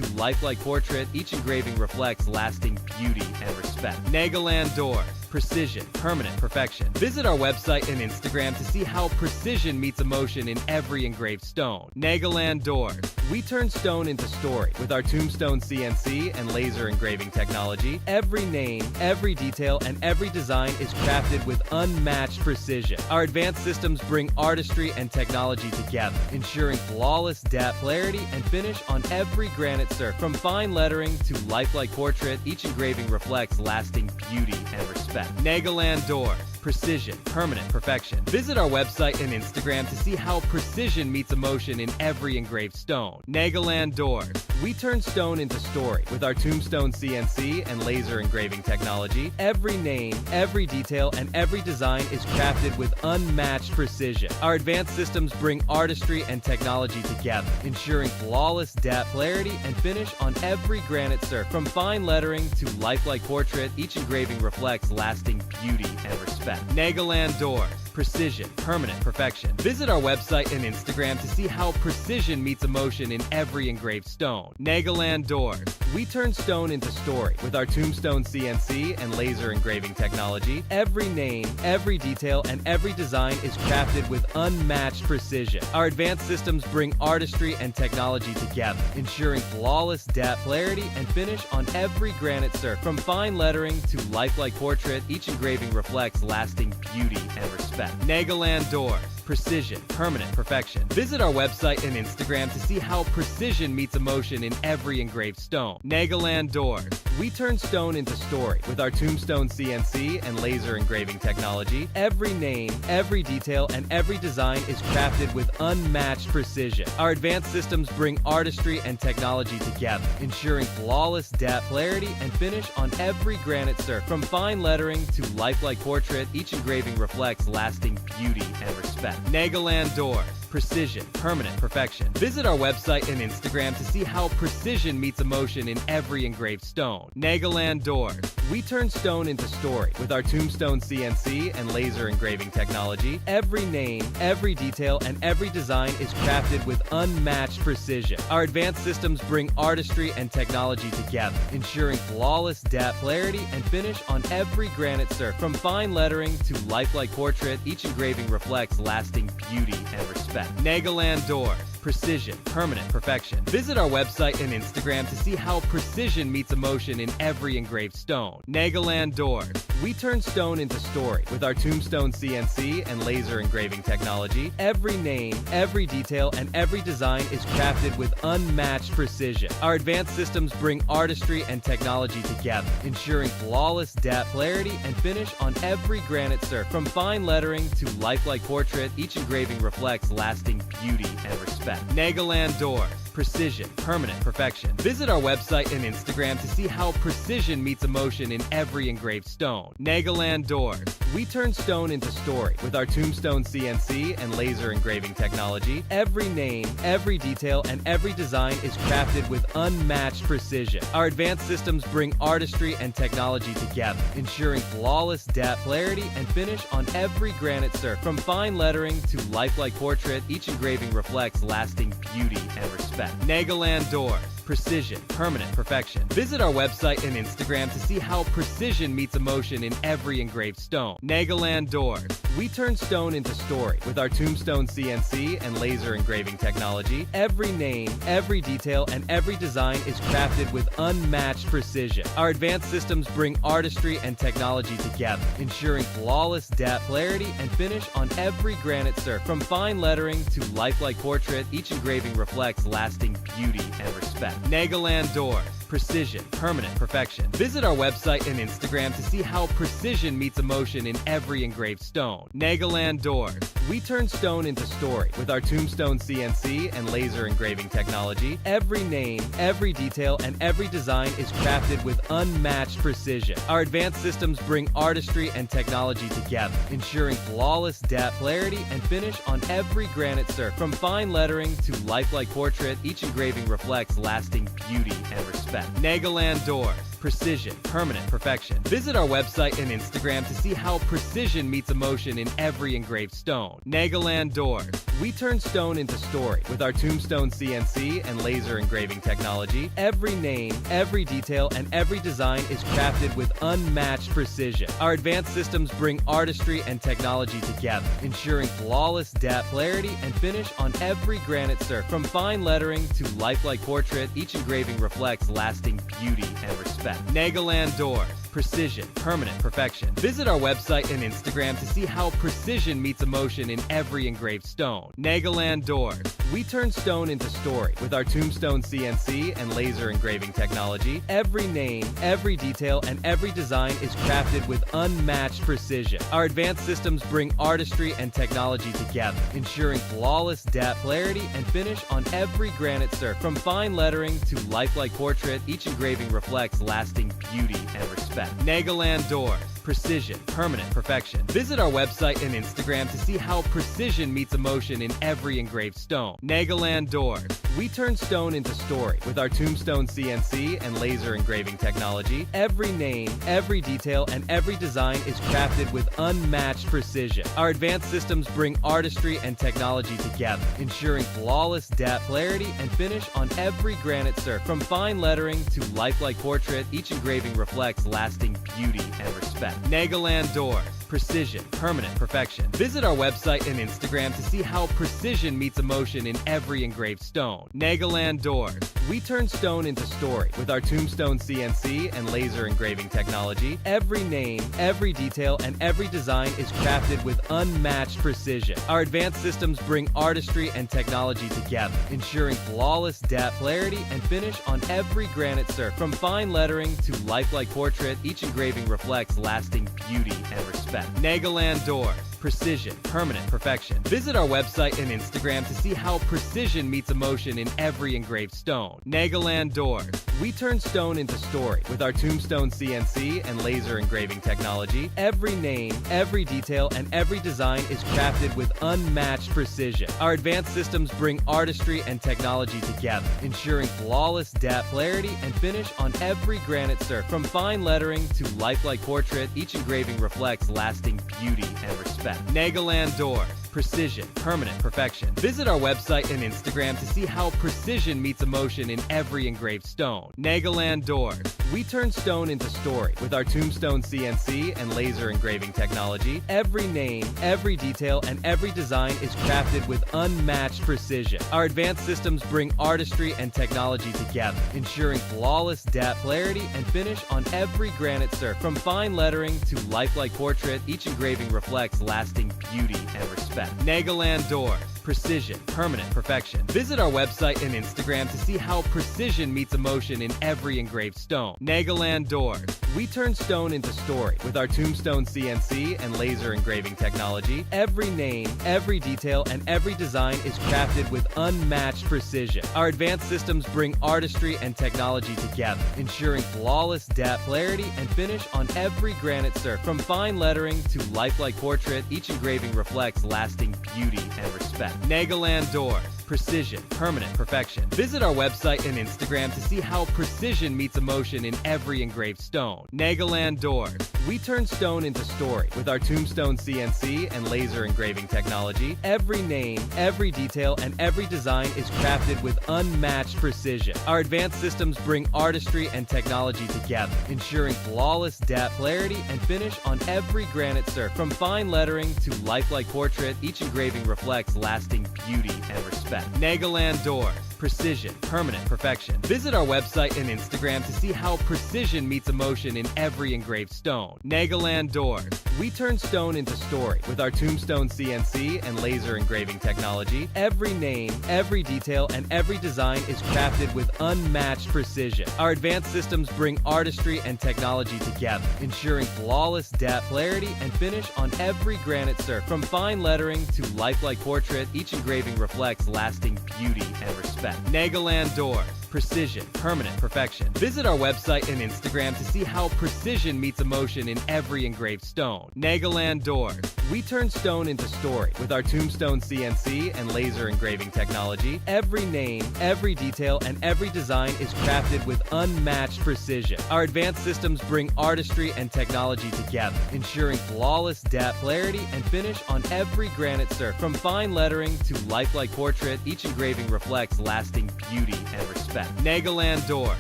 to lifelike portrait, each engraving reflects lasting beauty and respect. Nagaland Doors. Precision, permanent perfection. Visit our website and Instagram to see how precision meets emotion in every engraved stone. Nagaland Doors. We turn stone into story. With our Tombstone CNC and laser engraving technology, every name, every detail, and every design is crafted with unmatched precision. Our advanced systems bring artistry and technology together, ensuring flawless depth, clarity, and finish on every granite surface. From fine lettering to lifelike portrait, each engraving reflects lasting beauty and respect. Nagaland Doors. Precision, permanent perfection. Visit our website and Instagram to see how precision meets emotion in every engraved stone. Nagaland Doors. We turn stone into story. With our Tombstone CNC and laser engraving technology, every name, every detail, and every design is crafted with unmatched precision. Our advanced systems bring artistry and technology together, ensuring flawless depth, clarity, and finish on every granite surface. From fine lettering to lifelike portrait, each engraving reflects lasting beauty and respect. Nagaland Doors. Precision, permanent perfection. Visit our website and Instagram to see how precision meets emotion in every engraved stone. Nagaland Doors. We turn stone into story. With our Tombstone CNC and laser engraving technology, every name, every detail, and every design is crafted with unmatched precision. Our advanced systems bring artistry and technology together, ensuring flawless depth, clarity, and finish on every granite surface. From fine lettering to lifelike portrait, each engraving reflects lasting beauty and respect. Nagaland Doors. Precision, permanent perfection. Visit our website and Instagram to see how precision meets emotion in every engraved stone. Nagaland Doors. We turn stone into story. With our Tombstone CNC and laser engraving technology, every name, every detail, and every design is crafted with unmatched precision. Our advanced systems bring artistry and technology together, ensuring flawless depth, clarity, and finish on every granite surface. From fine lettering to lifelike portrait, each engraving reflects lasting beauty and respect. Nagaland Doors. Precision, permanent perfection. Visit our website and Instagram to see how precision meets emotion in every engraved stone. Nagaland Doors. We turn stone into story. With our Tombstone CNC and laser engraving technology, every name, every detail, and every design is crafted with unmatched precision. Our advanced systems bring artistry and technology together, ensuring flawless depth, clarity, and finish on every granite surface. From fine lettering to lifelike portrait, each engraving reflects lasting beauty and respect. Nagaland Doors. Precision, permanent perfection. Visit our website and Instagram to see how precision meets emotion in every engraved stone. Nagaland Doors. We turn stone into story. With our Tombstone CNC and laser engraving technology, every name, every detail, and every design is crafted with unmatched precision. Our advanced systems bring artistry and technology together, ensuring flawless depth, clarity, and finish on every granite surface. From fine lettering to lifelike portrait, each engraving reflects lasting beauty and respect. Nagaland Doors. Precision, permanent perfection. Visit our website and Instagram to see how precision meets emotion in every engraved stone. Nagaland Doors. We turn stone into story. With our Tombstone CNC and laser engraving technology, every name, every detail, and every design is crafted with unmatched precision. Our advanced systems bring artistry and technology together, ensuring flawless depth, clarity, and finish on every granite surface. From fine lettering to lifelike portrait, each engraving reflects lasting beauty and respect. Nagaland Doors. Precision, permanent perfection. Visit our website and Instagram to see how precision meets emotion in every engraved stone. Nagaland Doors. We turn stone into story. With our Tombstone CNC and laser engraving technology, every name, every detail, and every design is crafted with unmatched precision. Our advanced systems bring artistry and technology together, ensuring flawless depth, clarity, and finish on every granite surface. From fine lettering to lifelike portrait, each engraving reflects lasting beauty and respect. Nagaland Doors. Precision, permanent perfection. Visit our website and Instagram to see how precision meets emotion in every engraved stone. Nagaland Doors. We turn stone into story. With our Tombstone CNC and laser engraving technology, every name, every detail, and every design is crafted with unmatched precision. Our advanced systems bring artistry and technology together, ensuring flawless depth, clarity, and finish on every granite surface. From fine lettering to lifelike portrait, each engraving reflects lasting beauty and respect. Nagaland Doors. Precision, permanent perfection. Visit our website and Instagram to see how precision meets emotion in every engraved stone. Nagaland Doors. We turn stone into story. With our Tombstone CNC and laser engraving technology, every name, every detail, and every design is crafted with unmatched precision. Our advanced systems bring artistry and technology together, ensuring flawless depth, clarity, and finish on every granite surface. From fine lettering to lifelike portrait, each engraving reflects lasting beauty and respect. Nagaland Doors. Precision, permanent perfection. Visit our website and Instagram to see how precision meets emotion in every engraved stone. Nagaland Doors. We turn stone into story. With our Tombstone CNC and laser engraving technology, every name, every detail, and every design is crafted with unmatched precision. Our advanced systems bring artistry and technology together, ensuring flawless depth, clarity, and finish on every granite surface. From fine lettering to lifelike portrait, each engraving reflects lasting beauty and respect. Nagaland Doors. Precision, permanent perfection. Visit our website and Instagram to see how precision meets emotion in every engraved stone. Nagaland Doors. We turn stone into story. With our Tombstone CNC and laser engraving technology, every name, every detail, and every design is crafted with unmatched precision. Our advanced systems bring artistry and technology together, ensuring flawless depth, clarity, and finish on every granite surface. From fine lettering to lifelike portrait, each engraving reflects lasting beauty and respect. Nagaland Doors. Precision, permanent perfection. Visit our website and Instagram to see how precision meets emotion in every engraved stone. Nagaland Doors. We turn stone into story. With our Tombstone CNC and laser engraving technology, every name, every detail, and every design is crafted with unmatched precision. Our advanced systems bring artistry and technology together, ensuring flawless depth, clarity, and finish on every granite surface. From fine lettering to lifelike portrait, each engraving reflects lasting beauty and respect. Nagaland Doors. Precision, permanent perfection. Visit our website and Instagram to see how precision meets emotion in every engraved stone. Nagaland Doors. We turn stone into story. With our Tombstone CNC and laser engraving technology, every name, every detail, and every design is crafted with unmatched precision. Our advanced systems bring artistry and technology together, ensuring flawless depth, clarity, and finish on every granite surface. From fine lettering to lifelike portrait, each engraving reflects lasting beauty and respect. Nagaland Doors. Precision, permanent perfection. Visit our website and Instagram to see how precision meets emotion in every engraved stone. Nagaland Doors. We turn stone into story. With our Tombstone CNC and laser engraving technology, every name, every detail, and every design is crafted with unmatched precision. Our advanced systems bring artistry and technology together, ensuring flawless depth, clarity, and finish on every granite surface. From fine lettering to lifelike portrait, each engraving reflects lasting beauty and respect. Nagaland Doors. Precision, permanent perfection. Visit our website and Instagram to see how precision meets emotion in every engraved stone. Nagaland Doors. We turn stone into story. With our Tombstone CNC and laser engraving technology, every name, every detail, and every design is crafted with unmatched precision. Our advanced systems bring artistry and technology together, ensuring flawless depth, clarity, and finish on every granite surface. From fine lettering to lifelike portrait, each engraving reflects lasting beauty and respect. Nagaland Doors. Precision, permanent perfection. Visit our website and Instagram to see how precision meets emotion in every engraved stone. Nagaland Doors. We turn stone into story. With our Tombstone CNC and laser engraving technology, every name, every detail, and every design is crafted with unmatched precision. Our advanced systems bring artistry and technology together, ensuring flawless depth, clarity, and finish on every granite surface. From fine lettering to lifelike portrait, each engraving reflects lasting beauty and respect. Nagaland Doors. Precision, permanent perfection. Visit our website and Instagram to see how precision meets emotion in every engraved stone. Nagaland Doors. We turn stone into story. With our Tombstone CNC and laser engraving technology, every name, every detail, and every design is crafted with unmatched precision. Our advanced systems bring artistry and technology together, ensuring flawless depth, clarity, and finish on every granite surface. From fine lettering to lifelike portrait, each engraving reflects lasting beauty and respect. Nagaland Doors. precision, permanent perfection. Visit our website and Instagram to see how precision meets emotion in every engraved stone. Nagaland Doors. We turn stone into story with our Tombstone CNC and laser engraving technology. Every name, every detail, and every design is crafted with unmatched precision. Our advanced systems bring artistry and technology together, ensuring flawless depth, clarity, and finish on every granite surface. From fine lettering to lifelike portrait, each engraving reflects lasting beauty and respect. Nagaland Doors.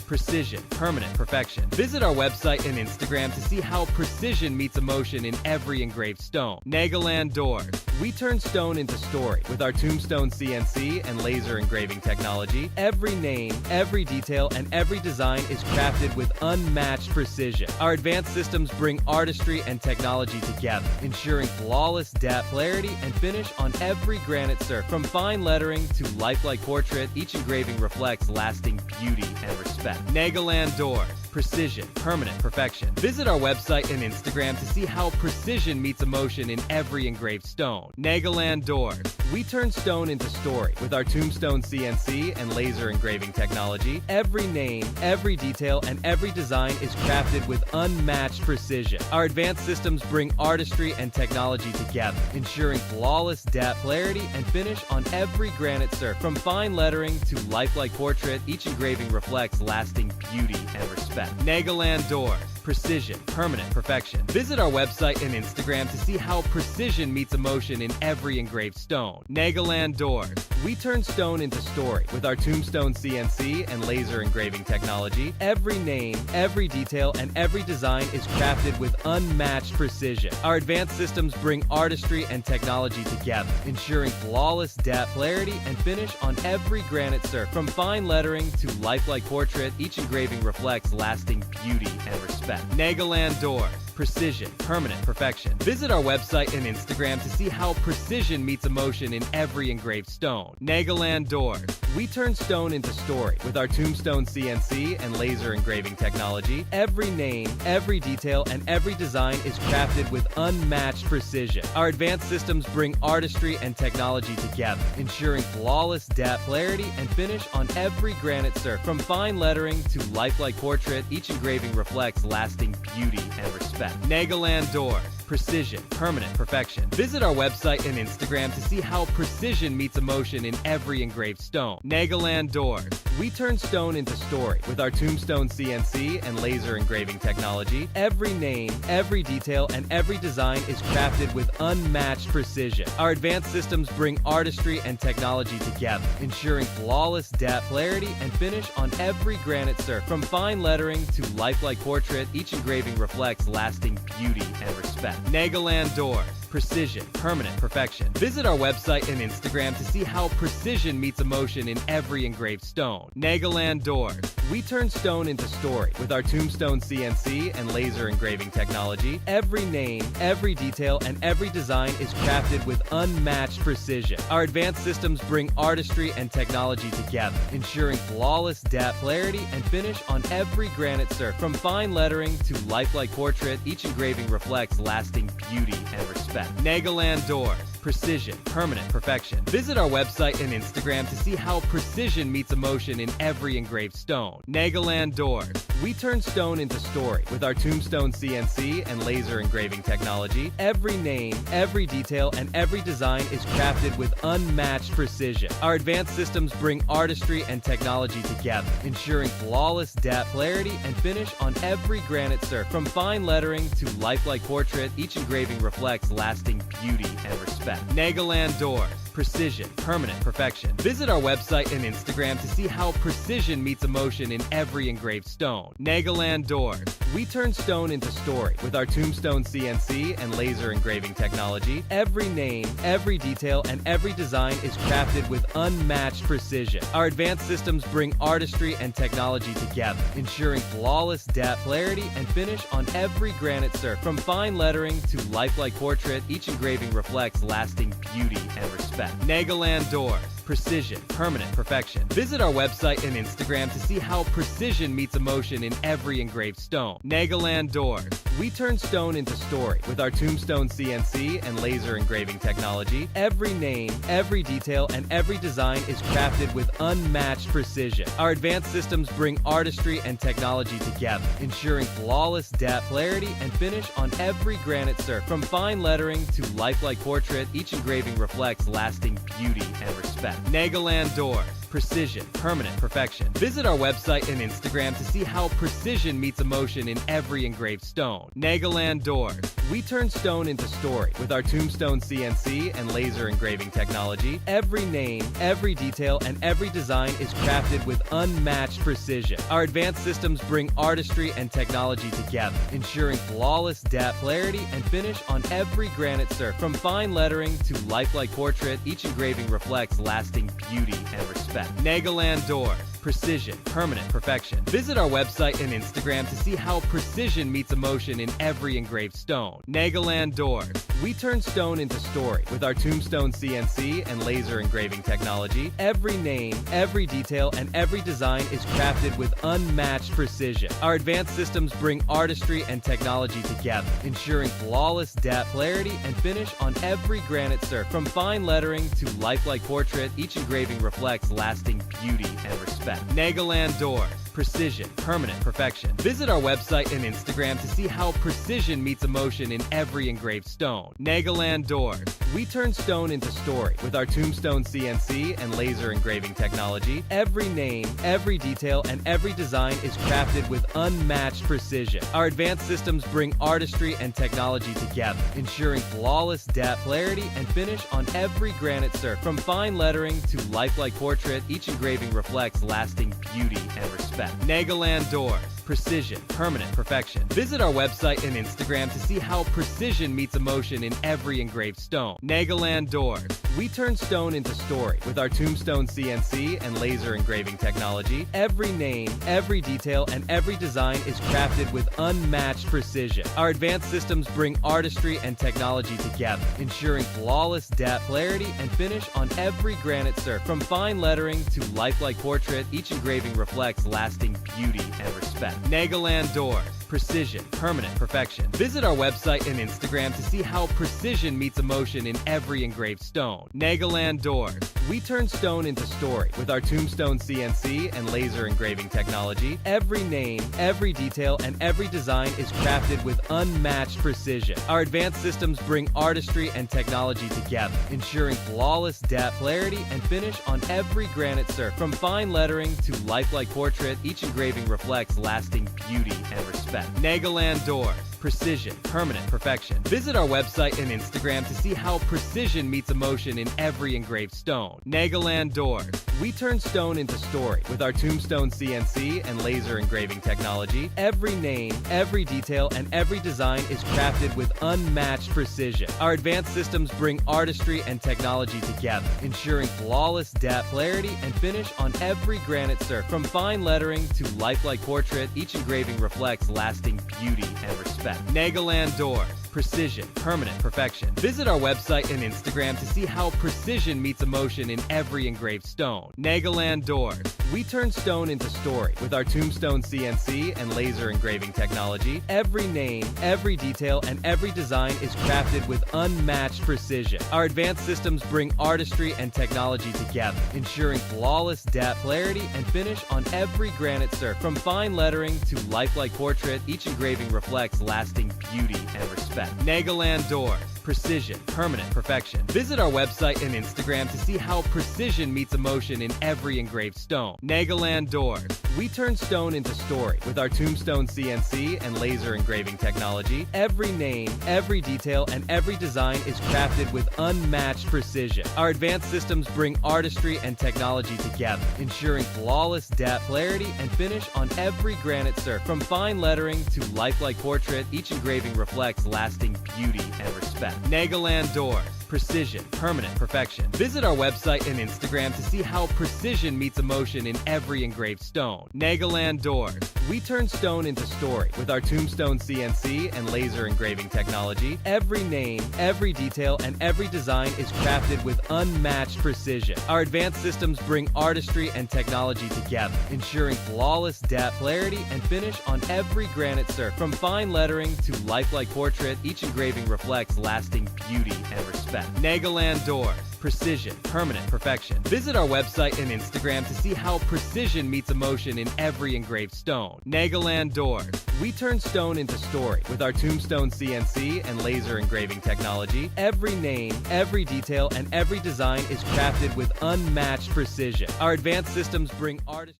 Precision, permanent perfection. Visit our website and Instagram to see how precision meets emotion in every engraved stone. Nagaland Doors. We turn stone into story with our Tombstone CNC and laser engraving technology. Every name, every detail, and every design is crafted with unmatched precision. Our advanced systems bring artistry and technology together, ensuring flawless depth, clarity, and finish on every granite surface. From fine lettering to lifelike portrait, each engraving reflects lasting beauty and respect. Nagaland Doors. Precision, permanent perfection. Visit our website and Instagram to see how precision meets emotion in every engraved stone. Nagaland Doors. We turn stone into story with our Tombstone CNC and laser engraving technology. Every name, every detail, and every design is crafted with unmatched precision. Our advanced systems bring artistry and technology together, ensuring flawless depth, clarity, and finish on every granite surface. From fine lettering to lifelike portrait, each engraving reflects lasting beauty and respect. Nagaland Doors. Precision, permanent perfection. Visit our website and Instagram to see how precision meets emotion in every engraved stone. Nagaland Doors. We turn stone into story with our Tombstone CNC and laser engraving technology. Every name, every detail, and every design is crafted with unmatched precision. Our advanced systems bring artistry and technology together, ensuring flawless depth, clarity, and finish on every granite surface. From fine lettering to lifelike portrait, each engraving reflects lasting beauty and respect. Nagaland Doors. Precision, permanent perfection. Visit our website and Instagram to see how precision meets emotion in every engraved stone. Nagaland Doors. We turn stone into story with our Tombstone CNC and laser engraving technology. Every name, every detail, and every design is crafted with unmatched precision. Our advanced systems bring artistry and technology together, ensuring flawless depth, clarity, and finish on every granite surface. From fine lettering to lifelike portrait, each engraving reflects lasting beauty and respect. Nagaland Doors. Precision, permanent perfection. Visit our website and Instagram to see how precision meets emotion in every engraved stone. Nagaland Doors. We turn stone into story with our Tombstone CNC and laser engraving technology. Every name, every detail, and every design is crafted with unmatched precision. Our advanced systems bring artistry and technology together, ensuring flawless depth, clarity, and finish on every granite surface. From fine lettering to lifelike portrait, each engraving reflects lasting beauty and respect. Nagaland Doors. Precision, permanent perfection. Visit our website and Instagram to see how precision meets emotion in every engraved stone. Nagaland Doors. We turn stone into story with our Tombstone CNC and laser engraving technology. Every name, every detail, and every design is crafted with unmatched precision. Our advanced systems bring artistry and technology together, ensuring flawless depth, clarity, and finish on every granite surface. From fine lettering to lifelike portrait, each engraving reflects lasting beauty and respect. Nagaland Doors. Precision, permanent perfection. Visit our website and Instagram to see how precision meets emotion in every engraved stone. Nagaland Doors. We turn stone into story with our Tombstone CNC and laser engraving technology. Every name, every detail, and every design is crafted with unmatched precision. Our advanced systems bring artistry and technology together, ensuring flawless depth, clarity, and finish on every granite surface. From fine lettering to lifelike portrait, each engraving reflects lasting beauty and respect. Nagaland Doors. Precision, permanent perfection. Visit our website and Instagram to see how precision meets emotion in every engraved stone. Nagaland Doors. We turn stone into story with our Tombstone CNC and laser engraving technology. Every name, every detail, and every design is crafted with unmatched precision. Our advanced systems bring artistry and technology together, ensuring flawless depth, clarity, and finish on every granite surface. From fine lettering to lifelike portrait, each engraving reflects lasting beauty and respect. Nagaland Doors. precision, permanent perfection. Visit our website and Instagram to see how precision meets emotion in every engraved stone. Nagaland Doors. We turn stone into story. With our Tombstone CNC and laser engraving technology, every name, every detail, and every design is crafted with unmatched precision. Our advanced systems bring artistry and technology together, ensuring flawless depth, clarity, and finish on every granite surface. From fine lettering to lifelike portrait, each engraving reflects lasting beauty and respect. Nagaland Doors. Precision, permanent perfection. Visit our website and Instagram to see how precision meets emotion in every engraved stone. Nagaland Doors. We turn stone into story. With our Tombstone CNC and laser engraving technology, every name, every detail, and every design is crafted with unmatched precision. Our advanced systems bring artistry and technology together, ensuring flawless depth, clarity, and finish on every granite surface. From fine lettering to lifelike portrait, each engraving reflects lasting beauty and respect. Nagaland Doors. Precision, permanent perfection. Visit our website and Instagram to see how precision meets emotion in every engraved stone. Nagaland Doors. We turn stone into story. With our Tombstone CNC and laser engraving technology, every name, every detail, and every design is crafted with unmatched precision. Our advanced systems bring artistry and technology together, ensuring flawless depth, clarity, and finish on every granite surface. From fine lettering to lifelike portrait, each engraving reflects lasting beauty and respect. Nagaland Doors. Precision, permanent perfection. Visit our website and Instagram to see how precision meets emotion in every engraved stone. Nagaland Doors. We turn stone into story. With our Tombstone CNC and laser engraving technology, every name, every detail, and every design is crafted with unmatched precision. Our advanced systems bring artistry and technology together, ensuring flawless depth, clarity, and finish on every granite surface. From fine lettering to lifelike portrait, each engraving reflects lasting beauty and respect. Nagaland Doors. Precision, permanent perfection. Visit our website and Instagram to see how precision meets emotion in every engraved stone. Nagaland Doors. We turn stone into story. With our Tombstone CNC and laser engraving technology, every name, every detail, and every design is crafted with unmatched precision. Our advanced systems bring artistry and technology together, ensuring flawless depth, clarity, and finish on every granite surface. From fine lettering to lifelike portrait, each engraving reflects lasting beauty and respect. Nagaland Doors. Precision, permanent perfection. Visit our website and Instagram to see how precision meets emotion in every engraved stone. Nagaland Doors. We turn stone into story. With our Tombstone CNC and laser engraving technology, every name, every detail, and every design is crafted with unmatched precision. Our advanced systems bring artistry and technology together, ensuring flawless depth, clarity, and finish on every granite surface. From fine lettering to lifelike portrait, each engraving reflects lasting beauty and respect. Nagaland Doors. Precision, permanent perfection. Visit our website and Instagram to see how precision meets emotion in every engraved stone. Nagaland Doors. We turn stone into story. With our Tombstone CNC and laser engraving technology, every name, every detail, and every design is crafted with unmatched precision. Our advanced systems bring artistry and technology together, ensuring flawless depth, clarity, and finish on every granite surface. From fine lettering to lifelike portrait, each engraving reflects lasting beauty and respect. Nagaland Doors. Precision, permanent perfection. Visit our website and Instagram to see how precision meets emotion in every engraved stone. Nagaland Doors. We turn stone into story. With our Tombstone CNC and laser engraving technology, every name, every detail, and every design is crafted with unmatched precision. Our advanced systems bring artistry and technology together, ensuring flawless depth, clarity, and finish on every granite surface. From fine lettering to lifelike portrait, each engraving reflects lasting beauty and respect. Nagaland Doors. Precision, permanent perfection. Visit our website and Instagram to see how precision meets emotion in every engraved stone. Nagaland Doors. We turn stone into story. With our Tombstone CNC and laser engraving technology, every name, every detail, and every design is crafted with unmatched precision. Our advanced systems bring artistry and technology together, ensuring flawless depth, clarity, and finish on every granite surface. From fine lettering to lifelike portrait, each engraving reflects lasting beauty and respect. Nagaland Doors. precision, permanent perfection. Visit our website and Instagram to see how precision meets emotion in every engraved stone. Nagaland Doors. We turn stone into story. With our Tombstone CNC and laser engraving technology, every name, every detail, and every design is crafted with unmatched precision. Our advanced systems bring artistry and technology together, ensuring flawless depth, clarity, and finish on every granite surface. From fine lettering to lifelike portrait, each engraving reflects lasting beauty and respect. Nagaland Doors. Precision, permanent perfection. Visit our website and Instagram to see how precision meets emotion in every engraved stone. Nagaland Doors. We turn stone into story. With our Tombstone CNC and laser engraving technology, every name, every detail, and every design is crafted with unmatched precision. Our advanced systems bring artists.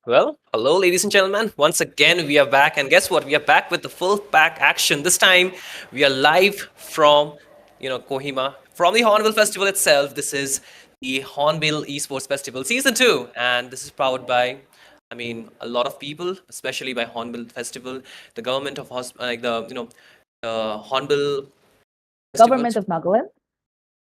Well, hello, ladies and gentlemen. Once again, we are back, and guess what? We are back with the full pack action. This time, we are live from, Kohima, from the Hornbill Festival itself. This is the Hornbill Esports Festival Season 2, and this is powered by, a lot of people, especially by Hornbill Festival, the government of, Hornbill Festival Government of Nagaland?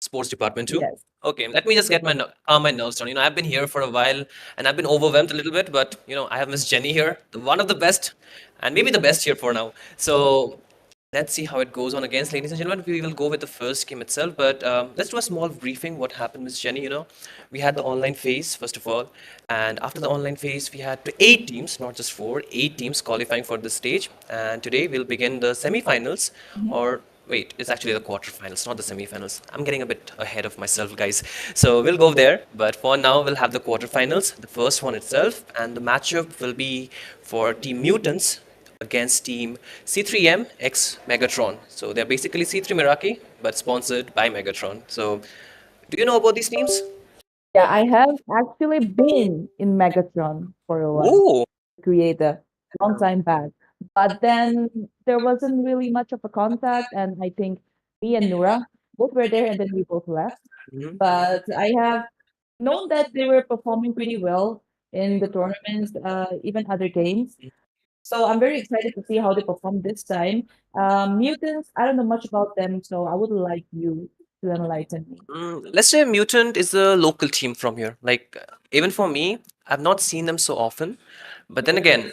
sports department too. Yes. Okay, let me just get calm my nerves down. I've been here for a while and I've been overwhelmed a little bit, but I have Miss Jenny here, one of the best, and maybe the best here for now. So let's see how it goes on against, ladies and gentlemen. We will go with the first game itself, but let's do a small briefing. What happened, Miss Jenny? We had the online phase first of all, and after the online phase, we had 8 teams, not just four, 8 teams qualifying for this stage. And today we'll begin the semi-finals, or wait, it's actually the quarterfinals, not the semi-finals. I'm getting a bit ahead of myself, guys. So we'll go there, but for now, we'll have the quarterfinals, the first one itself, and the matchup will be for Team Mutants against Team C3M x Megatron. So they're basically C3 Meraki, but sponsored by Megatron. So do you know about these teams? Yeah, I have actually been in Megatron for a while, Ooh, creator, long time back. But then there wasn't really much of a contact, and I think me and Nura both were there, and then we both left. mhm. But I have known that they were performing pretty well in the tournaments, even other games. So I'm very excited to see how they perform this time. Mutants, I don't know much about them, so I would like you to enlighten me. Let's say Mutant is a local team from here. Like, even for me, I've not seen them so often. But then again,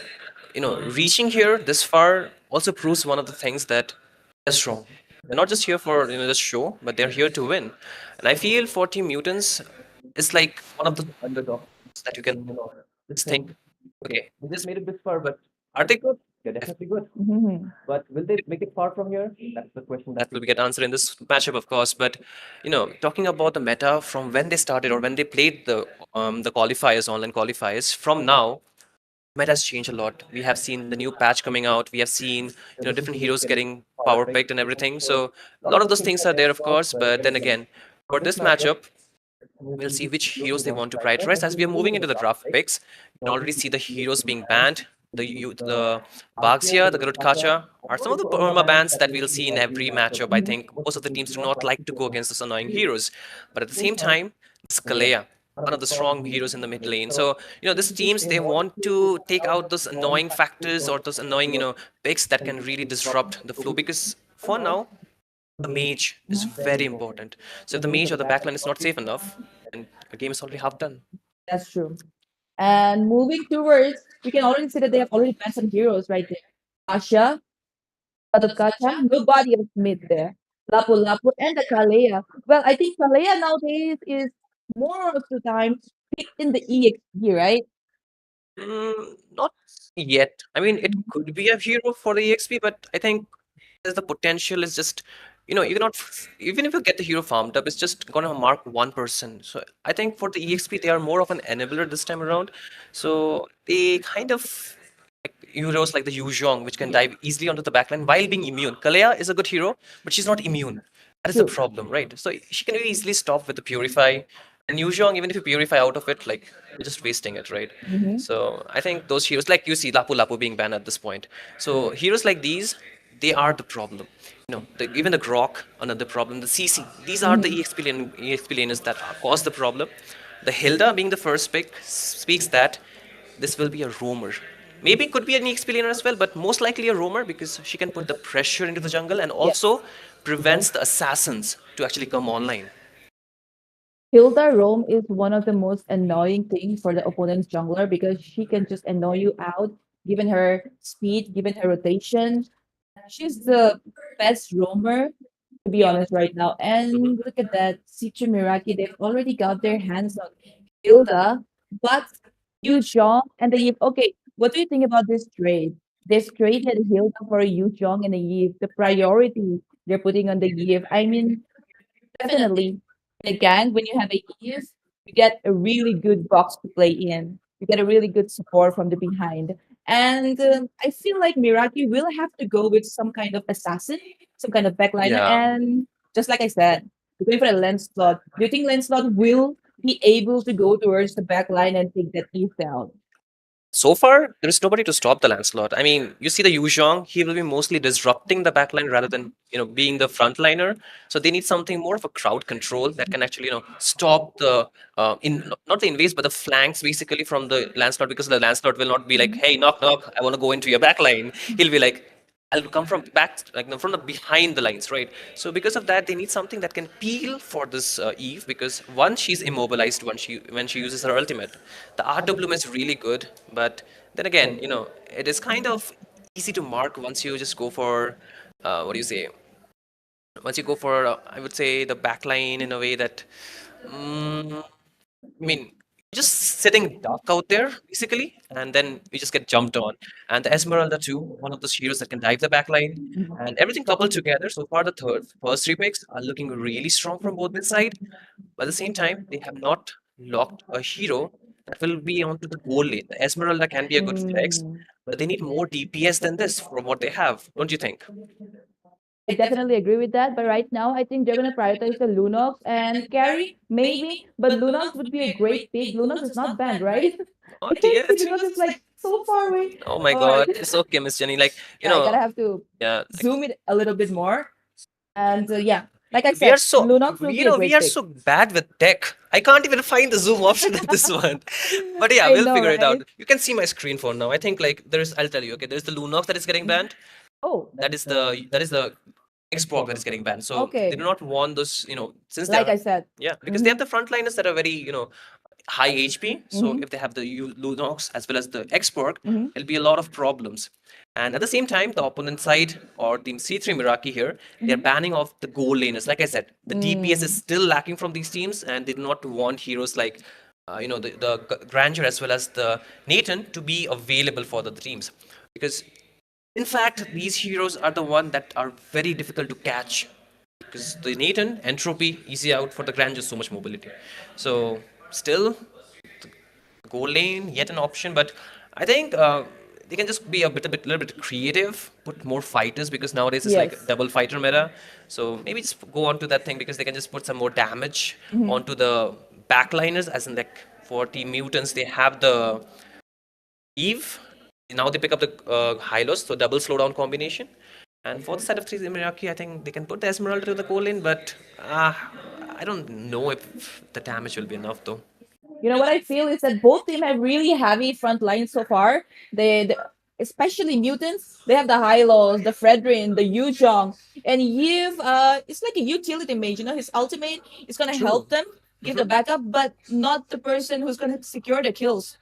reaching here this far also proves one of the things that they're strong. They're not just here for this show, but they're here to win. And I feel for Team Mutants, it's like one of the underdogs that you can just think, okay, we just made it this far, but are they good? They're definitely good. Mhm. But will they make it far from here? That's the question that will get answered in this matchup, of course. But talking about the meta from when they started or when they played the qualifiers, online qualifiers, from now, meta has changed a lot. We have seen the new patch coming out. We have seen different heroes getting power picked and everything. So a lot of those things are there, of course. But then again, for this matchup, we'll see which heroes they want to prioritize. As we are moving into the draft picks, you can already see the heroes being banned. The Baxia, the Garudkacha are some of the perma bans that we'll see in every matchup. I think most of the teams do not like to go against these annoying heroes. But at the same time, Skalea, one of the strong heroes in the mid lane. So, these teams, they want to take out those annoying factors or those annoying, picks that can really disrupt the flow. Because for now, the mage is very important. So if the mage or the backline is not safe enough, then the game is already half done. That's true. And moving towards, we can already see that they have already banned some heroes right there. Asha, Katotkacha, nobody else mid there. Lapu Lapu and the Kalea. Well, I think Kalea nowadays is more of the time picked in the EXP, right? Not yet. I mean, it could be a hero for the EXP, but I think the potential is just, you cannot, even if you get the hero farmed up, it's just gonna mark 1%. So I think for the EXP, they are more of an enabler this time around. So they kind of like heroes like the Yuzhong, which can dive easily onto the backline while being immune. Kalea is a good hero, but she's not immune. That is the True. problem, right? So she can really easily stop with the Purify. And Yuzhong, even if you purify out of it, like you're just wasting it, right? Mhm. So I think those heroes, like you see Lapu Lapu being banned at this point. So heroes like these, they are the problem. Even the Grok, another problem. The CC, these are the EXP laners that cause the problem. The Hilda being the first pick speaks that this will be a roamer. Maybe could be an EXP laner as well, but most likely a roamer because she can put the pressure into the jungle and also prevents the assassins to actually come online. Hilda Roam is one of the most annoying things for the opponent's jungler because she can just annoy you out, given her speed, given her rotation. She's the best roamer, to be honest, right now. And look at that, Citrus Miraki, they've already got their hands on Hilda, but Yu Zhong and the Eve. Okay, what do you think about this trade? This traded Hilda for a Yu Zhong and a Eve, the priority they're putting on the Eve. I mean, definitely. In a gang, when you have a Eve, you get a really good box to play in. You get a really good support from the behind. And I feel like Miraki will have to go with some kind of assassin, some kind of backliner. Yeah. And just like I said, we're going for a lens slot. Do you think lens slot will be able to go towards the backline and take that Eve down? So far, there is nobody to stop the Lancelot. I mean, you see the Yuzhong, he will be mostly disrupting the backline rather than, being the frontliner. So they need something more of a crowd control that can actually, stop the, not the invades, but the flanks basically from the Lancelot, because the Lancelot will not be like, hey, knock, knock, I want to go into your backline. He'll be like, I'll come from back, like from the behind the lines, right? So because of that, they need something that can peel for this Eve, because once she's immobilized when she uses her ultimate, the RWM is really good, but then again, it is kind of easy to mark once you just go for what do you say? Once you go for, I would say, the backline in a way that, I mean, just sitting duck out there basically, and then you just get jumped on. And the Esmeralda too, one of those heroes that can dive the back line, and everything coupled together. So far, the first three picks are looking really strong from both this side. But at the same time, they have not locked a hero that will be onto the goal lane. The Esmeralda can be a good flex, but they need more DPS than this from what they have, don't you think? I definitely agree with that. But right now, I think they're going to prioritize the Lunox and carry, maybe. But Lunox would be a great pick. Lunox is not banned, right? Not yet. Because it's like so far away. Oh my All god, right. it's okay, Miss Jenny. Like, I gotta have to yeah, zoom it a little bit more. And yeah, like I we said, are so Lunox will be a we great are pick. so bad with tech. I can't even find the zoom option in this one. But yeah, I we'll know, figure it out. right? You can see my screen for now. I think like I'll tell you. Okay, there's the Lunox that is getting banned. Oh, That is the Xbox that is getting banned. So okay. they do not want this. Since they Like are, I said. yeah, because they have the frontliners that are very high HP. So Mhm. if they have the Lunox as well as the Xborg, Mhm. there'll be a lot of problems. And at the same time, the opponent side or Team C3 Miraki here, they're banning off the goal laners. Like I said, the DPS is still lacking from these teams, and they do not want heroes like the Grandeur as well as the Nathan to be available for the teams. Because in fact, these heroes are the one that are very difficult to catch, because the Nathan, entropy, easy out for the Grandeur, so much mobility. So still, goal lane, yet an option, but I think they can just be little bit creative, put more fighters, because nowadays it's like Yes. double fighter meta. So maybe just go on to that thing, because they can just put some more damage onto the backliners, as in like for Team Mutants, they have the Eve. Now they pick up the Hylos, so double slowdown combination. And for the set of three Miraki, I think they can put the Esmeralda to the goal lane, but I don't know if the damage will be enough though. You know what I feel is that both teams have really heavy front lines so far. They especially mutants, they have the Hylos, the Fredrin, the Yuzhong, and Yiv. It's like a utility mage. You know, his ultimate is gonna help them give the backup, but not the person who's gonna secure the kills.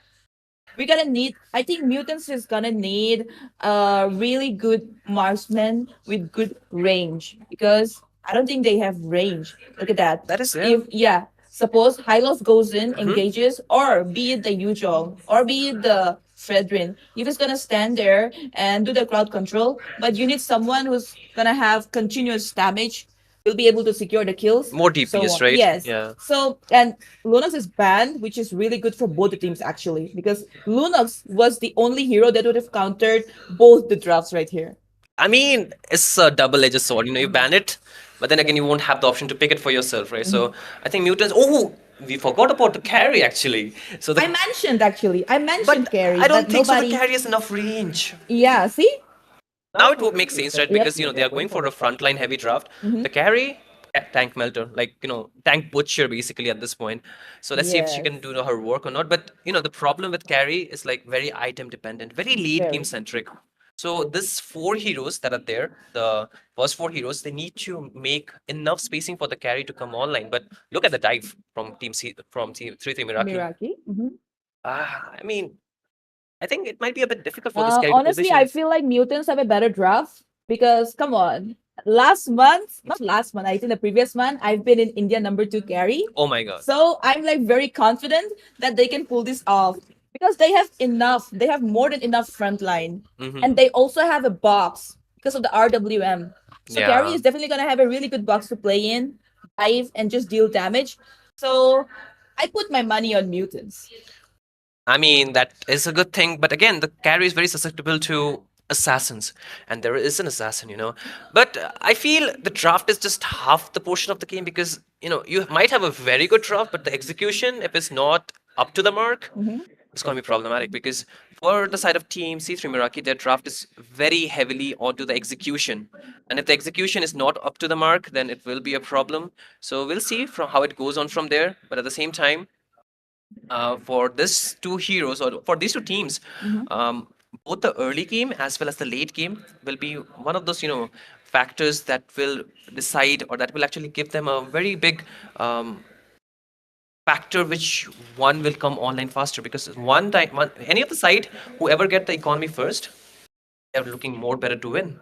We're gonna need, I think mutants is gonna need a really good marksman with good range, because I don't think they have range. Look at that. That is If yeah, suppose Hylos goes in, engages, or be it the Yuzhong, or be it the Fredrin, you're just gonna stand there and do the crowd control, but you need someone who's gonna have continuous damage, will be able to secure the kills. More DPS, right? Yes. Yeah. So, and Lunox is banned, which is really good for both the teams actually, because Lunox was the only hero that would have countered both the drafts right here. I mean, it's a double-edged sword. You ban it, but then again, you won't have the option to pick it for yourself, right? So I think mutants. Oh, we forgot about the carry actually. So I mentioned carry, I don't but think so. nobody. The carry has enough range. Yeah, see? Now it would make sense, right? Because they are going for a frontline heavy draft. The carry tank melter, like tank butcher basically at this point. So let's see if she can do her work or not. But the problem with carry is like very item dependent, very late game centric. So this 4 heroes that are there, the first 4 heroes, they need to make enough spacing for the carry to come online. But look at the dive from team 3 Miraki. I mean, I think it might be a bit difficult for this carry to Honestly, I position. feel like mutants have a better draft because come on, last month, not last month, I think the previous month, I've been in India #2 carry. Oh my god. So I'm like very confident that they can pull this off because they have enough, they have more than enough frontline, and they also have a box because of the RWM. So carry Yeah. is definitely gonna have a really good box to play in, dive, and just deal damage. So I put my money on mutants. I mean, that is a good thing, but again, the carry is very susceptible to assassins, and there is an assassin. But I feel the draft is just half the portion of the game because you might have a very good draft, but the execution, if it's not up to the mark, it's going to be problematic because for the side of team C3 Miraki, their draft is very heavily onto the execution. And if the execution is not up to the mark, then it will be a problem. So we'll see from how it goes on from there. But at the same time, for these 2 heroes or for these 2 teams, both the early game as well as the late game will be one of those factors that will decide or that will actually give them a very big factor which one will come online faster because any of the side whoever get the economy first, they're looking more better to win.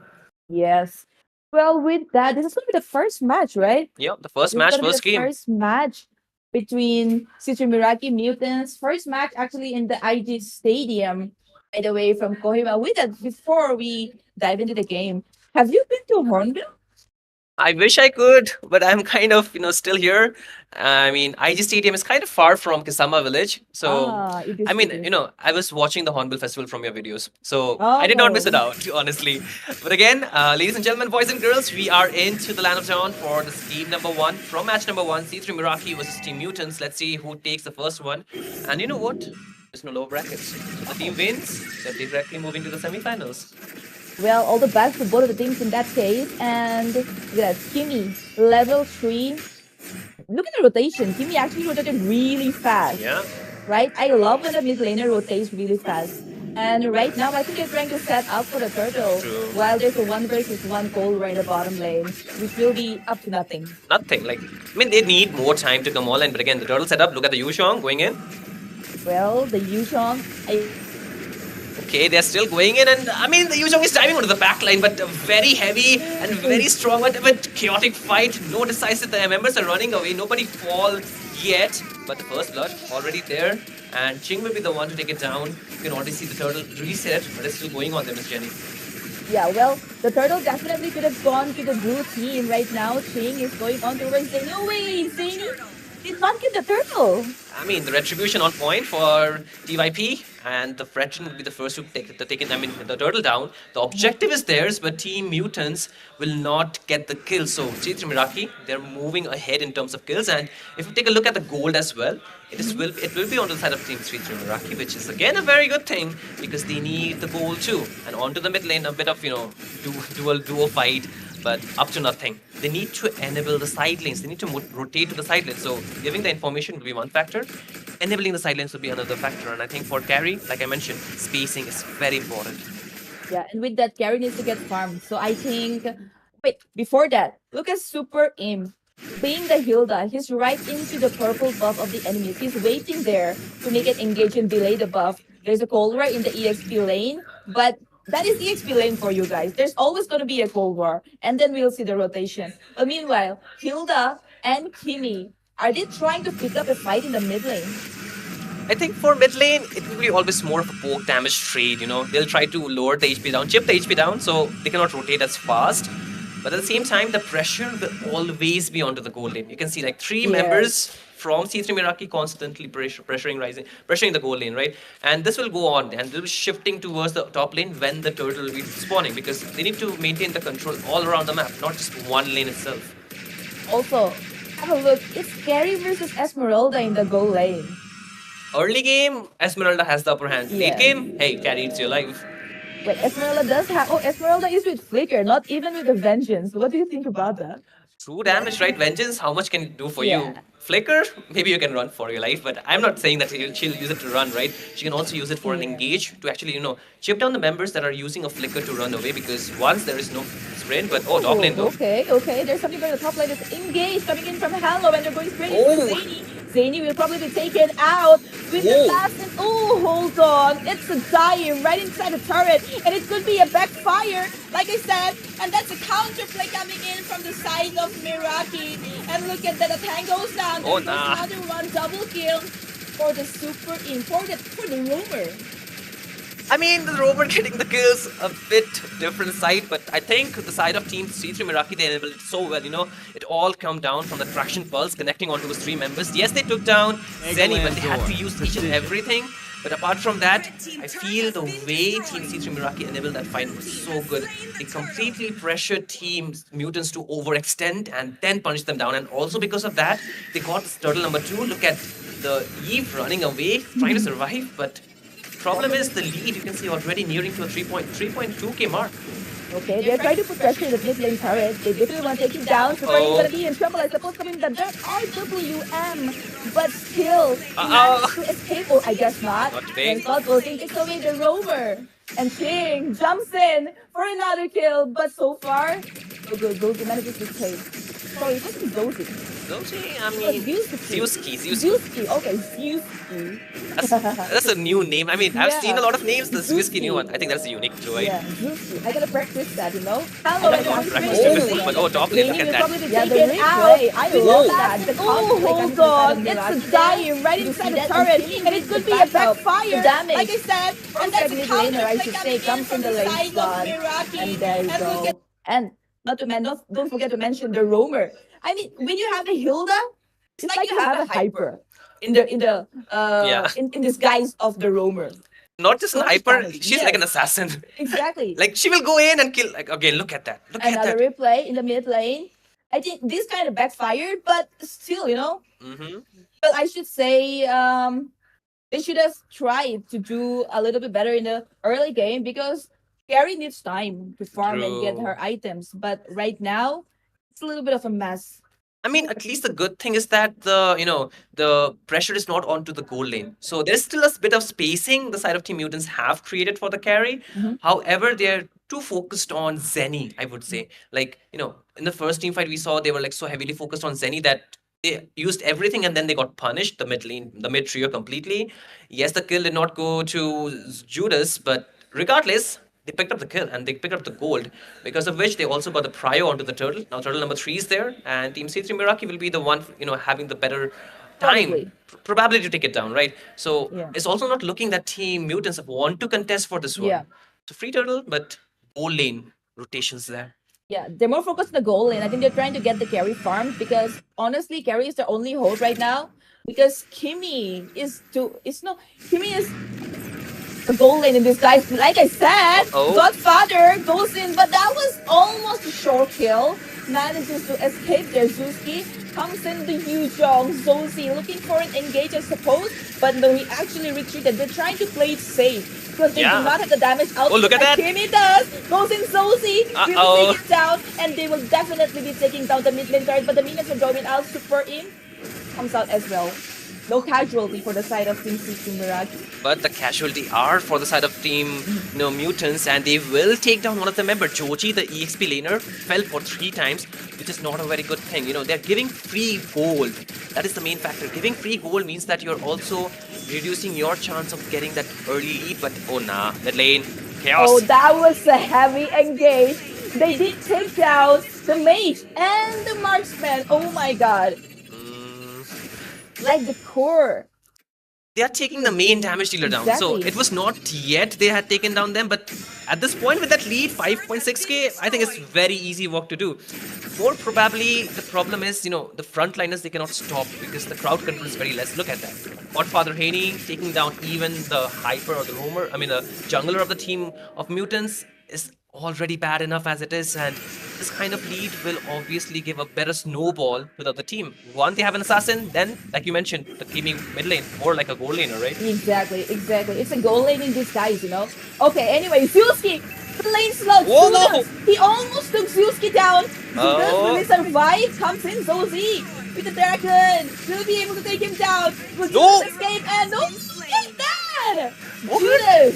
Yes. Well, with that, this is going to be the first match, right? Yeah, the first This is match, gonna be first the game. first match between Miraki Mutants. First match actually in the IG Stadium, by the way, from Kohima. With that, before we dive into the game, have you been to Hornbill? I wish I could, but I'm kind of, still here. I mean, IG Stadium is kind of far from Kisama village. So, It is, I mean, it is. I was watching the Hornbill Festival from your videos. So, Oh, I did not miss it no. out, honestly. But again, ladies and gentlemen, boys and girls, we are into the Land of Dawn for this game #1 from match #1, C3 Miraki versus Team Mutants. Let's see who takes the first one. And you know what? There's no lower brackets. So, the team wins, they're directly moving to the semifinals. Well, all the best for both of the teams in that case. And look at that, Kimmy, level 3. Look at the rotation. Kimmy actually rotated really fast. Yeah. Right? I love when the mid laner rotates really fast. And right now, I think they're trying to set up for the turtle. True. While there's a 1 versus 1 cold right in the bottom lane, which will be up to nothing. Nothing. Like, I mean, they need more time to come online. But again, the turtle setup, look at the Yushong going in. Well, the Yushong, Okay, they're still going in, and I mean, the Yushong is diving onto the back line, but very heavy and very strong, but chaotic fight. No decisive. The members are running away. Nobody fall yet, but the first blood already there, and Ching will be the one to take it down. You can already see the turtle reset, but it's still going on there, Miss Jenny. yeah, well, the turtle definitely could have gone to the blue team right now. Ching is going on towards Zane. No way, Zane did not get the turtle. I mean, the retribution on point for TYP, and the Frenchman will be the first to take it. I mean, the turtle down. The objective is theirs, but Team Mutants will not get the kill. So, C3 Miraki, they're moving ahead in terms of kills. And if you take a look at the gold as well, it will be on the side of Team C3 Miraki, which is again a very good thing because they need the gold too. And onto the mid lane, a bit of duo fight, but up to nothing. They need to enable the side lanes. They need to rotate to the side lanes. So giving the information will be one factor. Enabling the side lanes will be another factor. And I think for carry, like I mentioned, spacing is very important. Yeah, and with that, carry needs to get farmed. So I think, wait, before that, look at Super Aim. Being the Hilda, he's right into the purple buff of the enemies. He's waiting there to make it engage and delay the buff. There's a Cold War in the EXP lane, but that is EXP lane for you guys. There's always going to be a Cold War, and then we'll see the rotation. But meanwhile, Hilda and Kimmy, are they trying to pick up a fight in the mid lane? I think for mid lane, it will be always more of a poke damage trade, They'll try to lower the HP down, chip the HP down, so they cannot rotate as fast. But at the same time, the pressure will always be onto the gold lane. You can see like 3 members from C3 Miraki constantly pressuring the gold lane, right? And this will go on, and they'll be shifting towards the top lane when the turtle will be spawning, because they need to maintain the control all around the map, not just one lane itself. Also, have a look. It's Carry versus Esmeralda in the gold lane. Early game, Esmeralda has the upper hand. Late game, hey, Carry, it's your life. Wait, Esmeralda does have... Oh, Esmeralda is with Flicker, not even with the Vengeance. What do you think about that? True damage, right? Vengeance, how much can it do for you? Flicker, maybe you can run for your life, but I'm not saying that she'll use it to run, right? She can also use it for an engage to actually, chip down the members that are using a flicker to run away, because once there is no sprint, but top lane though. Okay. There's something going to the top lane. It's engaged coming in from Hello, and they're going straight into Zany. Zany will probably be taken out with the last. And hold on. It's a dive right inside the turret, and it could be a backfire, like I said. And that's a counterplay coming in from the side of Meraki. And look at that, the tank goes down. There's another one, double kill for the super in for the roamer. I mean, the rover getting the kills a bit different side, but I think the side of Team C3 Meraki, they enabled it so well, It all come down from the traction pulse connecting onto those 3 members. Yes, they took down Zenny, but they had to use each and everything. But apart from that, I feel the way Team C3 Meraki enabled that fight was so good. They completely pressured Team Mutants to overextend and then punish them down. And also because of that, they got this turtle number 2. Look at the Eve running away, trying to survive, but problem is the lead, you can see already nearing to a 3.2k mark. Okay, they're trying to put pressure in the mid lane turret. They definitely want to take him down. Super is going to be in trouble. I suppose coming the dirt RWM, but still, he managed to escape. Oh, I guess not. And God will take away the rover. And King jumps in for another kill, but so far, so good. Goldie manages to escape. Sorry, it wasn't Goldie. I mean, Zewski. Okay, Zewski. That's a new name. I mean, I've seen a lot of names. The Zewski new one. I think that's a unique choice. Yeah, Zewski. I gotta practice that, Hello, but top lane, look at that. Yeah, the replay. I love that. The hold on. It's a dive right inside the turret, and it could be a backfire. Like I said, and that's a counter. I should say, comes from the lane slot. And there you go. And don't forget to mention the roamer. I mean, when you have a Hilda, it's like you have a hyper in disguise of the roamer. Not just an hyper, she's like an assassin. Exactly. Like she will go in and kill. Like again, look at that. Another replay in the mid lane. I think this kind of backfired, but still, But I should say, they should have tried to do a little bit better in the early game, because Carrie needs time to farm and get her items. But right now, it's a little bit of a mess. I mean, at least the good thing is that the pressure is not onto the goal lane. So there's still a bit of spacing the side of Team Mutants have created for the carry. However, they're too focused on Zenny, I would say. Like, in the first team fight we saw, they were like so heavily focused on Zenny that they used everything and then they got punished, the mid trio completely. Yes, the kill did not go to Judas, but regardless, they picked up the kill and they picked up the gold, because of which they also got the prio onto the turtle. Now turtle number 3 is there, and Team C3 Meraki will be the one, having the better time, probably to take it down, right? So it's also not looking that Team Mutants want to contest for this one. Yeah. So free turtle, but goal lane rotations there. Yeah, they're more focused on the goal lane. I think they're trying to get the carry farmed, because honestly, carry is their only hope right now. Because Kimmy is the goal lane in disguise. Like I said, Godfather goes in, but that was almost a short kill. Manages to escape there. Zewski comes in the Yuzhong. Zozi looking for an engage, I suppose, but no, he actually retreated. They're trying to play it safe because they do not have the damage out. Oh, look at that! Kimmy does. Goes in Zozi. Will take it down, and they will definitely be taking down the mid lane turret. But the minions are going out. Super in comes out as well. No casualty for the side of Team C3 Meraki. But the casualty are for the side of Team Mutants, and they will take down one of the members. Joji, the EXP laner, fell for 3 times, which is not a very good thing. They're giving free gold. That is the main factor. Giving free gold means that you're also reducing your chance of getting that early lead. But that lane, chaos. Oh, that was a heavy engage. They did take down the mage and the marksman. Oh my god. Like the core. They are taking the main damage dealer down. So it was not yet they had taken down them, but at this point with that lead, 5.6k, I think it's very easy work to do. More probably, the problem is, the frontliners, they cannot stop because the crowd control is very less. Look at that. Godfather Haney taking down even the hyper or the roamer, the jungler of the team of Mutants is already bad enough as it is, and this kind of lead will obviously give a better snowball to the other team. One, they have an assassin, then, like you mentioned, the Kimi mid lane, more like a gold laner, right? Exactly. It's a gold lane in disguise, Okay, anyway, Zewski Lane slot. Oh, no. He almost took Zuski down. Oh. Will he survive? Comes in Zozy with the dragon. Will be able to take him down. Will No. Judas escape? And no, he's dead. What?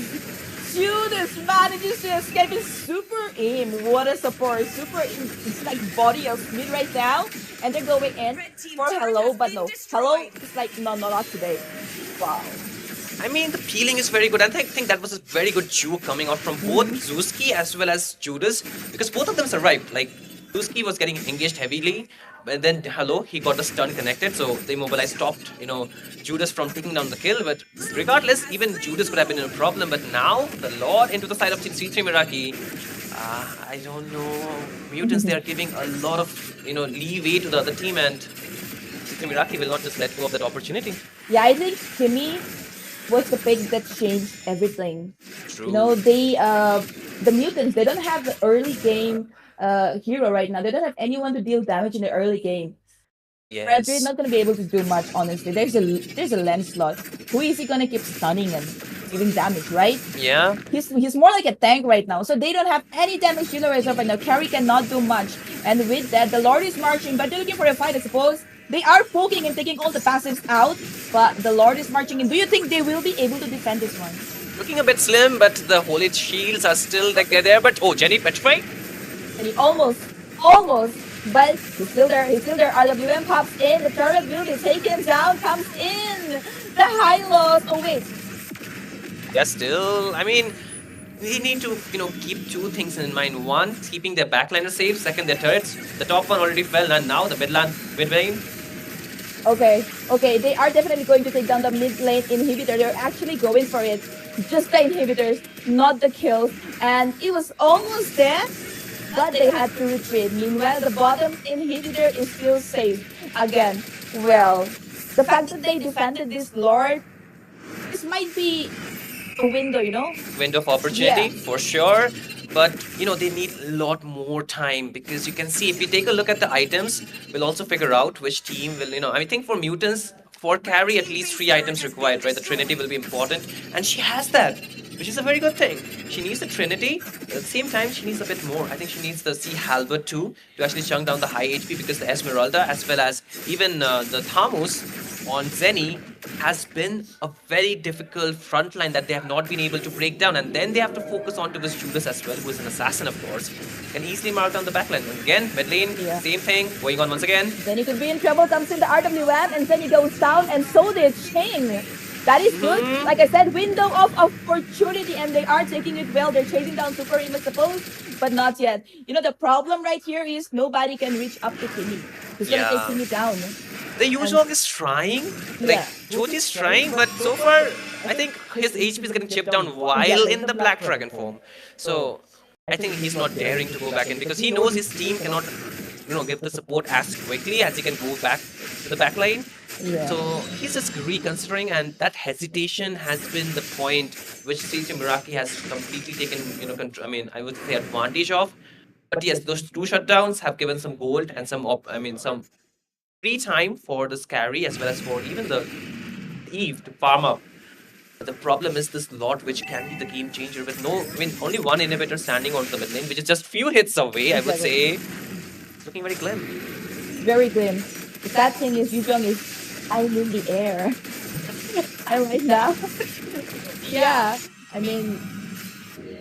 Judas manages to escape his super aim. What a support. Super aim. It's like body of Smith right now. And they're going in for hello, but no. Hello is like, no, not today. Wow. I mean, the peeling is very good. I think that was a very good juke coming out from both Zuski as well as Judas, because both of them survived. Like, Zuski was getting engaged heavily, but then hello, he got the stun connected, so the immobilize stopped, Judas from taking down the kill. But regardless, even Judas could have been in a problem. But now the Lord into the side of C3 Miraki. I don't know. Mutants, they are giving a lot of leeway to the other team, and C3 Miraki will not just let go of that opportunity. Yeah, I think Timmy was the pick that changed everything. True. The mutants, they don't have the early game hero right now. They don't have anyone to deal damage in the early game. Yes. They're not gonna be able to do much, honestly. There's a lens slot. Who is he gonna keep stunning and giving damage, right? Yeah. He's more like a tank right now. So they don't have any damage dealer right now. Carry cannot do much. And with that, the Lord is marching, but they're looking for a fight, I suppose. They are poking and taking all the passives out, but the Lord is marching in. Do you think they will be able to defend this one? Looking a bit slim, but the holy shields are still like they're there. But Jenny petrified. And he almost, but he's still there. RWM pops in. The turret will be taken down. Comes in. The high loss. Oh wait. Yeah, still. I mean, we need to keep two things in mind. One, keeping their backliner safe. Second, their turrets. The top one already fell, and now the mid lane. Okay, they are definitely going to take down the mid lane inhibitor. They're actually going for it. Just the inhibitors, not the kills. And it was almost there, but they had to retreat. Meanwhile, the bottom inhibitor is still safe. Again, well, the fact that they defended this Lord, this might be a window, Window of opportunity, Yeah. for sure. But, they need a lot more time, because you can see, if we take a look at the items, we'll also figure out which team will, I think for mutants, for carry, at least 3 items required, right? The Trinity will be important, and she has that, which is a very good thing. She needs the Trinity, at the same time, she needs a bit more. I think she needs the Sea Halberd too, to actually chunk down the high HP, because the Esmeralda, as well as even the Thamus on Zenny, has been a very difficult front line that they have not been able to break down, and then they have to focus onto this Judas as well, who is an assassin, of course. Can easily mark down the backline. And again, mid lane, Yeah. same thing, going on once again. Then you could be in trouble. Comes in the RWM, and then he goes down, and so did Ching. That is good. Like I said, window of opportunity, and they are taking it well. They're chasing down Super Rim, I suppose, but not yet. The problem right here is nobody can reach up to Timmy. He's gonna take Timmy down. The Yuzhong is trying, like Yeah. Joji's trying, but so far, I think his HP is getting chipped down while in the Black Dragon form. So, I think he's not daring to go back in, because he knows his team cannot, give the support as quickly as he can go back to the back line. Yeah. So, he's just reconsidering, and that hesitation has been the point which C3 Miraki has completely taken, I would say advantage of. But yes, those 2 shutdowns have given some gold and some free time for this carry, as well as for even the Eve to farm up. But the problem is this Lord, which can be the game changer with only one inhibitor standing on the mid lane, which is just few hits away, I would say. It's looking very glim. Very grim. The sad thing is, Yuzhong is I'm in the air. I'm right now. Yeah. I mean,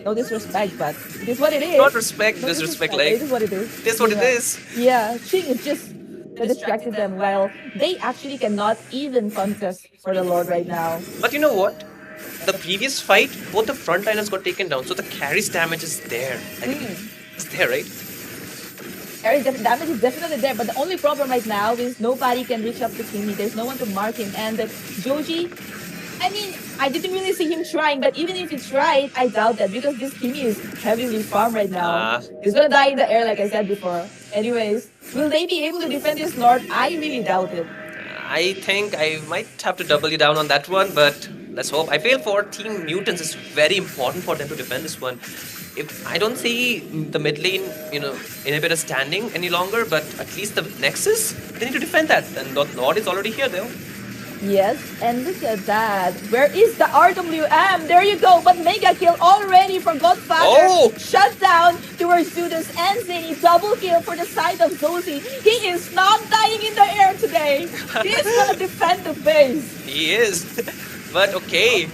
no disrespect, but it is what it is. Not respect, No disrespect, It like, is what it is. it is what it Yeah. is. Yeah, Ching is just distracted them while they actually cannot even contest for the Lord right now. But you know what? The previous fight, both the frontliners got taken down, so the carry's damage is there. I think it's there, right? Damage is definitely there, but the only problem right now is nobody can reach up to Timmy. There's no one to mark him, and Joji, I mean, I didn't really see him trying, but even if he tried, I doubt that, because this Timmy is heavily farmed right now. He's gonna die in the air, like I said before. Anyways, will they be able to defend this Lord? I really doubt it. I think I might have to double you down on that one, but let's hope. I feel for Team Mutants, it's very important for them to defend this one. If I don't see the mid lane, inhibitor standing any longer, but at least the Nexus, they need to defend that. And Lord is already here, though. Yes, and look at that. Where is the RWM? There you go. But mega kill already from Godfather. Oh! Shut down towards Judas and Zany. Double kill for the side of Zozy. He is not dying in the air today. He is gonna defend the base. He is. But okay.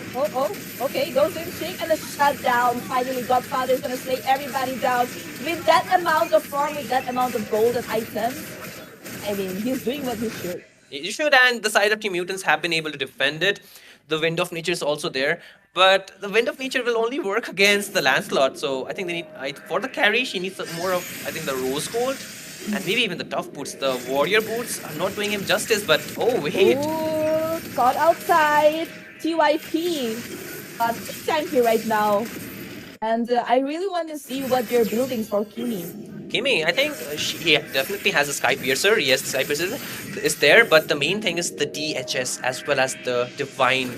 Okay, goes in shake and a shutdown. Finally, Godfather is gonna slay everybody down. With that amount of farm, with that amount of golden items, I mean, he's doing what he should. You should, and the side of Team Mutants have been able to defend it. The Wind of Nature is also there, but the Wind of Nature will only work against the Lancelot. So I think they need, for the carry, she needs more of, I think, the Rose Gold, and maybe even the Tough Boots. The Warrior Boots are not doing him justice, but oh wait. Ooh, caught outside. TYP. Tanky right now. And I really want to see what you're building for Kimi. Kimi, I think he definitely has a Sky Piercer. Yes, the Sky Piercer is there, but the main thing is the DHS as well as the Divine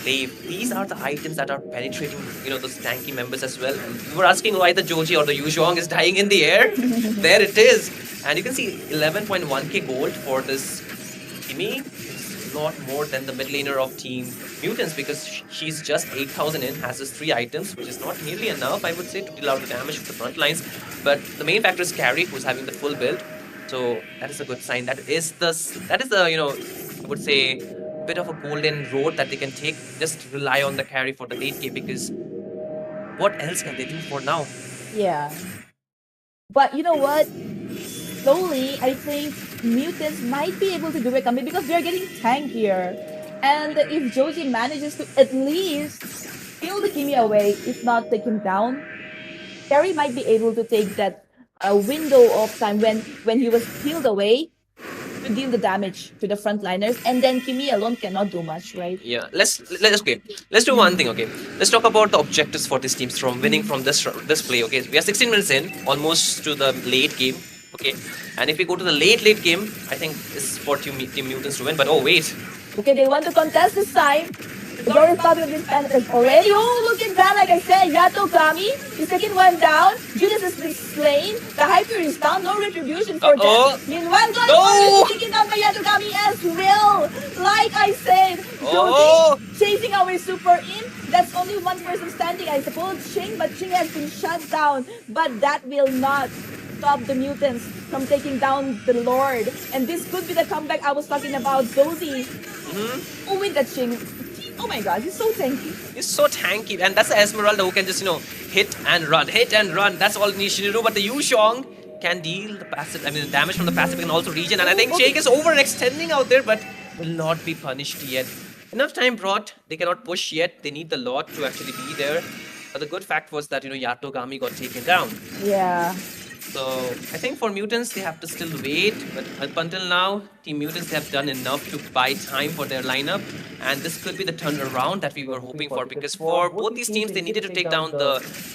Glaive. These are the items that are penetrating, those tanky members as well. You were asking why the Joji or the Yuzhuang is dying in the air. There it is. And you can see 11.1k gold for this Kimi. It's a lot more than the mid laner of Team Mutants because she's just 8,000 in, has just 3 items, which is not nearly enough, I would say, to deal out the damage to the front lines. But the main factor is Carry, who's having the full build. So that is a good sign. That is the I would say, bit of a golden road that they can take. Just rely on the carry for the late game because what else can they do for now? Yeah. But you know what? Slowly, I think Mutants might be able to do it because they're getting tankier. And if Joji manages to at least steal the Kimi away, if not take him down, Terry might be able to take that window of time when he was peeled away to deal the damage to the frontliners, and then Kimi alone cannot do much, right? Yeah, let's do one thing, okay? Let's talk about the objectives for these teams from winning from this play, okay? We are 16 minutes in, almost to the late game, okay? And if we go to the late game, I think it's for Team Mutants to win. But oh wait, okay, they want to contest this time. The door is starting with this and already. Oh, look at that! Like I said, Yato Kami, the second one down. Judas is being slain. The Hyper is down. No retribution for them. Meanwhile, God is taken down by Yato Kami as well. Like I said, Joji chasing away Super In. That's only one person standing, I suppose, Ching, but Ching has been shut down. But that will not stop the Mutants from taking down the Lord. And this could be the comeback I was talking about. Zozy. Oh, with that Ching. Oh my god, he's so tanky. He's so tanky, and that's the Esmeralda who can just, hit and run. That's all he needs to do. But the Yuzhuang can deal the passive, the damage from the passive can also regen. And I think Jake is overextending out there, but will not be punished yet. Enough time brought. They cannot push yet. They need the Lord to actually be there. But the good fact was that, Yatogami got taken down. Yeah. So I think for Mutants, they have to still wait. But up until now, Team Mutants have done enough to buy time for their lineup. And this could be the turnaround that we were hoping for. Because for both these teams, they needed to take down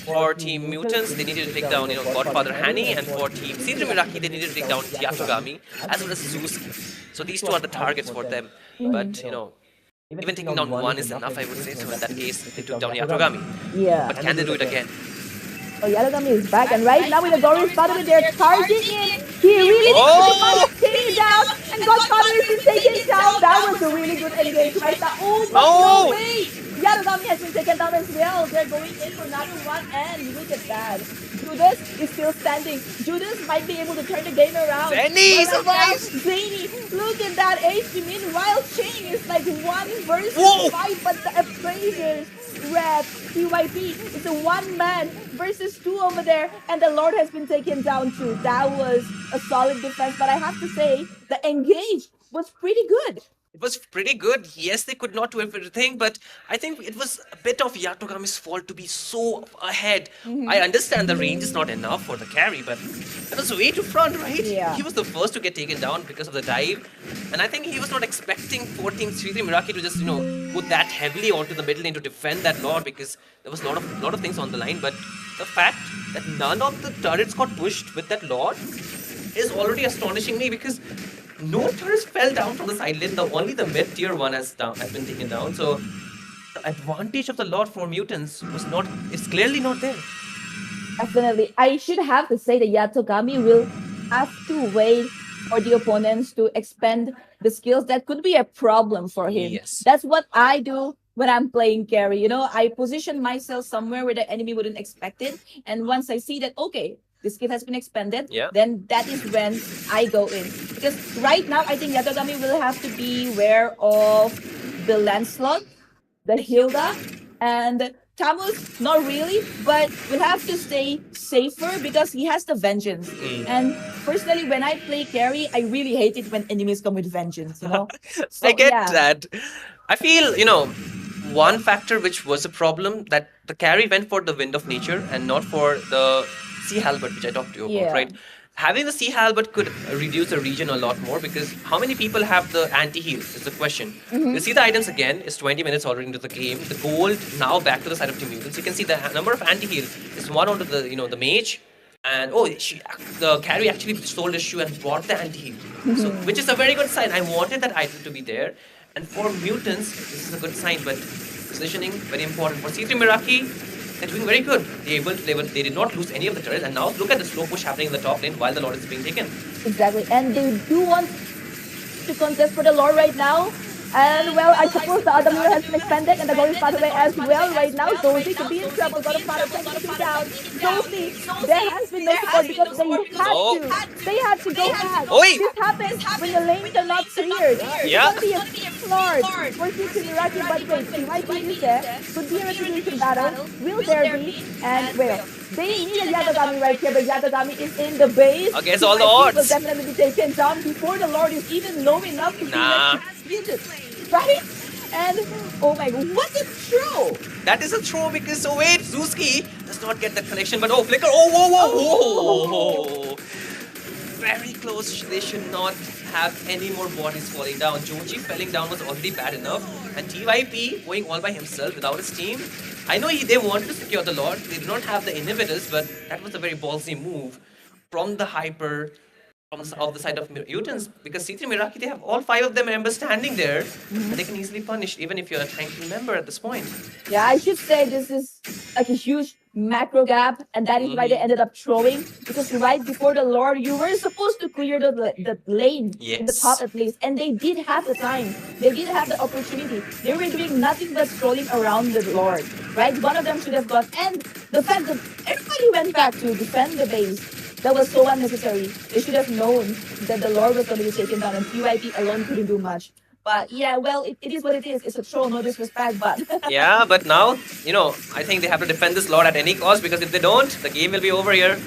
for Team Mutants, they needed to take down, Godfather Hani. And for Team Sidra Miraki, they needed to take down Yatogami as well as Suzuki. So these two are the targets for them. But, even taking down one is enough, I would say. So in that case, they took down Yatogami. Yeah. But can they do it again? Oh, Yatogami is back, and right now with the Doris Father, they're charging in. He really needs to take it down, and Godfather is taken down. That was a really good engage right now. Oh, but no way! Yatogami has been taken down as well. They're going in for another one, and look at that. Judas is still standing. Judas might be able to turn the game around. Zany survives! Zany, look at that HP. Meanwhile, Ching is like 1 versus 5, but the appraisers, Red, TYP, it's a 1-man versus 2 over there, and the Lord has been taken down too. That was a solid defense, but I have to say, the engage was pretty good. It was pretty good. Yes, they could not do everything, but I think it was a bit of Yatogami's fault to be so ahead. I understand the range is not enough for the carry, but that was way too front, right? Yeah. He was the first to get taken down because of the dive, and I think he was not expecting 4 Team 3 Miraki to just, go that heavily onto the middle lane to defend that Lord because there was a lot of things on the line, but the fact that none of the turrets got pushed with that Lord is already astonishing me because no turrets fell down from the side lane. Only the mid tier one has been taken down. So the advantage of the Lord for Mutants is clearly not there. Definitely. I should have to say that Yatogami will have to wait for the opponents to expend the skills, that could be a problem for him. Yes. That's what I do when I'm playing carry. You know, I position myself somewhere where the enemy wouldn't expect it. And once I see that, okay, the skill has been expended, Yeah. then that is when I go in. Because right now, I think Yatogami will have to be aware of the Lancelot, the Hilda, and Tamus, not really, but will have to stay safer because he has the vengeance. And personally, when I play carry, I really hate it when enemies come with vengeance, you know? So, I get yeah. that. I feel, one factor which was a problem, that the carry went for the Wind of Nature and not for the Sea Halberd, which I talked to you about, Yeah. right? Having the Sea Halberd could reduce the region a lot more, because how many people have the anti-heal is the question. You see the items again, it's 20 minutes already into the game. The gold now back to the side of Team Mutants. You can see the number of anti-heal is one onto the, the mage. And the carry actually sold his shoe and bought the anti-heal. So, which is a very good sign. I wanted that item to be there. And for mutants, this is a good sign, but positioning, very important. For C3 Miraki, they're doing very good. They did not lose any of the turrets, and now look at the slow push happening in the top lane while the Lord is being taken. Exactly. And they do want to contest for the lore right now. And well, I suppose the other mirror has been expanded and the goal is far away as well right now. Josie could be in trouble, got a father taking down. Josie, there has been no support because they had to go back. Oi. This happens when the lanes are not cleared. Yeah. It's gonna be a floored for Cici Miraki, but wait, TYP is there. Could be a retribution battle. Will there be? And well, they need a Yatogami right here, but Yatogami is in the base. Against all the TYP odds. will definitely be taken down before the Lord is even low enough to be executed. Right? And oh my god, what a throw! That is a throw because, oh wait, Zuski does not get the connection, but oh, Flicker, whoa. Very close. They should not have any more bodies falling down. Joji falling down was already bad enough, and TYP going all by himself without his team. I know they wanted to secure the Lord. They did not have the inhibitors, but that was a very ballsy move from the Hyper of the side of mutants, because C3 Miraki, they have all 5 of them members standing there, and they can easily punish even if you're a tanky member at this point. Yeah, I should say this is like a huge macro gap, and that is why they ended up throwing, because right before the Lord, you were supposed to clear the lane in the top at least, and they did have the time, they did have the opportunity. They were doing nothing but strolling around the Lord, right? One of them should have gone, and the fact that everybody went back to defend the base, that was so unnecessary. They should have known that the Lord was going to be taken down, and TYP alone couldn't do much. But yeah, well, it is what it is. It's a troll, no disrespect, but... Yeah, but now, I think they have to defend this Lord at any cost, because if they don't, the game will be over here.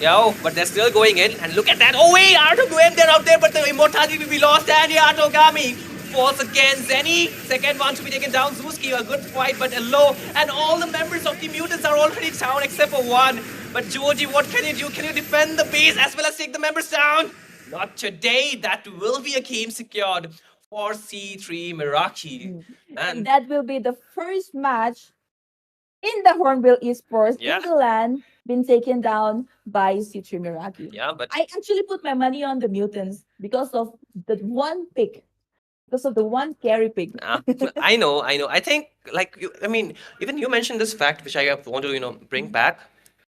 Yeah, but they're still going in, and look at that. Oh wait, R2M, they're out there, but the immortality will be lost, and Yatogami falls again. Zenny, second one to be taken down. Zuski, a good fight, but a low, and all the members of the mutants are already down except for one. But Joji, what can you do? Can you defend the base as well as take the members down? Not today. That will be a game secured for C3 Miraki. And that will be the first match in the Hornbill Esports in the LAN been taken down by C3 Miraki. Yeah, but I actually put my money on the mutants because of the one pick. Because of the one carry pick. I know. I think, even you mentioned this fact, which I want to, bring back.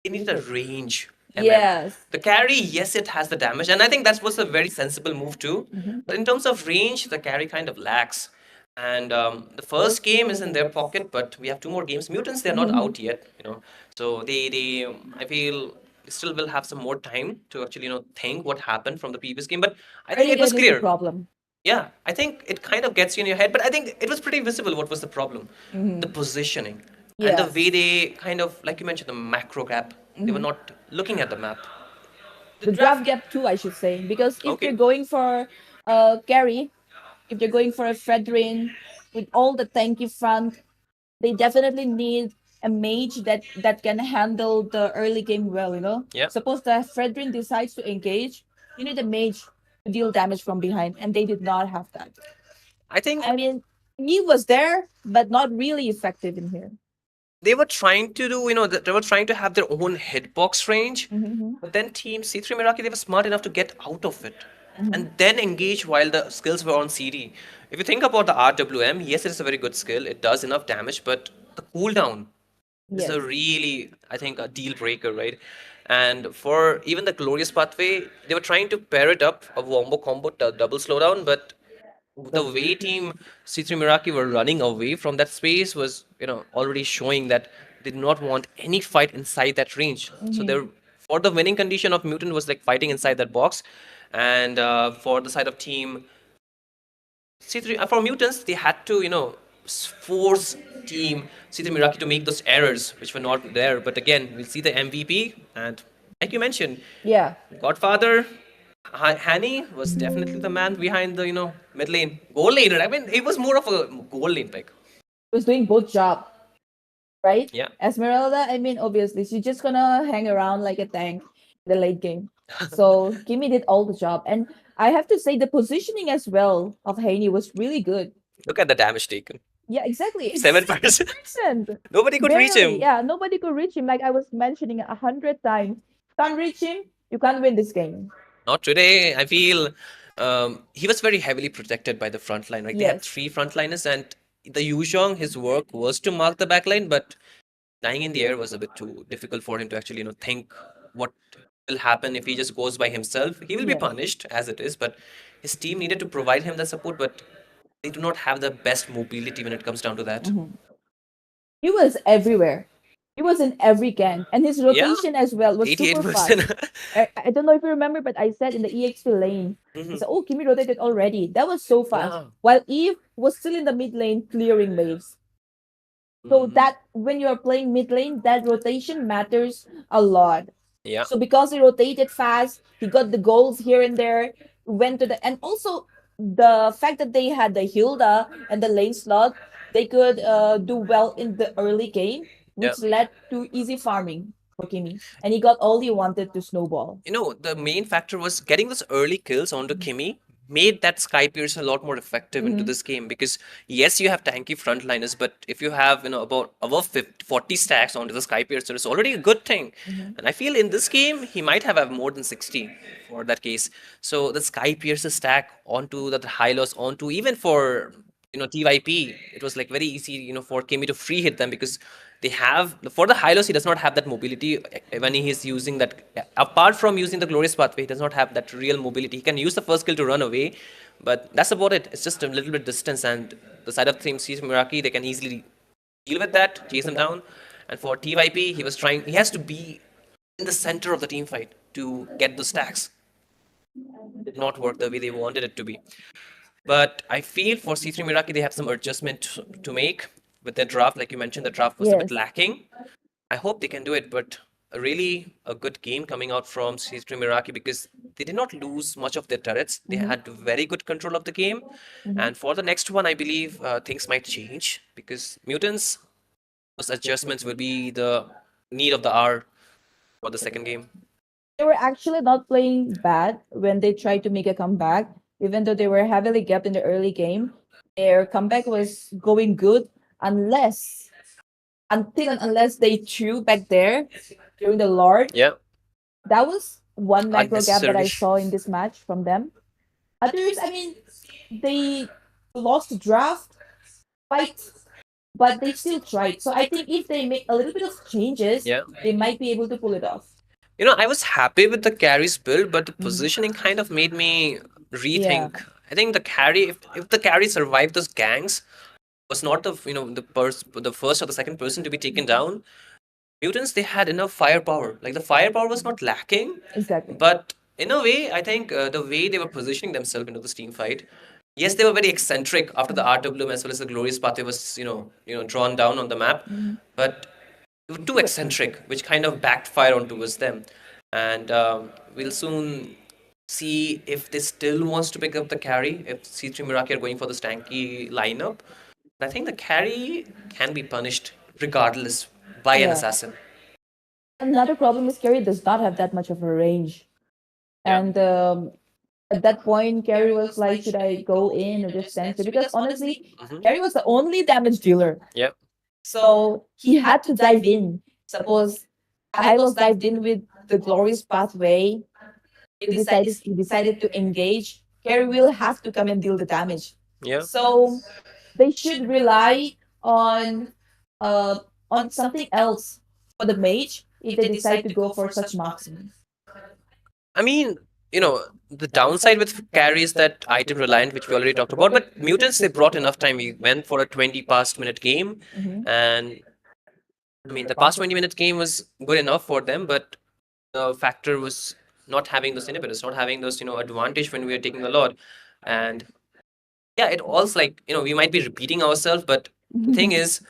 They need a range. Yes. The carry, yes, it has the damage, and I think that was a very sensible move too. But in terms of range, the carry kind of lacks. And the first game is in their pocket, but we have 2 more games. Mutants, they're not out yet, So I feel they still will have some more time to actually, think what happened from the previous game. But I think it was clear. Problem. Yeah, I think it kind of gets you in your head, but I think it was pretty visible what was the problem. The positioning. And the way they kind of, like you mentioned, the macro gap. They were not looking at the map. The draft gap too, I should say. Because if you're going for carry, if you're going for a Fredrin with all the tanky front, they definitely need a mage that can handle the early game well, Yeah. Suppose the Fredrin decides to engage, you need a mage to deal damage from behind, and they did not have that. I mean, he was there, but not really effective in here. They were trying to do, they were trying to have their own hitbox range. But then Team C3 Miraki, they were smart enough to get out of it. And then engage while the skills were on CD. If you think about the RWM, yes, it is a very good skill. It does enough damage, but the cooldown is a really, I think, a deal breaker, right? And for even the Glorious Pathway, they were trying to pair it up, a wombo combo, double slowdown, but the way team C3 Miraki were running away from that space was, already showing that they did not want any fight inside that range. So they're for the winning condition of Mutant was like fighting inside that box, and for the side of team C3 for Mutants, they had to force team C3 Miraki to make those errors which were not there. But again, we'll see the MVP, and like you mentioned, Yeah. Godfather. Hani was definitely the man behind the mid lane, goal laner. I mean, he was more of a goal lane pick. Was doing both job, right? Yeah. Esmeralda, I mean, obviously, she's just gonna hang around like a tank in the late game. So Kimmy did all the job. And I have to say the positioning as well of Haney was really good. Look at the damage taken. Yeah, exactly. It's 7%. 7%. Nobody could reach Barely. him. Yeah, nobody could reach him. Like I was mentioning 100 times. Can't reach him, you can't win this game. Not today. I feel he was very heavily protected by the front line. Right, they had Yes. 3 frontliners, and the Yuzhong, his work was to mark the back line, but dying in the air was a bit too difficult for him to actually think what will happen if he just goes by himself. He will be Yeah. punished as it is, but his team needed to provide him the support, but they do not have the best mobility when it comes down to that. He was everywhere. He was in every camp, and his rotation as well was super fast. 88%. I don't know if you remember, but I said in the EXP lane, I said, "Oh, Kimi rotated already." That was so fast. Yeah. While Eve was still in the mid lane clearing waves. So that when you are playing mid lane, that rotation matters a lot. Yeah. So because he rotated fast, he got the goals here and there, went to the and also the fact that they had the Hilda and the lane slot, they could do well in the early game, which led to easy farming for Kimi. And he got all he wanted to snowball. The main factor was getting those early kills onto Kimi made that Sky Pierce a lot more effective into this game, because yes, you have tanky frontliners, but if you have about above 50, 40 stacks onto the Sky Piercer, it's already a good thing. And I feel in this game he might have more than 60 for that case. So the Sky Piercer stack onto the high loss onto even for TYP, it was like very easy for Kimi to free hit them, because they have for the high loss he does not have that mobility when he is using that. Apart from using the Glorious Pathway, he does not have that real mobility. He can use the first skill to run away, but that's about it. It's just a little bit distance, and the side of team sees Miraki, they can easily deal with that, chase him down. And for TYP, he has to be in the center of the team fight to get the stacks. It did not work the way they wanted it to be. But I feel for C3 Miraki, they have some adjustment to make with their draft. Like you mentioned, the draft was a bit lacking. I hope they can do it, but a good game coming out from C3 Miraki, because they did not lose much of their turrets. They had very good control of the game. And for the next one, I believe things might change, because Mutants, those adjustments will be the need of the hour for the second game. They were actually not playing bad when they tried to make a comeback, even though they were heavily gapped in the early game. Their comeback was going good unless they threw back there during the Lord. Yeah. That was one macro gap that I Unnecessary. saw in this match from them. Others, I mean, they lost the draft fight, but they still tried. So I think if they make a little bit of changes, they might be able to pull it off. I was happy with the carry's build, but the positioning kind of made me rethink. I think the carry, if the carry survived those gangs, was not the the first or the second person to be taken down. Mutants, they had enough firepower. Like the firepower was not lacking. Exactly. But in a way, I think the way they were positioning themselves into this team fight, yes, they were very eccentric after the RWM as well as the Glorious Pathway was drawn down on the map, but they were too eccentric, which kind of backfire on towards them. And we'll soon see if they still wants to pick up the carry, if C3 Miraki are going for the stanky lineup. I think the carry can be punished regardless by an assassin. Another problem is Carrie does not have that much of a range. And at that point, Carrie was like, should I go in or just censor? Because honestly, Carrie was the only damage dealer. Yep. So he had to dive in. Suppose Hylos dived in with the Glorious Pathway. He decided to engage. Carrie will have to come and deal the damage. Yeah. So they should rely on something else for the mage, if they decide to go for such marksman? I mean, the downside with carry is that item reliant, which we already talked about. But mutants, they brought enough time. We went for a 20 past minute game, Mhm. and I mean, the past 20 minute game was good enough for them, but the factor was not having those inhibitors, not having those, advantage when we are taking the Lord. And yeah, it also like, we might be repeating ourselves, but the thing is,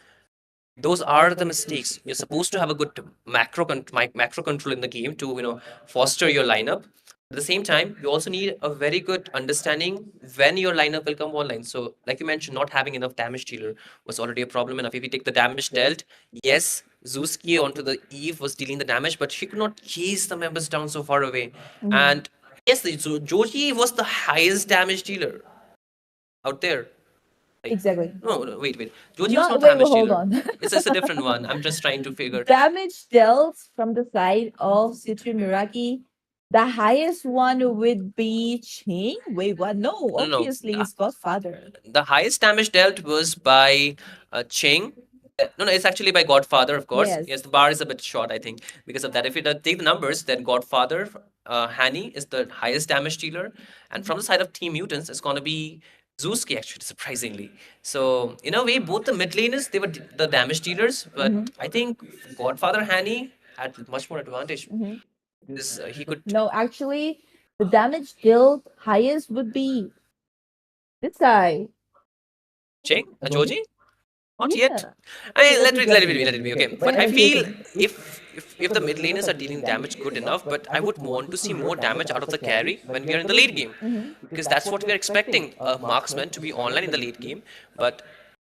those are the mistakes. You're supposed to have a good macro control in the game to foster your lineup. At the same time, you also need a very good understanding when your lineup will come online. So, like you mentioned, not having enough damage dealer was already a problem enough. If you take the damage dealt, yes, Zuski onto the Eve was dealing the damage, but she could not chase the members down so far away. And yes, Joji was the highest damage dealer out there. Exactly. No, wait. Joji was not wait, damage hold dealer. on. It's a different one. I'm just trying to figure. Damage dealt from the side of Citri Miraki. The highest one would be Ching. Wait, what? No, No. obviously it's Godfather. The highest damage dealt was by Cheng. No, it's actually by Godfather, of course. Yes. The bar is a bit short, I think, because of that. If you take the numbers, then Godfather, Hani is the highest damage dealer, and from the side of Team Mutants, it's gonna be Zuski, actually, surprisingly. So in a way, both the mid laners, they were the damage dealers, but I think Godfather Hani had much more advantage because he could. No, actually, the damage dealt highest would be this guy. Cheng, Joji. Not Yeah. yet. I mean, let it be. Okay, but I I'm feel joking. if the mid laners are dealing damage good enough, but I would want to see more damage out of the carry when we are in the late game, because that's what we are expecting a marksman to be online in the late game. But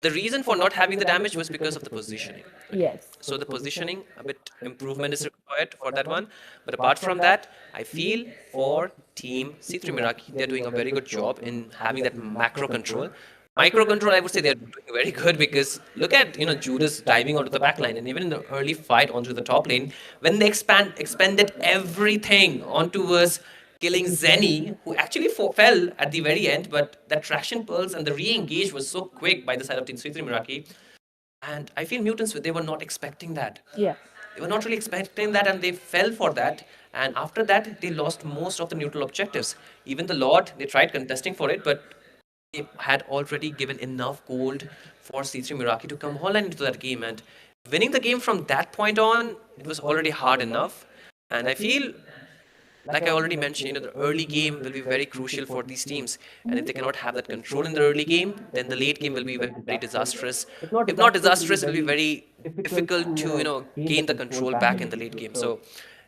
the reason for not having the damage was because of the positioning. Yes. So the positioning, a bit improvement is required for that one. But apart from that, I feel for Team C3 Miraki, they're doing a very good job in having that macro control. Micro control, I would say they're doing very good because look at Judas diving onto the back line, and even in the early fight onto the top lane, when they expended everything onto us killing Zenny, who actually fell at the very end, but that traction pulse and the re-engage was so quick by the side of Team C3 Miraki. And I feel mutants, they were not expecting that. Yeah. They were not really expecting that, and they fell for that. And after that, they lost most of the neutral objectives. Even the Lord, they tried contesting for it, but they had already given enough gold for C3 Miraki to come online into that game. And winning the game from that point on, it was already hard enough. And I feel like I already mentioned, the early game will be very crucial for these teams. And if they cannot have that control in the early game, then the late game will be very disastrous. If not disastrous, it will be very difficult to, gain the control back in the late game. So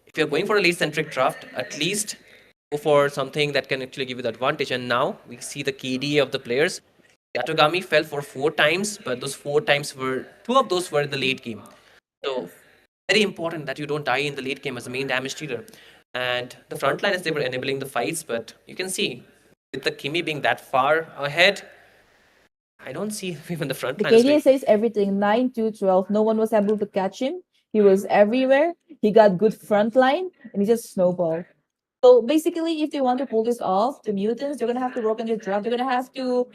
if you're going for a late-centric draft, at least go for something that can actually give you the advantage. And now we see the KDA of the players. Yatogami fell for 4 times, but those 4 times were, 2 of those were in the late game. So very important that you don't die in the late game as a main damage dealer. And the frontliners, they were enabling the fights, but you can see with the Kimi being that far ahead, I don't see even the The frontliners. KDA says everything 9 to 12. No one was able to catch him. He was everywhere. He got good front line and he just snowballed. So basically, if they want to pull this off, the mutants, they're gonna have to work on the draft. They're gonna have to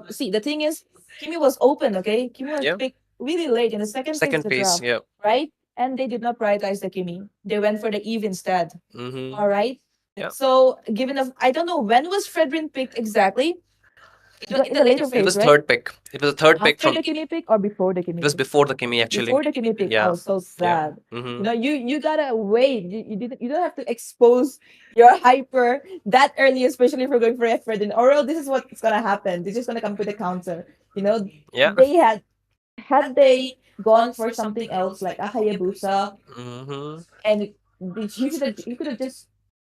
see, the thing is Kimi was open, okay? Kimi was Yeah. picked really late in the second phase of the draft. Yeah. Right? And they did not prioritize the Kimi. They went for the Eve instead. Mm-hmm. All right. Yeah. So given I don't know when was Fredrin picked exactly. In the later phase, It was right? third pick. It was a third pick After from. the Kimi pick or before the Kimi It was pick? before the Kimi actually. Before the Kimi pick. Yeah. Oh, so sad. Mm-hmm. You gotta wait. You don't have to expose your hyper that early, especially if you're going for a Fredrin. Or else this is what's gonna happen. They're just gonna come with a counter. Yeah. They had they gone for something else like a Hayabusa, Mm-hmm. and you could have just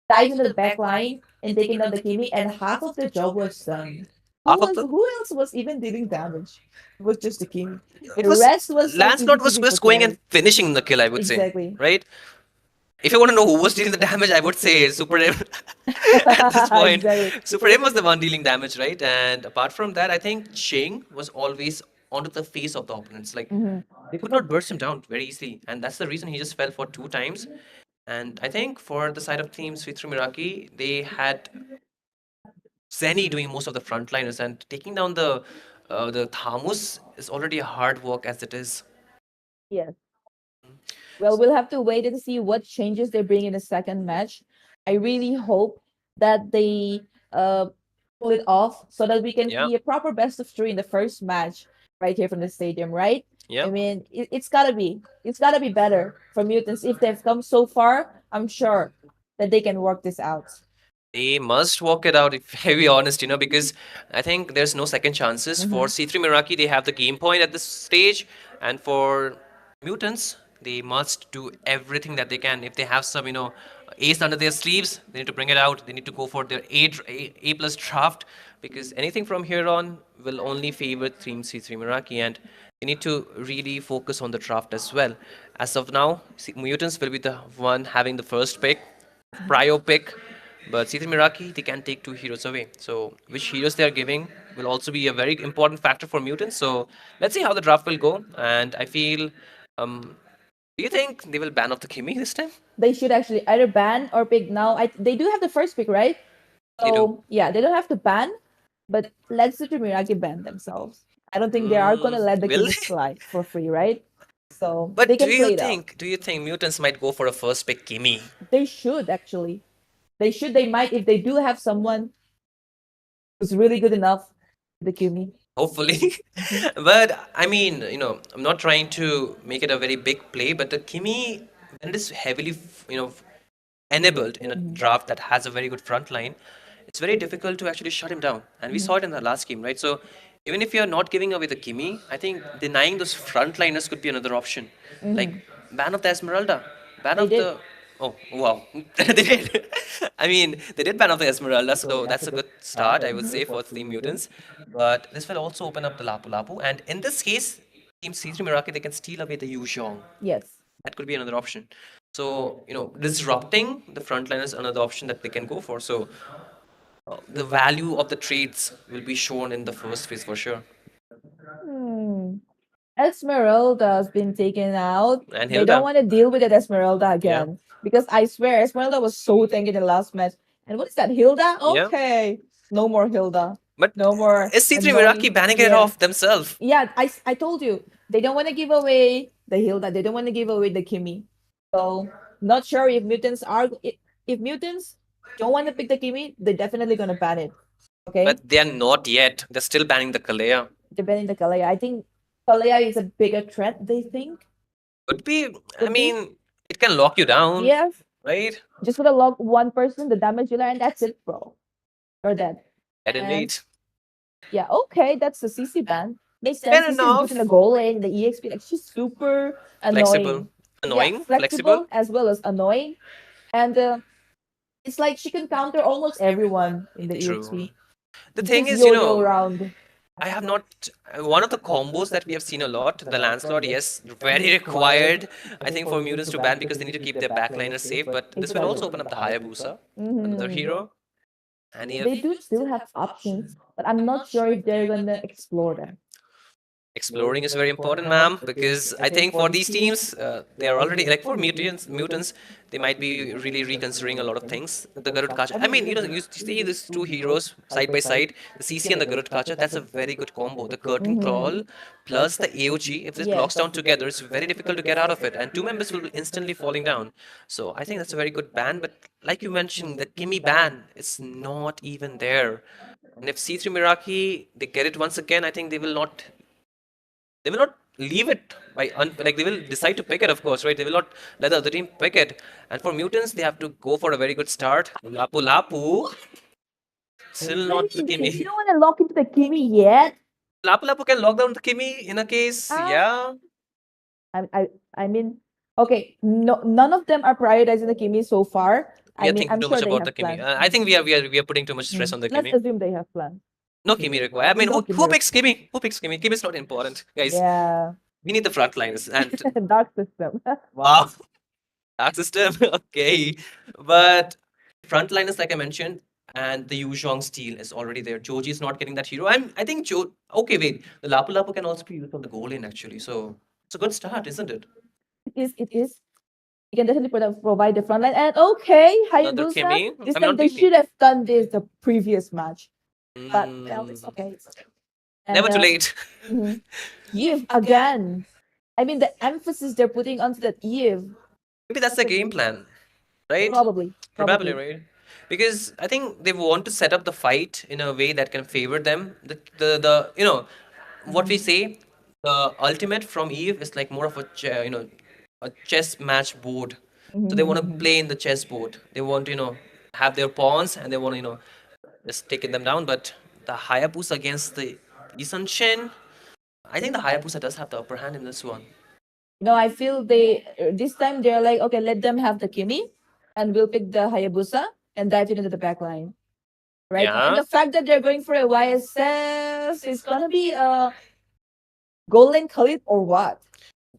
dived into the back line and taken down the Kimi, and half of the job was done. Who else was even dealing damage? It was just the Kimi. It The was rest was Lancelot was going and finishing the kill, I would say. Exactly. Right? If you want to know who was dealing the damage, I would say Super M. At this point, Exactly. Super M was the one dealing damage, right? And apart from that, I think Ching was always onto the face of the opponents. Like, they could not burst him down very easily. And that's the reason he just fell for 2 times. And I think for the side of team Sweetru Miraki, they had Zenny doing most of the frontliners, and taking down the Thamus is already a hard work as it is. Yes. Well, we'll have to wait and see what changes they bring in the second match. I really hope that they pull it off so that we can Yeah. see a proper best of three in the first match right here from the stadium, right? Yeah. I mean, it's gotta be better for mutants if they've come so far. I'm sure that they can work this out. They must walk it out, if I be honest, because I think there's no second chances. For Mhm. C3 Meraki, they have the game point at this stage, and for Mutants, they must do everything that they can. If they have some, ace under their sleeves, they need to bring it out. They need to go for their A plus draft, because anything from here on will only favor Team C3 Meraki, and they need to really focus on the draft as well. As of now, Mutants will be the one having the first pick, prior pick. But C3 Miraki, they can take two heroes away. So which heroes they are giving will also be a very important factor for mutants. So let's see how the draft will go. And I feel, do you think they will ban off the Kimi this time? They should actually either ban or pick now. They do have the first pick, right? They do. So yeah, they don't have to ban, but let's the Mirage ban themselves. I don't think they are gonna let the Will Kimi they? slide for free, right? So But they can play it out. do you think mutants might go for a first pick Kimi? They should actually. They should. They might if they do have someone who's really good enough. The Kimi. Hopefully. But I mean, I'm not trying to make it a very big play, but the Kimi, when it is heavily, enabled in a draft that has a very good front line, it's very difficult to actually shut him down. And we saw it in the last game, right? So even if you're not giving away the Kimi, I think denying those frontliners could be another option. Like ban of the Esmeralda, ban They of did. the. Oh wow, they did. I mean, they did ban off the Esmeralda, so that's a good start, I would say, for Team Mutants. But this will also open up the Lapu Lapu, and in this case, Team C3 Miraki, they can steal away the Yuzhong. Yes. That could be another option. So, disrupting the frontline is another option that they can go for. So, the value of the trades will be shown in the first phase for sure. Hmm. Esmeralda's been taken out. And They don't Hilda, want to deal with that Esmeralda yeah, again. Because I swear Esmeralda was so tanky in the last match. And what is that? Hilda? yeah. Okay. No more Hilda. But No more is C3 annoying. Miraki banning it Yeah. off themselves? Yeah, I told you. They don't want to give away the Hilda. They don't want to give away the Kimi. So not sure if if mutants don't want to pick the Kimi, they're definitely gonna ban it. Okay? But they are not yet. They're still banning the Kalea. They're banning the Kalea. I think Kalea is a bigger threat, they think. Could be, I Could be. mean, it can lock you down, Yes. right? Just gonna lock one person, the damage dealer, and that's it, bro. You're dead. Dead And indeed. yeah, okay, that's the CC ban. Makes sense. Fair CC is enough. good in the goal lane, the EXP, like she's super Flexible. annoying. Annoying, Yeah, flexible flexible. as well as annoying. And it's like she can counter almost everyone in the True. EXP. The thing Just is, yo-yo around. I have not. One of the combos that we have seen a lot, the Lancelot, yes, very required, I think, for mutants to ban because they need to keep their backliners safe. But this will also open up the Hayabusa, another hero. And They if do still have options, but I'm not sure if they're gonna explore them. exploring is very important, ma'am, because I think for these teams, they are already like for mutants, they might be really reconsidering a lot of things. The Garud Kacha. I mean, you see these two heroes side by side, the CC and the Garud Kacha. That's a very good combo. The curtain crawl plus the AOG. If this Yes. blocks down together, it's very difficult to get out of it, and two members will be instantly falling down. So I think that's a very good ban. But like you mentioned, the Kimi ban is not even there. And if C3 Miraki they get it once again, I think they will not leave it by like they will decide to pick it, of course, right? They will not let the other team pick it. And for mutants, they have to go for a very good start. Lapu Lapu, still not the You Kimi. don't want to lock into the Kimi yet. Lapu Lapu can lock down the Kimi in a case, yeah. I mean, okay, no, none of them are prioritizing the Kimi so far. We I are mean, thinking I'm too sure much they about have the Kimi. plans. I think we are putting too much stress on the Let's Kimi. assume they have plans. No Kimi required. I mean, No who Kimi picks Kimi? Who picks Kimi? Kimi is not important, guys. Yeah, We need the front lines and dark system. wow, dark system. Okay, but frontliners, like I mentioned, and the Yu Zhong steal is already there. Joji is not getting that hero. I think Okay, wait. The Lapu Lapu can also be used on the goal lane actually. So it's a good start, isn't it? It is. You can definitely provide the front line. And okay, Another Hayabusa, Kimi. this I mean, time not they PP. should have done this the previous match. But well, it's okay. And, Never too late. Give again. I mean, the emphasis they're putting onto that Eve. Maybe that's the game plan, right? Probably. Probably, right? Because I think they want to set up the fight in a way that can favor them. The what we say, the ultimate from Eve is like more of a a chess match board. So they want to play in the chess board. They want to have their pawns and they want to just taking them down. But the Hayabusa against the Isan Shin, I think the Hayabusa does have the upper hand in this one. No, I feel they this time they're like, okay, let them have the Kimi, and we'll pick the Hayabusa and dive into the back line. Right now. And Yeah. the fact that they're going for a YSS is gonna be a Golden Khalid or what?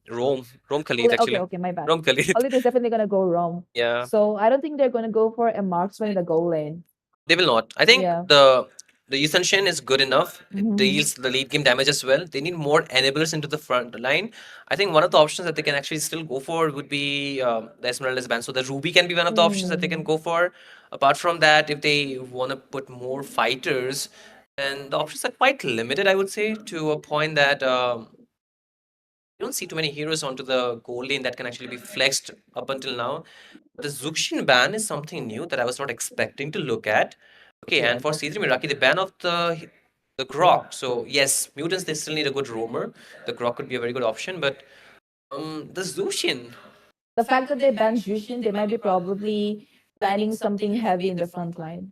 Rome Khalid Okay, actually. okay, my bad. Rome Khalid. Khalid is definitely gonna go Rome. Yeah. So I don't think they're gonna go for a marksman in the goal lane. They will not. I think Yeah. the Yusan Shen is good enough. It Mhm. deals the late game damage as well. They need more enablers into the front line. I think one of the options that they can actually still go for would be the Esmeralda's ban. So the Ruby can be one of the options that they can go for. Apart from that, if they want to put more fighters, then the options are quite limited, I would say, to a point that you don't see too many heroes onto the goal lane that can actually be flexed up until now. The Zuxin ban is something new that I was not expecting to look at. Okay, and for C3 Miraki, the ban of the Grok. So yes, mutants they still need a good roamer. The Grok could be a very good option, but the Zushin The fact that they banned Jushin, they might be probably planning something heavy in the front line.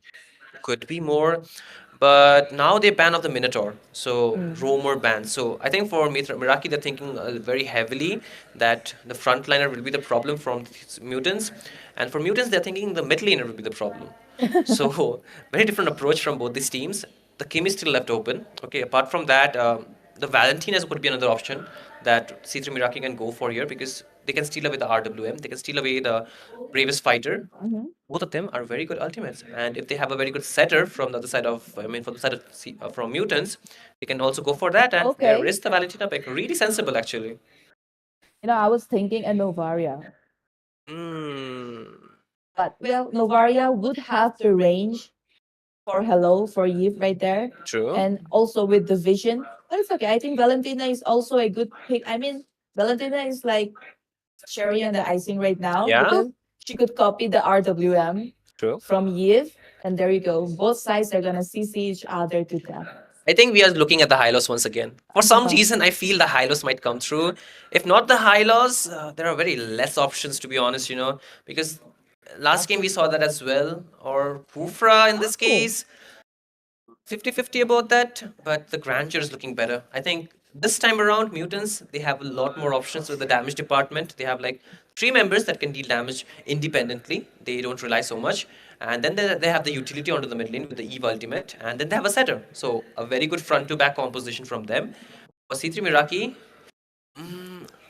could be more. But now they ban of the Minotaur, so Mm. roamer ban. So I think for Miraki, they're thinking very heavily that the frontliner will be the problem from these mutants, and for mutants, they're thinking the mid laner will be the problem. So very different approach from both these teams. The Kim is still left open. Okay, apart from that, the Valentinas could be another option that C3 Miraki can go for here because they can steal away the RWM, they can steal away the bravest fighter. Mhm. Both of them are very good ultimates, and if they have a very good setter from the other side of, I mean, from the side of from mutants, they can also go for that. And there Okay. is the Valentina pick, really sensible actually. You know, I was thinking a Novaria. Hmm. But well, Novaria would have the range for Hello for Eve right there. True. And also with the vision. But it's okay. I think Valentina is also a good pick. I mean, Valentina is like cherry on the icing right now Yeah. because she could copy the RWM True. from Eve. And there you go. Both sides are gonna CC each other to death. I think we are looking at the Hylos once again. For some reason, I feel the Hylos might come through. If not the Hylos, there are very less options to be honest, because last game we saw that as well. Or Kufra in this case. 50-50 about that, but the grandeur is looking better. I think this time around, mutants, they have a lot more options with the damage department. They have like 3 members that can deal damage independently. They don't rely so much. And then they have the utility onto the mid lane with the Eve ultimate. And then they have a setter. So a very good front to back composition from them. For C3 Miraki,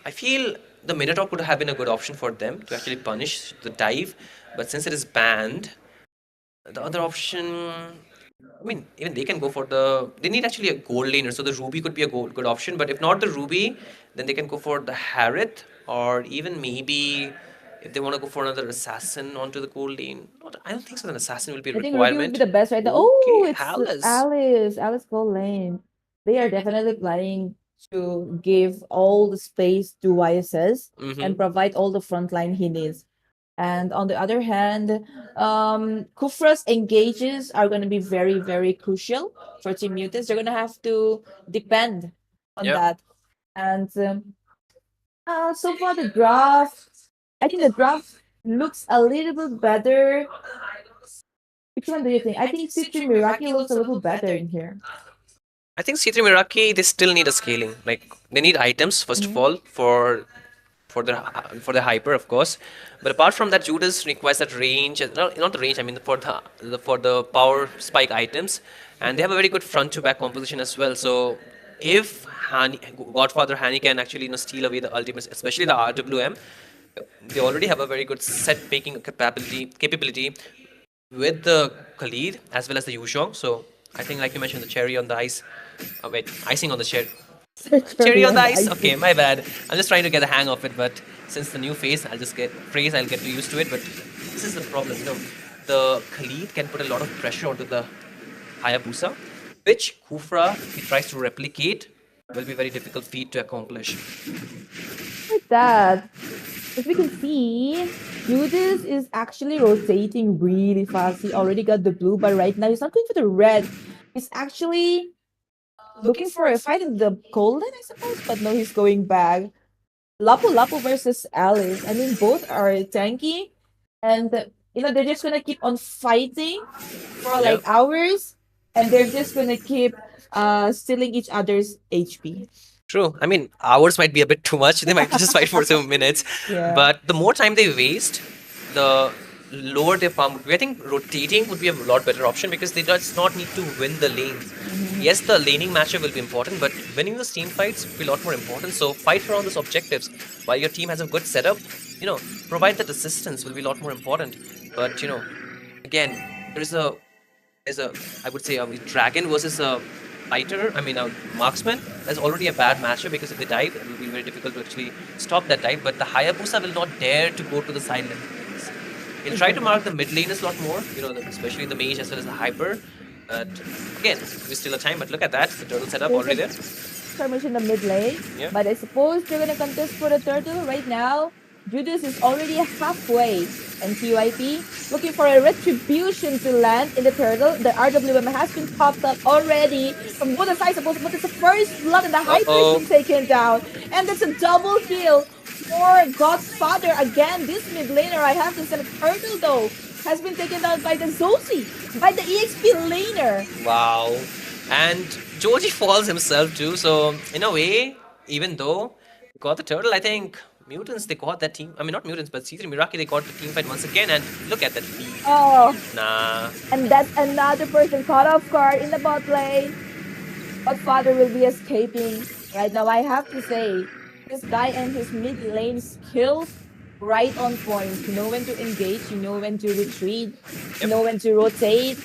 I feel the Minotaur could have been a good option for them to actually punish the dive. But since it is banned, the other option, I mean, even they can go for the. They need actually a gold laner, so the Ruby could be a good option. But if not the Ruby, then they can go for the Harith, or even maybe if they want to go for another assassin onto the gold lane. I don't think so. An assassin will be a I think Ruby would requirement. be the best right now. Okay, Oh, it's Alice. Alice Gold Lane. They are definitely planning to give all the space to YSS and provide all the frontline he needs. And on the other hand, Kufra's engages are going to be very, very crucial for Team Mutants. They're going to have to depend on Yep. that. And so far, the draft, I think the draft looks a little bit better. Which one do you think? I think C3 Miraki looks a little better in here. I think C3 Miraki they still need a scaling. Like they need items first of all for the hyper of course, but apart from that, Judas requires that range. Not the range. I mean for the power spike items, and they have a very good front to back composition as well. So if Godfather Hani can actually steal away the ultimates, especially the RWM, they already have a very good set making capability with the Khalid as well as the Yushong. So I think, like you mentioned, the cherry on the ice. Oh, wait, icing on the cherry. Cherry on the ice. Okay, my bad. I'm just trying to get the hang of it, but since the new phase, I'll get used to it. But this is the problem, the Khalid can put a lot of pressure onto the Hayabusa, which Kufra, if he tries to replicate, will be very difficult feat to accomplish. Like that. As we can see, Judas is actually rotating really fast. He already got the blue, but right now he's not going for the red. He's actually looking for a fight in the golden, I suppose, but no, he's going back. Lapu Lapu versus Alice. I mean, both are tanky, and they're just gonna keep on fighting for like hours, and they're just gonna keep stealing each other's HP. True. I mean, hours might be a bit too much. They might just fight for 2 minutes. Yeah. But the more time they waste, the lower their farm would be. I think rotating would be a lot better option because they does not need to win the lane. Yes, the laning matchup will be important, but winning those team fights will be a lot more important. So fight around those objectives. While your team has a good setup, provide that assistance will be a lot more important. But again, there's a I would say a dragon versus a fighter. I mean a marksman. That's already a bad matchup because if they dive, it will be very difficult to actually stop that dive. But the Hayabusa will not dare to go to the side lane. He'll try to mark the mid laners a lot more, especially the mage as well as the hyper. But again, there's still a time. But look at that, the turtle setup already there. Skirmish in the mid lane, Yeah. but I suppose they're gonna contest for the turtle right now. Judas is already halfway, and TYP looking for a retribution to land in the turtle. The RWM has been popped up already from both sides, suppose, but it's the first blood and the hyper has been taken down, and that's a double kill for Godfather again. This mid laner, I have to say, the turtle though has been taken down by the Zosi, by the EXP laner. Wow. And Joji falls himself too. So in a way, even though we got the turtle, I think mutants, they got that team. I mean, not mutants, but C3 Miraki, they got the team fight once again. And look at that lead. Oh. Nah. And that's another person caught off guard in the bot lane. Godfather will be escaping. Right now, I have to say, this guy and his mid lane skills right on point. You know when to engage, you know when to retreat, you know when to rotate.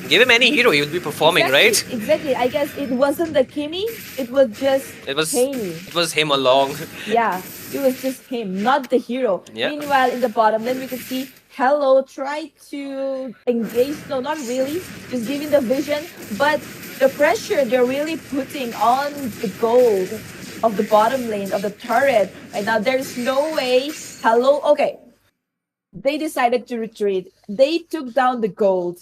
Give him any hero, he will be performing, right? Exactly. I guess it wasn't the Kimi, it was just Haney. It was him along. Yeah, it was just him, not the hero. Yeah. Meanwhile, in the bottom lane, we can see Hello try to engage. No, not really. Just giving the vision. But the pressure they're really putting on the gold of the bottom lane, of the turret. Right now, there's no way. Hello. Okay. They decided to retreat. They took down the gold.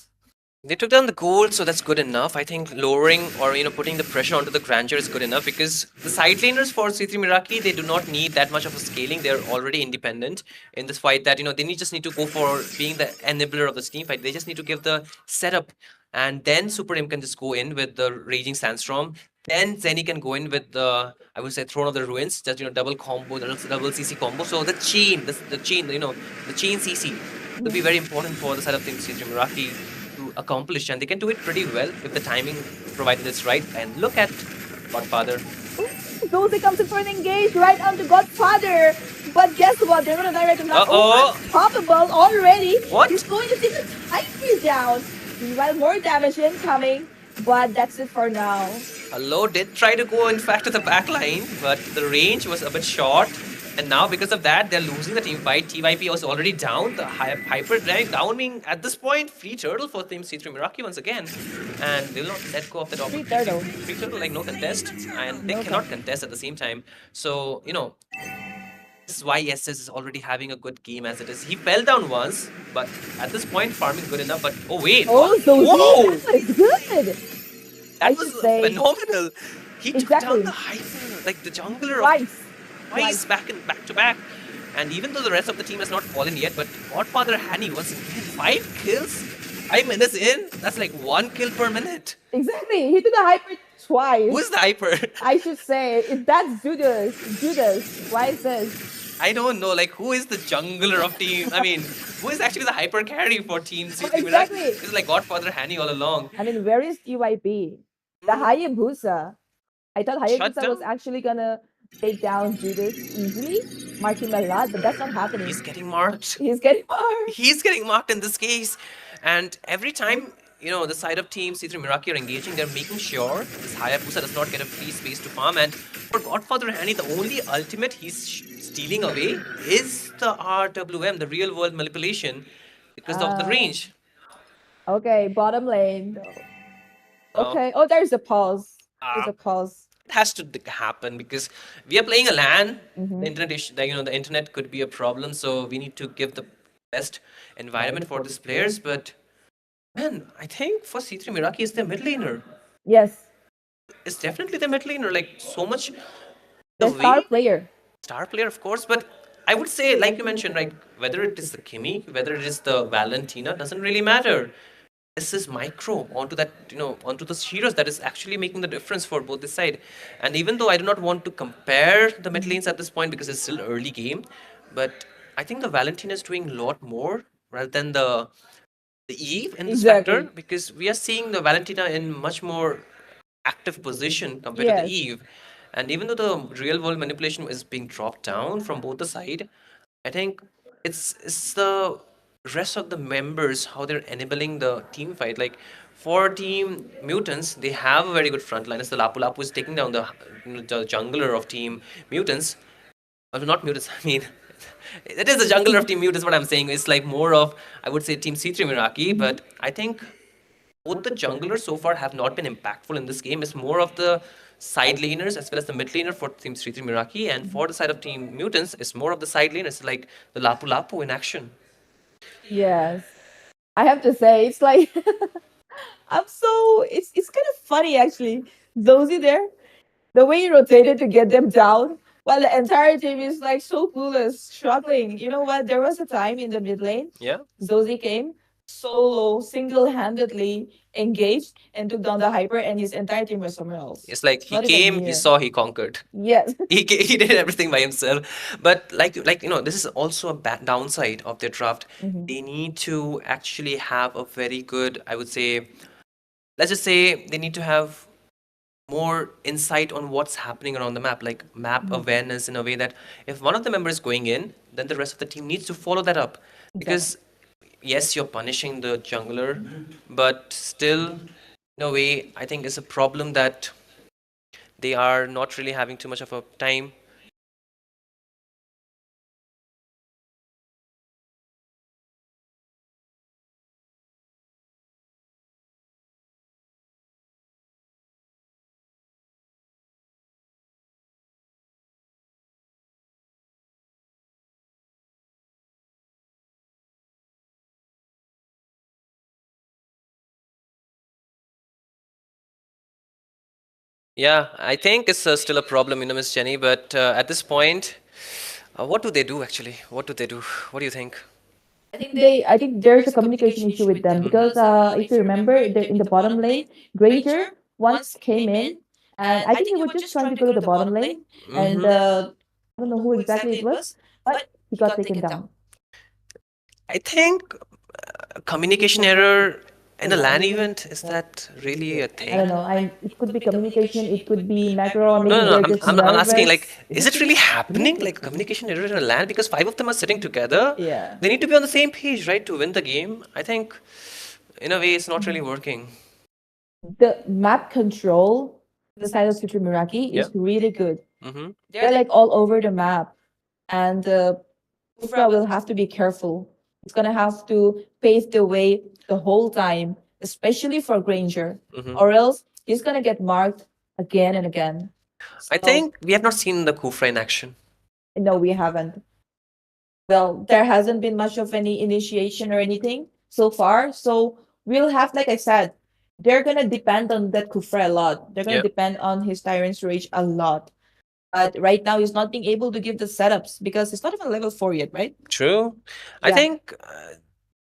They took down the gold, so that's good enough. I think lowering or putting the pressure onto the grandeur is good enough because the side laners for C3 Miraki, they do not need that much of a scaling. They're already independent in this fight. That they just need to go for being the enabler of this team fight. They just need to give the setup, and then Super Im can just go in with the Raging Sandstorm. Then Zenny can go in with the, I would say, Throne of the Ruins, just double combo, double CC combo. So the chain, the chain, the chain CC will be very important for the side of things C3 Miraki to accomplish, and they can do it pretty well if the timing provided is right. And look at Godfather. Dozy comes in for an engage right onto Godfather. But guess what? They're gonna direct him now. Unstoppable already. What? He's going to take the timer down. Meanwhile, more damage incoming. But that's it for now. Hello did try to go in fact to the back line, but the range was a bit short. And now because of that, they're losing the team fight. TYP was already down. The hyper drag down being at this point free turtle for Team C3 Miraki once again. And they will not let go of that Free opportunity. turtle. Free turtle, like no contest. And they cannot contest at the same time. So, this is why SS is already having a good game as it is. He fell down once, but at this point, farming good enough. But oh wait, Oh, whoa! Dozy, that was good. That was phenomenal. He took down the hyper, like the jungler twice back to back. And even though the rest of the team has not fallen yet, but Godfather Hani once again 5 kills, 5 minutes in, that's like 1 kill per minute. Exactly. He did the hyper twice. Who's the hyper? I should say, that's Judas. Judas. Why is this? I don't know, like who is the jungler of team? I mean, who is actually the hyper carry for Team C3? Exactly. It's like Godfather Hani all along. I mean, where is TYP? The Hayabusa. I thought Hayabusa was actually gonna take down Judas easily, mark him a lot, but that's not happening. He's getting marked. He's getting marked. He's getting marked in this case. And every time, the side of Team C3 Miraki are engaging, they're making sure this Hayabusa does not get a free space to farm. And for Godfather Hani, the only ultimate he's stealing away is the RWM, the real world manipulation, because of the range. Okay, bottom lane. Okay. Oh, there's a pause. There's a pause. It has to happen because we are playing a LAN. Mhm. The internet issue, the internet could be a problem, so we need to give the best environment for these players. But man, I think for C3 Miraki is their mid laner. Yes, It's definitely the mid laner. Like so much the the star way player. star player, of course, but I would say, like you mentioned, right? Whether it is the Kimi, whether it is the Valentina, doesn't really matter. This is micro onto that, onto the heroes that is actually making the difference for both the side. And even though I do not want to compare the mid lanes at this point because it's still early game, but I think the Valentina is doing a lot more rather than the Eve in this factor, Exactly. because we are seeing the Valentina in much more active position compared to the Yes. Eve. And even though the real world manipulation is being dropped down from both the side, I think it's the rest of the members how they're enabling the team fight. Like for team mutants, they have a very good front line. It's the Lapu Lapu is taking down the jungler of team mutants. Not mutants. I mean, it is the jungler of team mutants. What I'm saying is like more of, I would say, team C3 Miraki. But I think both the junglers so far have not been impactful in this game. It's more of the side laners as well as the mid laner for Team 3 Miraki, and for the side of Team Mutants, it's more of the side laners like the Lapu Lapu in action. Yes. I have to say, it's like it's kind of funny actually. Zosie there, the way he rotated to get them down, while the entire team is like so clueless, struggling. You know what? There was a time in the mid lane, Yeah. Zosie came solo, single-handedly engaged and took down the hyper, and his entire team was somewhere else. It's like he Not even came, he near. saw, he conquered. Yes. He did everything by himself. But this is also a downside of their draft. Mhm. They need to actually have a very good, I would say, let's just say they need to have more insight on what's happening around the map, like map awareness in a way that if one of the members is going in, then the rest of the team needs to follow that up. Because yes, you're punishing the jungler, but still, in a way, I think it's a problem that they are not really having too much of a time. Yeah, I think it's still a problem, Miss Jenny. But at this point, what do they do actually? What do they do? What do you think? I think there's a communication issue with them because if you remember, they're in the bottom lane. Granger once came in, and I think he was just trying to go to the bottom lane, and I don't know who exactly it was, but he got taken down. I think communication error in a LAN event, is that really a thing? I don't know. It could be communication, it could be macro, or maybe No, no, they're no. just I'm asking, like, nervous. is it really happening? Like, communication error in a LAN? Because five of them are sitting together. Yeah. They need to be on the same page, right, to win the game. I think, in a way, it's not really working. The map control, the side of Super Miraki, is really good. They're like all over the map, and Kufra will have to be careful. It's gonna have to pave the way the whole time, especially for Granger, or else he's gonna get marked again and again. I think we have not seen the Kufra in action. No, we haven't. Well, there hasn't been much of any initiation or anything so far. So we'll have, like I said, they're gonna depend on that Kufra a lot. They're gonna Yeah. depend on his Tyrant's Rage a lot. But right now, he's not being able to give the setups because he's not even level 4 yet, right? True. I Yeah. think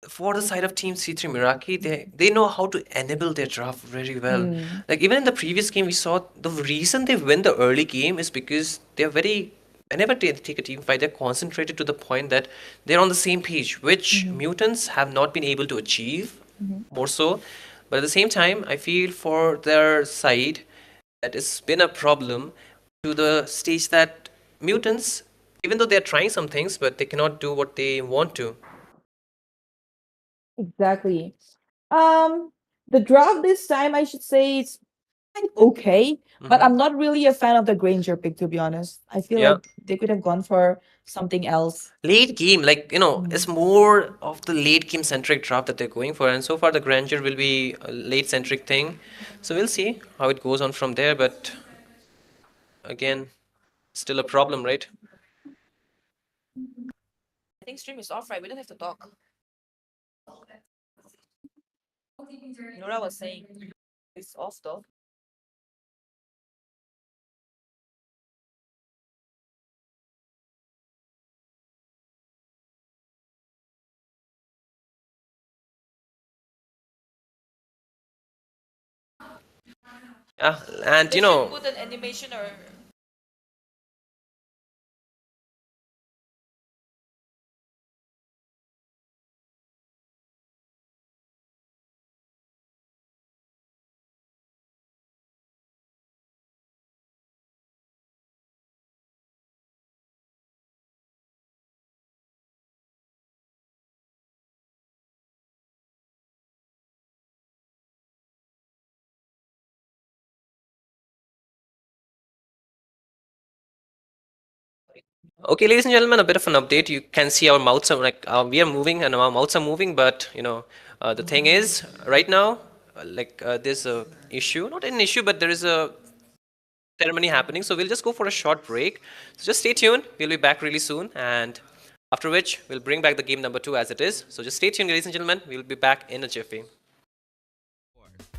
for the side of Team C3 Miraki, they know how to enable their draft very well. Like even in the previous game, we saw the reason they win the early game is because they're very. Whenever they take a team fight, they're concentrated to the point that they're on the same page, which mutants have not been able to achieve more so. But at the same time, I feel for their side that it's been a problem to the stage that mutants, even though they're trying some things, but they cannot do what they want to. Exactly. Um, the draft this time, I should say, it's quite okay, but I'm not really a fan of the Granger pick, to be honest. I feel Yeah. like they could have gone for something else. Late game, like, it's more of the late game centric draft that they're going for. And so far, the Grandeur will be a late centric thing. So we'll see how it goes on from there. But again, still a problem, right? I think stream is off, right? We don't have to talk. Nora was saying it's off though. Yeah, and you know, put an animation or okay, ladies and gentlemen, a bit of an update. You can see our mouths are like we are moving and our mouths are moving, but you know, the thing is, right now, there's a issue, not an issue, but there is a ceremony happening. So we'll just go for a short break. So just stay tuned. We'll be back really soon, and after which we'll bring back the game number 2 as it is. So just stay tuned, ladies and gentlemen. We'll be back in a jiffy.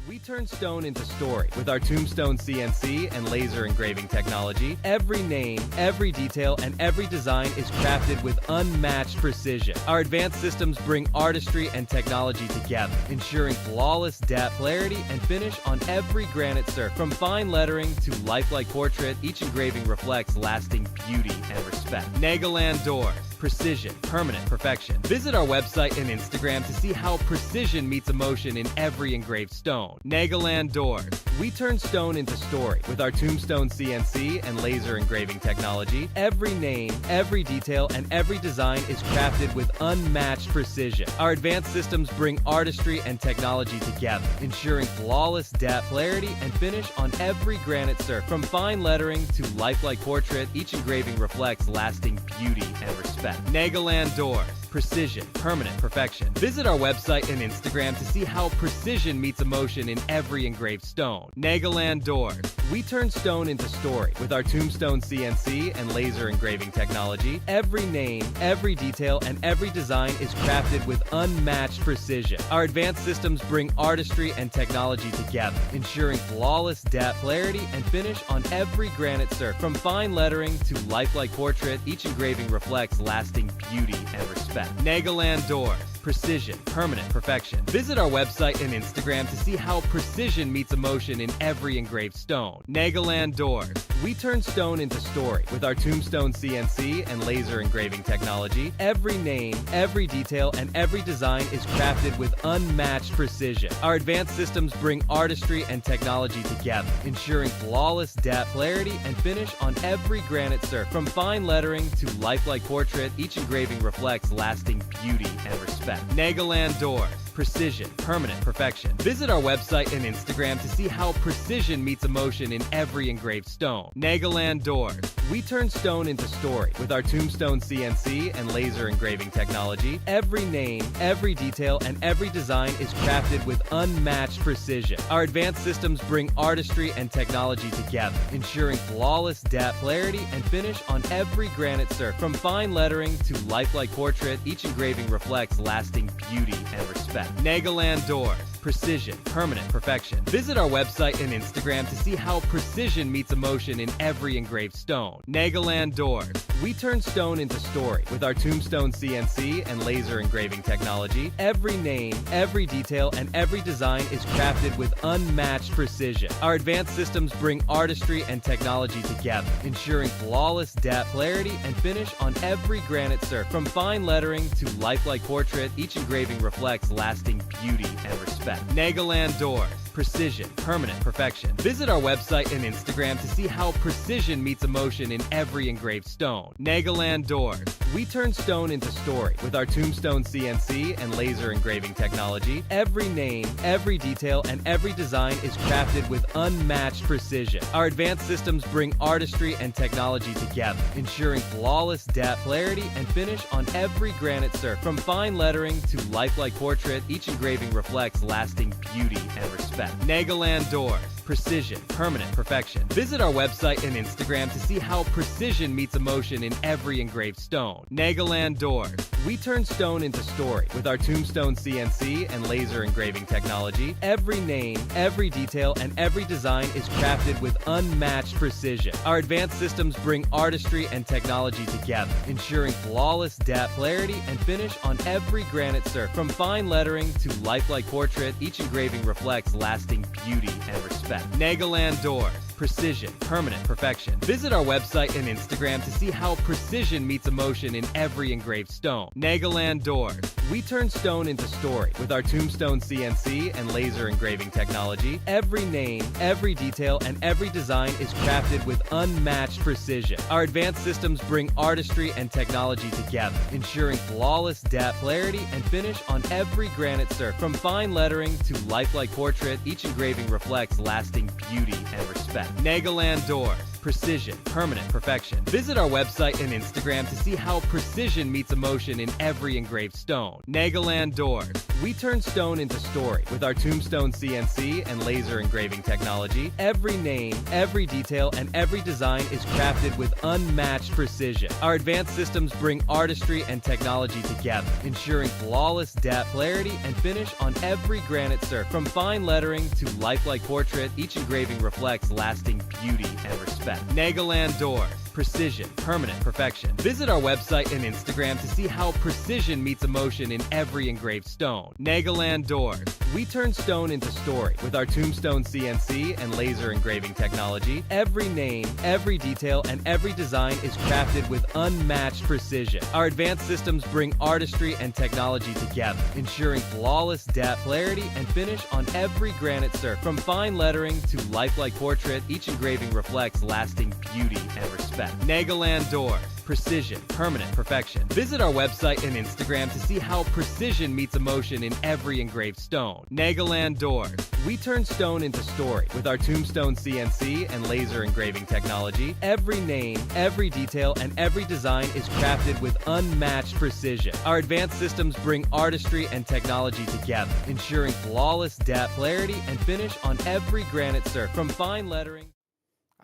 We turn stone into story with our Tombstone CNC and laser engraving technology. Every name, every detail, and every design is crafted with unmatched precision. Our advanced systems bring artistry and technology together, ensuring flawless depth, clarity, and finish on every granite surface. From fine lettering to lifelike portrait, each engraving reflects lasting beauty and respect. Nagaland doors. Precision, permanent perfection. Visit our website and Instagram to see how precision meets emotion in every engraved stone. Nagaland doors. We turn stone into story with our Tombstone CNC and laser engraving technology. Every name, every detail, and every design is crafted with unmatched precision. Our advanced systems bring artistry and technology together, ensuring flawless depth, clarity, and finish on every granite surface. From fine lettering to lifelike portrait, each engraving reflects lasting beauty and respect. Nagaland doors. Precision, permanent perfection. Visit our website and Instagram to see how precision meets emotion in every engraved stone. Nagaland doors. We turn stone into story with our Tombstone CNC and laser engraving technology. Every name, every detail, and every design is crafted with unmatched precision. Our advanced systems bring artistry and technology together, ensuring flawless depth, clarity, and finish on every granite surface. From fine lettering to lifelike portrait, each engraving reflects lasting beauty and respect. Nagaland doors. Precision, permanent perfection. Visit our website and Instagram to see how precision meets emotion in every engraved stone. Nagaland doors. We turn stone into story with our Tombstone CNC and laser engraving technology. Every name, every detail, and every design is crafted with unmatched precision. Our advanced systems bring artistry and technology together, ensuring flawless depth, clarity, and finish on every granite surface. From fine lettering to lifelike portrait, each engraving reflects lasting beauty and respect. Nagaland doors. Precision, permanent perfection. Visit our website and Instagram to see how precision meets emotion in every engraved stone. Nagaland doors. We turn stone into story with our Tombstone CNC and laser engraving technology. Every name, every detail, and every design is crafted with unmatched precision. Our advanced systems bring artistry and technology together, ensuring flawless depth, clarity, and finish on every granite surface. From fine lettering to lifelike portrait, each engraving reflects lasting beauty and respect. Nagaland doors. Precision, permanent perfection. Visit our website and Instagram to see how precision meets emotion in every engraved stone. Nagaland doors. We turn stone into story with our Tombstone CNC and laser engraving technology. Every name, every detail, and every design is crafted with unmatched precision. Our advanced systems bring artistry and technology together, ensuring flawless depth, clarity, and finish on every granite surface. From fine lettering to lifelike portrait, each engraving reflects lasting beauty and respect. Nagaland doors. Precision, permanent perfection. Visit our website and Instagram to see how precision meets emotion in every engraved stone. Nagaland doors. We turn stone into story with our Tombstone CNC and laser engraving technology. Every name, every detail, and every design is crafted with unmatched precision. Our advanced systems bring artistry and technology together, ensuring flawless depth, clarity, and finish on every granite surface. From fine lettering to lifelike portrait, each engraving reflects lasting beauty and respect. Nagaland doors. precision, permanent perfection. Visit our website and Instagram to see how precision meets emotion in every engraved stone. Nagaland Doors. We turn stone into story. With our Tombstone CNC and laser engraving technology, every name, every detail, and every design is crafted with unmatched precision. Our advanced systems bring artistry and technology together, ensuring flawless depth, clarity, and finish on every granite surface. From fine lettering to lifelike portrait, each engraving reflects lasting beauty and respect. Nagaland Doors. Precision, permanent perfection. Visit our website and Instagram to see how precision meets emotion in every engraved stone. Nagaland Doors. We turn stone into story. With our Tombstone CNC and laser engraving technology, every name, every detail, and every design is crafted with unmatched precision. Our advanced systems bring artistry and technology together, ensuring flawless depth, clarity, and finish on every granite surface. From fine lettering to lifelike portrait, each engraving reflects lasting beauty and respect. Nagaland Doors. Precision, permanent perfection. Visit our website and Instagram to see how precision meets emotion in every engraved stone. Nagaland Doors. We turn stone into story. With our Tombstone CNC and laser engraving technology, every name, every detail, and every design is crafted with unmatched precision. Our advanced systems bring artistry and technology together, ensuring flawless depth, clarity, and finish on every granite surface. From fine lettering to lifelike portrait, each engraving reflects lasting beauty and respect. Nagaland Doors. Precision, permanent perfection. Visit our website and Instagram to see how precision meets emotion in every engraved stone. Nagaland Doors. We turn stone into story. With our Tombstone CNC and laser engraving technology, every name, every detail, and every design is crafted with unmatched precision. Our advanced systems bring artistry and technology together, ensuring flawless depth, clarity, and finish on every granite surface. From fine lettering to lifelike portrait, each engraving reflects lasting beauty and respect. Nagaland Doors. Precision, permanent perfection. Visit our website and Instagram to see how precision meets emotion in every engraved stone. Nagaland Doors. We turn stone into story. With our Tombstone CNC and laser engraving technology, every name, every detail, and every design is crafted with unmatched precision. Our advanced systems bring artistry and technology together, ensuring flawless depth, clarity, and finish on every granite surface. From fine lettering.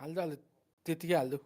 हाल्दो त्यतिकै हाल्दो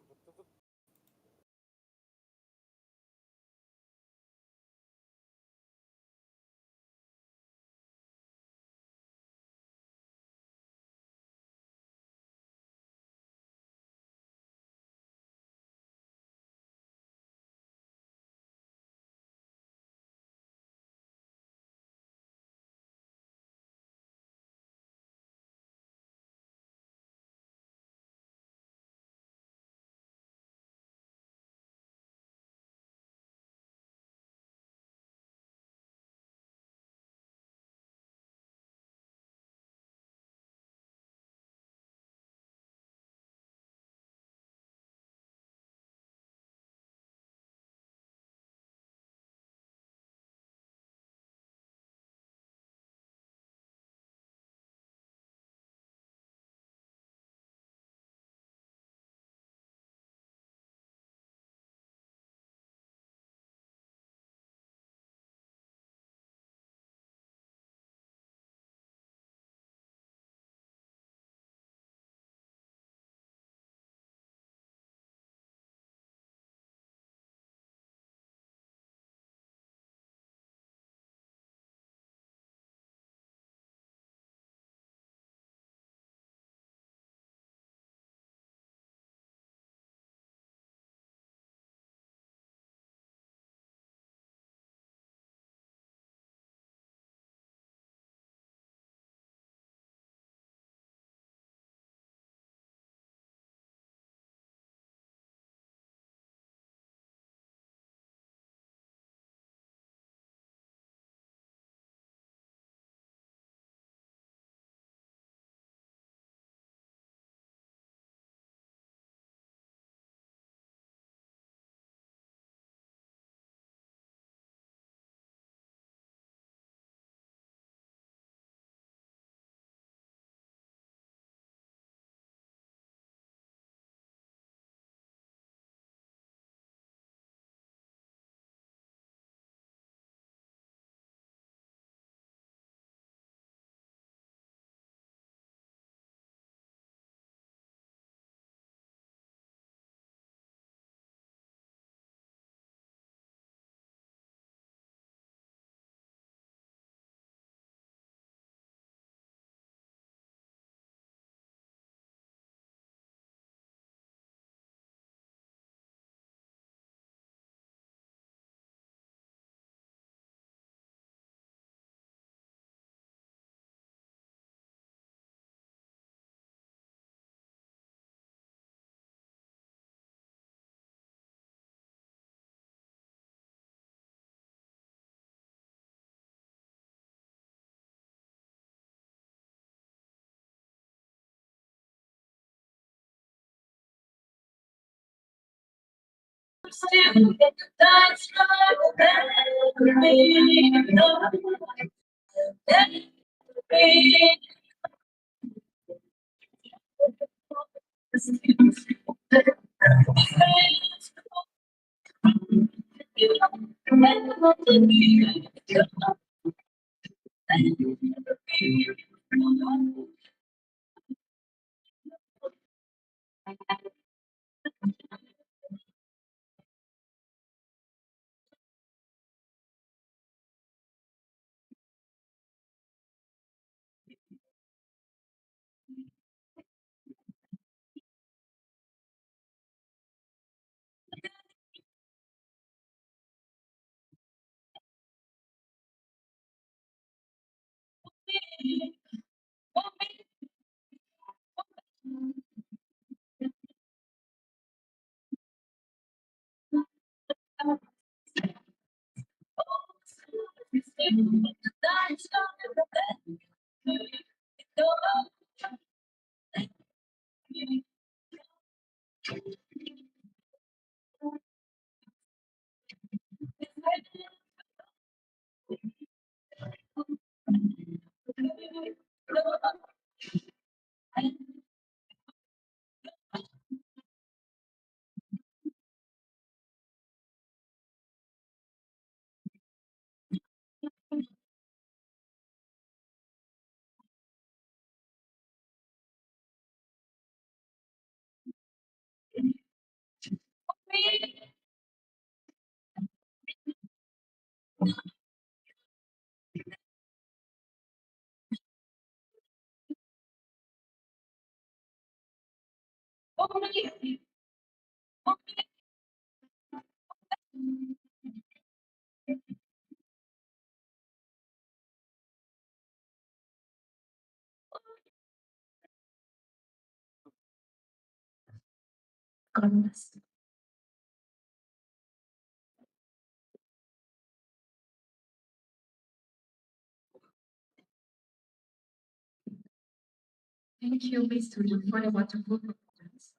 Thank you, Ms. Tuju, for the wonderful performance.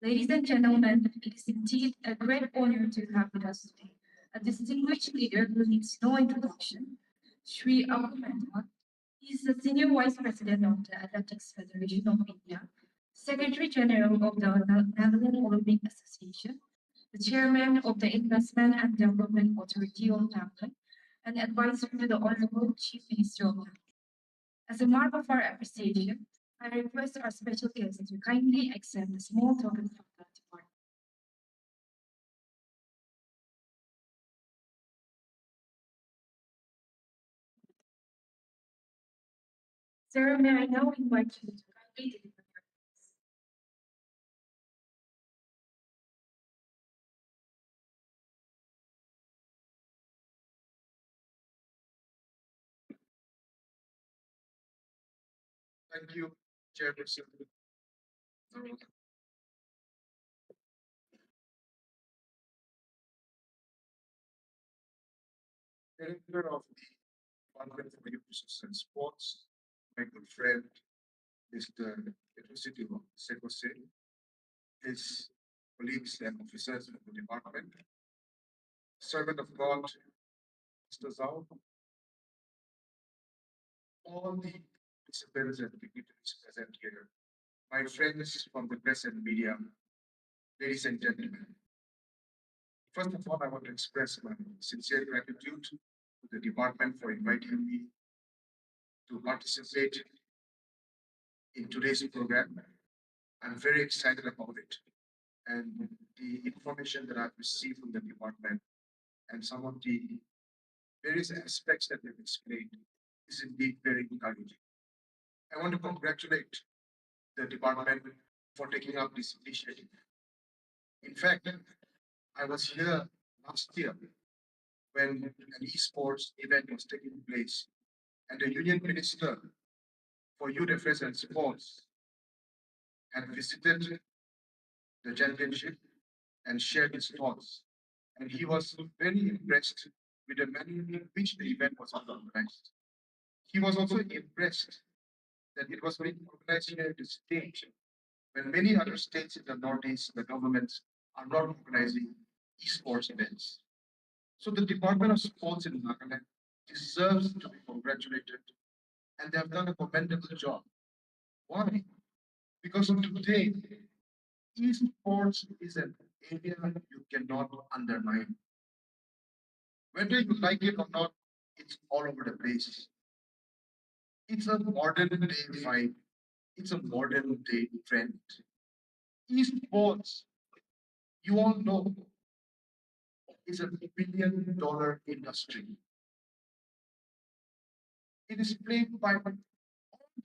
Ladies and gentlemen, it is indeed a great honor to have with us today a distinguished leader who needs no introduction, Sri Abhumanta. He is the Senior Vice President of the Athletics Federation of India, Secretary General of the Netherlands Olympic Association, the Chairman of the Investment and Development Authority of Netherlands, and advisor to the Honorable Chief Minister of Netherlands. As a mark of our appreciation, I request our special guest to kindly accept a small token from the department. Sir, may I now invite you to kindly deliver your address. Thank you, Chairperson. Director of the Department for Education and Sports, my good friend, Mr. Electricity Sekose, his colleagues and officers of the department, servant of God, Mr. Zhao, all the participants and dignitaries present here, my friends from the press and media, ladies and gentlemen. First of all, I want to express my sincere gratitude to the department for inviting me to participate in today's program. I'm very excited about it. And the information that I've received from the department and some of the various aspects that they've explained is indeed very encouraging. I want to congratulate the department for taking up this initiative. In fact, I was here last year when an esports event was taking place, and the Union Minister for Youth Affairs and Sports had visited the championship and shared his thoughts. And he was very impressed with the manner in which the event was organized. He was also impressed that it was being organized here at the state when many other states in the Northeast, the governments are not organizing esports events. So the Department of Sports in Nagaland deserves to be congratulated, and they have done a commendable job. Why? Because today, esports is an area you cannot undermine. Whether you like it or not, it's all over the place. It's a modern day fight. It's a modern day trend. Esports, you all know, is a $1 billion industry. It is played by all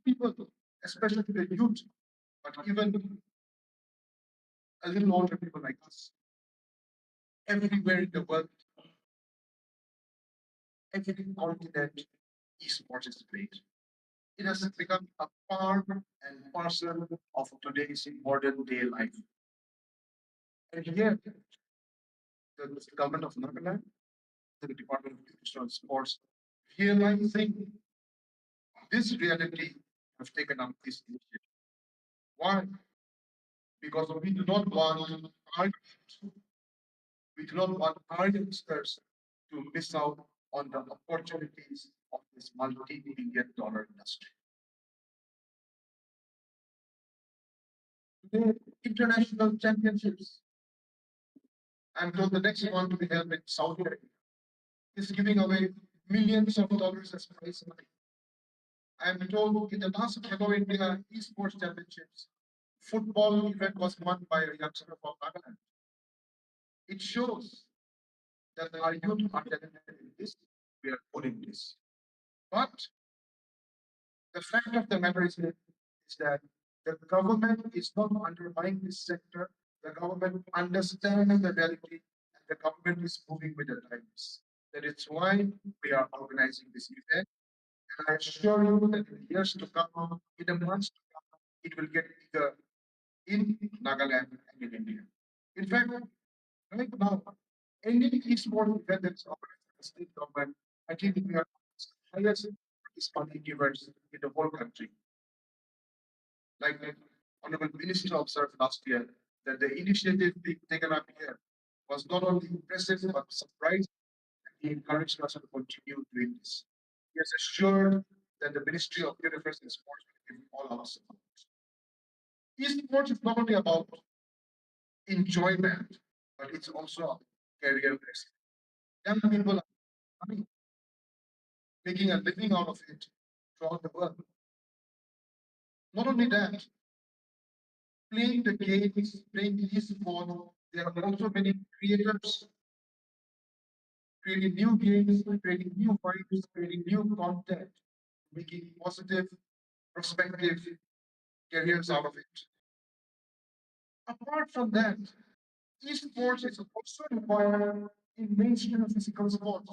people, especially the youth, but even a little older people like us. Everywhere in the world, every continent, esports is played. It has become a part and parcel of today's modern day life. And here, the government of Nagaland, the Department of Youth and Sports, realizing this reality, have taken up this initiative. Why? Because we do not want our we do not want our youngsters to miss out on the opportunities of this multi-billion dollar industry. Today, international championships. I'm told the next one to be held in Saudi Arabia is giving away millions of dollars as prize money. I'm told in the last Hello India Esports Championships, football event was won by a youngster from Nagaland. It shows that our youth are talented in this, we are good in this. But the fact of the matter is that the government is not undermining this sector. The government understands the reality, and the government is moving with the times. That is why we are organizing this event. And I assure you that in the years to come, in the months to come, it will get bigger in Nagaland and in India. In fact, right now, any esports event that is organized by the state government, I think we are the highest funding givers in the whole country. Like the Honorable Minister observed last year, that the initiative being taken up here was not only impressive but surprising, and he encouraged us to continue doing this. He has assured that the Ministry of Youth Affairs and Sports will give all our support. Esports is not only about enjoyment, but it's also a career risk. Young people are making a living out of it throughout the world. Not only that, playing the games, playing esports, there are also many creators creating new games, creating new vibes, creating new content, making positive, prospective careers out of it. Apart from that, esports is also required in mainstream physical sports.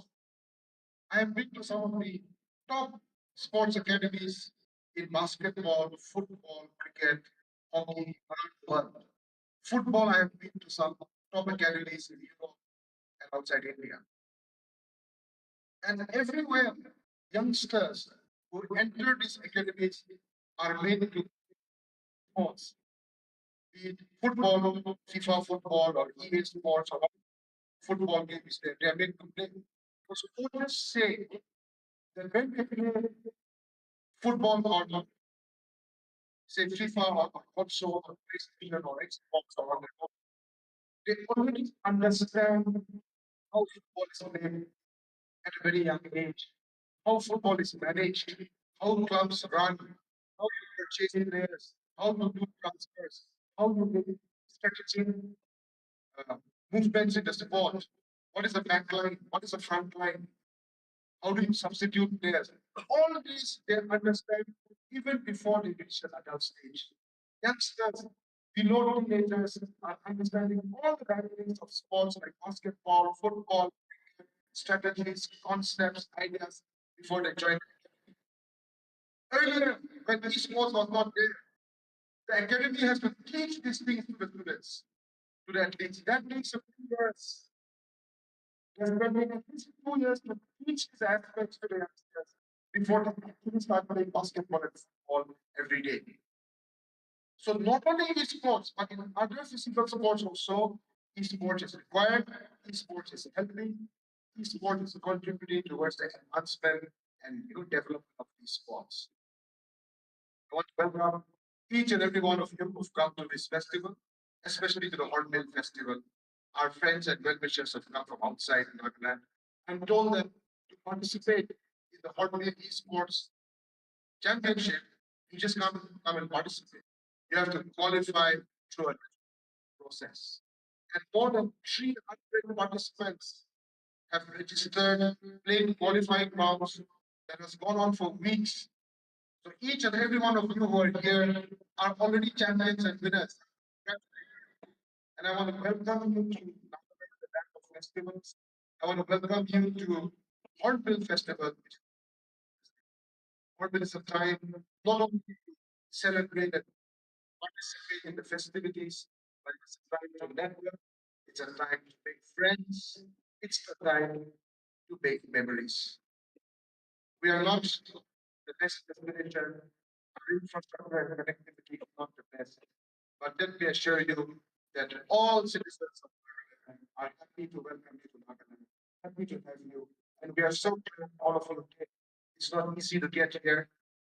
I have been to some of the top sports academies in basketball, football, cricket, hockey, around the world. Football, I have been to some top academies in Europe and outside India. And everywhere, youngsters who enter these academies are made to sports, be it football, FIFA football, or EA Sports, or football games. They are made to play. Because coaches say that when they play football or say FIFA or console or PlayStation or Xbox or whatever, they already understand how football is played at a very young age, how football is managed, how clubs run, how you purchase players, how to do transfers, how you make strategic movements in the sport. What is the back line? What is the front line? How do you substitute players? All of these they understand even before they reach the adult stage. Youngsters below teenagers are understanding all the dynamics of sports like basketball, football, strategies, concepts, ideas before they join. Earlier, when esports was not there, the academy has to teach these things to the students, to the athletes. That takes a few years. They are spending at least 2 years to teach these aspects to the youngsters before they actually start playing basketball and football every day. So not only in sports, but in other physical sports also, Esports is required, esports is healthy, esports is contributing towards the advancement and development of these sports. I want to welcome each and every one of you who've come to this festival, especially to the Hornbill Festival. Our friends and well-wishers have come from outside Nagaland and told them to participate in the Hornbill Esports Championship. You just come and participate. You have to qualify through a process. And more than 300 participants have registered, played qualifying rounds that has gone on for weeks. So each and every one of you who are here are already champions and winners. And I want to welcome you to the Bank of Festivals. I want to welcome you to Hornbill Festival. Hornbill is a time not only to celebrate and participate in the festivities, but it's a time to network, it's a time to make friends, it's a time to make memories. We are not the best destination, our infrastructure and connectivity is not the best. But let me assure you that all citizens of Nagaland are happy to welcome you to Nagaland, happy to have you. And we are so glad all of you came. It's not easy to get here,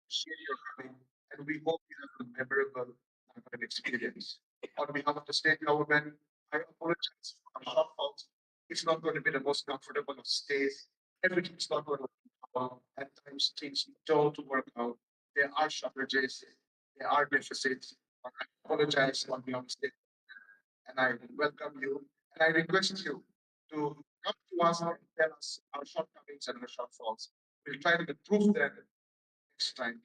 share your coming, and we hope you have a memorable Nagaland experience. On behalf of the state government, I apologize for our shortfalls. It's not going to be the most comfortable of stays. Everything's not going to work out. At times, things don't work out. There are shortages, there are deficits. But I apologize on behalf of the state, and I welcome you. And I request you to come to us and tell us our shortcomings and our shortfalls. We'll try to improve them next time.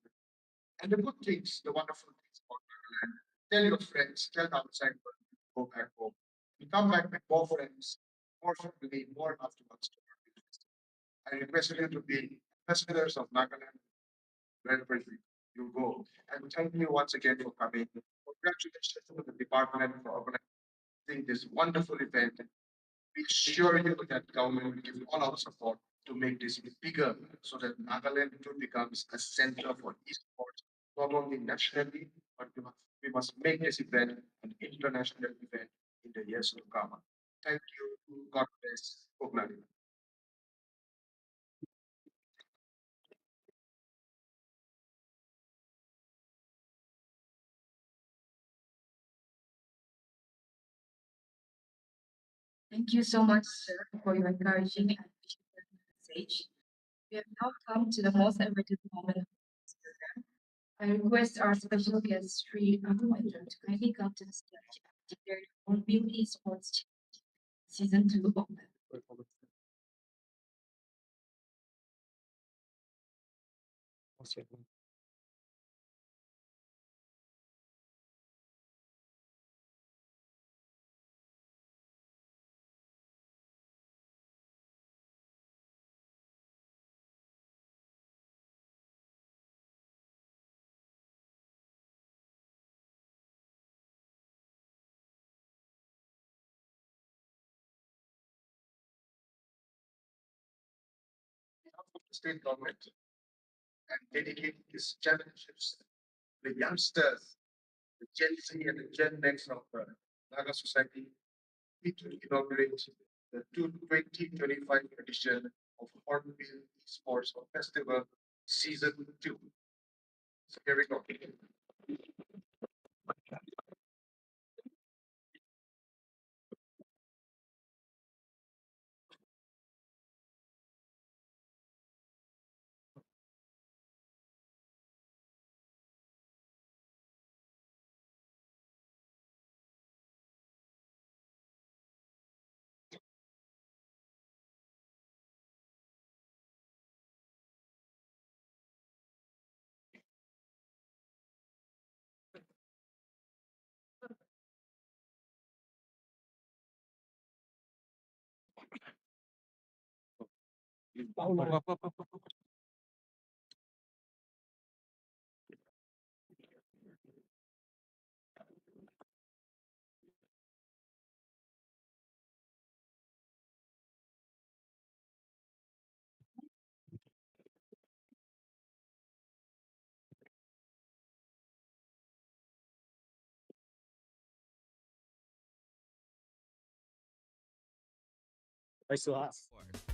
And the good things, the wonderful things about Nagaland, tell your friends, tell the outside world, go back home. You come back with more friends, more family, more loved ones to our business. I request you to be ambassadors of Nagaland wherever you go. And thank you once again for coming. Congratulations to the department for organizing this wonderful event. We assure you that government will give you all our support to make this bigger so that Nagaland too becomes a center for esports, not only nationally, but we must make this event an international event in the years to come. Thank you. God bless. Oakland. Thank you so much, sir, for your encouraging and visionary message. We have now come to the most awaited moment of this program. I request our special guest, Sri Raghuvendan, to kindly come to the stage and declare the Hornbill Esports Season 2 open. State government and dedicate these championships to the youngsters, the Gen Z and the Gen Next of Naga society. We to inaugurate the 2025 edition of Hornbill Esports Festival Season 2. So here we go.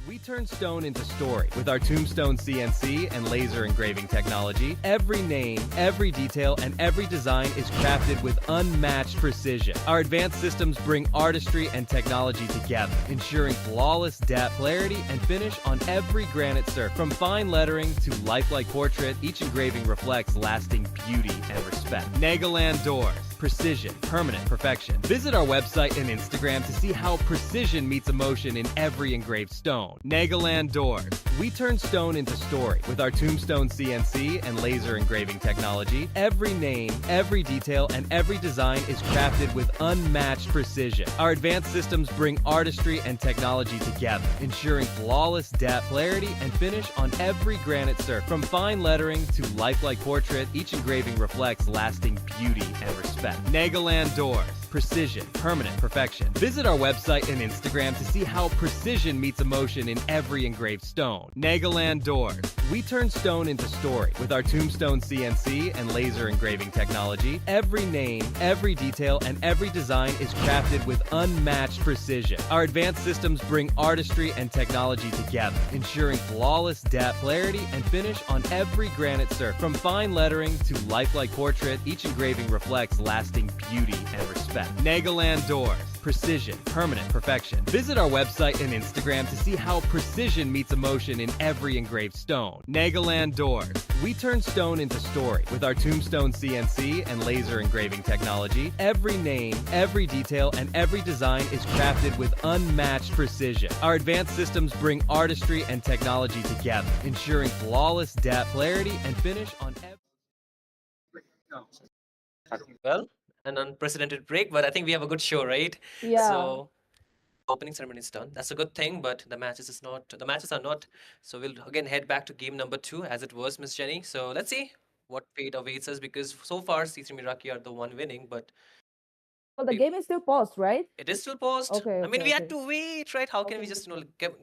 We turn stone into story with our Tombstone CNC and laser engraving technology. Every name, every detail, and every design is crafted with unmatched precision. Our advanced systems bring artistry and technology together, ensuring flawless depth, clarity, and finish on every granite surface. From fine lettering to lifelike portrait, each engraving reflects lasting beauty and respect. Nagaland Doors. Precision, permanent perfection. Visit our website and Instagram to see how precision meets emotion in every engraved stone. Nagaland Doors. We turn stone into story with our Tombstone CNC and laser engraving technology. Every name, every detail, and every design is crafted with unmatched precision. Our advanced systems bring artistry and technology together, ensuring flawless depth, clarity, and finish on every granite surface. From fine lettering to lifelike portrait, each engraving reflects lasting beauty and respect. Nagaland Doors. Precision, permanent perfection. Visit our website and Instagram to see how precision meets emotion in every engraved stone. Nagaland Doors. We turn stone into story with our Tombstone CNC and laser engraving technology. Every name, every detail, and every design is crafted with unmatched precision. Our advanced systems bring artistry and technology together, ensuring flawless depth, clarity, and finish on every granite surface. From fine lettering to lifelike portrait, each engraving reflects lasting beauty and respect. Nagaland Doors. Precision, permanent perfection. Visit our website and Instagram to see how precision meets emotion in every engraved stone. Nagaland Doors. We turn stone into story with our Tombstone CNC and laser engraving technology. Every name, every detail, and every design is crafted with unmatched precision. Our advanced systems bring artistry and technology together, ensuring flawless depth, clarity, and finish on every... Well, an unprecedented break, but I think we have a good show, right? Yeah. So opening ceremony is done. That's a good thing, but the matches are not. So we'll again head back to game number 2 as it was, Miss Jenny. So let's see what fate awaits us, because so far C3 Miraki are the one winning, but Well, the game is still paused, right? it is still paused. Okay, I mean, okay, we had okay. to wait, right? How can we Okay. just,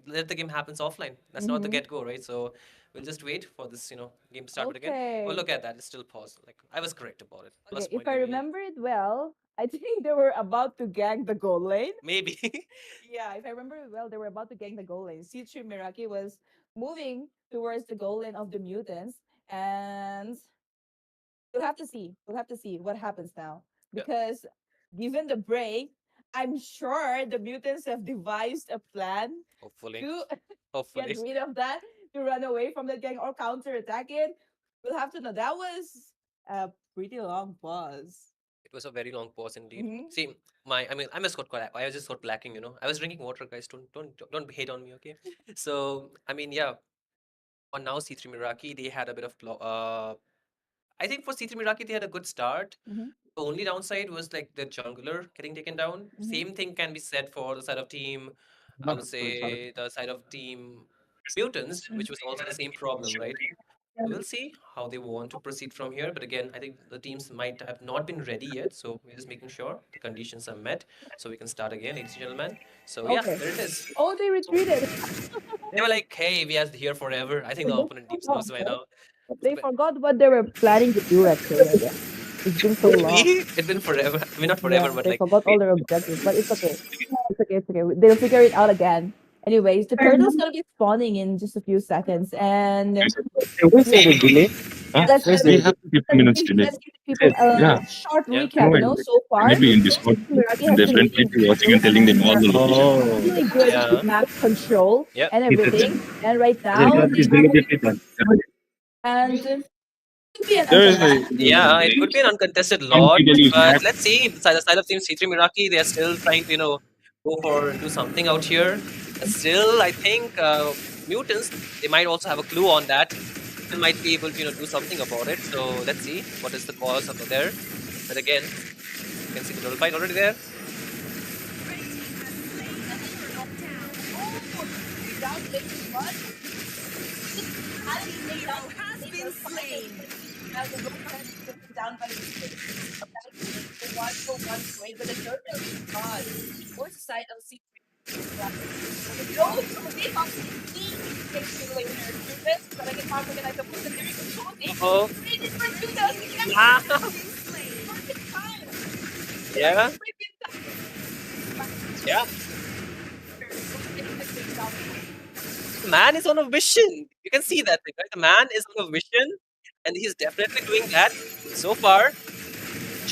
let the game happens offline? That's not the Mhm. get-go, right? So we'll just wait for this, game to start. But again, oh, Okay. look at that. It's still paused. Like, I was correct about it. Plus Okay, if point I to me. remember it well, I think they were about to gang the goal lane. Maybe. Yeah, if I remember it well, they were about to gang the goal lane. C3 Miraki was moving towards the goal lane of the mutants, and we'll have to see. We'll have to see what happens now. Yeah. Because given the break, I'm sure the mutants have devised a plan Hopefully. to Hopefully. get rid of that, to run away from the gang or counterattack it. We'll have to know. That was a pretty long pause. It was a very long pause indeed. Mhm. See, I just got I was just got lacking. I was drinking water, guys. Don't hate on me, okay? So, I mean, yeah. On now C3 Miraki, they had a bit of I think for C3 Miraki, they had a good start. Mhm. The only downside was like the jungler getting taken down. Mhm. Same thing can be said for the side of team, I would say the side of team mutants, which was also the same problem, right? So we'll see how they want to proceed from here. But again, I think the teams might have not been ready yet. So we're just making sure the conditions are met so we can start again, ladies and gentlemen. So yeah, Okay. there it is. Oh, they retreated. They were like, hey, we are here forever. I think the opponent teams knows by now. They forgot what they were planning to do, actually, I guess. It's been so long. Maybe it's been forever. I mean, not forever, Yeah, but they like, forgot all their objectives, but it's okay. It's okay, it's okay. They'll figure it out again. Anyways, the turtle's gonna be spawning in just a few seconds, and What's the delay? let's Yes, they have 50 minutes delay. let's give people a Yeah. short Yeah. recap. No, So far, maybe in Discord, Miraki and has their been friend making people watching and telling them all the location. really good Yeah. map control Yep. and everything. And right now, and could be an There is uncontested. Yeah, it could be an uncontested lot, but let's see. The side of Team C3 Miraki, they are still trying to, go for do something out here. But still, I think mutants, they might also have a clue on that. They might be able to, do something about it. So let's see what is the cause over there. But again, you can see the little fight already there. Down by the one for one trade, but the turtle is gone. Towards the side of C. No, Oh. Ah. Yeah. Yeah. The man is on a mission. You can see that thing, right? The man is on a mission, and he's definitely doing that. So far,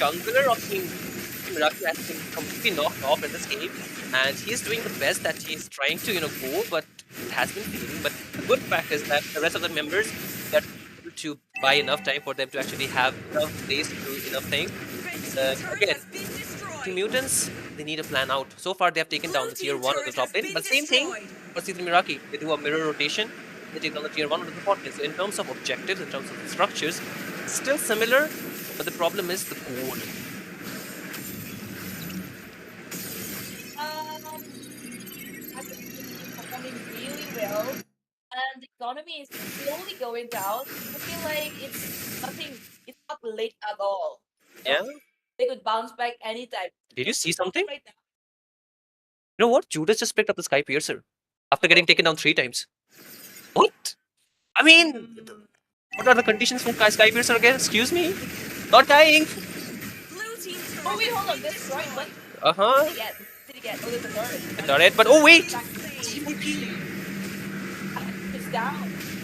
jungler of Team Miraki has been completely knocked off in this game, and he's doing the best that he's trying to, go, but it has been failing. But the good fact is that the rest of the members are able to buy enough time for them to actually have enough space to do enough things. Again, Team Mutants, they need a plan out. So far, they have taken down the tier 1 of the top lane, but same thing for Team Miraki. They do a mirror rotation, they take down the tier 1 of the bot lane. So in terms of objectives, in terms of the structures, still similar, but the problem is the goal. Performing really well, and the economy is slowly going down. I feel like it's not late at all. Yeah? They could bounce back anytime. Did you see something? Right now. You know what? Judas just picked up the Sky Piercer after getting taken down 3 times. What? I mean, what are the conditions for Sky Piercer again? Excuse me? Not dying. Oh wait, hold on. This is right, but Uh-huh. did he get? Oh, there's a turret. Turret, but oh wait! It's down.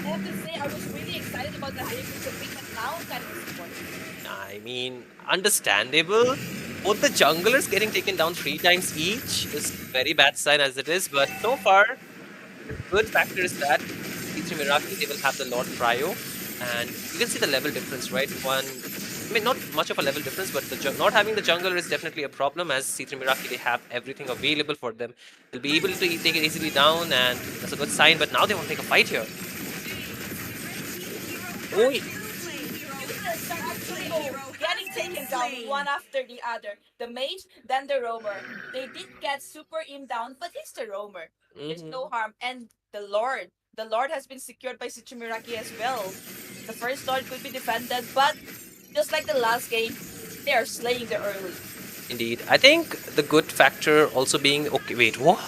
I have to say, I was really excited about the higher pick, but now I'm kind of disappointed. I mean, understandable. Both the junglers getting taken down 3 times each is very bad sign as it is, but so far, the good factor is that C3 Miraki, they will have the Lord Cryo, and you can see the level difference, right? I mean, not much of a level difference, but not having the jungler is definitely a problem, as C3 Miraki, they have everything available for them. They'll be able to take it easily down, and that's a good sign, but now they want to take a fight here. Oh, Getting taken down one after the other. The mage, then the roamer. They did get super im down, but it's the roamer. There's no harm. And the Lord has been secured by Citrimiraki as well. The first Lord could be defended, but just like the last game, they are slaying the early. Indeed. I think the good factor also being... Okay, wait, what?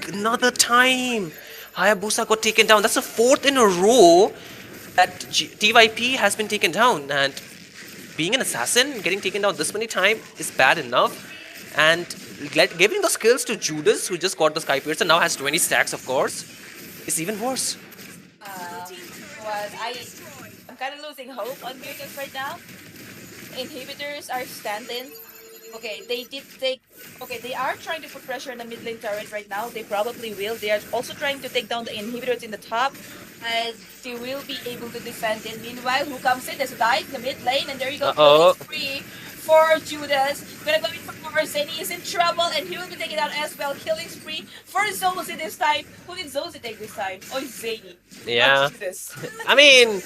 Another time! Hayabusa got taken down. That's the 4th in a row that TYP has been taken down. And being an assassin, getting taken down this many times is bad enough. And giving the skills to Judas, who just got the Sky Piercer, now has 20 stacks, of course, is even worse. But I'm kind of losing hope on Mutants right now. Inhibitors are standing. Okay, they are trying to put pressure on the mid lane turret right now. They probably will. They are also trying to take down the inhibitors in the top, and they will be able to defend it. Meanwhile, who comes in? There's a dive in the mid lane, and there you go. It's free for Judas. Gonna go in for more. Zeni is in trouble, and he will be taken out as well. Killing spree for Zozy this time. Who did Zozy take this time? Oh, it's Zeni. Yeah. Judas. I mean,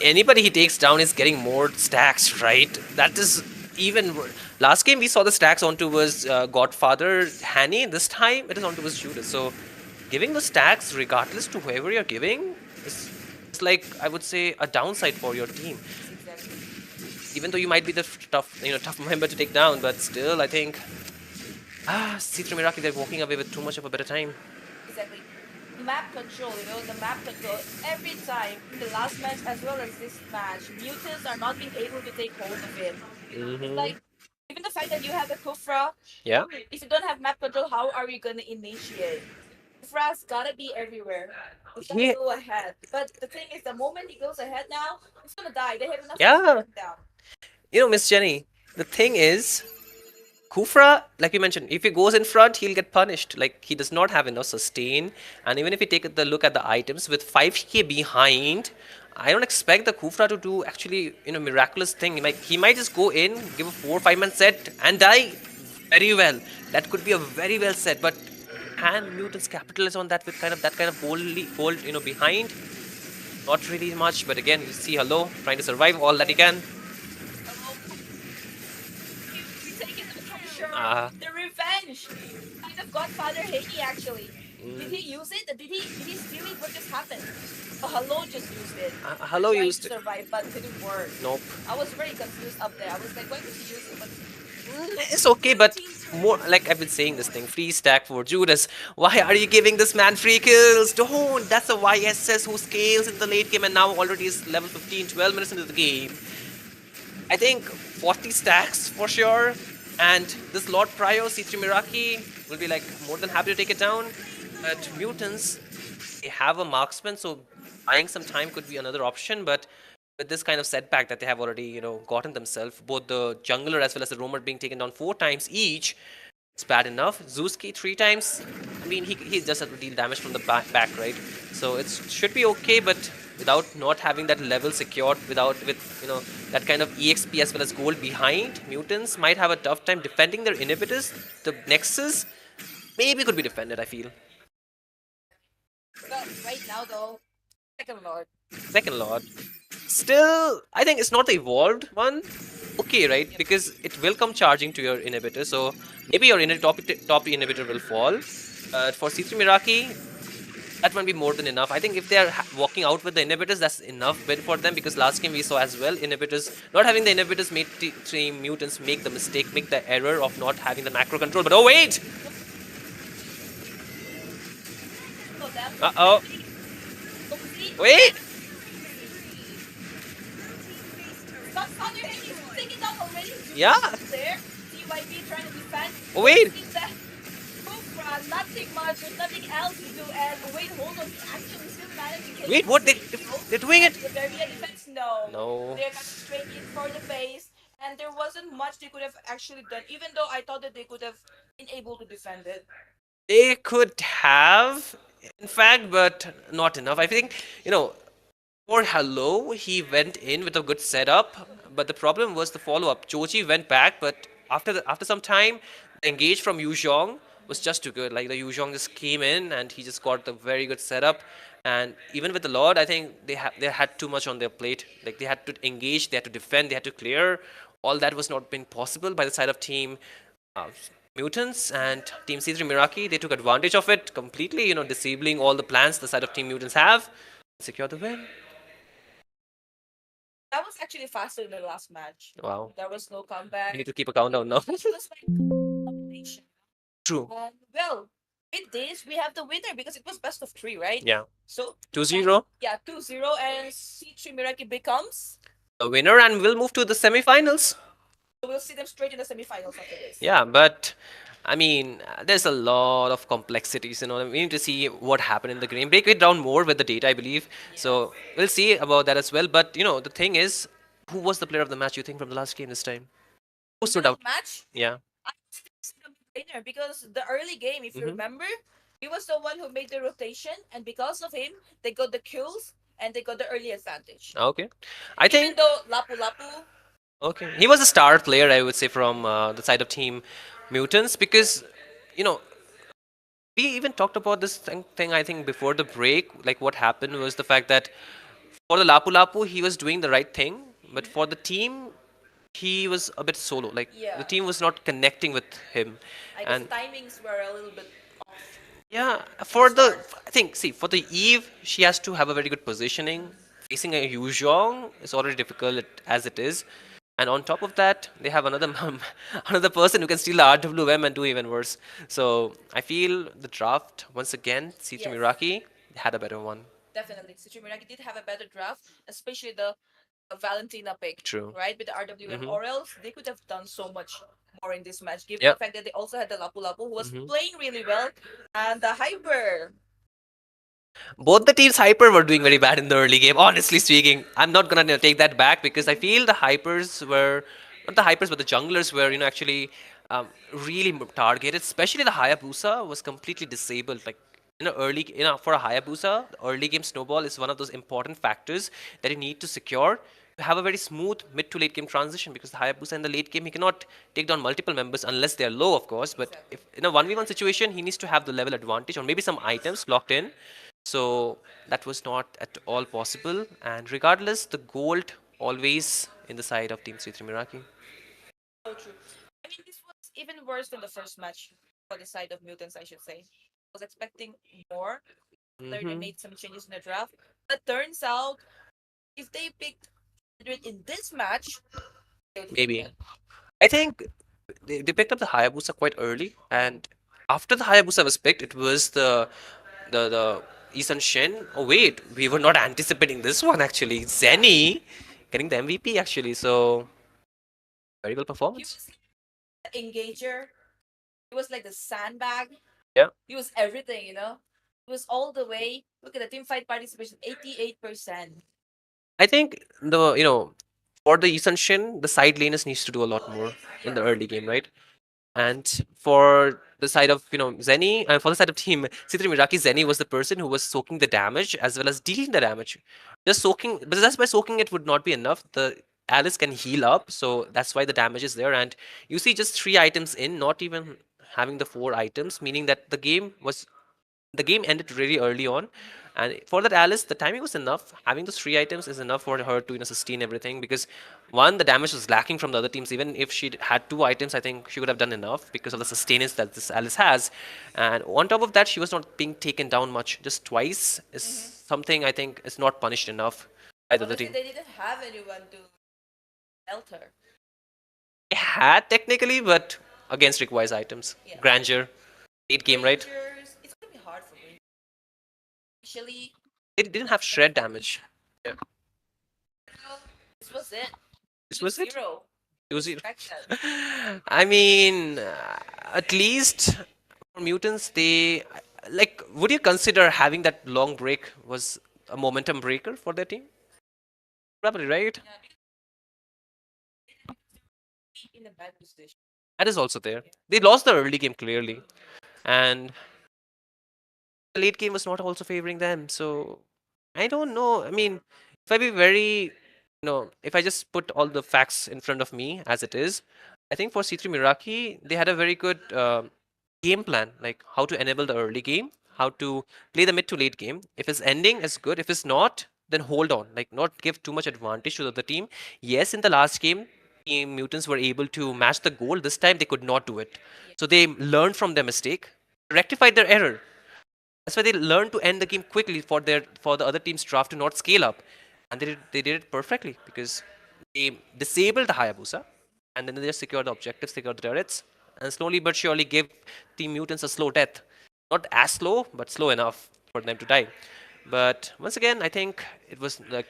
anybody he takes down is getting more stacks, right? That is even worse. Last game we saw the stacks onto was Godfather Hanny. This time it is onto was Judas. So giving the stacks regardless to whoever you're giving is like, I would say, a downside for your team. Even though you might be the tough member to take down, but still I think C3 Miraki, they're walking away with too much of a better time. Exactly. Map control, the map control. Every time, in the last match as well as this match, Mutants are not being able to take hold of it. Like, even the fact that you have a Kufra, Yeah. if you don't have map control, how are you gonna initiate? Kufra's gotta be everywhere. He's gotta go ahead. But the thing is, the moment he goes ahead now, he's gonna die. They have enough to take him down. You know, Miss Jenny, the thing is, Kufra, like you mentioned, if he goes in front, he'll get punished. Like, he does not have enough sustain. And even if you take the look at the items, with 5k behind, I don't expect the Kufra to do actually, miraculous thing. He might just go in, give a 4 or 5 man set, and die very well. That could be a very well set. But can Mutants capitalize on that with that kind of hold, behind? Not really much. But again, you see Hello trying to survive all that he can. The revenge! Kind of Godfather Haney actually. Did he use it? Did he steal it? What just happened? Oh, Hello just used it. Hello used it. Survive, but it didn't work. Nope. I was very confused up there. I was like, why would he use it? But it's okay, but more like I've been saying this thing, free stack for Judas. Why are you giving this man free kills? Don't! That's a YSS who scales in the late game and now already is level 15, 12 minutes into the game. I think 40 stacks for sure. And this Lord Pryo, C3 Miraki, will be like more than happy to take it down. But Mutants, They have a marksman, so buying some time could be another option, but with this kind of setback that they have already, gotten themselves, both the jungler as well as the roamer being taken down 4 times each, it's bad enough. Zuski 3 times, I mean, he just has to deal damage from the back, right? So it should be okay, but without not having that level secured, with that kind of EXP as well as gold behind, Mutants might have a tough time defending their inhibitors. The Nexus maybe could be defended, I feel. Well, right now though, second lord. Second Lord. Still, I think it's not the evolved one. Okay, right? Because it will come charging to your inhibitor, so maybe your top inhibitor will fall. But for C3 Miraki, that might be more than enough. I think if they are walking out with the inhibitors, that's enough bit for them, because last game we saw as well, inhibitors, not having the inhibitors made three mutants make the mistake, make the error of not having the macro control. But oh wait! Uh-oh. Wait! Yeah. There, CYB trying to defend. Oh, wait! Nothing much, there's nothing else to do, and wait, hold on, actually still managing to Wait, what? They're doing it? Would there be a defense? No. No. They're coming straight in for the base, and there wasn't much they could have actually done, even though I thought that they could have been able to defend it. They could have, in fact, but not enough. I think, for Hello, he went in with a good setup, but the problem was the follow-up. Joji went back, but after some time, the engage from Yu Zhong was just too good. Like, the Yu Zhong just came in, and he just got the very good setup. And even with the Lord, I think they had too much on their plate. Like, they had to engage, they had to defend, they had to clear. All that was not being possible by the side of team Mutants, and Team C3 Miraki. They took advantage of it completely, disabling all the plans the side of Team Mutants have. Secure the win. That was actually faster than the last match. Wow. There was no comeback. You need to keep a countdown now. It was like domination. True. Well, with this, we have the winner because it was best of 3, right? Yeah. So 2-0. Yeah, 2-0, and C3 Miraki becomes. The winner, and we'll move to the semi-finals. So we'll see them straight in the semi-finals after this. Yeah, but I mean, there's a lot of complexities. We need to see what happened in the game. Break it down more with the data, I believe. So we'll see about that as well. But the thing is, who was the player of the match, you think, from the last game this time? Who stood out? Match? Yeah. I was the winner because the early game, if you remember, he was the one who made the rotation, and because of him, they got the kills and they got the early advantage. Okay. I think. Even though Lapu Lapu. Okay. He was a star player, I would say, from the side of Team Mutants, because, we even talked about this thing, I think, before the break. Like, what happened was the fact that for the Lapu Lapu, he was doing the right thing, but for the team, he was a bit solo. Like, the team was not connecting with him. I guess timings were a little bit off. Yeah, for the Eve, she has to have a very good positioning. Facing a Yu Zhong is already difficult as it is. And on top of that, they have another person who can steal the RWM and do even worse. So I feel the draft, once again, C3 Miraki had a better one. Definitely. C3 Miraki did have a better draft, especially the Valentina pick. True. Right? With the RWM, or else they could have done so much more in this match, given Yep. the fact that they also had the Lapu Lapu, who was playing really well, and the Hyper. Both the teams Hyper were doing very bad in the early game, honestly speaking. I'm not gonna take that back, because I feel the Hypers were, not the Hypers, but the junglers were, actually really targeted. Especially the Hayabusa was completely disabled. Like, for a Hayabusa, the early game snowball is one of those important factors that you need to secure to have a very smooth mid to late game transition, because the Hayabusa in the late game, he cannot take down multiple members unless they are low, of course. But if in a 1v1 situation, he needs to have the level advantage or maybe some items locked in. So that was not at all possible, and regardless, the gold always in the side of Team C3 Miraki. So true. I mean, this was even worse than the first match for the side of Mutants, I should say. I was expecting more. They made some changes in the draft, but turns out if they picked Madrid in this match, they would Maybe. win. I think they picked up the Hayabusa quite early, and after the Hayabusa was picked, it was the Isan Shen. Oh wait, we were not anticipating this one actually. Zenny getting the MVP actually, so very well He performance. was the engager. He was like the sandbag. Yeah. He was everything, was all the way. Look at the team fight participation, 88%. I think for the Eastern Shin, the side laners needs to do a lot more in the early game, right? And for the side of Zenny, and for the side of team C3 Miraki, Zenny was the person who was soaking the damage as well as dealing the damage. Just soaking, but that's why soaking it would not be enough. The Alice can heal up, so that's why the damage is there. And you see just 3 items in, not even having the 4 items, meaning that the game ended really early on. And for that Alice, the timing was enough. Having those 3 items is enough for her to sustain everything, because one, the damage was lacking from the other teams. Even if she had 2 items, I think she would have done enough because of the sustenance that this Alice has. And on top of that, she was not being taken down much. Just twice is something I think is not punished enough by the other Honestly, team. they didn't have anyone to help her. They had technically, but against requires items. Yeah. Grandeur, late game, right? Rangers, it's gonna be hard for me. Actually, They didn't have shred damage. Yeah. this was it. This was it. 0. It was it. Respect that. I mean, at least for mutants, they like. Would you consider having that long break was a momentum breaker for their team? Probably, right? In a bad position. That is also there. They lost the early game clearly, and the late game was not also favoring them. So I don't know. I mean, if I be very, if I just put all the facts in front of me as it is, I think for C3 Miraki, they had a very good game plan, like how to enable the early game, how to play the mid to late game. If it's ending, it's good. If it's not, then hold on, like not give too much advantage to the other team. Yes, in the last game, Team Mutants were able to match the goal. This time they could not do it. So they learned from their mistake, rectified their error. That's why they learned to end the game quickly for the other team's draft to not scale up, and they did it perfectly because they disabled the Hayabusa, and then they just secured the objectives, secured the turrets, and slowly but surely gave Team Mutants a slow death. Not as slow, but slow enough for them to die. But once again, I think it was like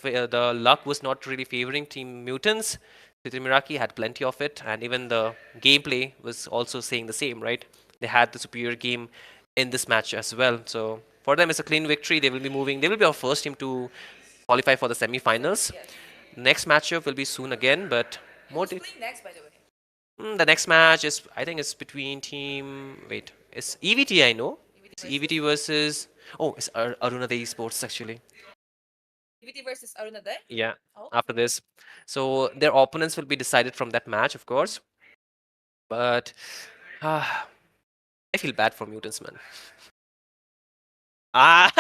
the luck was not really favoring Team Mutants. Miraki had plenty of it, and even the gameplay was also saying the same, right? They had the superior game in this match as well. So for them, it's a clean victory. They will be moving. They will be our first team to qualify for the semi-finals. Next matchup will be soon again, but more. Who's playing next, by the way? The next match is, I think, it's between team. Wait, it's EVT. I know. It's EVT versus. Oh, it's Arunade Esports actually. EVT versus Arunade? Yeah. Oh. After this, so their opponents will be decided from that match, of course. But I feel bad for Mutants, man. Ah,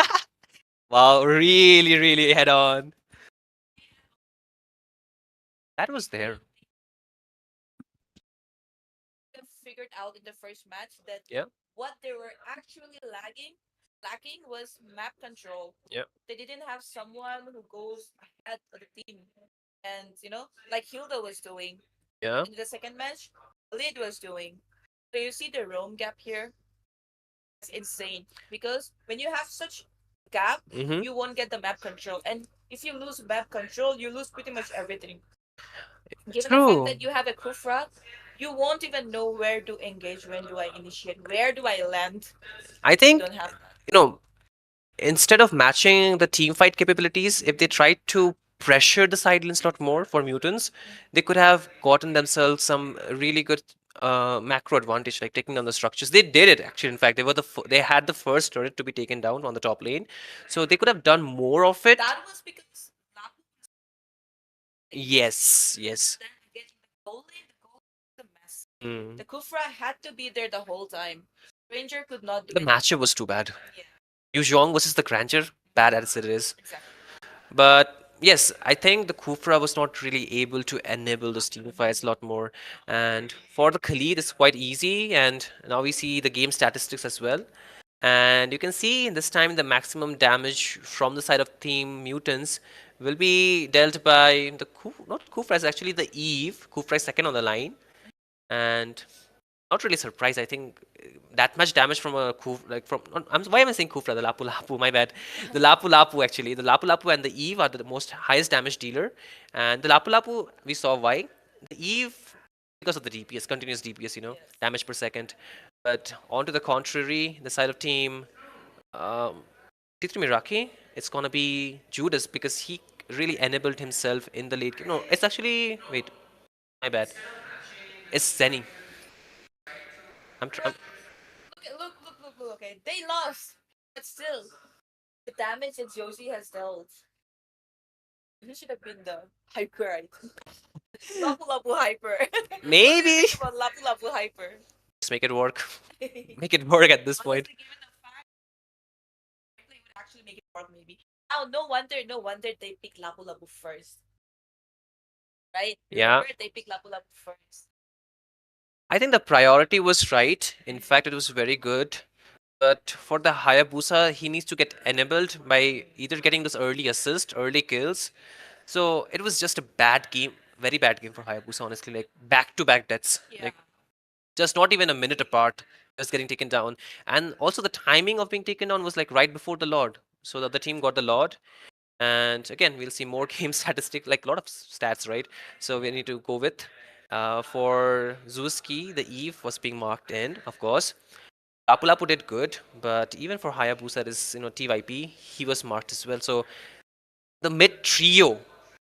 wow, really, really head on. That was there. Figured out in the first match that Yeah. what they were actually lacking was map control. Yeah. They didn't have someone who goes ahead of the team, and like Hilda was doing. Yeah. In the second match, Lid was doing. So you see the roam gap here. It's insane because when you have such gap, you won't get the map control, and if you lose map control, you lose pretty much everything. Given the fact that you have a Kufra, you won't even know where to engage, when do I initiate, where do I land. I think, You don't have that. Instead of matching the team fight capabilities, if they tried to pressure the side lanes a lot more for Mutants, they could have gotten themselves some really good macro advantage, like taking down the structures. They did it actually. In fact, they had the first turret to be taken down on the top lane, so they could have done more of it. That was because Yes, yes. then getting the goal was a mess. The Kufra had to be there the whole time. Ranger could not do The it. matchup was too bad. Yeah. Yuzhong versus the Grandeur, bad as it is. Exactly. But yes, I think the Kufra was not really able to enable those team fights a lot more. And for the Khalid, it's quite easy. And now we see the game statistics as well. And you can see this time the maximum damage from the side of Team Mutants will be dealt by the not Kufra, it's actually the Eve. Kufra is second on the line. And not really surprised. I think that much damage from a why am I saying Kufra? The Lapu Lapu, my bad. The Lapu Lapu actually. The Lapu Lapu and the Eve are the most highest damage dealer. And the Lapu Lapu, we saw why. The Eve, because of the DPS, continuous DPS, damage per second. But on to the contrary, the side of Team C3 Miraki, it's gonna be Judas because he really enabled himself in the late game. No, it's actually wait, my bad. It's Zenny. I'm Look. Okay, they lost, but still, the damage that Josie has dealt. He should have been the hyper, right? Lapu Lapu hyper. maybe About Lapu Lapu hyper. just make it work. Make it work at this point. Honestly, given the fact they would actually make it work, maybe. Now, no wonder they pick Lapu Lapu first, right? Yeah. Remember, they pick Lapu Lapu first. I think the priority was right. In fact, it was very good. But for the Hayabusa, he needs to get enabled by either getting this early assist, early kills. So it was just a bad game, very bad game for Hayabusa, honestly. Like back-to-back deaths. Yeah. Like just not even a minute apart, just getting taken down. And also the timing of being taken down was like right before the Lord. So the other team got the Lord. And again, we'll see more game statistic, like a lot of stats, right? So we need to go with. For Zuski, the Eve was being marked in, of course. Lapu Lapu did good, but even for Hayabusa, that is, TYP, he was marked as well. So the mid trio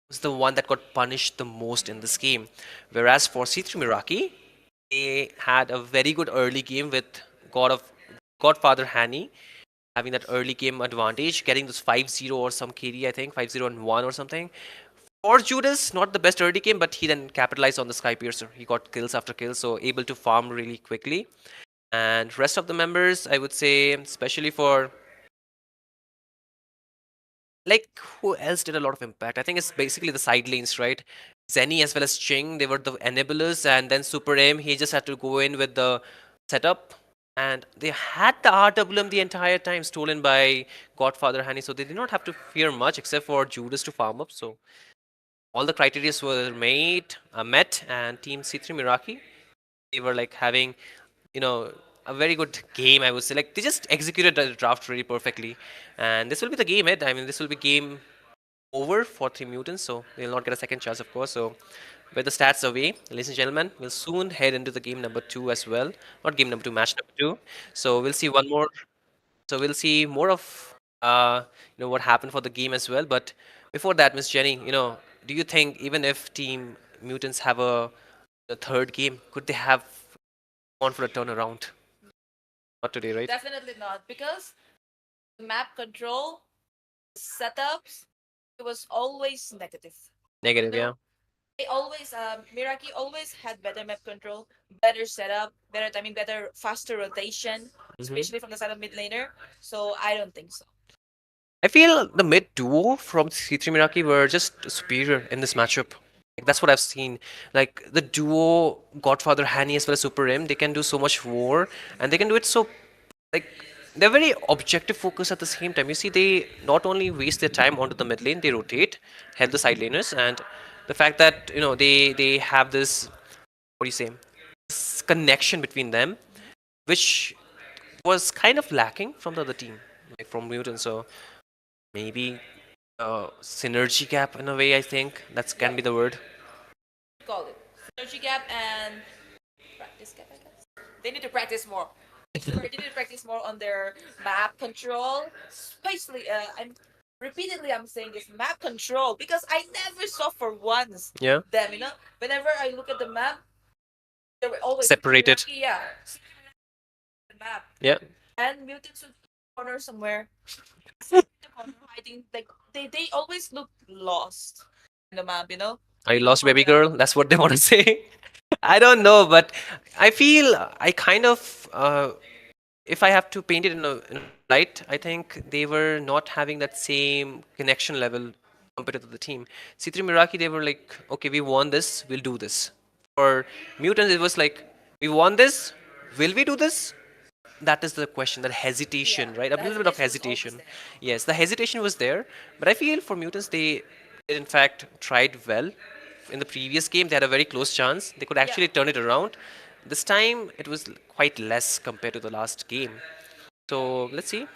was the one that got punished the most in this game. Whereas for C3 Miraki, they had a very good early game with Godfather Hani having that early game advantage, getting this 5-0 or some KD, I think, 5-0 and 1 or something. For Judas, not the best early game, but he then capitalized on the Sky Piercer. He got kills after kills, so able to farm really quickly. And rest of the members, I would say, especially for like who else did a lot of impact? I think it's basically the side lanes, right? Zenny as well as Ching, they were the enablers, and then Super M, he just had to go in with the setup. And they had the RWM the entire time stolen by Godfather Hani, so they did not have to fear much except for Judas to farm up. So all the criteria were met, and Team C3 Miraki, they were like having, you know, a very good game, I would say. Like they just executed the draft really perfectly, and this will be the game. I mean, this will be game over for Three Mutants, so they'll not get a second chance, of course. So with the stats away, ladies and gentlemen, we'll soon head into the game number 2 as well. Not game number 2, match number 2. So we'll see one more. So we'll see more of what happened for the game as well. But before that, Miss Jenny, do you think even if Team Mutants have a third game, could they have gone for a turnaround? Not today, right? Definitely not, because the map control setups, it was always negative. Negative, yeah. They always Miraki always had better map control, better setup, better timing, better faster rotation, especially from the side of mid laner. So I don't think so. I feel the mid duo from C3 Miraki were just superior in this matchup. Like, that's what I've seen. Like the duo Godfather Hani as well as Super M, they can do so much more, and they can do it so like they're very objective focused at the same time. You see, they not only waste their time onto the mid lane, they rotate, help the side laners, and the fact that they have this, what do you say, this connection between them, which was kind of lacking from the other team, like from Mutant. So maybe synergy gap in a way. I think that can be the word. Call it synergy gap and practice gap, I guess. They need to practice more. They need to practice more on their map control. Especially, I'm saying this map control because I never saw for once Yeah. them. Whenever I look at the map, they were always Separated. Yeah, the map. Yeah. And mutants would be in the corner somewhere. The corner hiding, like they always look lost in the map. I lost baby girl. That's what they want to say. I don't know, but I feel I kind of, if I have to paint it in a light, I think they were not having that same connection level compared to the team. C3 Miraki, they were like, okay, we won this, we'll do this. For Mutants, it was like, we won this, will we do this? That is the question, that hesitation, Yeah, right? A the little bit of hesitation was hesitation. always Yes, the hesitation was there, but I feel for Mutants, they did in fact tried well. In the previous game, they had a very close chance. They could actually turn it around. This time, it was quite less compared to the last game. So let's see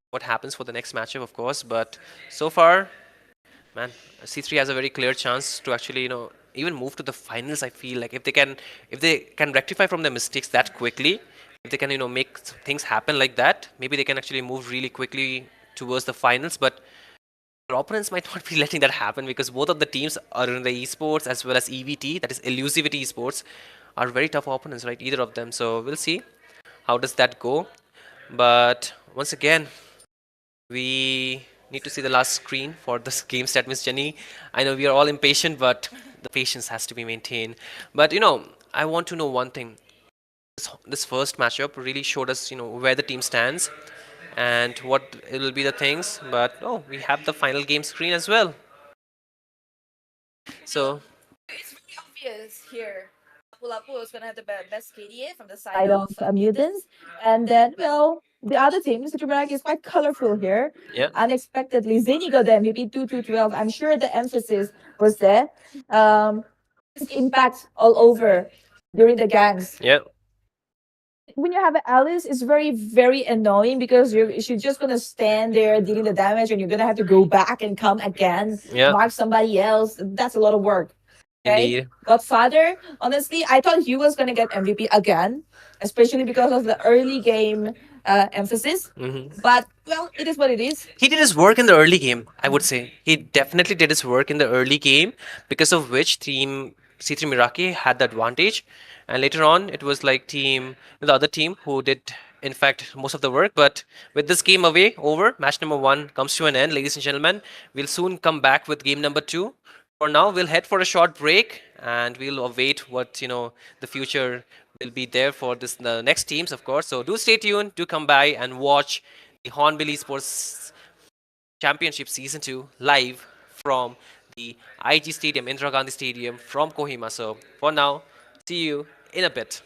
what happens for the next matchup, of course. But so far, man, C3 has a very clear chance to actually, even move to the finals. I feel like if they can rectify from their mistakes that quickly, if they can, make things happen like that, maybe they can actually move really quickly towards the finals. But their opponents might not be letting that happen, because both of the teams are in the esports as well as EVT, that is Elusivity Esports, are very tough opponents, right? Either of them. So we'll see how does that go. But once again, we need to see the last screen for this game stat, Miss Jenny. I know we are all impatient, but the patience has to be maintained. But I want to know one thing. This first matchup really showed us, where the team stands and what it will be the things. But we have the final game screen as well. So it's very obvious here. Lapu is gonna have the best KDA from the side of mutants, and then the other team, Mr. Tumerak, is quite colorful here. yeah, Unexpectedly, Zeni got the MVP 2-2-12. I'm sure the emphasis was there. This impact all over during the gangs. yeah, When you have Alice, it's very, very annoying because she's just gonna stand there dealing the damage, and you're gonna have to go back and come again, yeah. mark somebody else. That's a lot of work. Okay? Indeed. Godfather, honestly, I thought he was gonna get MVP again, especially because of the early game emphasis. But it is what it is. He did his work in the early game, I would say. He definitely did his work in the early game, because of which team C3 Miraki had the advantage. And later on, it was like the other team who did, in fact, most of the work. But with this game over, match number 1 comes to an end, ladies and gentlemen. We'll soon come back with game number 2. For now, we'll head for a short break, and we'll await what, the future will be there for the next teams, of course. So do stay tuned, do come by and watch the Hornbill Esports Championship Season 2 live from the IG Stadium, Indira Gandhi Stadium from Kohima. So for now, see you in a bit.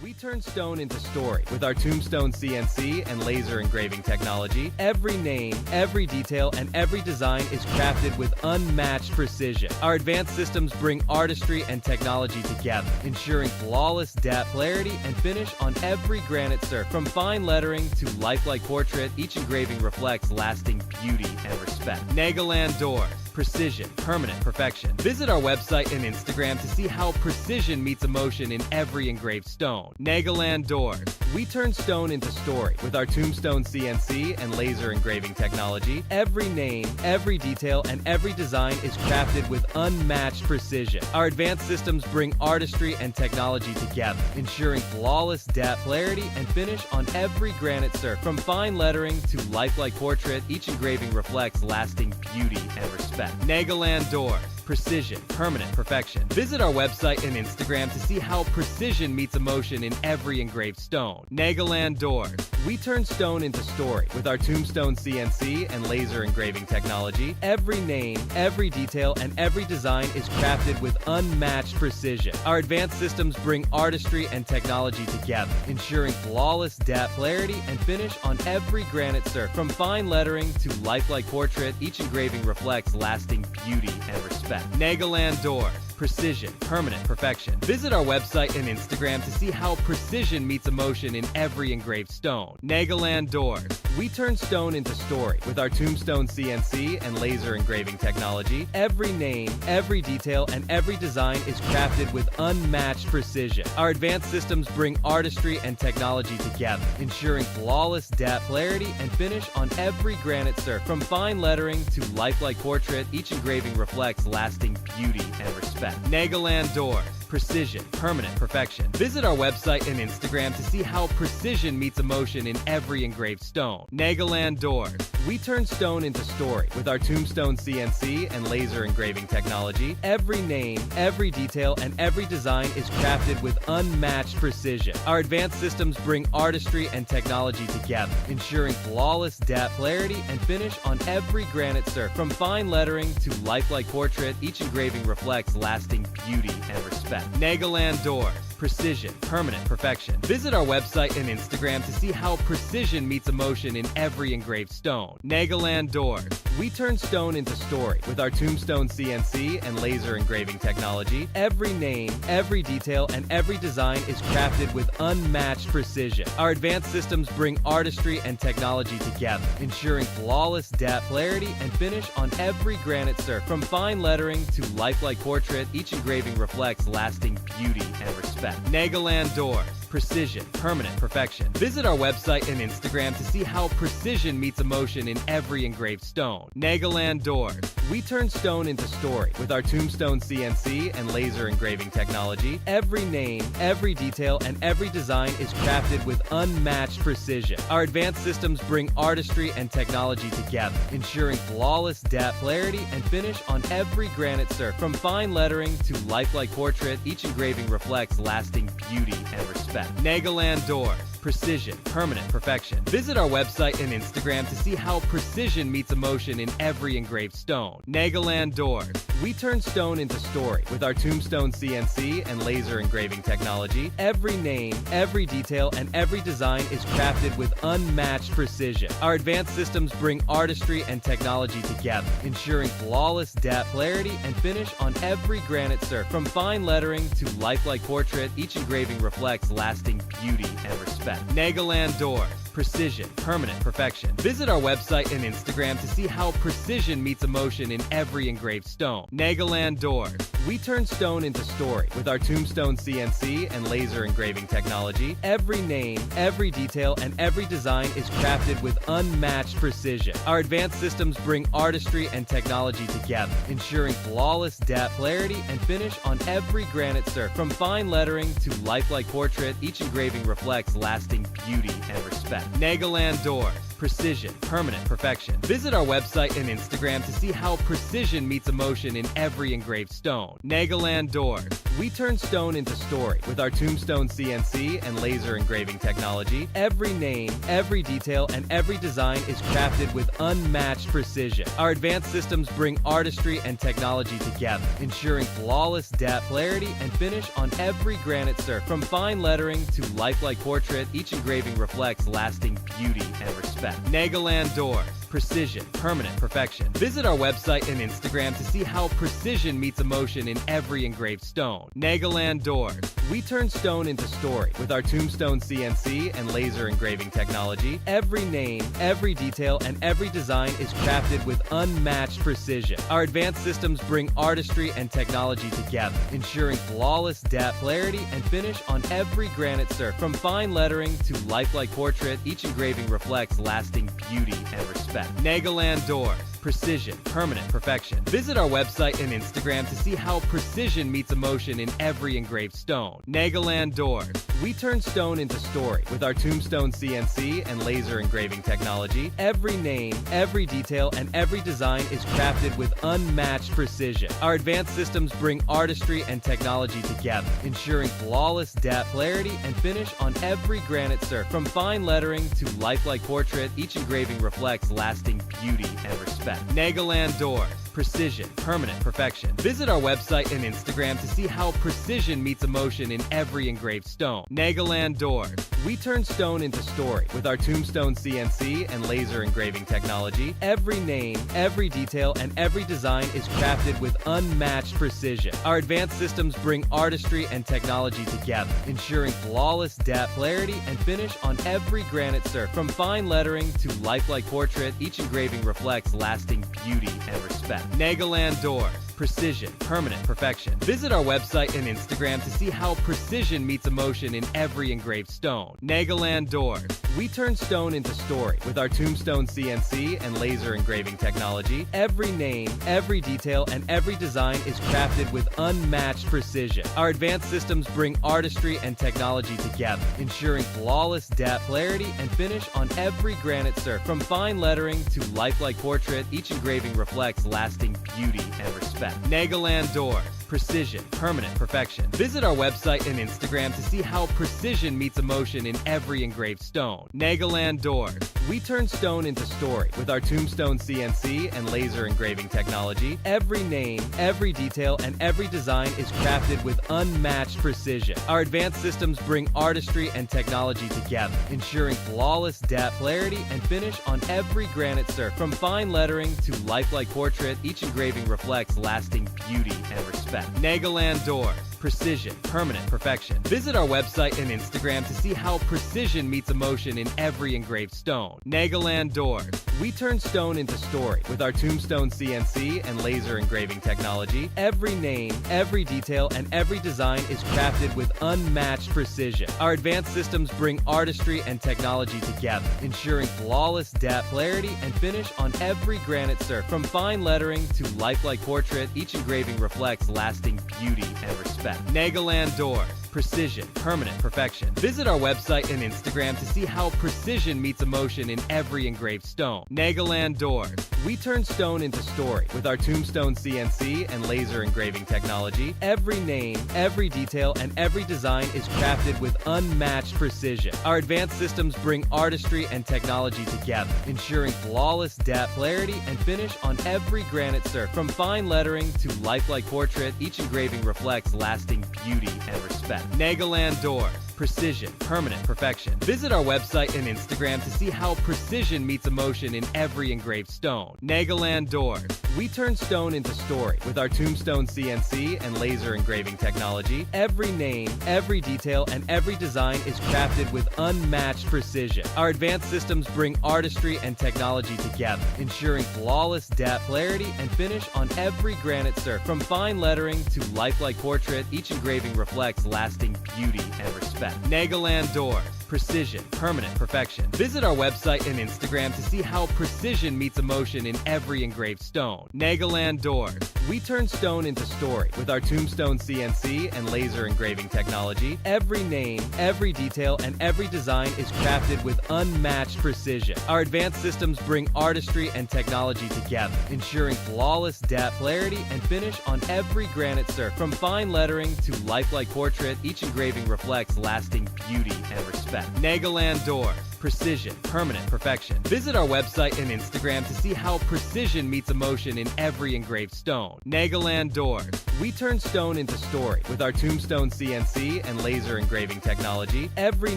We turn stone into story with our Tombstone CNC and laser engraving technology. Every name, every detail, and every design is crafted with unmatched precision. Our advanced systems bring artistry and technology together, ensuring flawless depth, clarity, and finish on every granite surface. From fine lettering to lifelike portrait, each engraving reflects lasting beauty and respect. Nagaland doors. Precision, permanent perfection. Visit our website and Instagram to see how precision meets emotion in every engraved stone. Nagaland doors. We turn stone into story with our Tombstone CNC and laser engraving technology. Every name, every detail, and every design is crafted with unmatched precision. Our advanced systems bring artistry and technology together, ensuring flawless depth, clarity, and finish on every granite surface. From fine lettering to lifelike portrait, each engraving reflects lasting beauty and respect. Nagaland doors. Precision, permanent perfection. Visit our website and Instagram to see how precision meets emotion in every engraved stone. Nagaland doors. We turn stone into story with our Tombstone CNC and laser engraving technology. Every name, every detail, and every design is crafted with unmatched precision. Our advanced systems bring artistry and technology together, ensuring flawless depth, clarity, and finish on every granite surface. From fine lettering to lifelike portrait, each engraving reflects lasting beauty and respect. Nagaland doors. Precision, permanent perfection. Visit our website and Instagram to see how precision meets emotion in every engraved stone. Nagaland doors. We turn stone into story with our Tombstone CNC and laser engraving technology. Every name, every detail, and every design is crafted with unmatched precision. Our advanced systems bring artistry and technology together, ensuring flawless depth, clarity, and finish on every granite surface. From fine lettering to lifelike portrait, each engraving reflects lasting beauty and respect. Nagaland doors. Precision, permanent perfection. Visit our website and Instagram to see how precision meets emotion in every engraved stone. Nagaland doors. We turn stone into story with our Tombstone CNC and laser engraving technology. Every name, every detail, and every design is crafted with unmatched precision. Our advanced systems bring artistry and technology together, ensuring flawless depth, clarity, and finish on every granite surface. From fine lettering to lifelike portrait, each engraving reflects lasting beauty and respect. Nagaland doors. Precision, permanent perfection. Visit our website and Instagram to see how precision meets emotion in every engraved stone. Nagaland doors. We turn stone into story with our Tombstone CNC and laser engraving technology. Every name, every detail, and every design is crafted with unmatched precision. Our advanced systems bring artistry and technology together, ensuring flawless depth, clarity, and finish on every granite surface. From fine lettering to lifelike portrait, each engraving reflects lasting beauty and respect. Nagaland doors. precision, permanent perfection. Visit our website and Instagram to see how precision meets emotion in every engraved stone. Nagaland Doors. We turn stone into story with our Tombstone CNC and laser engraving technology. Every name, every detail, and every design is crafted with unmatched precision. Our advanced systems bring artistry and technology together, ensuring flawless depth, clarity, and finish on every granite surface. From fine lettering to lifelike portrait, each engraving reflects lasting beauty and respect. Nagaland Doors. Precision, permanent perfection. Visit our website and Instagram to see how precision meets emotion in every engraved stone. Nagaland Doors. We turn stone into story with our Tombstone CNC and laser engraving technology. Every name, every detail, and every design is crafted with unmatched precision. Our advanced systems bring artistry and technology together, ensuring flawless depth, clarity, and finish on every granite surface. From fine lettering to lifelike portrait, each engraving reflects lasting beauty and respect. Nagaland Doors. Precision, permanent perfection. Visit our website and Instagram to see how precision meets emotion in every engraved stone. Nagaland Doors. We turn stone into story with our Tombstone CNC and laser engraving technology. Every name, every detail, and every design is crafted with unmatched precision. Our advanced systems bring artistry and technology together, ensuring flawless depth, clarity, and finish on every granite surface. From fine lettering to lifelike portrait, each engraving reflects lasting beauty and respect. Nagaland Doors. Precision, permanent perfection. Visit our website and Instagram to see how precision meets emotion in every engraved stone. Nagaland Doors. We turn stone into story with our Tombstone CNC and laser engraving technology. Every name, every detail, and every design is crafted with unmatched precision. Our advanced systems bring artistry and technology together, ensuring flawless depth, clarity, and finish on every granite surface. From fine lettering to lifelike portrait, each engraving reflects lasting beauty and respect. Nagaland Doors. Precision, permanent perfection. Visit our website and Instagram to see how precision meets emotion in every engraved stone. Nagaland Doors. We turn stone into story with our Tombstone CNC and laser engraving technology. Every name, every detail, and every design is crafted with unmatched precision. Our advanced systems bring artistry and technology together, ensuring flawless depth, clarity, and finish on every granite surface. From fine lettering to lifelike portrait, each engraving reflects lasting beauty and respect. Nagaland Doors. Precision, permanent perfection. Visit our website and Instagram to see how precision meets emotion in every engraved stone. Nagaland Doors. We turn stone into story with our Tombstone CNC and laser engraving technology. Every name, every detail, and every design is crafted with unmatched precision. Our advanced systems bring artistry and technology together, ensuring flawless depth, clarity, and finish on every granite surface. From fine lettering to lifelike portrait, each engraving reflects lasting beauty and respect. Nagaland Doors. Precision, permanent perfection. Visit our website and Instagram to see how precision meets emotion in every engraved stone. Nagaland Doors. We turn stone into story with our Tombstone CNC and laser engraving technology. Every name, every detail, and every design is crafted with unmatched precision. Our advanced systems bring artistry and technology together, ensuring flawless depth, clarity, and finish on every granite surface. From fine lettering to lifelike portrait, each engraving reflects lasting beauty and respect. Nagaland Doors. Precision, permanent perfection. Visit our website and Instagram to see how precision meets emotion in every engraved stone. Nagaland Doors. We turn stone into story with our Tombstone CNC and laser engraving technology. Every name, every detail, and every design is crafted with unmatched precision. Our advanced systems bring artistry and technology together, ensuring flawless depth, clarity, and finish on every granite surface. From fine lettering to lifelike portrait, each engraving reflects lasting beauty and respect. Nagaland Doors. Precision, permanent perfection. Visit our website and Instagram to see how precision meets emotion in every engraved stone. Nagaland Doors. We turn stone into story with our Tombstone CNC and laser engraving technology. Every name, every detail, and every design is crafted with unmatched precision. Our advanced systems bring artistry and technology together, ensuring flawless depth, clarity, and finish on every granite surface. From fine lettering to lifelike portrait, each engraving reflects lasting beauty and respect. Nagaland Doors. precision, permanent perfection. Visit our website and Instagram to see how precision meets emotion in every engraved stone. Nagaland Doors. We turn stone into story with our Tombstone CNC and laser engraving technology. Every name, every detail, and every design is crafted with unmatched precision. Our advanced systems bring artistry and technology together, ensuring flawless depth, clarity, and finish on every granite surface. From fine lettering to lifelike portrait, each engraving reflects lasting beauty and respect. Nagaland Doors. Precision, permanent perfection. Visit our website and Instagram to see how precision meets emotion in every engraved stone. Nagaland Doors. We turn stone into story with our Tombstone CNC and laser engraving technology. Every name, every detail, and every design is crafted with unmatched precision. Our advanced systems bring artistry and technology together, ensuring flawless depth, clarity, and finish on every granite surface. From fine lettering to lifelike portrait, each engraving reflects lasting beauty and respect. Nagaland Doors. Precision, permanent perfection. Visit our website and Instagram to see how precision meets emotion in every engraved stone. Nagaland Doors. We turn stone into story with our Tombstone CNC and laser engraving technology. Every name, every detail, and every design is crafted with unmatched precision. Our advanced systems bring artistry and technology together, ensuring flawless depth, clarity, and finish on every granite surface. From fine lettering to lifelike portrait, each engraving reflects lasting beauty and respect. Nagaland Doors. Precision, permanent perfection. Visit our website and Instagram to see how precision meets emotion in every engraved stone. Nagaland Doors. We turn stone into story with our Tombstone CNC and laser engraving technology. Every name, every detail, and every design is crafted with unmatched precision. Our advanced systems bring artistry and technology together, ensuring flawless depth, clarity, and finish on every granite surface. From fine lettering to lifelike portrait, each engraving reflects lasting beauty and respect. Nagaland Doors. Precision, permanent perfection. Visit our website and Instagram to see how precision meets emotion in every engraved stone. Nagaland Doors. We turn stone into story with our Tombstone CNC and laser engraving technology. Every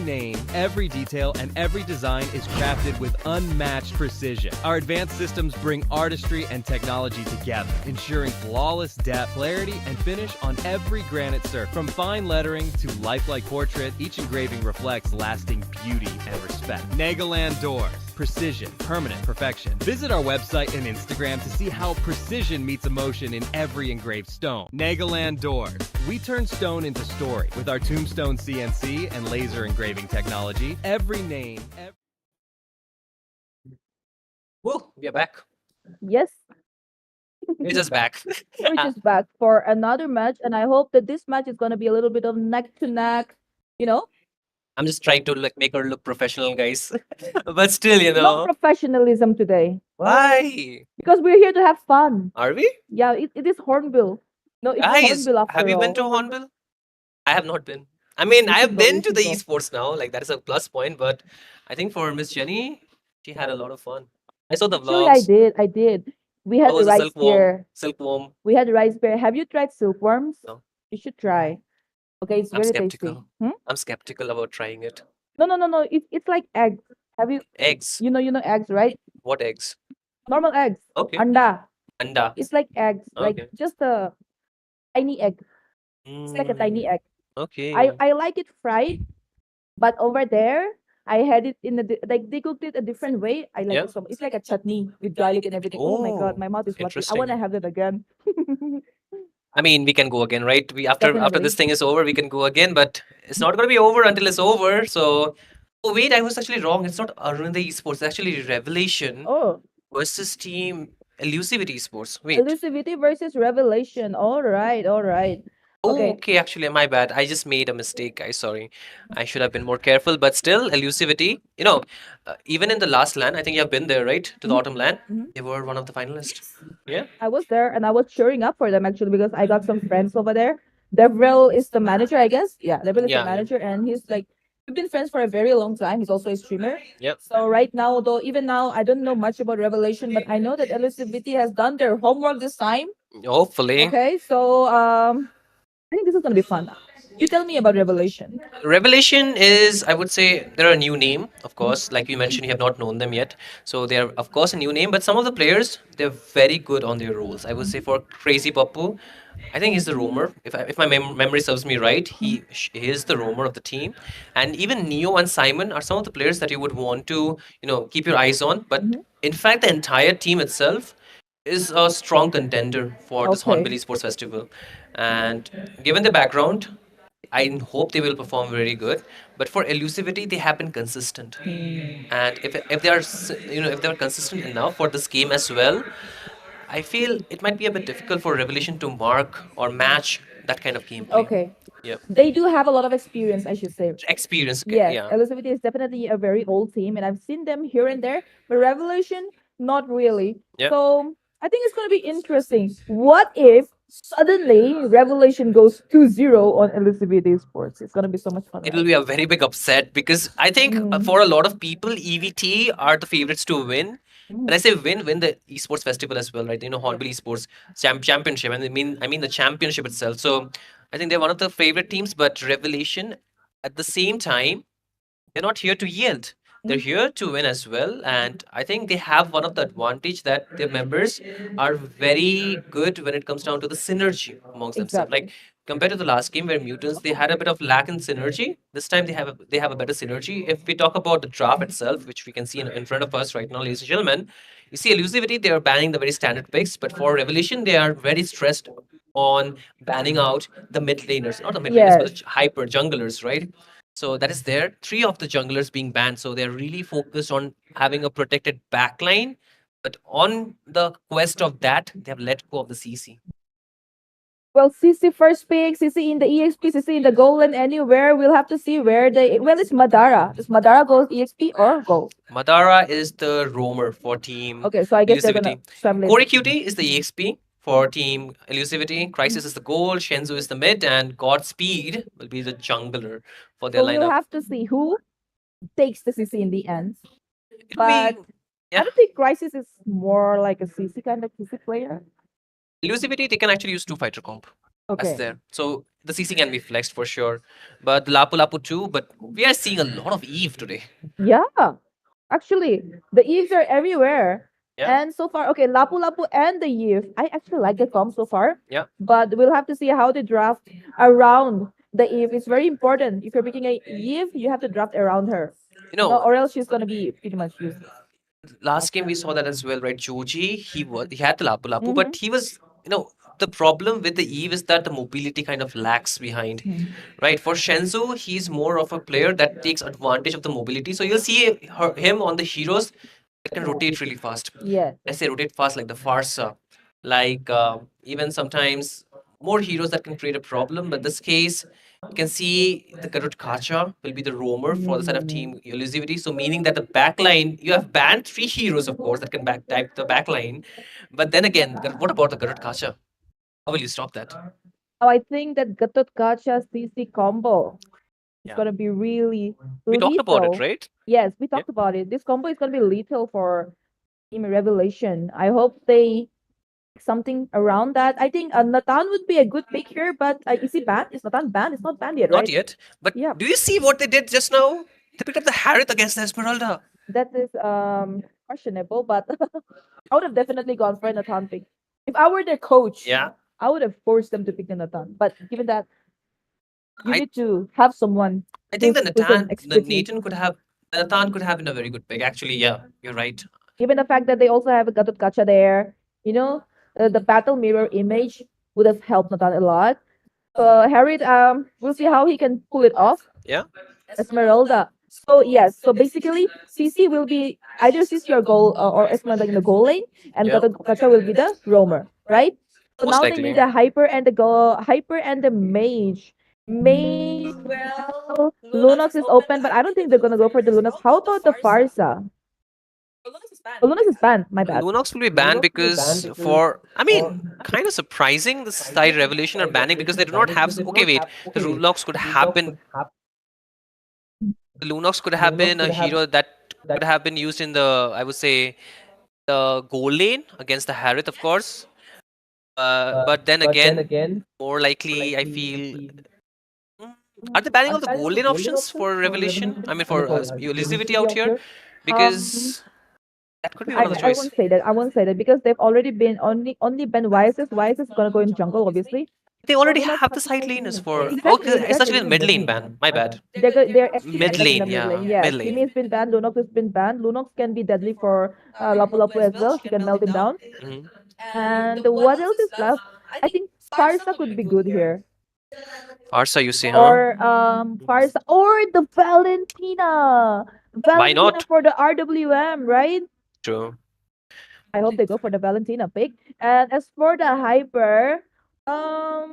name, every detail, and every design is crafted with unmatched precision. Our advanced systems bring artistry and technology together, ensuring flawless depth, clarity, and finish on every granite surface. From fine lettering to lifelike portrait, each engraving reflects lasting beauty and respect. Nagaland Doors. Precision, permanent perfection. Visit our website and Instagram to see how precision meets emotion in every engraved stone. Nagaland Doors. We turn stone into story with our Tombstone CNC and laser engraving technology. Every name, Woo, we are back. Yes, We're just back. we're just back for another match, and I hope that this match is going to be a little bit of neck to neck, you know, I'm just trying to like make her look professional, guys. But still, you no know. professionalism today. Why? Because we're here to have fun. Are we? Yeah, it is Hornbill. No, it's Guys, Hornbill after have you been all. to Hornbill? I have not been. I mean, You I should have go, been you to should the go. esports now. Like that is a plus point. But I think for Miss Jenny, she had a lot of fun. I saw the Actually, I vlogs. did. I did. We How had the was the rice silkworm? beer. Silkworm. We had the rice beer. Have you tried silkworms? No. You should try. Okay, it's I'm very tasty. skeptical. I'm skeptical about trying it. No. It's like eggs. Have you Eggs. you know eggs, right? What eggs? Normal eggs. Okay. Anda. Anda. It's like eggs. Like Okay. just a tiny egg. It's like a tiny egg. Okay. I like it fried, but over there I had it in like they cooked it a different way. I like Yeah. it so much. It's like a chutney with garlic and everything. Oh my god, Oh, my mouth is watering. I interesting. want to have that again. I mean, we can go again, right? We after Definitely. this thing is over, we can go again, but it's not going to be over until it's over. So, oh wait, I was actually wrong. It's not Arun the Esports. It's actually Revelation Oh, versus Team Elusivity Esports. Wait. elusivity versus revelation. All right, all right. Oh, Okay. okay. Actually, my bad. I just made a mistake, guys. Sorry. I should have been more careful. But still, Elusivity. You know, even in the last LAN, I think you have been there, right? To the Mhm, autumn LAN, mhm. they were one of the finalists. Yeah. I was there and I was cheering up for them actually because I got some friends over there. Devrel is the manager, I guess. Yeah, Devrel is the Yeah. manager, and he's like, we've been friends for a very long time. He's also a streamer. Yep. So right now, though, even now, I don't know much about Revelation, but I know that Elusivity has done their homework this time. Hopefully. Okay, so I think this is gonna be fun. You tell me about Revelation. Revelation is, I would say, they're a new name, of course. Like you mentioned, you have not known them yet. So they're, of course, a new name. But some of the players, they're very good on their roles. I would say for Crazy Pappu, I think he's the roamer. If my memory serves me right, he is the roamer of the team, and even Neo and Simon are some of the players that you would want to keep your eyes on. But in fact, the entire team itself is a strong contender for this Okay. Hornbill Esports Festival, and given the background, I hope they will perform very good. But for elusivity, they have been consistent, and if they are if they are consistent enough for this game as well, I feel it might be a bit difficult for Revelation to mark or match that kind of gameplay. Okay. Yeah. They do have a lot of experience, I should say. Experience. Yes, Yeah. Elizabeth is definitely a very old team, and I've seen them here and there, but Revolution, not really. Yeah. So I think it's going to be interesting. What if suddenly Revolution goes 2-0 on Elizabeth Esports? It's going to be so much fun. It will be a very big upset because I think for a lot of people, EVT are the favorites to win. When I say win the esports festival as well, right? Hornbill Esports Championship, and I mean the championship itself. So I think they're one of the favorite teams, but Revelation, at the same time, they're not here to yield. They're here to win as well, and I think they have one of the advantage that their members are very good when it comes down to the synergy amongst themselves. Exactly. Like compared to the last game where mutants they had a bit of lack in synergy. This time they have a better synergy. If we talk about the draft itself, which we can see in front of us right now, ladies and gentlemen, you see elusivity. They are banning the very standard picks, but for Revelation, they are very stressed on banning out the mid laners, not the mid laners, but the hyper junglers, right? So that is there. Three of the junglers being banned. So they're really focused on having a protected backline. But on the quest of that, they have let go of the CC. Well, CC first pick, CC in the EXP, CC in the Golden, anywhere. We'll have to see where they. Well, it's Madara. Does Madara go EXP or Gold? Madara is the roamer for team Okay, so I guess they're gonna Elusivity. swim Corey later. QT is the EXP for team Elusivity. Crisis is the gold. Shenzu is the mid. And Godspeed will be the jungler for their So we'll lineup. have to see who takes the CC in the end. It'll But be, I yeah. don't think Crisis is more like a CC kind of CC player. Elusivity, they can actually use two fighter comp. That's Okay. there. So the CC can be flexed for sure. But the Lapu Lapu too. But we are seeing a lot of Eve today. Yeah. Actually, the Eves are everywhere. Yeah. And so far, okay, Lapu Lapu and the Eve. I actually like the comp so far. Yeah. But we'll have to see how they draft around the Eve. It's very important. If you're picking a Eve, you have to draft around her. Or else she's gonna be pretty much useless. Last game we saw that as well, right? Joji, he had the Lapu Lapu, but he was, the problem with the Eve is that the mobility kind of lacks behind, right? For Shenzu, he's more of a player that takes advantage of the mobility. So you'll see him on the heroes that can rotate really fast. Yeah. I say rotate fast like the Farsa, like even sometimes more heroes that can create a problem. But this case, you can see the Garut Kacha will be the roamer for the side of Team Elusivity. So meaning that the backline, you have banned three heroes, of course, that can type the backline. But then again, what about the Garut Kacha? How will you stop that? Oh, I think that Gatot Kacha CC combo is Yeah. gonna be really We talked about it, lethal. right? Yes, we talked about it. This combo is gonna be lethal for Team Revelation. I hope they something around that. I think Nathan would be a good pick here, but is he banned? Is Nathan banned? It's not banned yet, Not right? yet. But Yeah. do you see what they did just now? They picked up the Harith against the Esmeralda. That is questionable, but I would have definitely gone for a Nathan pick. If I were their coach, Yeah. I would have forced them to pick the Nathan. But given that you I- need to have someone I think who's an the expertise. Nathan could have been a very good pick. Actually, yeah, you're right. Given the fact that they also have a Gatot Kacha there, the battle mirror image would have helped Nathan a lot. Harry, we'll see how he can pull it off. Yeah. Esmeralda. So yes, so basically CC will be either CC or goal or Esmeralda in the goal lane, and Yeah. Gatot Kacha will be the roamer, right? So Most now they likely. need the hyper and the mage. Mage, well, Lunox is open, but I don't think they're gonna go for the Lunox. How about the Farsa? Oh, Lunox is banned. My bad. Lunox will be banned because kind of surprising the side Revelation are banning because they do not have. Okay, wait. The Lunox could have been. The Lunox could have been a hero that could have been used in I would say, the goal lane against the Harith, of course. But then again, more likely, I feel. Are they banning all the gold lane options for Revelation? I mean, for Elusivity out here? Because That could be one of the I choice. won't say that. I won't say that because they've already been only banned Vices. Vices is gonna go in jungle, obviously. They already Lunox have the side laners for. Exactly, Okay, it's actually exactly. a mid lane ban. My bad. They're actually Mid banned in lane, the mid yeah, lane. Yes, mid lane. Kimi has been banned. Lunox has been banned. Lunox can be deadly for Lapu Lapu as well. She can melt him down. Mhm. And what else is left? I think Farsa could be good here. Arsa, you say, huh? Or Farsa or the Valentina. Why Valentina not? for the RWM, right? True. I hope they go for the Valentina pick. And as for the Hyper, I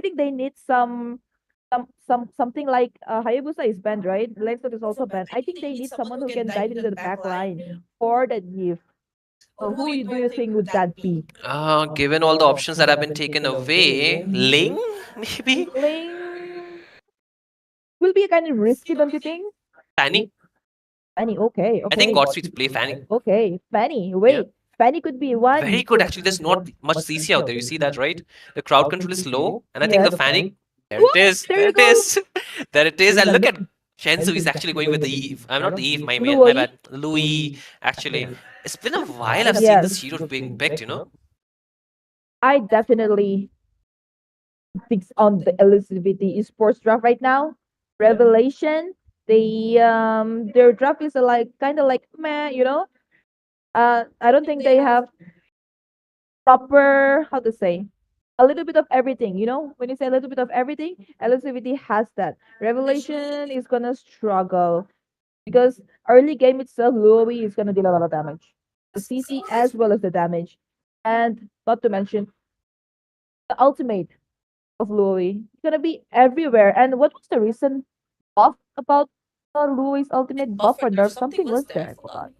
think they need something like Hayabusa is banned, right? Lexot is also banned. I think they need someone who can dive into the back line for the Neve. So do you think would that be? Given all the options that have been taken away, Ling, maybe? Ling will be kind of risky, don't you think? Fanny? Fanny, okay, I think okay. Godspeed play Fanny. Okay, Fanny, Yeah. wait. Fanny could be one. Very good, actually. There's not much CC out there. You see that, right? The crowd control is low, and I think the Yes. Fanny. There it is. There There you it go. is. There it is. And look at Shensu. He's actually going with the Eve. I'm not the Eve. My Louis. bad. Louis. Actually, it's been a while I've seen Yes. this hero being picked. I definitely fix on the elusivity esports draft right now. Revelation, their draft is like kind of like meh, I don't think they have proper how to say a little bit of everything. When you say a little bit of everything, elusivity has that. Revelation is gonna struggle because early game itself, Louis is gonna deal a lot of damage, the CC as well as the damage, and not to mention the ultimate of Louis. It's gonna be everywhere. And what was the recent buff about Louis' ultimate buff or nerf? Something was there. I forgot.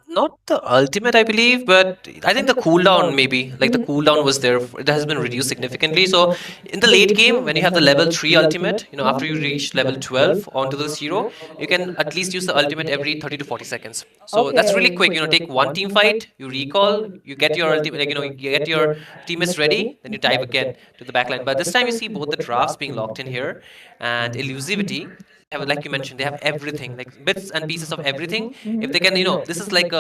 Not the ultimate, I believe, but I think the cooldown maybe. Like the cooldown was there. It has been reduced significantly. So in the late game, when you have the level 3 ultimate, after you reach level 12 onto this hero, you can at least use the ultimate every 30 to 40 seconds. So that's really Okay. quick. Take one team fight, you recall, you get your ultimate, you get your teammates ready, then you dive again to the backline. But this time you see both the drafts being locked in here and elusivity. Like you mentioned, they have everything, like bits and pieces of everything. If they can, this is like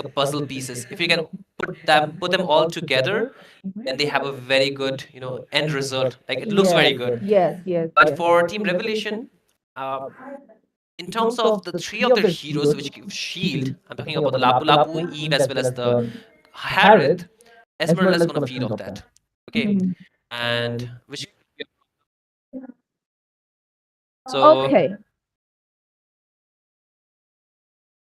a puzzle pieces. If you can put them all together, then they have a very good, end result. Like it looks very good. Yes, yes, But yes. for Team Revelation, uh, in terms of the three of their heroes which give shield, I'm talking about the Lapu Lapu, Eve, as well as the Harith. Esmeralda is gonna feed off that. Okay, Mhm. and which so Okay.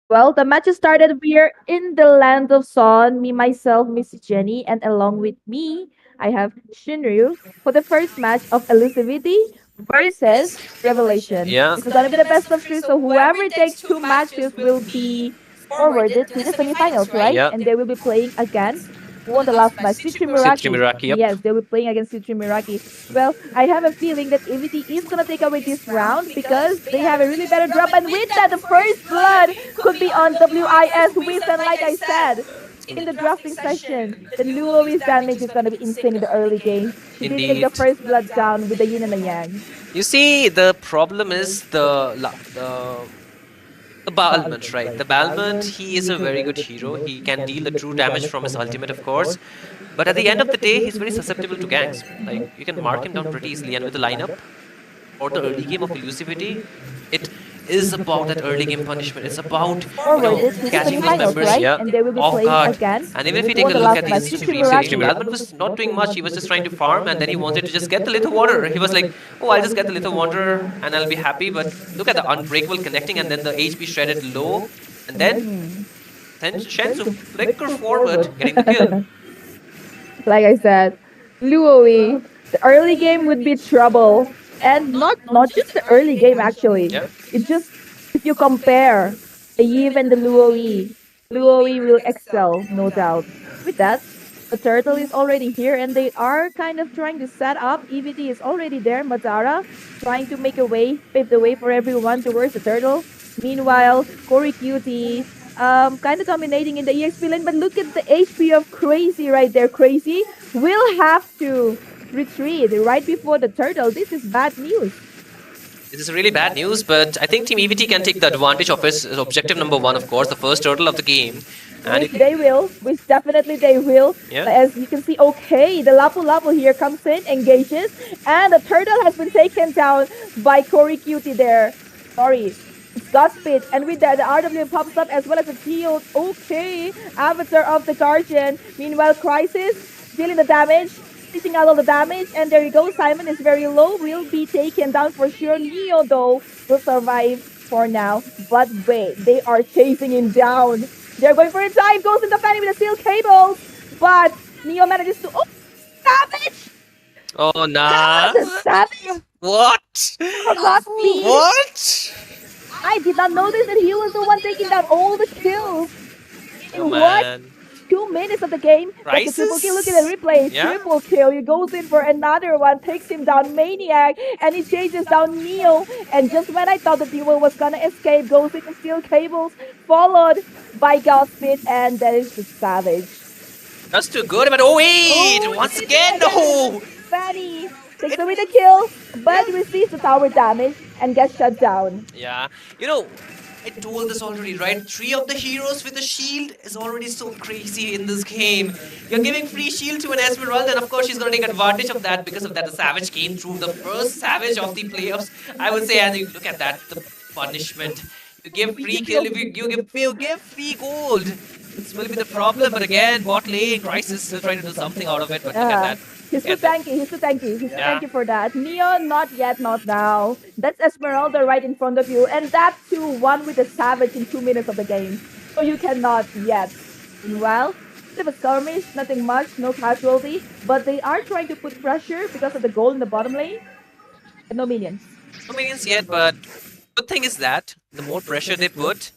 Well, the match has started. We're in the land of Son. Me, myself, Miss Jenny, and along with me, I have Shinryu for the first match of Elusivity versus Revelation. yeah. This is gonna be the best of three. So whoever takes two matches will be forwarded to the semifinals, right? Yeah. And they will be playing against who won the last match? Citri Citri Miraki, yep. Yes, they will be playing against Citri Miraki. Well, I have a feeling that EVT is gonna take away this round because they have a really better drop, and with that, the first blood could be on WIS Wiz. And like I said in the drafting session, the Luowi's damage is gonna be insane in the early game. She did take the Indeed. first blood down with the yin and the yang. You see, the problem is the Balmond, right? The Balmond, he is a very good hero. He can deal the true damage from his ultimate, of course. But at the end of the day, he's very susceptible to ganks. Like, you can mark him down pretty easily. And with the lineup, or the early game of elusivity, it is about that early game punishment. It's about, Forwarded to the catching those semifinals, members, right? yeah, And they will be off playing guard. against And even if you who take won a the look last at match? these Citri streams, Miraki. Balmond was not doing much. He was just trying to farm, and then he wanted to just get the little water. He was like, oh, I'll just get the little water, and I'll be happy. But look at the unbreakable connecting, and then the HP shredded low. And then Shensu flicker forward, getting the kill. Like I said, Luowi, the early game would be trouble. And not just the early game actually. Yeah. It's just if you compare the Eve and the Luowi, Luowi will excel, no doubt. With that, the turtle is already here and they are kind of trying to set up. EVT is already there, Mazara trying to make a way, pave the way for everyone towards the turtle. Meanwhile, Cory Cutie kind of dominating in the EXP lane, but look at the HP of Crazy right there. Crazy will have to retreat right before the turtle. This is bad news. This is really bad news, but I think Team EVT can take the advantage of its objective number 1, of course, the first turtle of the game. And Which they will, which definitely they will. Yeah. As you can see, okay, the Lapu Lapu here comes in, engages, and the turtle has been taken down by Corey Cutie there. Sorry. It's Godspeed, and with that, the RW pops up as well as the shield. Okay, Avatar of the Guardian. Meanwhile, Crisis dealing the damage, dishing out all the damage, and there you go. Simon is very low, will be taken down for sure. Neo, though, will survive for now. But wait, they are chasing him down. They're going for a dive, goes in the Fanny with the steel cables, but Neo manages to. Oh, Savage! oh, nah. The Savage! What? Godspeed! What? I did not notice that he was the one taking down all the kills. In Oh, what? man. 2 minutes of the game. That's a triple kill. Look at the replay. Yeah. Triple kill. He goes in for another one, takes him down, Maniac, and he chases down Neo. And just when I thought the duo was gonna escape, goes into steel cables, followed by Godspeed, and that is the Savage. That's too good, but oh wait! Oh, Once it's again, no! Fanny takes away the kill, but receives the tower damage and gets shut down. Yeah, you know, I told this already, right? 3 of the heroes with a shield is already so crazy in this game. You're giving free shield to an Esmeralda, and of course she's gonna take advantage of that. Because of that, the Savage came through, the first Savage of the playoffs, I would say. And you look at that, the punishment. You give free kill, if you give free gold. This will be the problem, but again, bot lane, Crisis still trying to do something out of it, but look at that. He's too Get that. tanky, he's too tanky, he's too Yeah. tanky for that. Neo, not yet, not now. That's Esmeralda right in front of you, and that too, one with the Savage in 2 minutes of the game. So you cannot yet. Meanwhile, bit of a skirmish, nothing much, no casualty, but they are trying to put pressure because of the goal in the bottom lane. And no minions. No minions yet, but good thing is that the more pressure they put,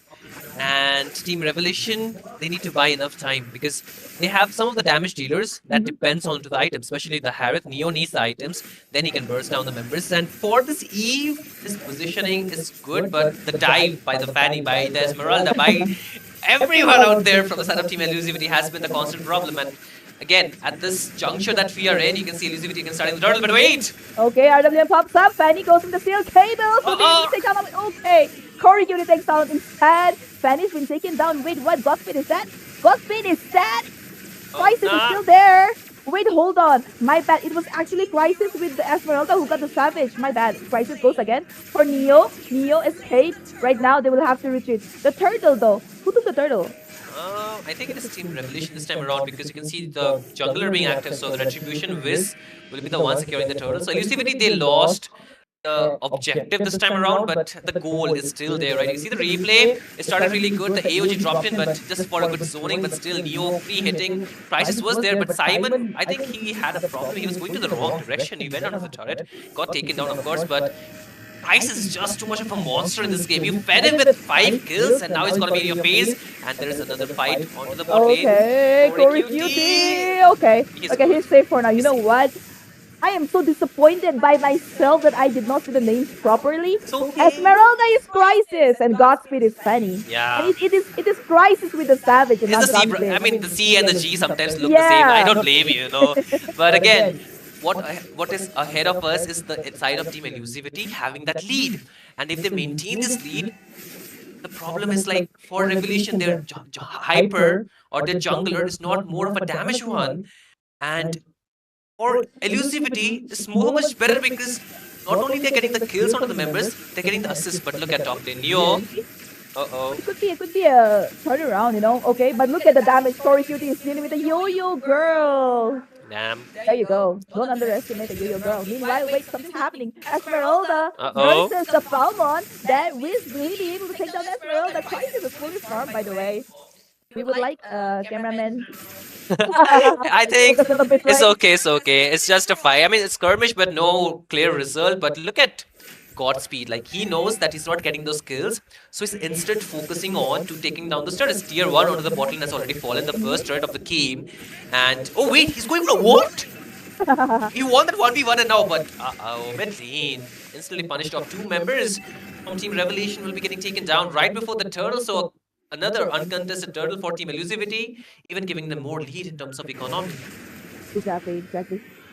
and Team Revelation, they need to buy enough time because they have some of the damage dealers that depends on to the items, especially the Harith. Neo needs the items, then he can burst down the members. And for this Eve, his positioning is good, but the dive by the Fanny, by the Esmeralda, by everyone out there from the side of Team Elusivity has been the constant problem. And again, at this juncture that we are in, you can see Elusivity can start in the turtle, but wait! Okay, RWM pops up, Fanny goes in the steel cable, so they take down, okay. Corey Cutie takes down instead. Fanny's been taken down. Wait, what? Godspeed is that? Godspeed is that? Crisis is still there. Wait, hold on. My bad. It was actually Crisis with the Esmeralda who got the Savage. My bad. Crisis goes again for Neo. Neo escaped. Right now, they will have to retreat. The turtle, though. Who took the turtle? I think it is Team Revelation this time around because you can see the jungler being active, so the Retribution Wiz will be the one securing the turtle. So Elusivity, they lost the objective this time around, but the goal is still there, right? You see the replay, it started really good, the AOG dropped in, but just for a good zoning, but still Neo free hitting. Crisis was there, but Simon, I think he had a problem. He was going to the wrong direction. He went out of the turret, got taken down, of course, but Crisis is just too much of a monster in this game. You fed him with 5 kills, and now he's gonna be in your face, and there is another fight onto the bot lane. Okay, Corey Cutie. Okay, he's safe for now. You know what? I am so disappointed by myself that I did not see the names properly. Esmeralda is Crisis and Godspeed is Fanny. Yeah. And it is Crisis with the Savage and not It's the C, Godspeed. I mean, the C and the G sometimes look the same. I don't blame you, you know. But again, what is ahead of us is the side of Team Elusivity having that lead. And if they maintain this lead, the problem is like for Revelation, their hyper or their jungler is not more of a damage one. And for Elusivity, it's much better because not only they're getting the kills onto the members, they're getting the assists. But look at top lane. Neo. Uh-oh. It could be a turnaround, you know. Okay, but look at the damage. Corey Cutie is dealing with a yo-yo girl. Damn. There you go. Don't underestimate the yo-yo girl. Meanwhile, wait, something's happening. Esmeralda Uh-oh. versus the Falmon. That Wiz will be able to take down Esmeralda. Crisis is fully farmed, by the way. We would like cameraman. I think Focus a bit, it's right? okay, it's okay. It's just a fight. I mean, it's skirmish, but no clear result. But look at Godspeed. Like, he knows that he's not getting those kills. So he's instant focusing on to taking down the turret. It's tier 1 onto the bottle has already fallen, the first turret of the game. And, oh wait, he's going for a what? He won that 1v1 and now, but, mid lane. Instantly punished off 2 members from Team Revelation will be getting taken down right before the turtle. So another uncontested turtle for Team Elusivity, even giving them more lead in terms of economy. Exactly.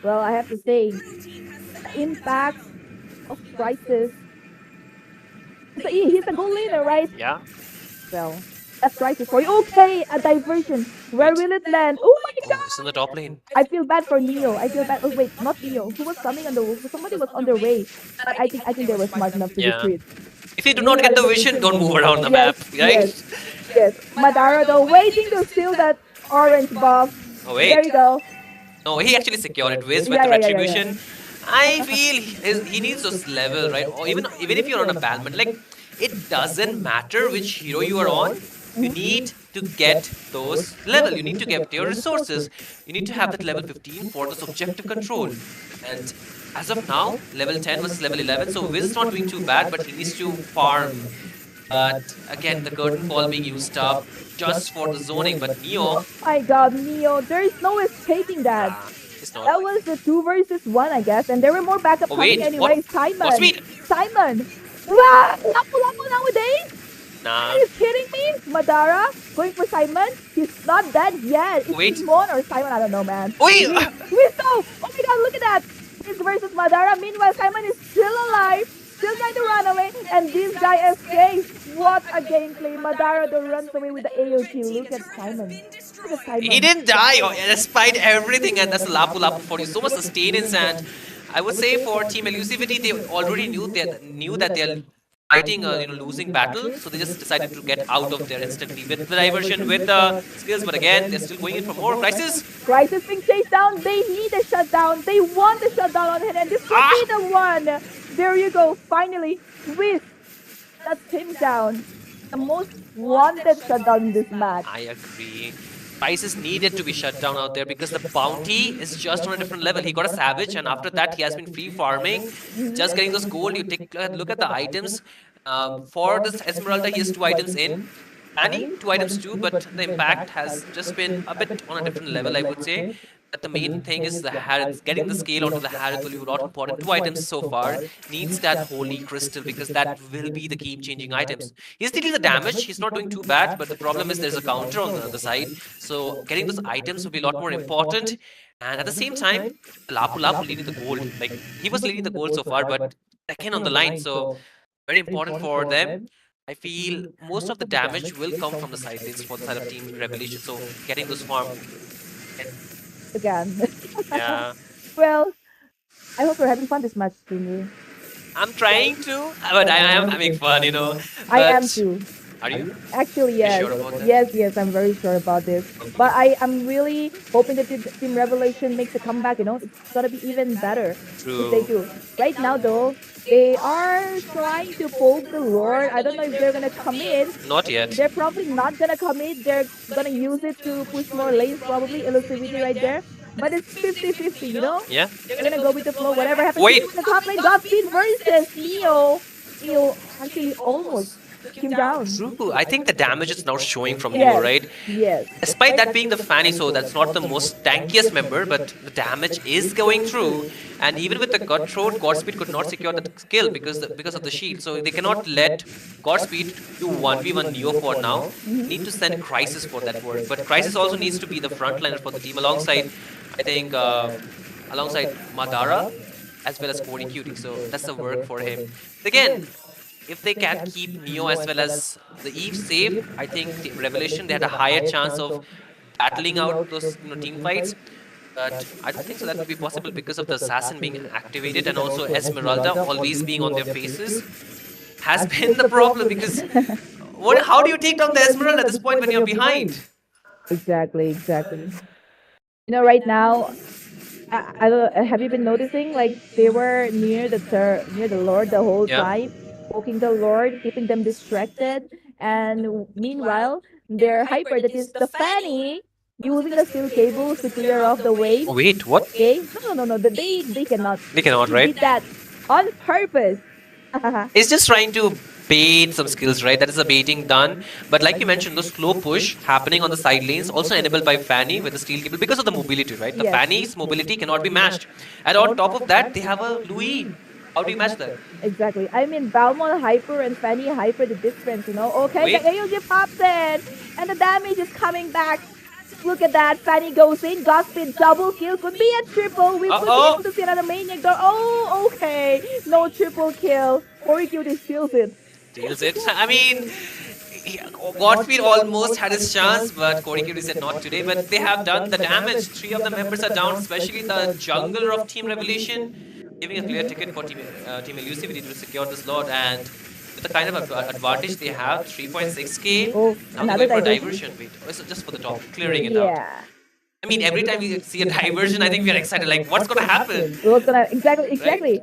Well, I have to say, the impact of Crisis He's a goal leader, right? Yeah. Well, that's crisis for you. Okay, a diversion. Where will it land? Oh my Oh, god! it's in the top lane. I feel bad for Neo. I feel bad. Oh wait, not Neo. Who was coming on the? Somebody was on the way, but I think they were smart enough to Yeah. retreat. If you do not get the vision, don't move around the map, right? Yes, yes. Madara though waiting to steal that orange buff. Oh There wait. you go. No, he actually secured it. Wiz with Yeah, the yeah, yeah, yeah, retribution. I feel he needs those level, right? Or even if you're on a Balmond, like it doesn't matter which hero you are on. You need to get those level. You need to get your resources. You need to have that level 15 for this objective control. And as of now, level 10 versus level 11. So Wiz is not doing too bad, but he needs to farm. But again, the curtain call being used up just for the zoning. But Neo, My god, Neo. There is no escaping that. it's not. That was the 2 versus 1, I guess, and there were more backup Oh, coming wait, anyway. what? Simon. What's sweet? Simon. Wow, Lapu nowadays. Nah. Are you kidding me? Madara going for Simon? He's not dead yet. Is Wait. he Mon or Simon? I don't know, man. Wait. Wisto! Oh my god, look at that! This versus Madara. Meanwhile, Simon is still alive, still trying to run away, and this guy escapes. What a gameplay! Madara though runs away with the AOT. Look at Simon. Look at Simon. He didn't die despite everything, and that's Lapu Lapu for you. So much sustenance, and I would say for Team Elusivity, they already knew that they're fighting a losing battle, so they just decided to get out of there instantly with the diversion, with the skills. But again, they're still going in for more crisis. Crisis being chased down. They need a shutdown. They want the shutdown on him, and this could be the one. There you go. Finally, Wiz. That's him down. The most wanted shutdown in this match. I agree. Crisis needed to be shut down out there because the bounty is just on a different level. He got a Savage, and after that, he has been free farming, just getting those gold. You take a look at the items. For this Esmeralda, he has 2 items in. Annie, 2 items too, but the impact has just been a bit on a different level, I would say. But the main thing is the Harrods. Getting the scale onto the Harrods will be a lot important. 2 items so far. Needs that Holy Crystal because that will be the game-changing items. He's dealing the damage. He's not doing too bad, but the problem is there's a counter on the other side. So getting those items will be a lot more important. And at the same time, Lapu Lapu leading the gold. Like, he was leading the gold so far, but second on the line. So very important for them. I feel most of the damage will come from the side lanes for the side of Team Revelation. So getting those farm. Again. Yeah. Well, I hope you're having fun this match, Junior. I'm trying to, but I am having fun, I am But- too. Are you? Actually, yes. sure about that? Yes, I'm very sure about this. But I'm really hoping that Team Revelation makes a comeback, It's gonna be even better if they True. do. Right now, though, they are trying to poke the Lord. I don't know if they're gonna commit. Not yet. They're probably not gonna commit. They're gonna use it to push more lanes, probably. Elusivity right there. But it's 50-50, Yeah. They're gonna go with the flow. Whatever happens Wait. in the top lane, Godspeed versus Neo. Neo actually almost took him down. True. I think the damage is now showing from Yes. Neo, right? Yes. Despite that being the Fanny, so that's not the most tankiest member, but the damage is going through. And even with the Cutthroat, Godspeed could not secure the skill because of the shield. So they cannot let Godspeed do 1v1 Neo for now. Need to send Crisis for that work. But Crisis also needs to be the frontliner for the team alongside, I think, alongside Madara as well as Cody Cutie. So that's the work for him. Again, if they can keep Neo as well as the Eve safe, I think the Revelation, they had a higher chance of battling out those team fights. But I don't think so that would be possible because of the Assassin being activated and also Esmeralda always being on their faces has been the problem because how do you take down the Esmeralda at this point when you're behind? Exactly. Right now, I don't, have you been noticing like they were near the Lord the whole Yeah. time, poking the Lord, keeping them distracted, and meanwhile their hyper that is the Fanny using the steel cables to clear off the way. Oh, wait, what? Okay, no, they cannot. They cannot, He right? did that on purpose. It's just trying to bait some skills, right? That is the baiting done. But like you mentioned, the slow push happening on the side lanes, also enabled by Fanny with the steel cable because of the mobility, right? The Yes. Fanny's mobility cannot be matched. And on top of that, they have a Louis. How do you match that? Exactly. I mean, Balmond hyper and Fanny hyper, the difference, Okay, Wait. the AOG pops in, and the damage is coming back. Look at that. Fanny goes in. Godspeed double kill. Could be a triple. We could be able to see another maniac door. Oh, okay. No triple kill. Horikuti steals it. Deals it. I mean, Godspeed almost had his chance, but Corey Curie said not today. But they have done the damage. 3 of the members are down, especially the jungler of Team Revelation, giving a clear ticket for Team Elusivity to secure the slot. And with the kind of advantage they have, 3.6k, Oh, now they're another going for a diversion. diversion. Wait, or is it just for the top, clearing it out? Yeah. I mean, every time we see a diversion, I think we are excited. Like, what's gonna happen? What's gonna exactly?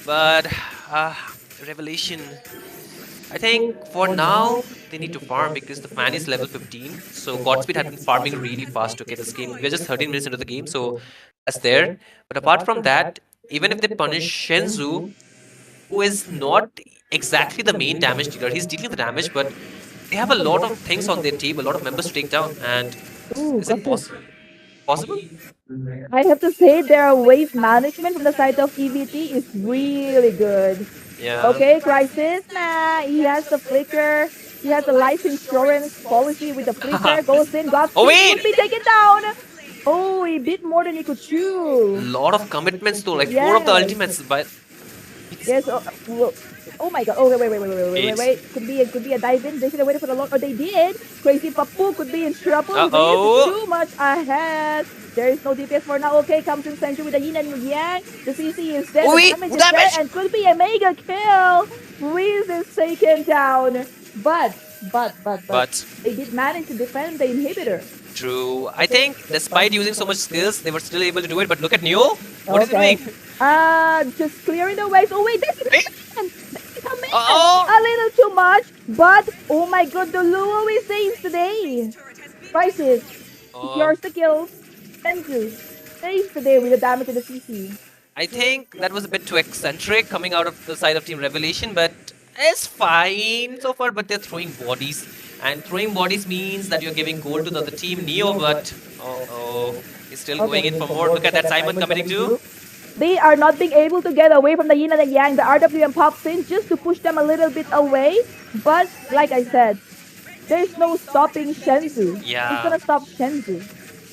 But Revelation, I think for now they need to farm because the fan is level 15. So Godspeed had been farming really fast to get this game. We're just 13 minutes into the game, so that's there. But apart from that, even if they punish Shenzhou, who is not exactly the main damage dealer, he's dealing the damage, but they have a lot of things on their team, a lot of members to take down. And Ooh, is it possible? I have to say their wave management from the side of EVT is really good. Yeah. Okay, Crisis, nah, he has the flicker. He has the life insurance policy with the flicker. Goes in, got Oh, wait! could be taken down. Oh, he bit more than he could chew. Lot of commitments though, like 4 of the Yes. ultimates, but Yes. Oh my god. Oh wait. Could be a dive in. They should have waited for the long. Or they did. Crazy Papu could be in trouble. Uh-oh. Too much ahead. There is no DPS for now. Okay, comes in Senju with the yin and yang. The CC is there. Oh, The wait, damage is damage! there, and could be a mega kill. Reese is taken down. But they did manage to defend the inhibitor. true. I think despite using so much skills, they were still able to do it. But look at Neo. What is he doing? Just clearing the ways. Oh wait, that's Wait. a man. Uh-oh. A little too much, but oh my god, the Luo is saves today. Crisis, yours the kills. Senju saves today with the damage in the CC. I think that was a bit too eccentric coming out of the side of Team Revelation, but it's fine so far. But they're throwing bodies, and throwing bodies means that you're giving gold to the other team, Neo. But he's still going in for more. Look at that Simon committing too. They are not being able to get away from the yin and the yang. The RWM pops in just to push them a little bit away. But like I said, there's no stopping Shenzhou. Yeah. It's gonna stop Shenzhou.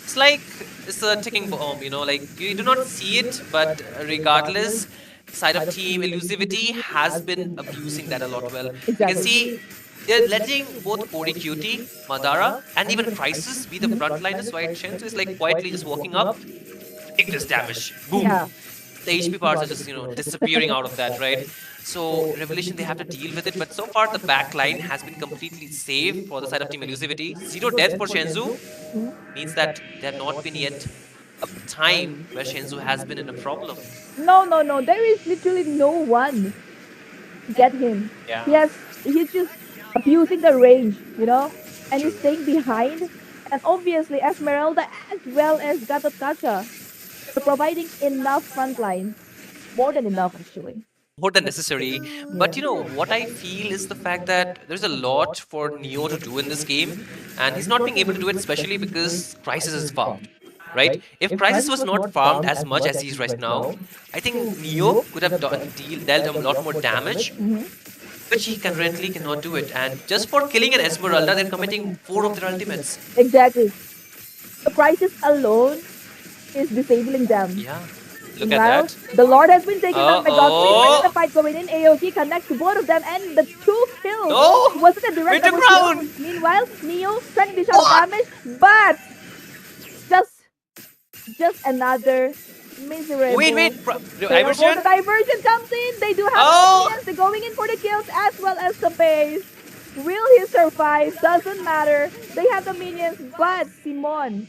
It's like it's a ticking bomb, you know, like you do not see it, but regardless, side of Team Elusivity has been abusing that a lot well. You can see they're letting both Cody Cutie, Madara, and even Crisis be the frontliners, right? Shensu is like quietly just walking up, take this damage, boom. Yeah. The HP parts are just, disappearing out of that, right? So Revelation, they have to deal with it, but so far the back line has been completely safe for the side of Team Elusivity. 0 death for Shenzhou means that there have not been yet a time where Shenzhou has been in a problem. No. There is literally no one to get him. Yeah. He's just abusing the range, and he's staying behind. And obviously Esmeralda as well as Gatotkacha are providing enough front line. More than enough actually. More than necessary. But what I feel is the fact that there's a lot for Neo to do in this game, and he's not being able to do it, especially because Crisis is farmed. Right? If Crisis was not farmed as much as he's right now, I think Neo could have dealt a lot more damage, which he currently cannot do it. And just for killing an Esmeralda, they're committing 4 of their ultimates. Exactly. The Crisis alone is disabling them. Yeah. Look Well, at that. the Lord has been taken out by Uh-oh. God. The fight going in. AOT connects to both of them, and the 2 kills No! wasn't a direct Winter double Crown! kill. Meanwhile, Neo trying to dish out damage, but just another miserable. Wait. The Diversion? diversion comes in. They do have Oh! minions. They're going in for the kills as well as the base. Will he survive? Doesn't matter. They have the minions, but Simon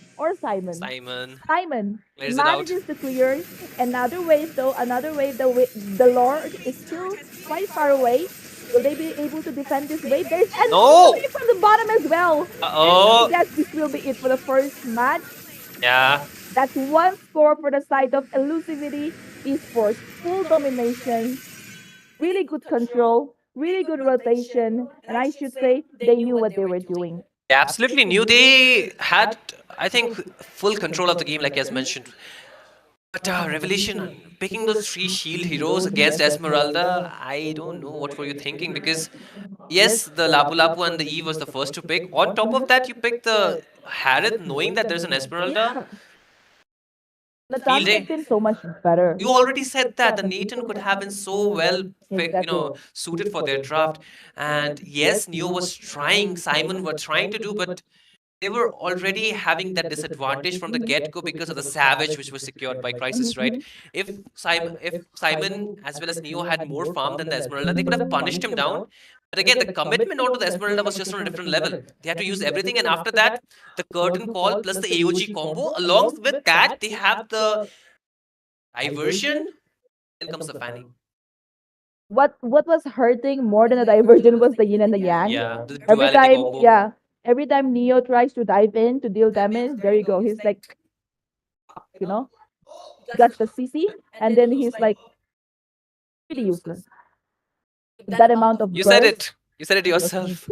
Simon. Clears it out. manages to clear another wave though. The Lord is still quite far away. Will they be able to defend this wave? There's No! wave from the bottom as well. Uh-oh. And I guess this will be it for the first match. Yeah. That's 1 score for the side of Elusivity Esports. Full domination, really good control, really good rotation, and I should say they knew what they were doing. They absolutely knew. They had, I think, full control of the game, like as mentioned. But Revelation, picking those 3 shield heroes against Esmeralda, I don't know what were you thinking, because yes, the Lapu Lapu and the Eve was the first to pick. On top of that, you picked the Harith knowing that there's an Esmeralda. The Field chances day. seem so much better. You already said that the Nathan could have been so well, Exactly. suited for their draft. And yes, Neo was trying, Simon were trying to do, but they were already having that disadvantage from the get-go because of the Savage, which was secured by Crisis, right? Mhm. If Simon as well as Neo had more farm than the Esmeralda, they could have punished him down. But again, the commitment onto the Esmeralda was just on a different level. They had to use everything, and after that, the curtain call plus the AOG combo. Along with that, they have the diversion. Then comes the fanning. What was hurting more than a diversion was the yin and the yang. Yeah, the Every duality time, combo. yeah, every time Neo tries to dive in to deal damage, there you go. He's like, you know, got the CC, and then he's like pretty useless. That amount of You said burst. it. You said it yourself.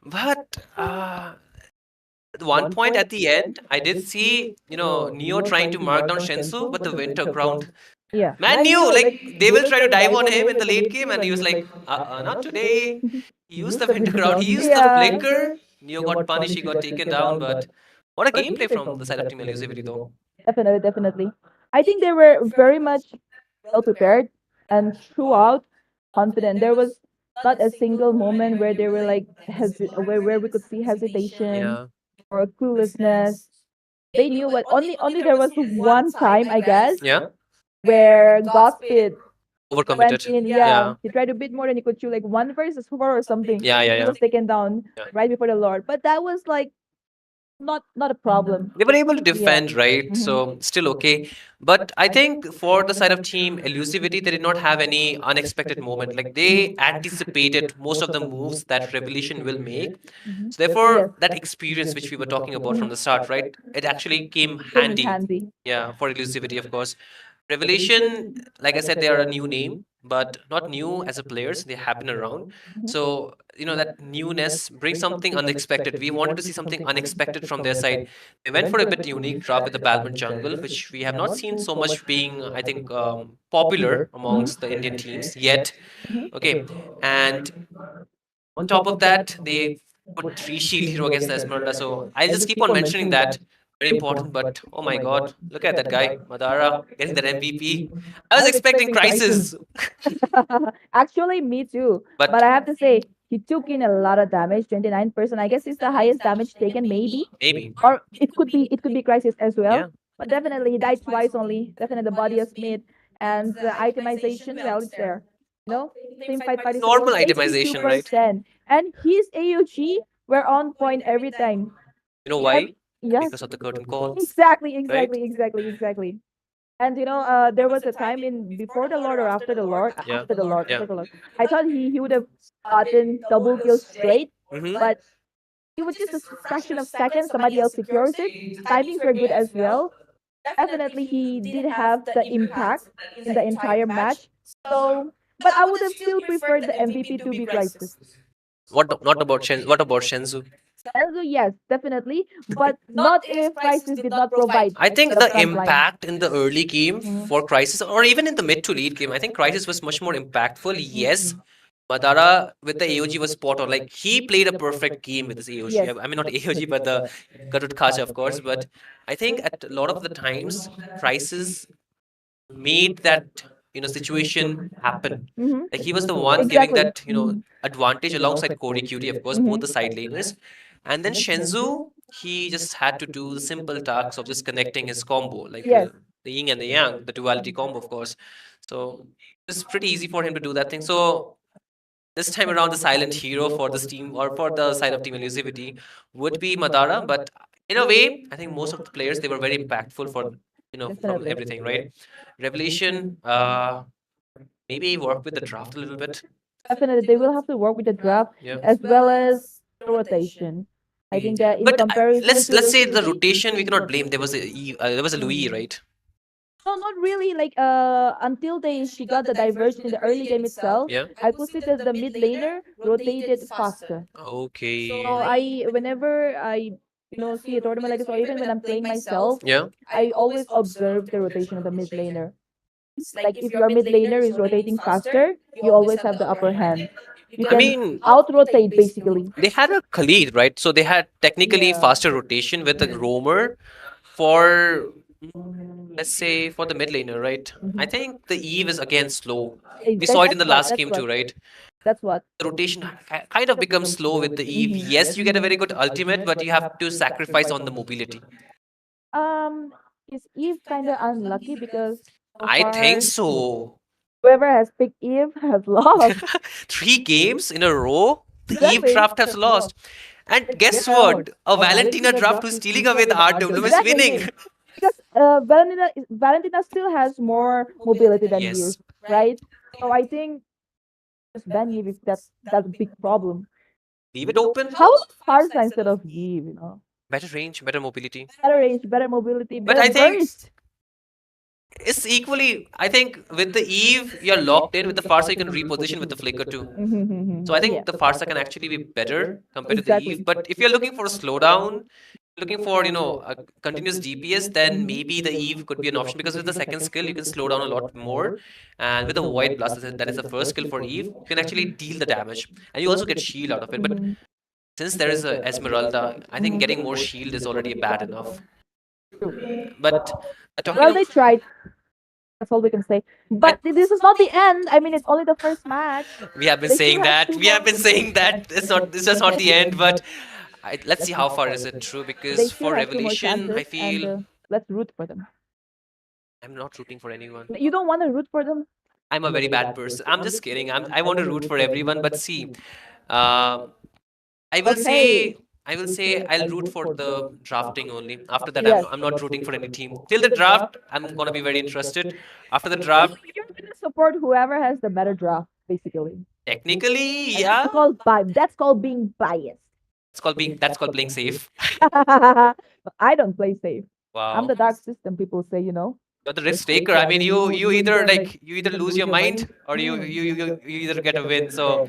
But at one point at the end, I did see, Neo trying to mark down Shensu, but the Winter Crown. Yeah. Man knew, like, they will try to dive on him in the late game, and he was like, not today. He used the Winter Crown. He used the Yeah. flicker. Neo got punished. He got taken down. But what a gameplay from the side of Team Elusivity, though. Definitely, definitely. I think they were very much well prepared and throughout confident. There was not a single moment where they were like where we could see hesitation Yeah. or cluelessness. They knew what only there was one time, I guess, Yeah. where Godspeed went Overcommitted. in. Yeah, he tried to beat more than he could chew, like 1 versus 4 or something. Yeah, yeah, He yeah. was taken down Yeah. right before the Lord. But that was like not a problem. They were able to Yeah. defend, right? Mhm. So still okay. But I think for the side of Team Elusivity, they did not have any unexpected moment. Like they anticipated most of the moves that Revelation will make. Mhm. So therefore, Yes. that experience which we were talking about from the start, right? It actually came Came in handy. handy. Yeah, for Elusivity, of course. Revelation, like I said, they are a new name, but not new as a players. They have been around. So, that newness brings something unexpected. We wanted to see something unexpected from their side. They went for a bit unique draft with the Balmond Jungle, which we have not seen so much being, I think, popular amongst the Indian teams yet. Okay. And on top of that, they put 3 shield hero against the Esmeralda. So I'll just keep on mentioning that. Very important, but oh my god, look at that guy, Madara, getting that MVP. I was expecting Crisis, Actually, me too. but But I have to say, he took in a lot of damage, 29%. I guess it's the highest damage taken, maybe. maybe. Or it could be Crisis as well. Yeah. But definitely he died twice only. Definitely the body of Smith. And the itemization, well, it's there. Same fight participation, Normal itemization, right? 82%. And his AUG were on point every time. You know why? Yes. Because of the curtain call. Exactly, Right? exactly, exactly, exactly. And there was a time in before the Lord or after the Lord, Yeah. after the Lord, Yeah. after the Lord. I thought he would have gotten double kill straight, Mm-hmm. but it was just a fraction of seconds. Somebody else secures it. Timings were good as well. Definitely, he did have the impact in the entire match. So, but I would have still preferred the MVP to be Crisis. What about Shenzu? Also, yes, definitely, but not if Crisis did not provide. I think the the front line. impact in the early game Mhm. for Crisis, or even in the mid to late game, I think Crisis was much more impactful. Yes, Madara with the AOG was spot on. Like he played a perfect game with his AOG. Yes. I mean, not AOG, but the Garut Khaja, of course. But I think at a lot of the times, Crisis made that situation happen. Mhm. Like he was the one giving Exactly. that advantage alongside Cody Cutie, of course, both the side laners. And then Shenzu, he just had to do the simple tasks of just connecting his combo, like Yes. the yin and the yang, the duality combo, of course. So it's pretty easy for him to do that thing. So this time around, the silent hero for this team or for the side of Team Elusivity would be Madara. But in a way, I think most of the players they were very impactful for from Definitely. everything, right? Revelation, maybe work with the draft a little bit. Definitely, they will have to work with the draft Yeah. as well as the rotation. I think that in But comparison let's to say the Elusivity- rotation we cannot blame. There was a Louis, right? No, not really. Like until she got the diversion in the early game itself, Yeah. I could see that the mid laner rotated faster. Okay. So whenever I see a tournament like this, or even when I'm playing myself, Yeah. I always observe the rotation of the mid laner. Like if your mid laner is rotating faster, you always have the upper hand. You I can mean, out rotate basically. they had a Khalid, right? So they had technically Yeah. faster rotation with a roamer for Let's say for the mid laner, right? I think the Eve is again slow. Eh, We saw it in the that's what- last that's game what- too, right? That's what. The rotation kind of becomes slow with the Eve. Yes, you get a very good ultimate, but you have to sacrifice on the mobility. Um, is Eve kind of unlucky because so I think far so. whoever has picked Eve has lost. 3 games in a row, the Eve Exactly. draft has lost. And guess what? A Valentina draft who's stealing away the art is Exactly. winning. Because Valentina still has more mobility than Yes. Eve, right? So I think just ban Eve if that's a big problem. Leave it open. How about Farsa instead of Eve? You know, Better range, better mobility. better range, better mobility, But better I think burst. it's equally. I think with the Eve, you're locked in. With the Farsa, you can reposition with the Flicker too. So I think the Farsa can actually be better compared to the Exactly. Eve. But if you're looking for a slowdown, looking for a continuous DPS, then maybe the Eve could be an option because with the second skill you can slow down a lot more, and with the Void Blast that is the first skill for Eve, you can actually deal the damage, and you also get shield out of it. But since there is a Esmeralda, I think getting more shield is already bad enough. But talking Well, of, they tried. That's all we can say. But this is not the end. I mean, it's only the first match. we have been They still saying have that two we have more been saying that it's just not the end, but let's see how far is it true, They because still for have two more Revelation I chances, feel and let's root for them. I'm not rooting for anyone. You don't want to root for them? I'm a very bad person. I'm just kidding. I want to root for everyone, but see, um, I will say Okay. I'll root for the drafting only. After that, Yes. I'm not rooting for any team. Till the draft, I'm gonna be very interested. After the draft, You're gonna support whoever has the better draft, basically. technically, And yeah, That's called being biased. that's called playing safe. I don't play safe. I'm Wow. the dark system. People say, you know. You're the risk taker. I mean, you either you either lose your mind or you either get a win. So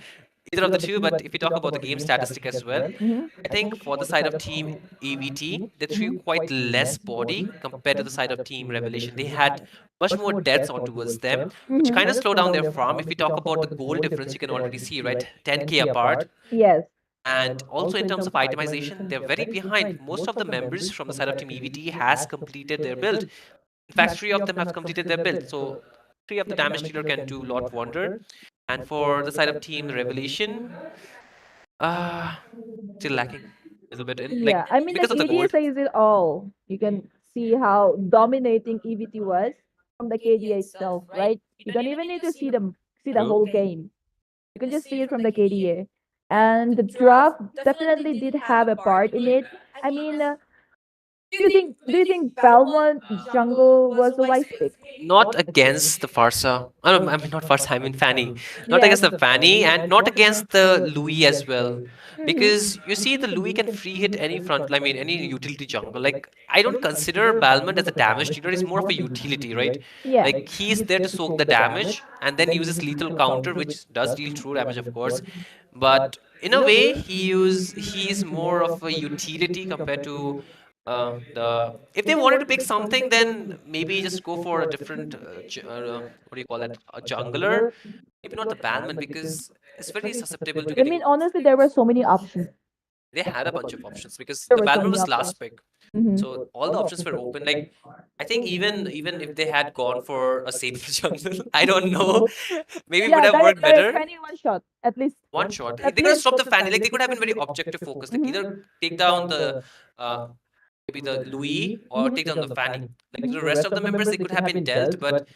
either of the two. But if you talk about the game statistic as well, Mhm. I think for the side of Team EVT, they threw quite less body compared to the side of Team Revelation. They had much more deaths on towards them, which kind of slowed down their farm. If we talk about the goal difference, you can already see, right? 10k apart. Yes. And also in terms of itemization, they're very behind. Most of the members from the side of Team EVT has completed their build. In fact, 3 of them have completed their build. So 3 of the damage dealer can do Lot Wonder. And for the side of Team Revelation, uh, still lacking a little bit in Yeah, I mean, the because of the KDA gold. says it all. You can see how dominating EVT was from the KDA itself, right? You don't even need to see the True. whole game. You can just see it from the KDA. And the draft definitely did have a part in it. I mean, do you think Belmont Jungle was a wise pick? Not against the Farsa. I mean, not Farsa, I mean Fanny. Not Yes. against the Fanny and not against the Louis as well. Mhm. Because you see, the Louis can free hit any front, I mean, any utility jungle. Like, I don't consider Balmond as a damage dealer, he's more of a utility, right? Yeah. Like, he's there to soak the damage and then uses lethal counter, which does deal true damage, of course. But in a way, he's more of a utility compared to the if they wanted to pick something, then maybe just go for a different what do you call that, a jungler, maybe not the Balmond, because it's very susceptible to I mean, getting. honestly, there were so many options. They had a bunch of options because There the were so Balmond many was options. last pick, Mhm. so all the options were open. Like, I think even if they had gone for a safer jungle, I don't know, maybe it would have worked better. 21 shot at least. One shot. At They could have least. stopped the Fanny. Like, they could have been very objective focused. Like, either take down the uh, maybe the Louis or take down the Fanny. Like, the rest of the members, they could have been dealt, but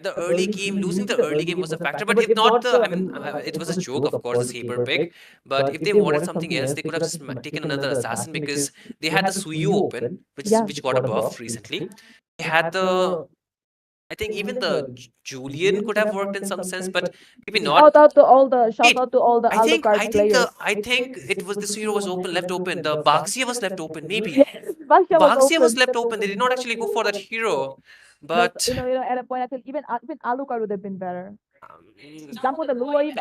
the early game, losing the early game was a factor. But if not the, I mean, it was a joke, of course, the Saber pick. But if they wanted something else, they could have just taken another assassin, because they had the Suyu open, which got a buff recently. They had the, I think even the Julian could have worked in some sense, but maybe not. Shout Wait, out to all the Alucard players. I think it was the Suyu was open, left open. The Baxia was left open, maybe. Yes, Baxia was Baxia was open. left open. They did not actually go for that hero. But At a point, I feel even Alucard would have been better. um, Jump with the Luo in.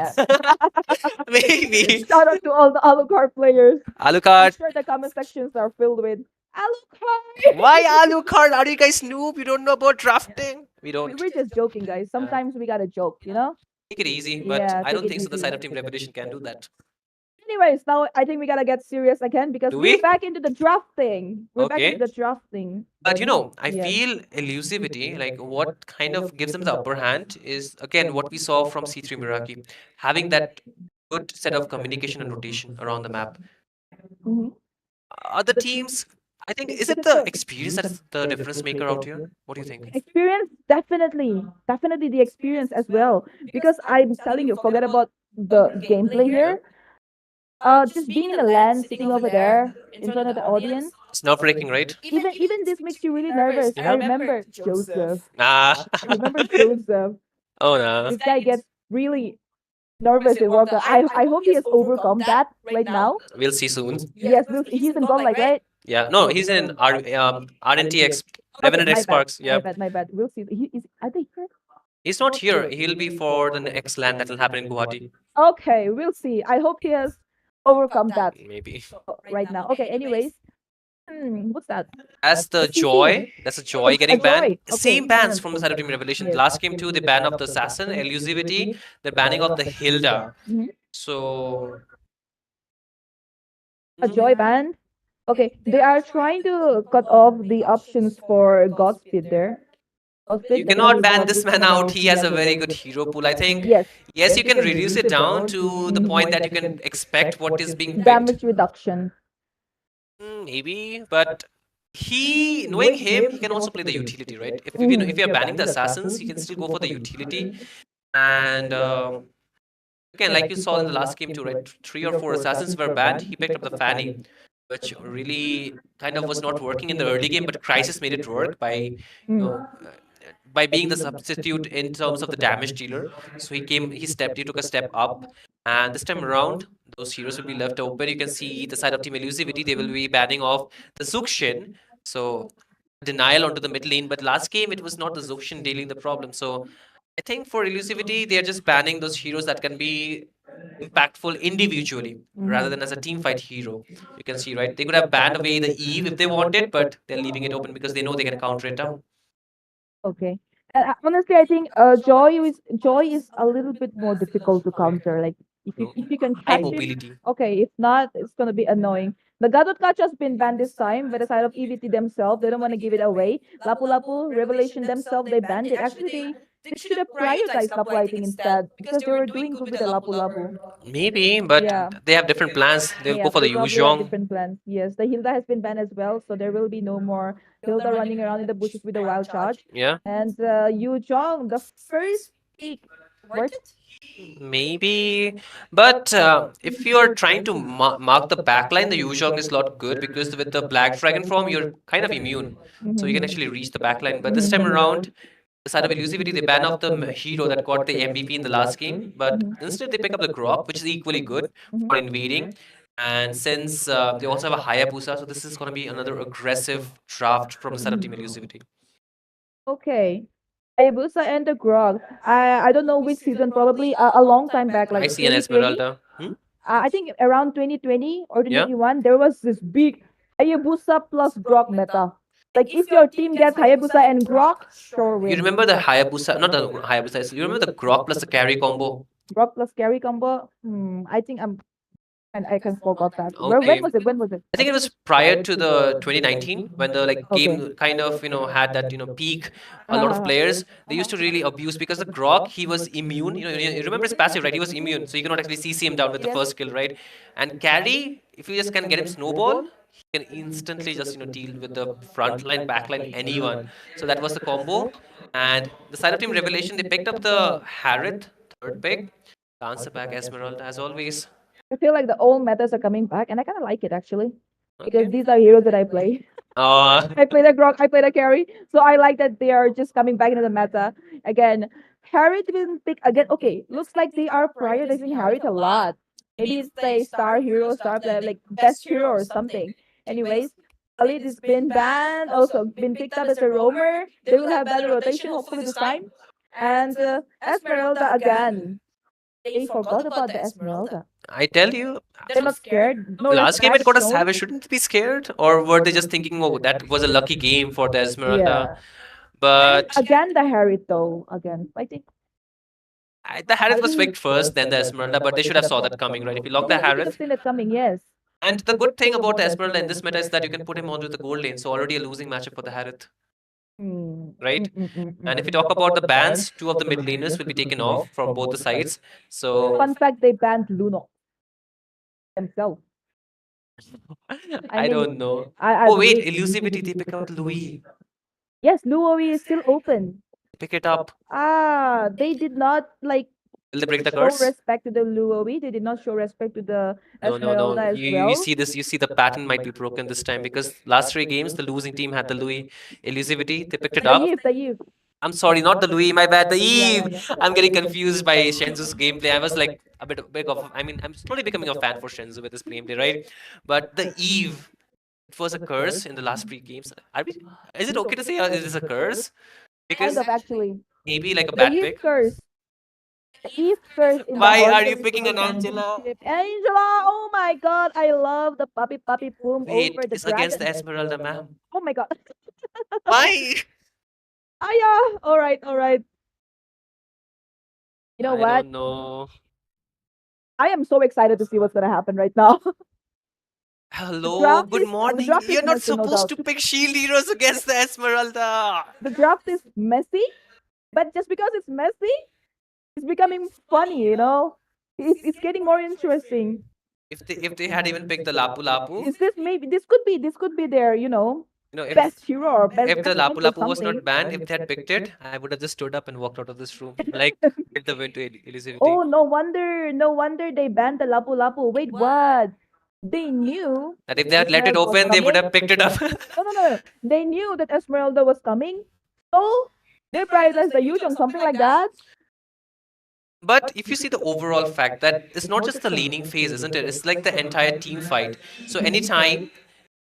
maybe Shout out to all the Alucard players. I'm Alucard. sure the comment sections are filled with Alucard. Why Alucard? Are you guys noob? You don't know about drafting? We don't. We're just joking, guys. Sometimes we gotta joke, you know. Take it easy, but Yeah, I take don't it think so. The easy. side of Team Revolution can do that. anyways, now I think we gotta get serious again because Do we're we? back into the drafting. We're back Okay. into the drafting. But I Yeah. feel elusivity, like what kind of gives them the upper hand is again what we saw from C3 Miraki, having that good set of communication and rotation around the map. Mhm. Other teams, I think, is it the experience that's the difference maker out here? What do you think? Experience, definitely the experience as well. Because I'm telling you, forget about the gameplay here. Just being in the land, sitting over there in front of the audience, It's nerve-wracking, right? even this makes you really nervous. I Yeah. remember Joseph. Ah. I remember Joseph. Oh no. This guy gets really nervous in World Cup. I hope he has overcome that right now. We'll see soon. Yes, he's in Gone, like, right? Yeah. No, he's in RNTX Okay, 11 my X bad. Sparks. My Yeah. bad, my bad. We'll see. He is. Are they here? He's not here. He'll be for the next land that will happen in Guwahati. Okay, we'll see. I hope he has overcome that Maybe. right now. Okay, anyways. What's that? As the CC. Joy, that's a Joy a getting banned. Joy. Okay. Same bans from the side of Team Revelation. Yes. Last game too, they ban of the Assassin, Elusivity, they're banning of the Hilda. Mhm. So A Joy band. Okay, they are trying to cut off the options for Godspeed there. Godspeed you cannot definitely ban not- this man out. He has a very good hero pool. I think Yes, yes, you can reduce it down to the point that you can expect what is being picked. damage reduction. Maybe, but knowing him, he can also play the utility, right? If you're banning the assassins, he can still go for the utility. And again, like you saw in the last game too, right? 3 or 4 assassins were banned. He picked up the Fanny, which really kind of was not working in the early game, but Crisis made it work by being the substitute in terms of the damage dealer. So he took a step up. And this time around, those heroes will be left open. You can see the side of Team Elusivity, they will be banning off the Zuxin. So denial onto the mid lane. But last game, it was not the Zuxin dealing the problem. So I think for Elusivity, they are just banning those heroes that can be impactful individually rather than as a team fight hero. You can see, right? They could have banned away the Eve if they wanted, but they're leaving it open because they know they can counter it down. Okay. And honestly, I think Joy is a little bit more difficult to counter. Like if you can High catch him, mobility. okay. If not, it's gonna be annoying. The Gadot Catch has been banned this time by the side of EVT themselves. They don't want to give it away. Lapu Lapu, Revelation themselves, they banned it. Actually, they should have prioritized Lapu lighting instead because they were doing good with the Lapu Lapu. Maybe, but Yeah. they have different plans. They'll Yeah, go for the they probably have Yuzhong. different plans. Yes, the Hilda has been banned as well, so there will be no more Hilda running around in the bushes with the wild charge. Yeah, And Yu Zhong, the first pick, worth it? maybe. But if you're trying to mark the backline, the Yuzhong is not good because with the Black Dragon form, you're kind of immune. So you can actually reach the backline. But this time around, the side of Elusivity, they ban off the hero that got the MVP in the last game. But instead, they pick up the Grok, which is equally good for invading. And since they also have a Hayabusa, so this is going to be another aggressive draft from the side of Team Elusivity. Okay. Hayabusa and the Grog. I don't know which season, probably a long time back, like I see an 2020. Esmeralda. I think around 2020 or Yeah. 2021, there was this big Hayabusa plus Grog meta. Like if your team gets Hayabusa and Grog, sure win. You remember the Hayabusa, not the Hayabusa, you remember the Grok plus the carry combo? Grog plus carry combo? I think I can forgot that. When Okay. was it? When was it? I think it was prior to the 2019 when the Okay. game kind of had that peak. A lot of players they used to really abuse because the Grok he was immune. You remember his passive, right? He was immune, so you cannot actually CC him down with the first kill, right? And carry, if you just can get him snowball, he can instantly just deal with the front line, back line, anyone. So that was the combo. And the side of Team Revelation they picked up the Harith third pick. Answer back Esmeralda as always. I feel like the old metas are coming back, and I kind of like it actually because these are heroes that I play. I play the Grok, I play the carry, so I like that they are just coming back into the meta again. Harriet will pick again. Okay, looks like they are prioritizing Harriet a lot. Maybe it's the star hero, star player, like best hero or something. Anyways, Khalid has been banned, also been picked up as a roamer. They will have better rotation hopefully this time. And Esmeralda again. They forgot about the Esmeralda. I tell you, They're not scared. No last game it respect got a shown. Savage. Shouldn't they be scared? Or were they just thinking, oh, that was a lucky game for the Esmeralda? Yeah. But Again, the Harriet though. Again, I think The Harith was picked first, then the Esmeralda, but they should have saw that coming, right? If you lock the Yeah, they should have Harith, seen it coming, yes. and the good thing about the Esmeralda in this meta is that you can put him onto the gold lane, so already a losing matchup for the Harith, right? And if you talk about the bans, 2 of the mid laners will be taken off from both the sides. So Fun fact, they banned Luno themselves. I mean, don't know. I Oh wait, believe- elusivity, they pick up Louis. Yes, Luowi is still open. Pick it up. They did not like Will they break the show curse? respect to the Luowi. They did not show respect to the No, Esmeralda as well. You see this. You see the pattern might be broken this time because last 3 games the losing team had the Louis elusivity. They picked it up. The Eve. I'm sorry, not the Louis. My bad. The Yeah, Eve. yeah. I'm getting confused by Shenzu's gameplay. I was like a bit of. I mean, I'm slowly becoming a fan for Shenzu with this gameplay, right? But the Eve, it was a curse in the last 3 games. Is it okay to say is this a curse? Because Kind of actually. maybe like a The bad Eve pick. curse. The Eve curse in Why the are Hornbill you picking an Esports Angela? Championship. Angela! Oh my god, I love the puppy boom Wait, over the it's against the dragon. Esmeralda, ma'am. Oh my god. Why? Ah yeah. Alright. You know I what? don't know. I am so excited to see what's gonna happen right now. Hello, draft good is- the morning. draft is You're not messy, no supposed to doubt. pick shield heroes against the Esmeralda. The draft is messy, but just because it's messy, it's becoming funny, you know? It's getting more interesting. If they had even picked the Lapu Lapu, Is this could be their, you know, if best hero or best if the best Lapu pick or Lapu was something. not banned, if they had picked it, I would have just stood up and walked out of this room. Like hit the win to elusivity. Oh, no wonder they banned the Lapu Lapu. Wait, what? They knew That if they had let it Esmeralda was open, they would coming. have picked it up. No. They knew that Esmeralda was coming. So they prioritized the Yu or something like that. But if you see the overall fact that it's not just the laning phase, isn't it? It's like the entire team fight. So anytime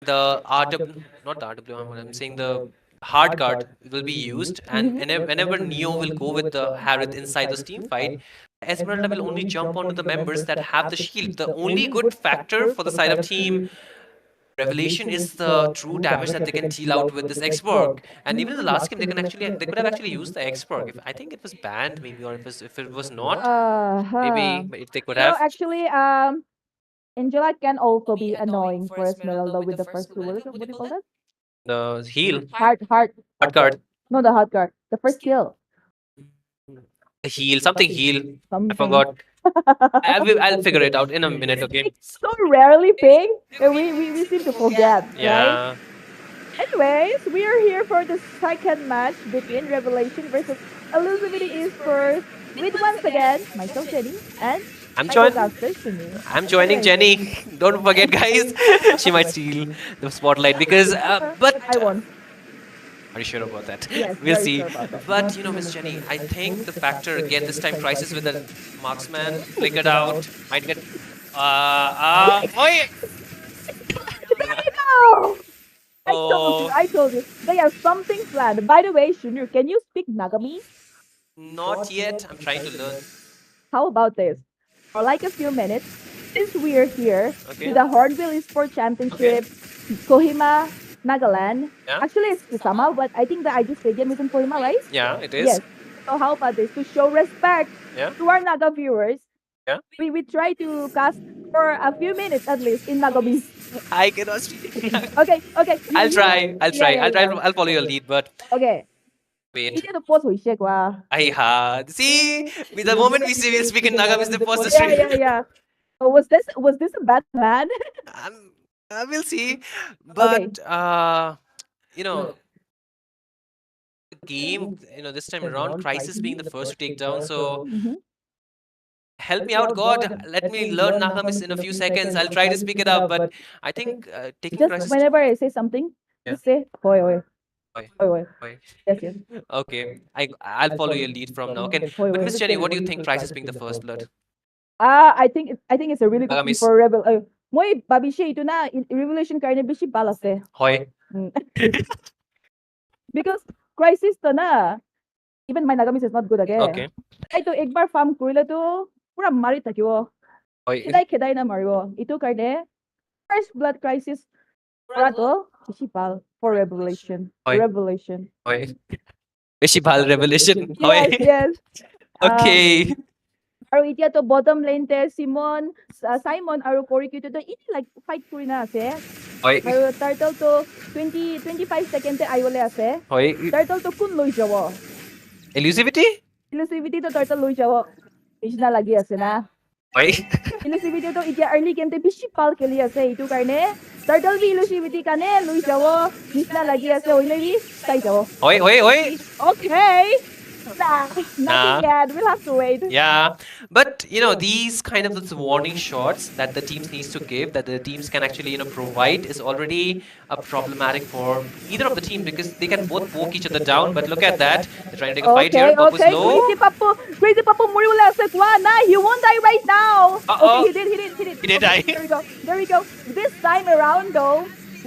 the RW, not the RW, I'm saying the hard card will be used, and whenever Neo will go with the Harith inside the team fight, Esmeralda will only jump onto the members that have the shield. The only good factor for the side of team Revelation is the true damage that they can deal out with this X-Borg. And even in the last game, they could have actually used the X-Borg. If I think it was banned, maybe, or if it was not, maybe if they could No, have. actually, Angela can also be annoying for Esmeralda with the first two. What do you call that? The heal Hard hard card, No, the hard card. The first kill. the heal, something heal. I Something. forgot. I'll figure it out in a minute. Okay. It's so rarely picked that we seem to forget, right? Yeah. Anyways, we are here for the second match between Revelation versus Elusivity Esports with once again myself, Jenny, and I'm Michael joining. Simi. I'm joining Jenny. Don't forget, guys. She might steal the spotlight because. But I won. are you sure about that? Yes, We'll very see. sure about that. But Miss Jenny, I think the factor again this time Crisis with the marksman figured out might get. Oi! No! Oh. I told you. They have something planned. By the way, Shunru, can you speak Nagami? Not yet. I'm trying to learn. How about this? For like a few minutes, since we're here Okay. to the Hornbill Esports Championship, Kohima, Nagaland. Yeah. Actually, it's Kisama, but I think the IG Stadium is in Kohima, right? Yeah, it is. Yes. So how about this? To show respect Yeah. to our Naga viewers, Yeah. we try to cast for a few minutes at least in Nagami. I cannot speak. Okay. I'll try. Yeah. I'll follow your lead, but Okay. wait. 一天都播回些啩。 I had. See, with the moment we'll speak in Naga, is the first Yeah, stream. yeah. Oh, was this a bad plan? We'll see. But the game, this time around, Crisis being the first to take down. So Mhm. help me out, God. Let me learn Nagamis in a few seconds. I'll try to speak it up, but I think taking Just Crisis. whenever I say something, Yeah. just say hoi hoi. Hoi. Hoi hoi. Hoi. Yes. Okay, I'll follow your lead from now. Okay, Hoi, but hoi. Miss Jenny, what do you think Crisis being the first blood? I think it's a really good thing Nagamis. for Rebel. Moi babishe ito na Revelation karne bishi balas eh. Hoi. Because crisis to na. Even my Nagamis is not good again. Okay. Ito एक बार farm kurila to pura mari takiwo. Hoi. Keday na mariwo. Ito karne first blood crisis pura to bishi bal for Revelation. Oi. Revelation. Hoi. Ishibal Revelation. Hoi. Yes. Okay. আৰু এতিয়াতো bottom lane তে Simon আৰু Korikito to ini like fight কৰি না আছে হয় আৰু Turtle to 25 second তে আহিবলে আছে হয় Turtle to কোন লৈ যাব elusivity Elusivity to Turtle লৈ যাব নিচিনা লাগি আছে না হয় Elusivity to এতিয়া early game তে বেছি পাল খেলি আছে এইটো কাৰণে Turtle বি Elusivity কাৰণে লৈ যাব নিচিনা লাগি আছে হইলে বি চাই যাব হয় হয় হয় Okay. Nah, Nah. nothing yet. We'll have to wait. Yeah, but these kind of those warning shots that the teams needs to give, that the teams can actually provide, is already a problematic for either of the team because they can both poke each other down. But look at that, they're trying to take a fight here. Purple is low. Crazy Papu Muriula said, nah, he won't die right now. Okay, he did. He did die. There we go. This time around, though.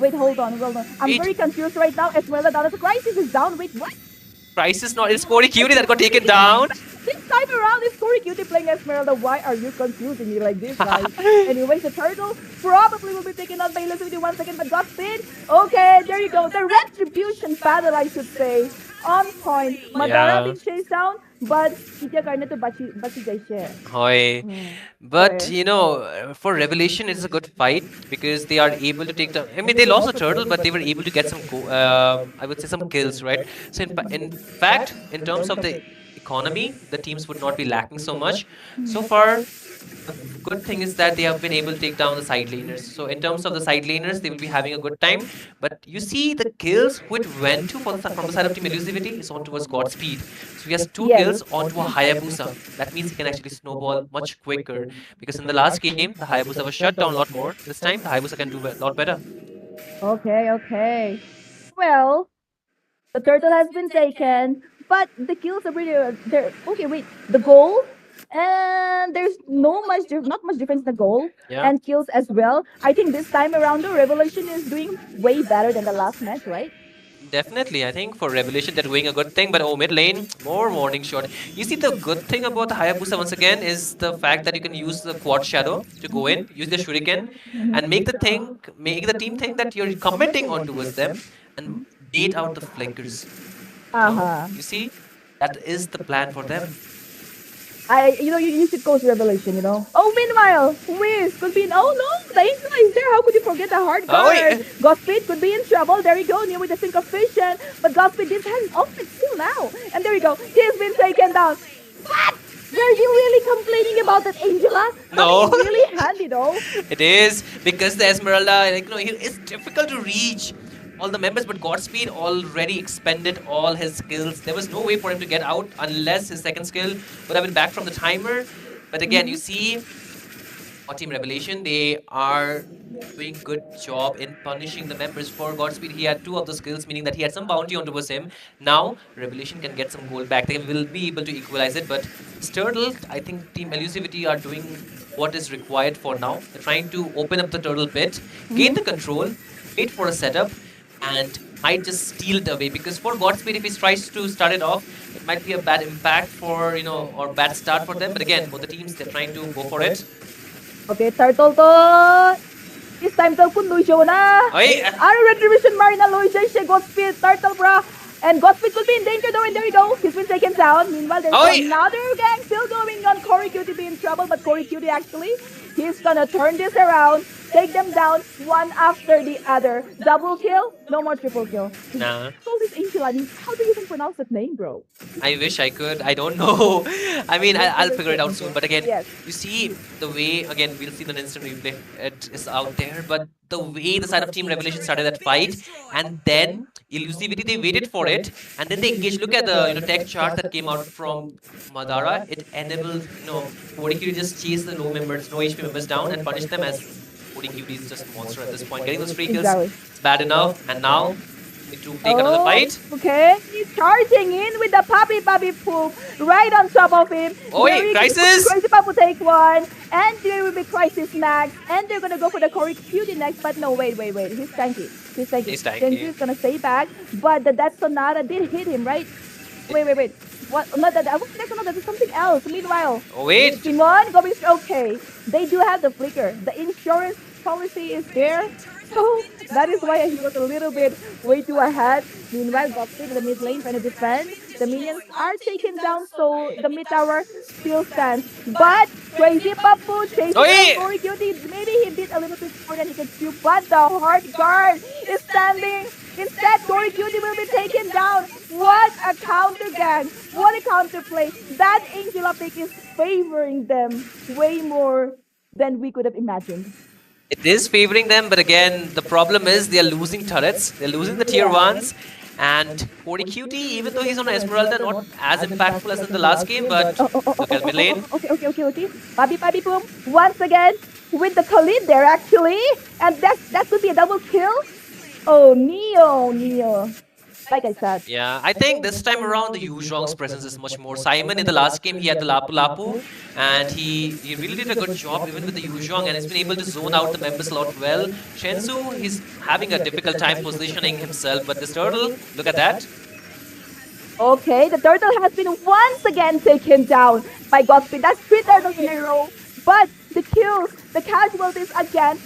Wait, hold on. I'm Wait. very confused right now. Esmeralda down. The crisis is down. Wait, what? Crisis not. It's Corey Cutie that got taken down. This time around, is Corey Cutie playing Esmeralda? Why are you confusing me like this, guys? Anyways, the turtle probably will be taken out by Elizabeth in 1 second, but got spin. Okay, there you go. The retribution battle, I should say. On point. Madara Yeah. being chased down, but Kitya karne to bachi jaise. Hoy. But for Revelation, it's a good fight because they are able to take the. I mean, they lost the turtle, but they were able to get some. I would say some kills, right? So in fact, in terms of the economy, the teams would not be lacking so much. So far, the good thing is that they have been able to take down the side laners. So in terms of the side laners, they will be having a good time. But you see the kills which went to from the side of Team Elusivity is on towards Godspeed. So he has 2 Yes. kills onto a Hayabusa. That means he can actually snowball much quicker. Because in the last game, the Hayabusa was shut down a lot more. This time, the Hayabusa can do a lot better. Okay. Well, the turtle has been taken, but the kills are pretty. Okay, wait. The goal, and there's not much difference in the goal Yeah. and kills as well. I think this time around, the Revolution is doing way better than the last match, right? Definitely, I think for Revelation they're doing a good thing, but mid lane, more warning shot. You see, the good thing about the Hayabusa once again is the fact that you can use the quad shadow to go in, use the shuriken, and make the team think that you're committing on towards them and bait out the flankers. You see, that is the plan for them. You should go to Revelation, Oh, meanwhile, Wiz could be oh no, the Angela is there. How could you forget the hard guard? yeah. Godspeed could be in trouble. There we go, near with the sync of vision. But Godspeed this has open still now. And there we go. He's been taken down. What? Were you really complaining about that, Angela? No. It's really handy though. It is because the Esmeralda, it's difficult to reach all the members, but Godspeed already expended all his skills. There was no way for him to get out unless his second skill would have been back from the timer. But again, you see, for Team Revelation, they are doing good job in punishing the members. For Godspeed, he had 2 of the skills, meaning that he had some bounty on towards him. Now, Revelation can get some gold back. They will be able to equalize it, but Turtle, I think Team Elusivity are doing what is required for now. They're trying to open up the turtle pit, gain the control, wait for a setup, and might just steal it away. Because for Godspeed, if he tries to start it off, it might be a bad impact for, or bad start for them. But again, both the teams, they're trying to go for it. Okay, Turtle to. This time to kun Lucio na. Ay! Ano retribution Marina Lucio siya Godspeed Turtle bro. And Godspeed could be in danger though, and there we go. He's been taken down. Meanwhile, there's Oy! another gang still going on. Corey Cutie be in trouble, but Corey Cutie actually, he's gonna turn this around, take them down one after the other. Double kill, no more triple kill. Nah. So this Angel, how do you even pronounce that name, bro? I wish I could. I don't know. I mean, I'll figure it out soon. But again, Yes. you see the way, again, we'll see the instant replay. It is out there. But the way the side of Team Revelation started that fight, and then Elusivity, they waited for it, and then they engaged. Look at the tech chart that came out from Madara. It enabled, Hornbill just chase the low members, no HP members down and punish them, as Hornbill is just a monster at this point. Getting those free kills, Exactly. it's bad enough. And now, need to take another fight. Okay, he's charging in with the puppy poop right on top of him. Oh, wait, Crisis! Crazy Papu take one, and there will be Crisis next, and they're gonna go for the Corey Cutie next. But no, wait, he's tanky. He's tanky. Genji is gonna stay back, but that Sonata did hit him, right? Wait. What? Not that. I was that's not that. It's something else. Meanwhile, Oh, wait. Simon going okay. They do have the flicker. The insurance policy is there. So that is why he was a little bit way too ahead. Meanwhile, Godspeed in the mid lane trying to defend. The minions are taken down, so the mid tower still stands. But Crazy Papu chasing Oi! Gory Cutie. Maybe he did a little bit more than he could do, but the hard guard is standing. Instead, Gory Cutie will be taken down. What a counter gang! What a counter play! That Angela pick is favoring them way more than we could have imagined. It is favoring them, but again, the problem is they are losing turrets. They're losing the tier 1s. And 40 QT, even though he's on Esmeralda, not as impactful as in the last game, but look at mid lane. Okay. Babi boom. Once again, with the Khalid there actually. And that could be a double kill. Oh, Neo. Like I said. Yeah, I think this time around the Yu Zhong's presence is much more. Simon in the last game, he had the Lapu Lapu, and he really did a good job even with the Yu Zhong, and he's been able to zone out the members a lot well. Shensu, he's having a difficult time positioning himself, but this turtle, look at that. Okay, the turtle has been once again taken down by Godspeed. That's 3 turtles in a row. But the kills, the casualties again,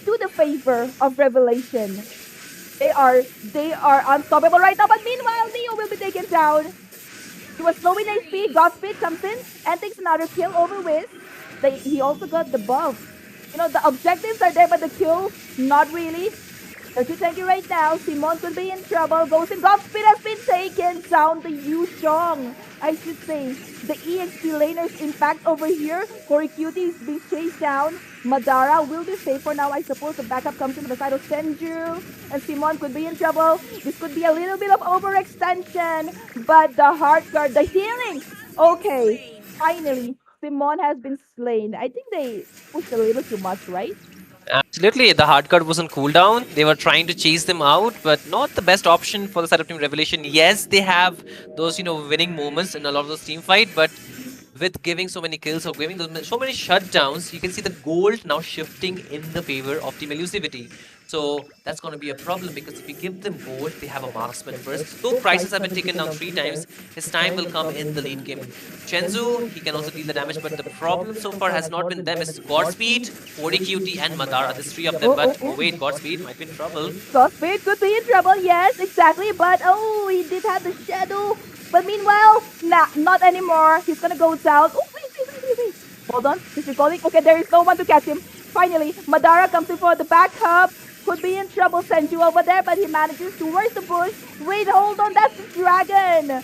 to the favor of Revelation. They are unstoppable right now, but meanwhile, Neo will be taken down. He was low in HP, Godspeed comes in and takes another kill over with. He also got the buff. You know, the objectives are there, but the kills, not really. 30 right now, Simon could be in trouble. Goes in, Godspeed has been taken down. The Yu Zhong, I should say. The EXP laner's impact over here. Cory Cutie is being chased down. Madara will be safe for now, I suppose. The backup comes in on the side of Senju. And Simon could be in trouble. This could be a little bit of overextension. But the heart guard, the healing. Okay, finally, Simon has been slain. I think they pushed a little too much, right? Absolutely, the hard card was on cooldown. They were trying to chase them out, but not the best option for the side of Team Revelation. Yes, they have those, winning moments in a lot of those team fight, but with giving so many kills or giving so many shutdowns, you can see the gold now shifting in the favor of Team Elusivity. So that's going to be a problem, because if you give them gold, they have a marksman first. Though prices have been taken down 3 times, his time will come in the late game. Chenzu, he can also deal the damage, but the problem so far has not been them. It's Godspeed, 40 QT and Madara. There's 3 of them, but oh wait, Godspeed might be in trouble. Godspeed could be in trouble, yes, exactly, but oh, he did have the shadow. But meanwhile, nah, not anymore. He's gonna go down. Oh, wait. Hold on, he's recalling. Okay, there is no one to catch him. Finally, Madara comes in for the backup. Could be in trouble, Senju over there, but he manages to work the bush. Wait, hold on, that's the dragon.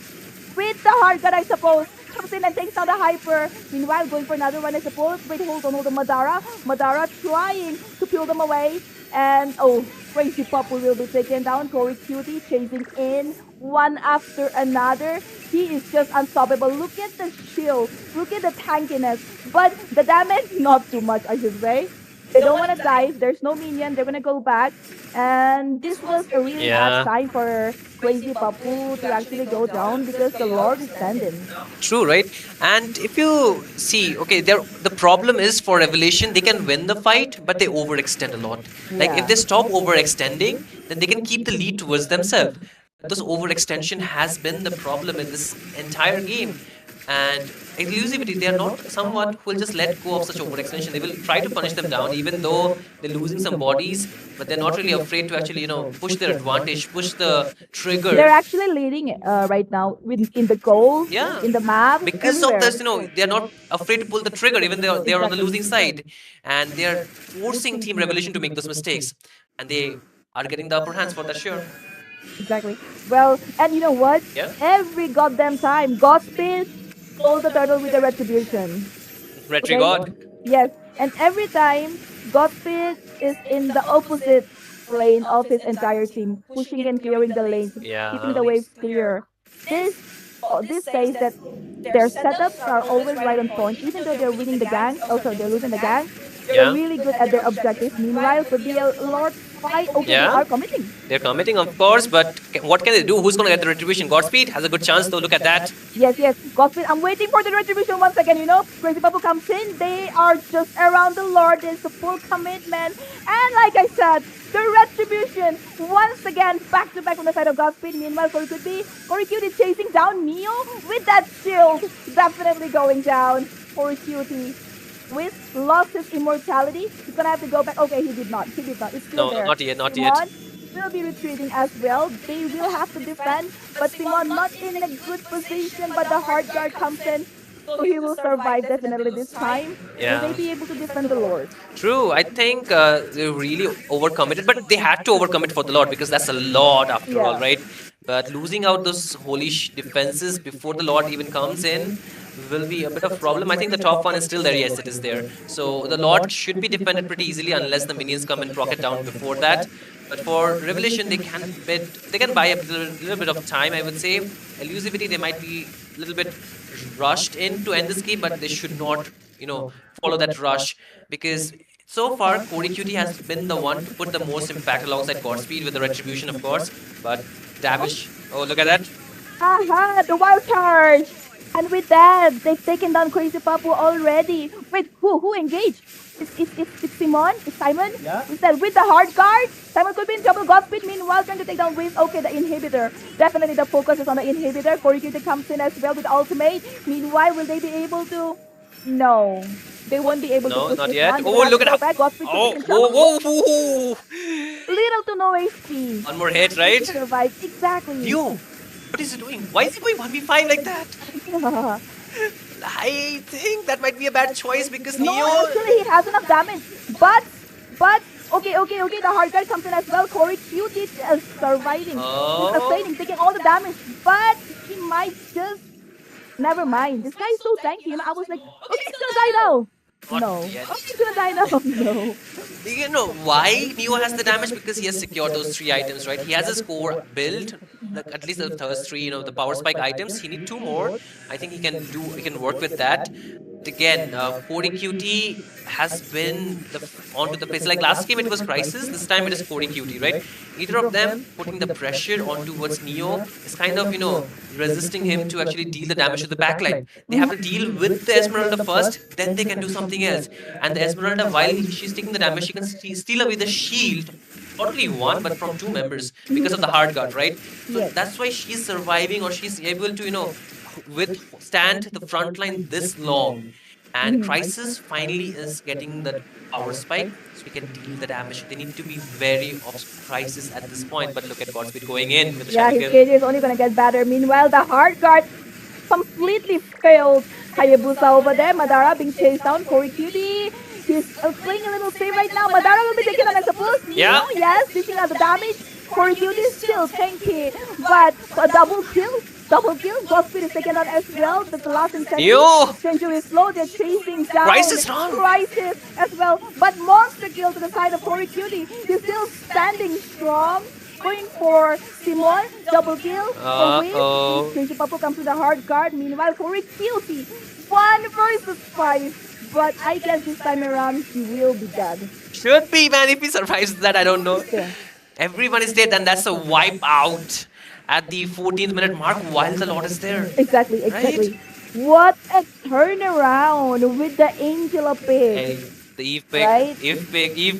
With the hard gun, I suppose. Comes in and takes down the hyper. Meanwhile, going for another one, I suppose. Wait, hold on, Madara. Madara trying to peel them away. And, oh, Crazy Papu will be taken down. Cory Cutie chasing in one after another. He is just unstoppable. Look at the shield. Look at the tankiness. But the damage, not too much, I should say. They don't want to dive. There's no minion. They're going to go back. And this was a really bad time for Crazy Papu to actually go down, because the Lord is standing. True, right? And if you see, okay, the problem is for Revelation, they can win the fight, but they overextend a lot. Like, if they stop overextending, then they can keep the lead towards themselves. This overextension has been the problem in this entire game. And Elusivity, they are not someone who will just let go of such overextension. They will try to punish them down, even though they're losing some bodies, but they're not really afraid to actually, push their advantage, push the trigger. They're actually leading right now in the goal, in the map. Because everywhere. of this, they're not afraid to pull the trigger, even though they are on the losing side. And they're forcing Team Revelation to make those mistakes. And they are getting the upper hands for that, sure. Exactly. Well, and you know what? Yeah. Every goddamn time, Godspeed stole the turtle with the retribution. Retri God. Yes, and every time, Godspeed is in the opposite lane of his entire team, pushing and clearing the lanes, keeping the waves clear. This says that their setups are always right on point, even though they're winning the gang. Also, they're losing the gang. They're really good at their objectives. Meanwhile, could be a Lord fight. Okay, they are committing. They're committing, of course, but what can they do? Who's going to get the retribution? Godspeed has a good chance, though. Look at that. Yes. Godspeed, I'm waiting for the retribution once again, Crazy Papu comes in. They are just around the Lord. There's a full commitment. And like I said, the retribution, once again, back to back on the side of Godspeed. Meanwhile, Cory Cutie chasing down Neo with that shield. Definitely going down. Cory Cutie lost his immortality. He's gonna have to go back. Okay, he did not. It's still there. Not yet. will be retreating as well. They will have to defend, but Simon not in a good position, but the hard guard comes in. So he will survive definitely this time. Will they Yeah. be able to defend the Lord? True. I think they really overcommitted, but they had to overcome it for the Lord because that's a lot after all, Yeah. right? But losing out those holy defenses before the Lord even comes in will be a bit of problem. I think the top one is still there. Yes, it is there. So the Lord should be defended pretty easily unless the minions come and proc it down before that. But for Revelation, they can buy a little bit of time. I would say elusivity they might be a little bit rushed in to end this game, but they should not, follow that rush because so far Cody Cutie has been the one to put the most impact alongside Godspeed with the retribution, of course. But damage. Oh, look at that. Aha, the wild charge! And with that, they've taken down Crazy Papu already. Wait, who engaged? It's Simon? It's Simon? Yeah. Instead, with the hard guard, Simon could be in trouble. Godspeed, meanwhile, trying to take down Wiz. Okay, the inhibitor. Definitely the focus is on the inhibitor. Korikute comes in as well with ultimate. Meanwhile, will they be able to? No. They won't be able to No, push not this yet. one. They Oh, will have look to at go that. back. Godspeed could be Oh, in trouble. whoa. Little to no HP. One more hit, right? Survive. Exactly. Neo, what is he doing? Why is he going 1v5 like that? I think that might be a bad choice because No, Neo. actually, he has enough damage. But, okay, the hard guard comes in as well. Corey Cute is surviving. Oh. He's sustaining, taking all the damage. But he might just. Never mind. This guy is so tanky. I was like, okay, he's gonna die now. Not No. yet. Okay, he's gonna die now. No. You know why Neo has the damage? Because he has secured those 3 items, right? He has his core built, like at least the first 3, the power spike items. He need 2 more. I think he can work with that. Again, 40 QT has been onto the place. Like last game it was Crisis, this time it is 40 QT, right? Either of them putting the pressure on towards Neo is kind of, resisting him to actually deal the damage to the backline. They have to deal with the Esmeralda first, then they can do something else. And the Esmeralda, while she's taking the damage, she can steal away the shield. Not only one, but from 2 members because of the hard guard, right? So Yes. that's why she's surviving or she's able to, withstand the front line this long. And Crisis finally is getting that power spike, so we can deal the damage. They need to be wary of Crisis at this point. But look at Godspeed going in with the Yeah, shadow his kill. KJ is only gonna get better. Meanwhile, the hard guard completely failed. Hayabusa over there. Madara being chased down. Corey Cutie. He's playing a little safe right now. Madara will be taken on, I suppose. Yeah. Neo, yes, dishing out the damage. Corey Cutie is still tanky. But a double kill. Godspeed is taken out as well. That's the last incentive. Neo! Senju is slow. They're chasing down. Crisis run. Crisis as well. But monster kill to the side of Corey Cutie. He's still standing strong. Going for Simon, double kill. Uh-oh. Crazy Papu comes to the hard guard. Meanwhile, Corey Cutie, 1 versus 5. But I guess this time around, he will be dead. Should be, man. If he survives that, I don't know. Yeah. Everyone is dead, and that's a wipe out at the 14th minute mark while the Lord is there. Exactly. What a turnaround with the Angel of Pig. Hey, the Eve pick. Right? Eve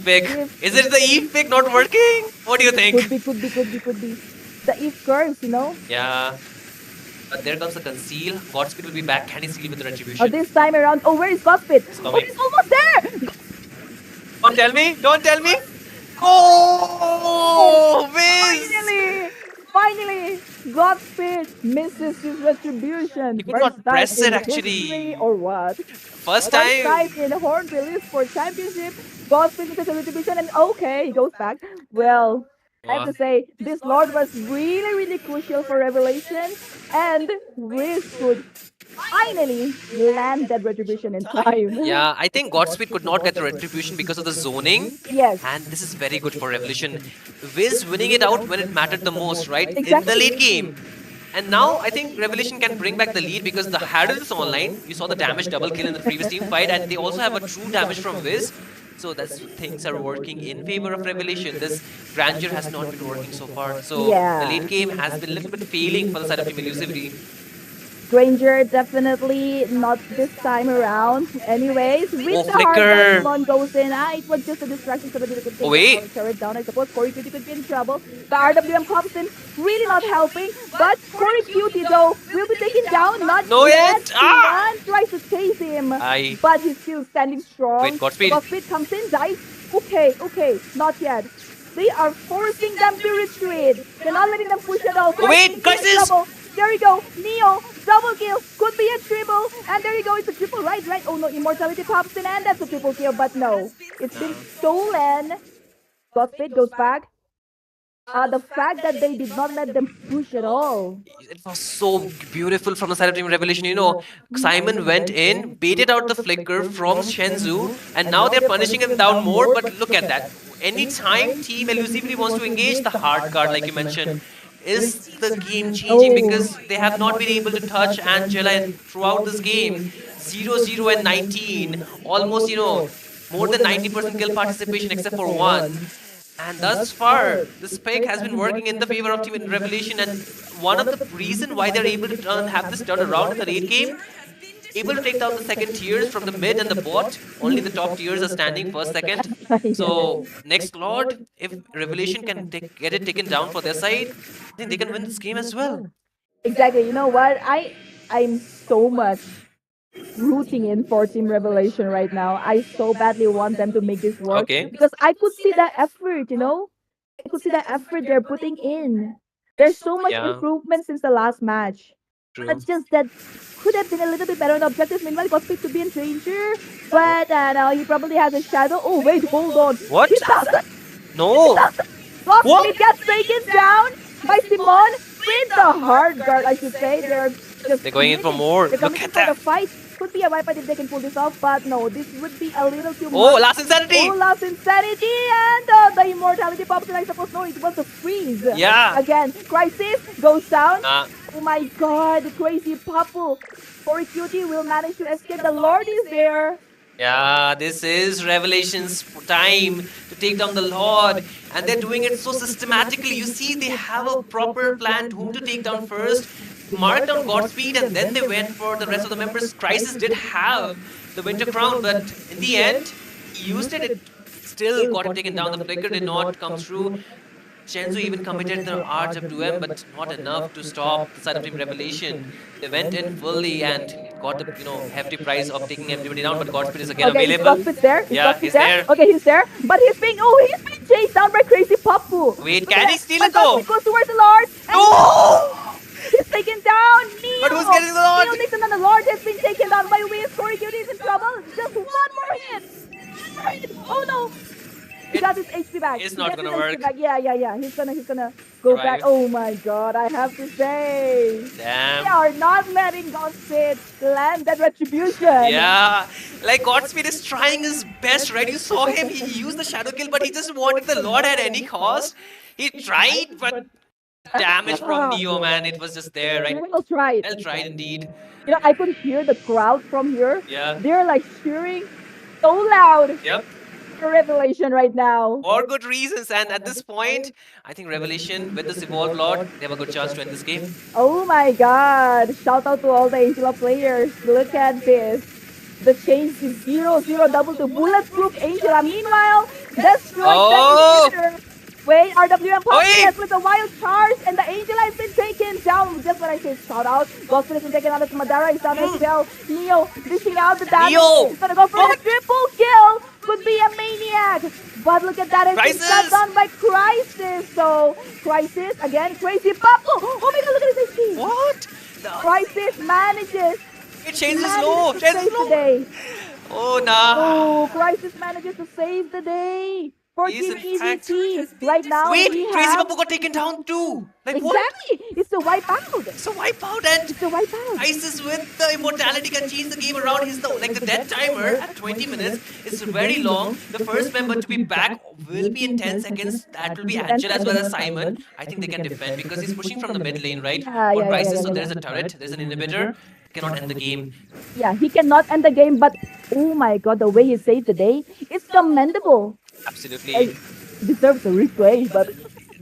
pick. Is it the Eve pick not working? What do you think? Could be. The Eve curves, Yeah. But there comes the conceal. Godspeed will be back. Can he seal with the Oh, retribution? this time around. Oh, where is Godspeed? Oh, coming. he's almost there. Don't tell me. Oh, Wiz! Finally, Godspeed misses his retribution. He could not First time press it, in actually. history, or what? First First time. time in the Hornbill Esports Championship, Godspeed misses a retribution, and okay, he goes back. Well, I have to say, this Lord was really crucial for Revelation, and Wiz could finally land that retribution in time. Yeah, I think Godspeed could not get the retribution because of the zoning. Yes. And this is very good for Revolution. Wiz winning it out when it mattered the most, right? In the Exactly. late game. And now I think Revelation can bring back the lead because the Haddle is online. You saw the damage double kill in the previous team fight, and they also have a true damage from Wiz. So that's things are working in favor of Revelation. This grandeur has not been working so far. So Yeah. the late game has been a little bit failing for the side of Team Elusivity. Granger definitely not this time around. Anyways, with Oh, the flicker. hard one goes in. It was just a distraction so that they could take Oh, wait. the turret down. I suppose Corey Cutie could be in trouble. The RWM comes in, really not helping. But Corey Cutie though will be taken down. Not No yet. Simon tries to chase him, Aye. but he's still standing strong. Wait, Godspeed. Godspeed comes in, dies. Okay, not yet. They are forcing them to retreat. They're not letting them push at all. Wait, Crisis, Crisis! double. There you go. Neo, double kill. Could be a triple. And there you go. It's a triple. Right. Oh no. Immortality pops in and that's a triple kill. But no. It's been stolen. Godspeed goes back. The fact that they did not let them push at all. It was so beautiful from the side of Team Revelation. Simon went in, baited out the flicker from Shenzhou, and now they're punishing him down more. But look at that. Anytime Team Elusivity wants to engage, the hard card, like you mentioned, is the game changing because they have not been able to touch Angela throughout this game. 0-0 and 19, almost, more than 90% kill participation except for one. And thus far, the spec has been working in the favor of Team Revelation, and one of the reason why they're able to have this turn around in the late game, able to take down the second tiers from the mid and the bot. Only the top tiers are standing first, second. So next Lord, if Revelation can get it taken down for their side, I think they can win this game as well. Exactly. You know what? I'm so much rooting in for Team Revelation right now. I so badly want them to make this work. Okay. Because I could see that effort, I could see that effort they're putting in. There's so much Yeah. improvement since the last match. True. But just that could have been a little bit better on the objectives. Meanwhile, Godspeed to be in danger. But now he probably has a shadow. Oh, wait, hold on. What? He doesn't. No! What? Godspeed gets taken down by Simon with the hard guard, I should say. They're going in for more. They're Look coming at in for the that. fight. Could be a wipe if they can pull this off, but no, this would be a little too Oh, much. last insanity! Oh, last insanity, and the immortality pops in. I suppose no, it was a freeze. Yeah. Again, Crisis goes down. Uh, Oh my god, crazy Papu. Cory Cutie will manage to escape. The Lord is there. Yeah, this is Revelation's time to take down the Lord, and they're doing it so systematically. You see, they have a proper plan to whom to take down first, marked down Godspeed, and then they went for the rest of the members. Crisis did have the Winter Crown, but in the end, he used it. It still got him taken down. The flicker did not come through. Shenzhou even committed the RWM, but not enough to stop the side of Team Revelation. They went in fully and got the hefty prize of taking everybody down. But Godspeed is again Okay, available. Godspeed's there. Yeah, he's there. Okay, he's there. But he's being chased down by Crazy Papu. Wait, Look can at he that. steal But it though? Godspeed goes towards the Lord. And No! he's taken down. Neo. But who's getting the Lord? Neo Nixon and the Lord has been taken down by Wiz. Cory Cutie is in trouble. Just one more hit. Oh no. He got his HP back. It's He not gets gonna his HP work. back. Yeah. He's gonna go back. Right. Oh my god, I have to say. They Damn. are not letting Godspeed land that retribution. Yeah, like Godspeed is trying his best, right? You saw him, he used the shadow kill, but he just wanted the Lord at any cost. He tried, but damage from Neo, man, it was just there, right? Well tried. Well tried indeed. I could hear the crowd from here. Yeah. They're like cheering so loud Yep. for Revelation right now. For good reasons, and at this point, I think Revelation with this Evolved Lord, they have a good chance to win this game. Oh my god. Shout out to all the Angela players. Look at this. The change is 0-0 double to bulletproof Angela. Meanwhile, destroyed Oh! the inhibitor. Wait, RWM Oi! pops with the wild charge, and the Angela has been taken down. Just what I said, shout out. Gospel has been taken out as Madara is down as well. Neo dishing out the damage. Neo! He's gonna go for Oh! a triple kill. Could be a maniac. But look at that, it's been Crisis! shut down by Crisis. So, Crisis, again, Crazy Papu. Oh my god, look at his HP. What? No. Crisis manages. It changes low, to changes save the low. day. Oh, nah. Oh, Crisis manages to save the day. For He's Team in fact- EZT. Right now, Wait, we Tracy have... Papu got taken down too. Like what? Exactly. It's the wipeout. It's a wipeout, and It's the wipeout. Isis with the immortality can change the game around. He's the death timer at 20 minutes. It's very long. The first member to be back will be in 10 seconds. That will be Angela as well as Simon. I think they can defend because he's pushing from the mid lane, right? Yeah, For yeah, Crisis, yeah, so yeah. there's a turret, there's an inhibitor. Cannot end the game. Yeah, he cannot end the game, but oh my god, the way he saved the day, it's commendable. Absolutely. Like, deserves a replay, but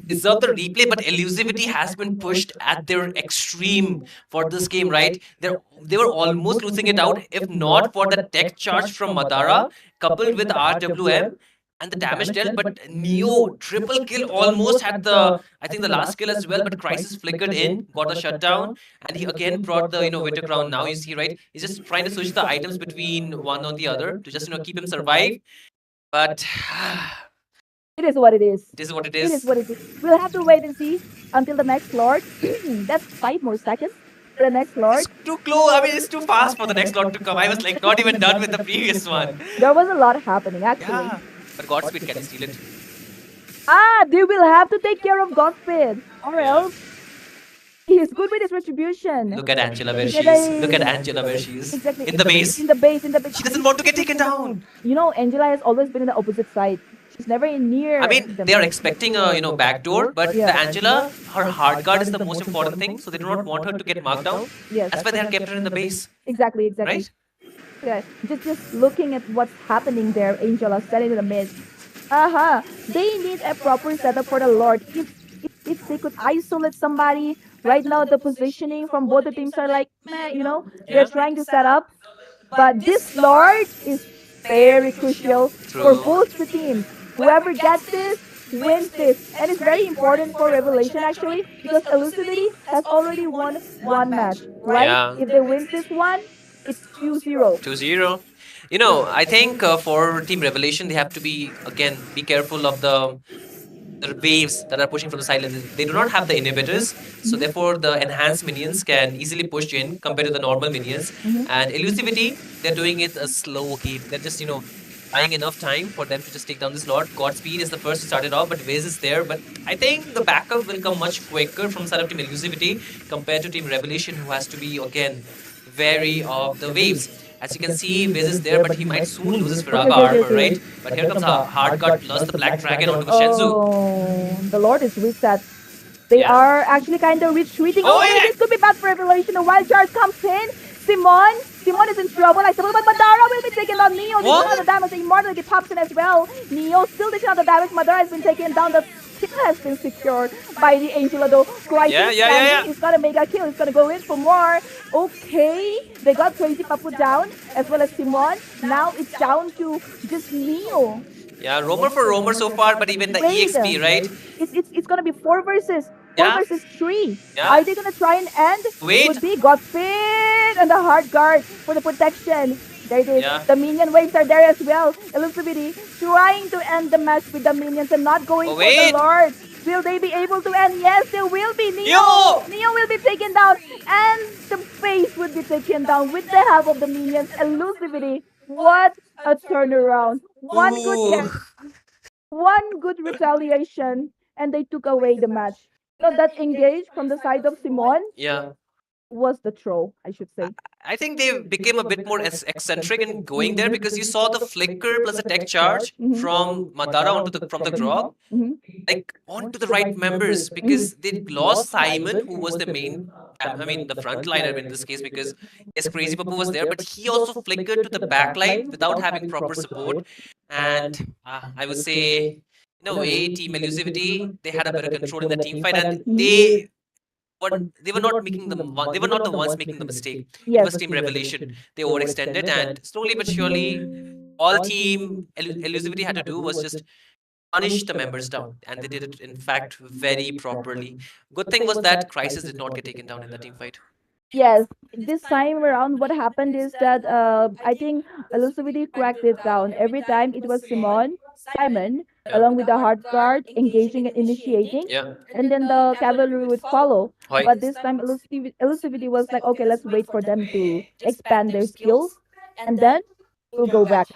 Deserve the replay, but elusivity has been pushed at their extreme for this game, right? They were almost losing it out if not for the tech charge from Madara coupled with RWM and the damage dealt. But Neo triple kill almost had I think the last kill as well, but Crisis flickered in, got a shutdown, and he again brought the Winter Crown. Now you see, right? He's just trying to switch the items between one or the other to just keep him survive. But It is what it is. It is what it It is is. what it is. We'll have to wait and see until the next Lord. That's 5 more seconds for the next Lord. It's too close. I mean, it's too fast for the next lot to come. I was like not even done with the previous one. There was a lot happening actually. Yeah. But Godspeed, can you steal it? They will have to take care of Godspeed, or else he's good with his retribution. Look at Angela where Look she at is. the- Look at Angela where she is. Exactly. In the base. In the base. In the base. She doesn't want to get taken down. You know, Angela has always been in the opposite side. She's never in near. I mean, they are expecting a backdoor, but Yeah. the Angela, her hard guard is the most important thing, so they do not want her to get marked down. Yes. That's why they have kept her in the base, Exactly. right? Yeah. Just looking at what's happening there, Angela standing in the mid. They need a proper setup for the Lord. If they could isolate somebody, right now the positioning from both the teams are like, meh, they're trying to set up. But this Lord is very crucial for True. both the teams. Whoever gets this wins this. And it's very important for Revelation actually because Elusivity has already won one match, right? Yeah. If they win this one, it's 2-0. 2-0. I think for Team Revelation, they have to be careful of the waves that are pushing from the sidelines. They do not have the inhibitors, so therefore the enhanced minions can easily push in compared to the normal minions. And Elusivity, they're doing it a slow game. They're just buying enough time for them to just take down this Lord. Godspeed is the first to start it off, but Wiz is there. But I think the backup will come much quicker from side of Team Elusivity compared to Team Revelation, who has to be again wary of the waves. As you can see, Wiz is there, but he might soon lose his Viraga armor, right? But here comes a hard guard plus the Black Dragon onto Shenzu. Oh, the Lord is reset. They Yeah. are actually kind of retreating. Oh, Oh, yeah. this could be bad for Revelation. A wild charge comes in. Simon is in trouble. I suppose, but Madara will be taking down Neo. What? This is the damage. The Immortality pops in as well. Neo still dishing out the damage. Madara has been taken down. The kill has been secured by the Angela though. Crisis Yeah. He's gonna make a kill. He's gonna go in for more. Okay, they got Crazy Papu down as well as Simon. Now it's down to just Neo. Yeah, Roamer for Roamer so far, but even the Wait. EXP, right? It's gonna be 4 versus Yeah. 3. Yeah. Are they gonna try and end? Wait. It would be Godspeed and the hard guard for the protection. There it is. Yeah. The minion waves are there as well. Elusivity trying to end the match with the minions and not going Oh, for the wait. Lord. Will they be able to end? Yes, they will be. Yo! Neo will be taken down and the base would be taken down with the help of the minions. Elusivity. What a turnaround. Ooh. One good retaliation and they took away the match. That engage from the side of Simon Yeah. was the throw, I should say. I think they became a bit more eccentric in going there because you saw the flicker plus the tech charge from Madara from the draw, Mhm. like onto the right members because they lost Simon, who was the main, the frontliner in this case because yes, Crazy Papu was there, but he also flickered to the back line without having proper support. And I would say, in a way, Team Elusivity, they had a better control in the team fight and they were not making they were not the ones making the mistake. It Yes. was Team Revelation. They overextended and slowly but surely all Team Elusivity had to do was just punish the members down, and they did it in fact very properly. Good thing was that Crisis did not get taken down in the team fight. Yes, this time around, what happened is that I think Elusivity cracked it down. Every time it was Simon, along with the hard guard, engaging and initiating, Yeah. and then the cavalry would follow. Hoi. But this time, Elusivity was like, okay, let's wait for them to expand their skills, and then we'll go back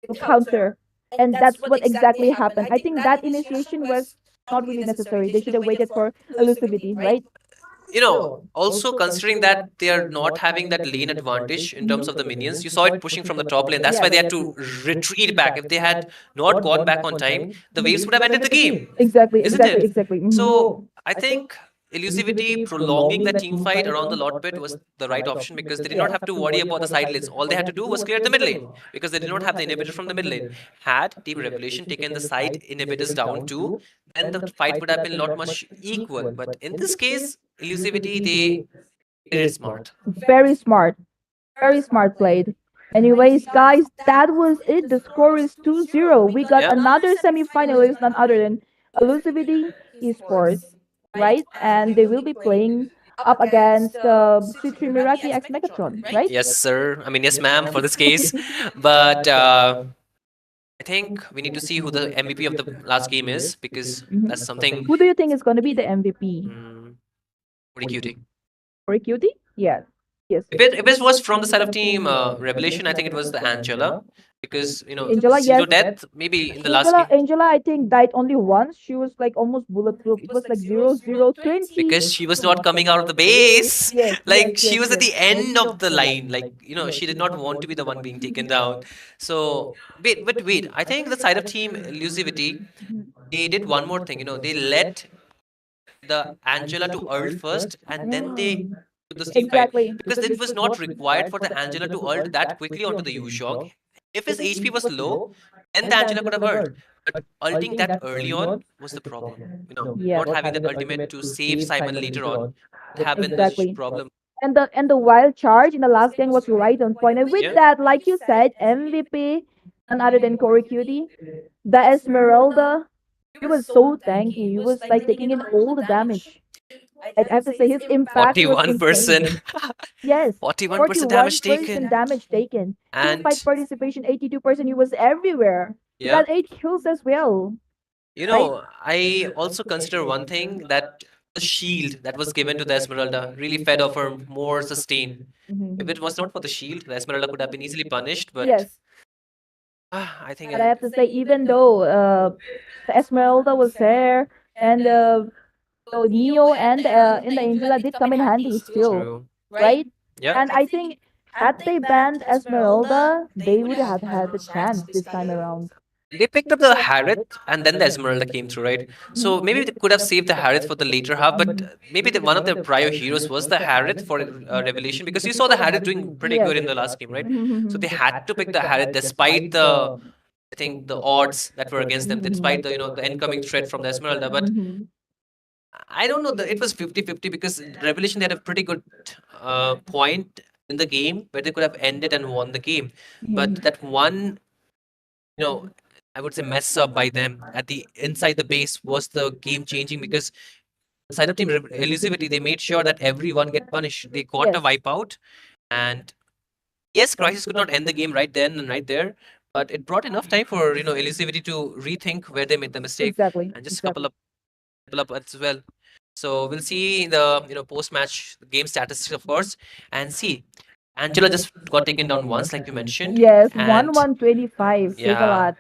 to counter. And that's what exactly happened. I think that initiation was not really necessary. They should have waited for Elusivity, right? Also considering that they are not having that lane advantage in terms of the minions, you saw it pushing from the top lane. That's why they had to retreat back. If they had not got back on time, the waves would have ended the game. Exactly, Isn't it? exactly. Mhm. So I think Elusivity prolonging the team fight around the Lord Pit was the right option because they did not have to worry about the side lanes. All they had to do was clear the mid lane because they did not have the inhibitor from the mid lane. Had Team Revelation taken the side inhibitors down too, then the fight would have been a lot much equal. But in this case, Elusivity, they did it smart. Very smart. Very smart played. Anyways, guys, that was it. The score is 2-0. We got Yeah. another semi-finalist, none other than Elusivity Esports, right? And they will be playing up against C3 Miraki X Megatron, right? Yes, sir. I mean, yes, ma'am, for this case. But I think we need to see who the MVP of the last game is, because Mhm. that's something Who do you think is going to be the MVP? pretty cute. For Cutie? Yes. Yes. If it was from the side of team Revelation, I think it was the Angela, because Angela, zero yes. death maybe in the last game, Angela, I think died only once. She was like almost bulletproof. It was like 0-0-20. because she was not coming out of the base. Yes, Like yes, she yes, was at yes. the end of the line. Like she did not want to be the one being taken down. So wait. I think the side of team Elusivity, they did one more thing. They let the Angela to ult first, and then they Mm. took the team fight, Exactly. because it was not required for the Angela to ult that quickly onto the Yuzhong. If his HP was low, then the Angela could have ult. But ulting that early on was the problem. Yeah. Not having that ultimate to save Simon later on would have been the Exactly. problem. And the wild charge in the last game was right on point. And with Yeah. that, like you said, MVP, none other than Corey Cutie, the Esmeralda, he was so tanky. He was like taking in all the damage. I have to say his impact was 41%. insane. Yes, 41% damage 41% taken. damage taken. And Teamfight participation 82%. He was everywhere. He yeah, got 8 kills as well. I also consider one thing, that the shield that was given to the Esmeralda really fed off her more sustain. If it was not for the shield, the Esmeralda could have been easily punished, but Yes, I think but I have to say, even though the Esmeralda was there and so Neo and the Angela did come in handy still, true. right? Yeah. And I think had they banned Esmeralda, they would have had a chance this time around. They picked up the Harith, and then the Esmeralda came through, right? So maybe they could have saved the Harith for the later half, but maybe one of their prior heroes was the Harith for Revelation, because you saw the Harith doing pretty good in the last game, right? So they had to pick the Harith despite the, I think, the odds that were against them, despite the the incoming threat from the Esmeralda. But I don't know, it was 50-50, because Revelation, they had a pretty good point in the game where they could have ended and won the game. But that one, I would say, mess up by them at the inside the base was the game changing, because the side of team Elusivity, they made sure that everyone get punished. They got a Yes. wipeout, and yes, Crisis could not end the game right then and right there, but it brought enough time for Elusivity to rethink where they made the mistake, Exactly. and just couple up as well. So we'll see the post match game statistics, of course, and see. Angela just got taken down once, like you mentioned. Yes, And 1-1-25. Says a yeah, lot.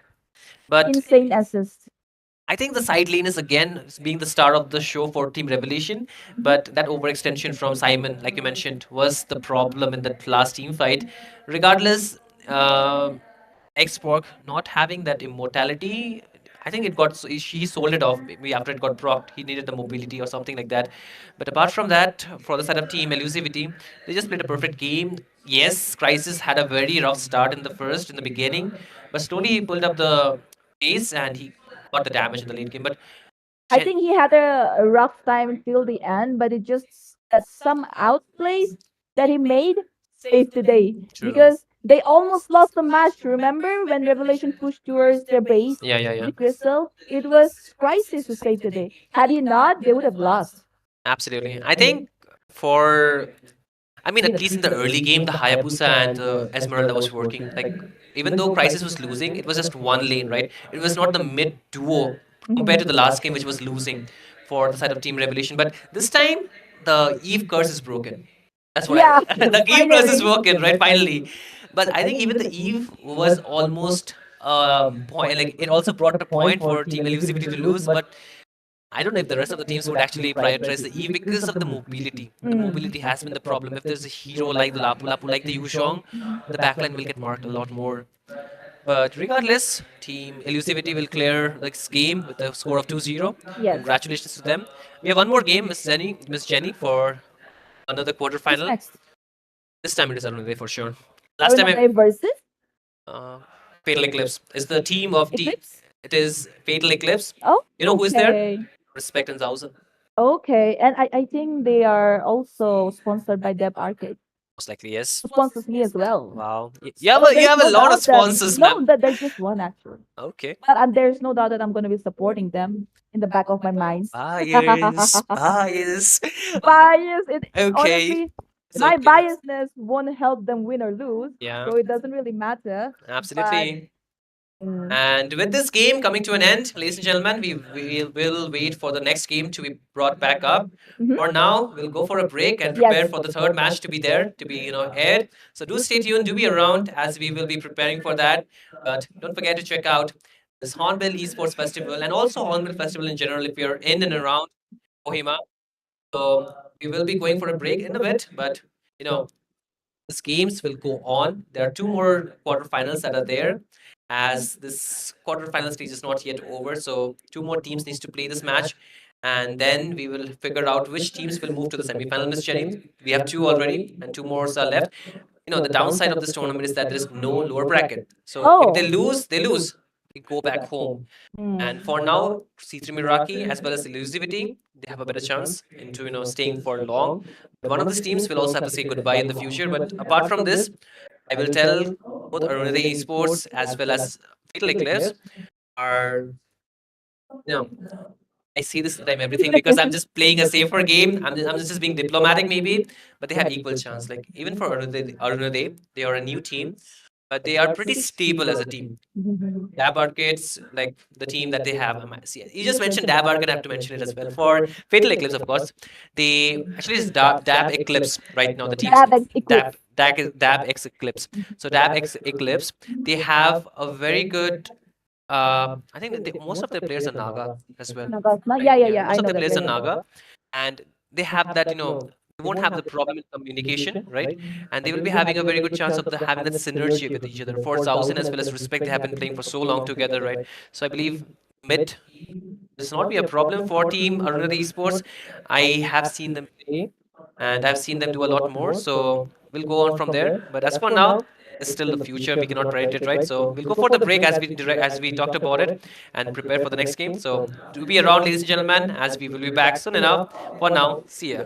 but Insane assist. I think the side lane is again being the star of the show for Team Revelation, but that overextension from Simon, like you mentioned, was the problem in that last team fight. Regardless, X-Pork not having that immortality, I think he sold it off maybe after it got procced. He needed the mobility or something like that. But apart from that, for the side of Team Elusivity, they just played a perfect game. Yes, Crisis had a very rough start in the beginning, but slowly he pulled up the pace and he got the damage in the late game. But I think he had a rough time till the end, but it just that some outplays that he made saved the day. True. Because they almost lost the match. Remember when Revelation pushed towards their base Yeah. with Crystal? It was Crisis who saved the day. Had he not, they would have lost. Absolutely. I think at least in the early game, the Hayabusa and the Esmeralda was working. Like, even though Crisis was losing, it was just one lane, right? It was not the mid duo compared to the last game, which was losing for the side of Team Revelation. But this time, the Eve curse is broken. That's what Yeah, the Eve curse is finally. broken, right? Finally. But I think even the Eve was almost point. Like, it also brought a point for Team Elusivity to lose, but I don't know if the rest of the teams would actually prioritize the Eve because of the mobility. The mobility has been the problem. If there's a hero like the Lapu Lapu, like the Yushong, the backline will get marked a lot more. But regardless, Team Elusivity will clear this game with a score of 2-0. Yes. Congratulations to them. We have one more game, Miss Jenny, for another Who's quarterfinal. next? This time it is Arunade for sure. Last time, Arunade versus uh, Fatal Eclipse is the team of Eclipse? It is Fatal Eclipse. Oh, You know who is there? okay. Respect and Thousand. Okay, and I think they are also sponsored by Dev Arcade. Most likely, yes. Who sponsors me as well. Wow. Oh, You have a there's no lot of doubt that- sponsors, No, ma'am. there's just one actually. Okay. But there's no doubt that I'm going to be supporting them in the back of my mind. Bias. Bias. Bias. Okay. Honestly, It's my okay. biasness won't help them win or lose. Yeah. So it doesn't really matter. Absolutely. And with this game coming to an end, ladies and gentlemen, we will wait for the next game to be brought back up. For now, we'll go for a break and prepare Yes. for the third match to be there, to be aired. So do stay tuned, do be around as we will be preparing for that. But don't forget to check out this Hornbill Esports Festival and also Hornbill Festival in general if you're in and around Kohima. So we will be going for a break in a bit, but these games will go on. There are two more quarterfinals that are there, as this quarterfinal stage is not yet over. So two more teams needs to play this match, and then we will figure out which teams will move to the semifinal. Miss Cherry, we have two already, and two more are left. The downside of this tournament is that there is no lower bracket. So if they lose, they lose. We go back home. And for now, C3 Miraki as well as Elusivity, they have a better chance into staying for long. But one of these teams will also have to say goodbye in the future. But apart from this, I will tell both Arunadhi Esports as well as Fatal Eclipse are I see this time everything because I'm just playing a safer game. I'm just being diplomatic maybe, but they have equal chance. Like even for Arunadhi, they are a new team, but they are pretty stable as a team. Dab Arcades, like the team that they have. You just mentioned Dab Arcade, I have to mention it as well. For Fatal Eclipse, of course, they actually it's Dab Eclipse right now. The team Dab X Eclipse. So Dab X Eclipse, they have a very good. I think that most of their players are Naga as well. Right? Yeah. Most I of know the that. players are Yeah. Naga, and they have that they won't have the problem in communication, right? And they will be having a very good chance of having that synergy with each other. For Thousand as well as Respect, they have been playing for so long together, right? So I believe mid does not be a problem for Team Arunadhi Esports. I have seen them play, and I've seen them do a lot more. So we'll go on from there. But as for now, it's still the future. We cannot predict it, right? So we'll go for the break as we talked about it and prepare for the next game. So do be around, ladies and gentlemen, as we will be back soon enough. For now, see ya.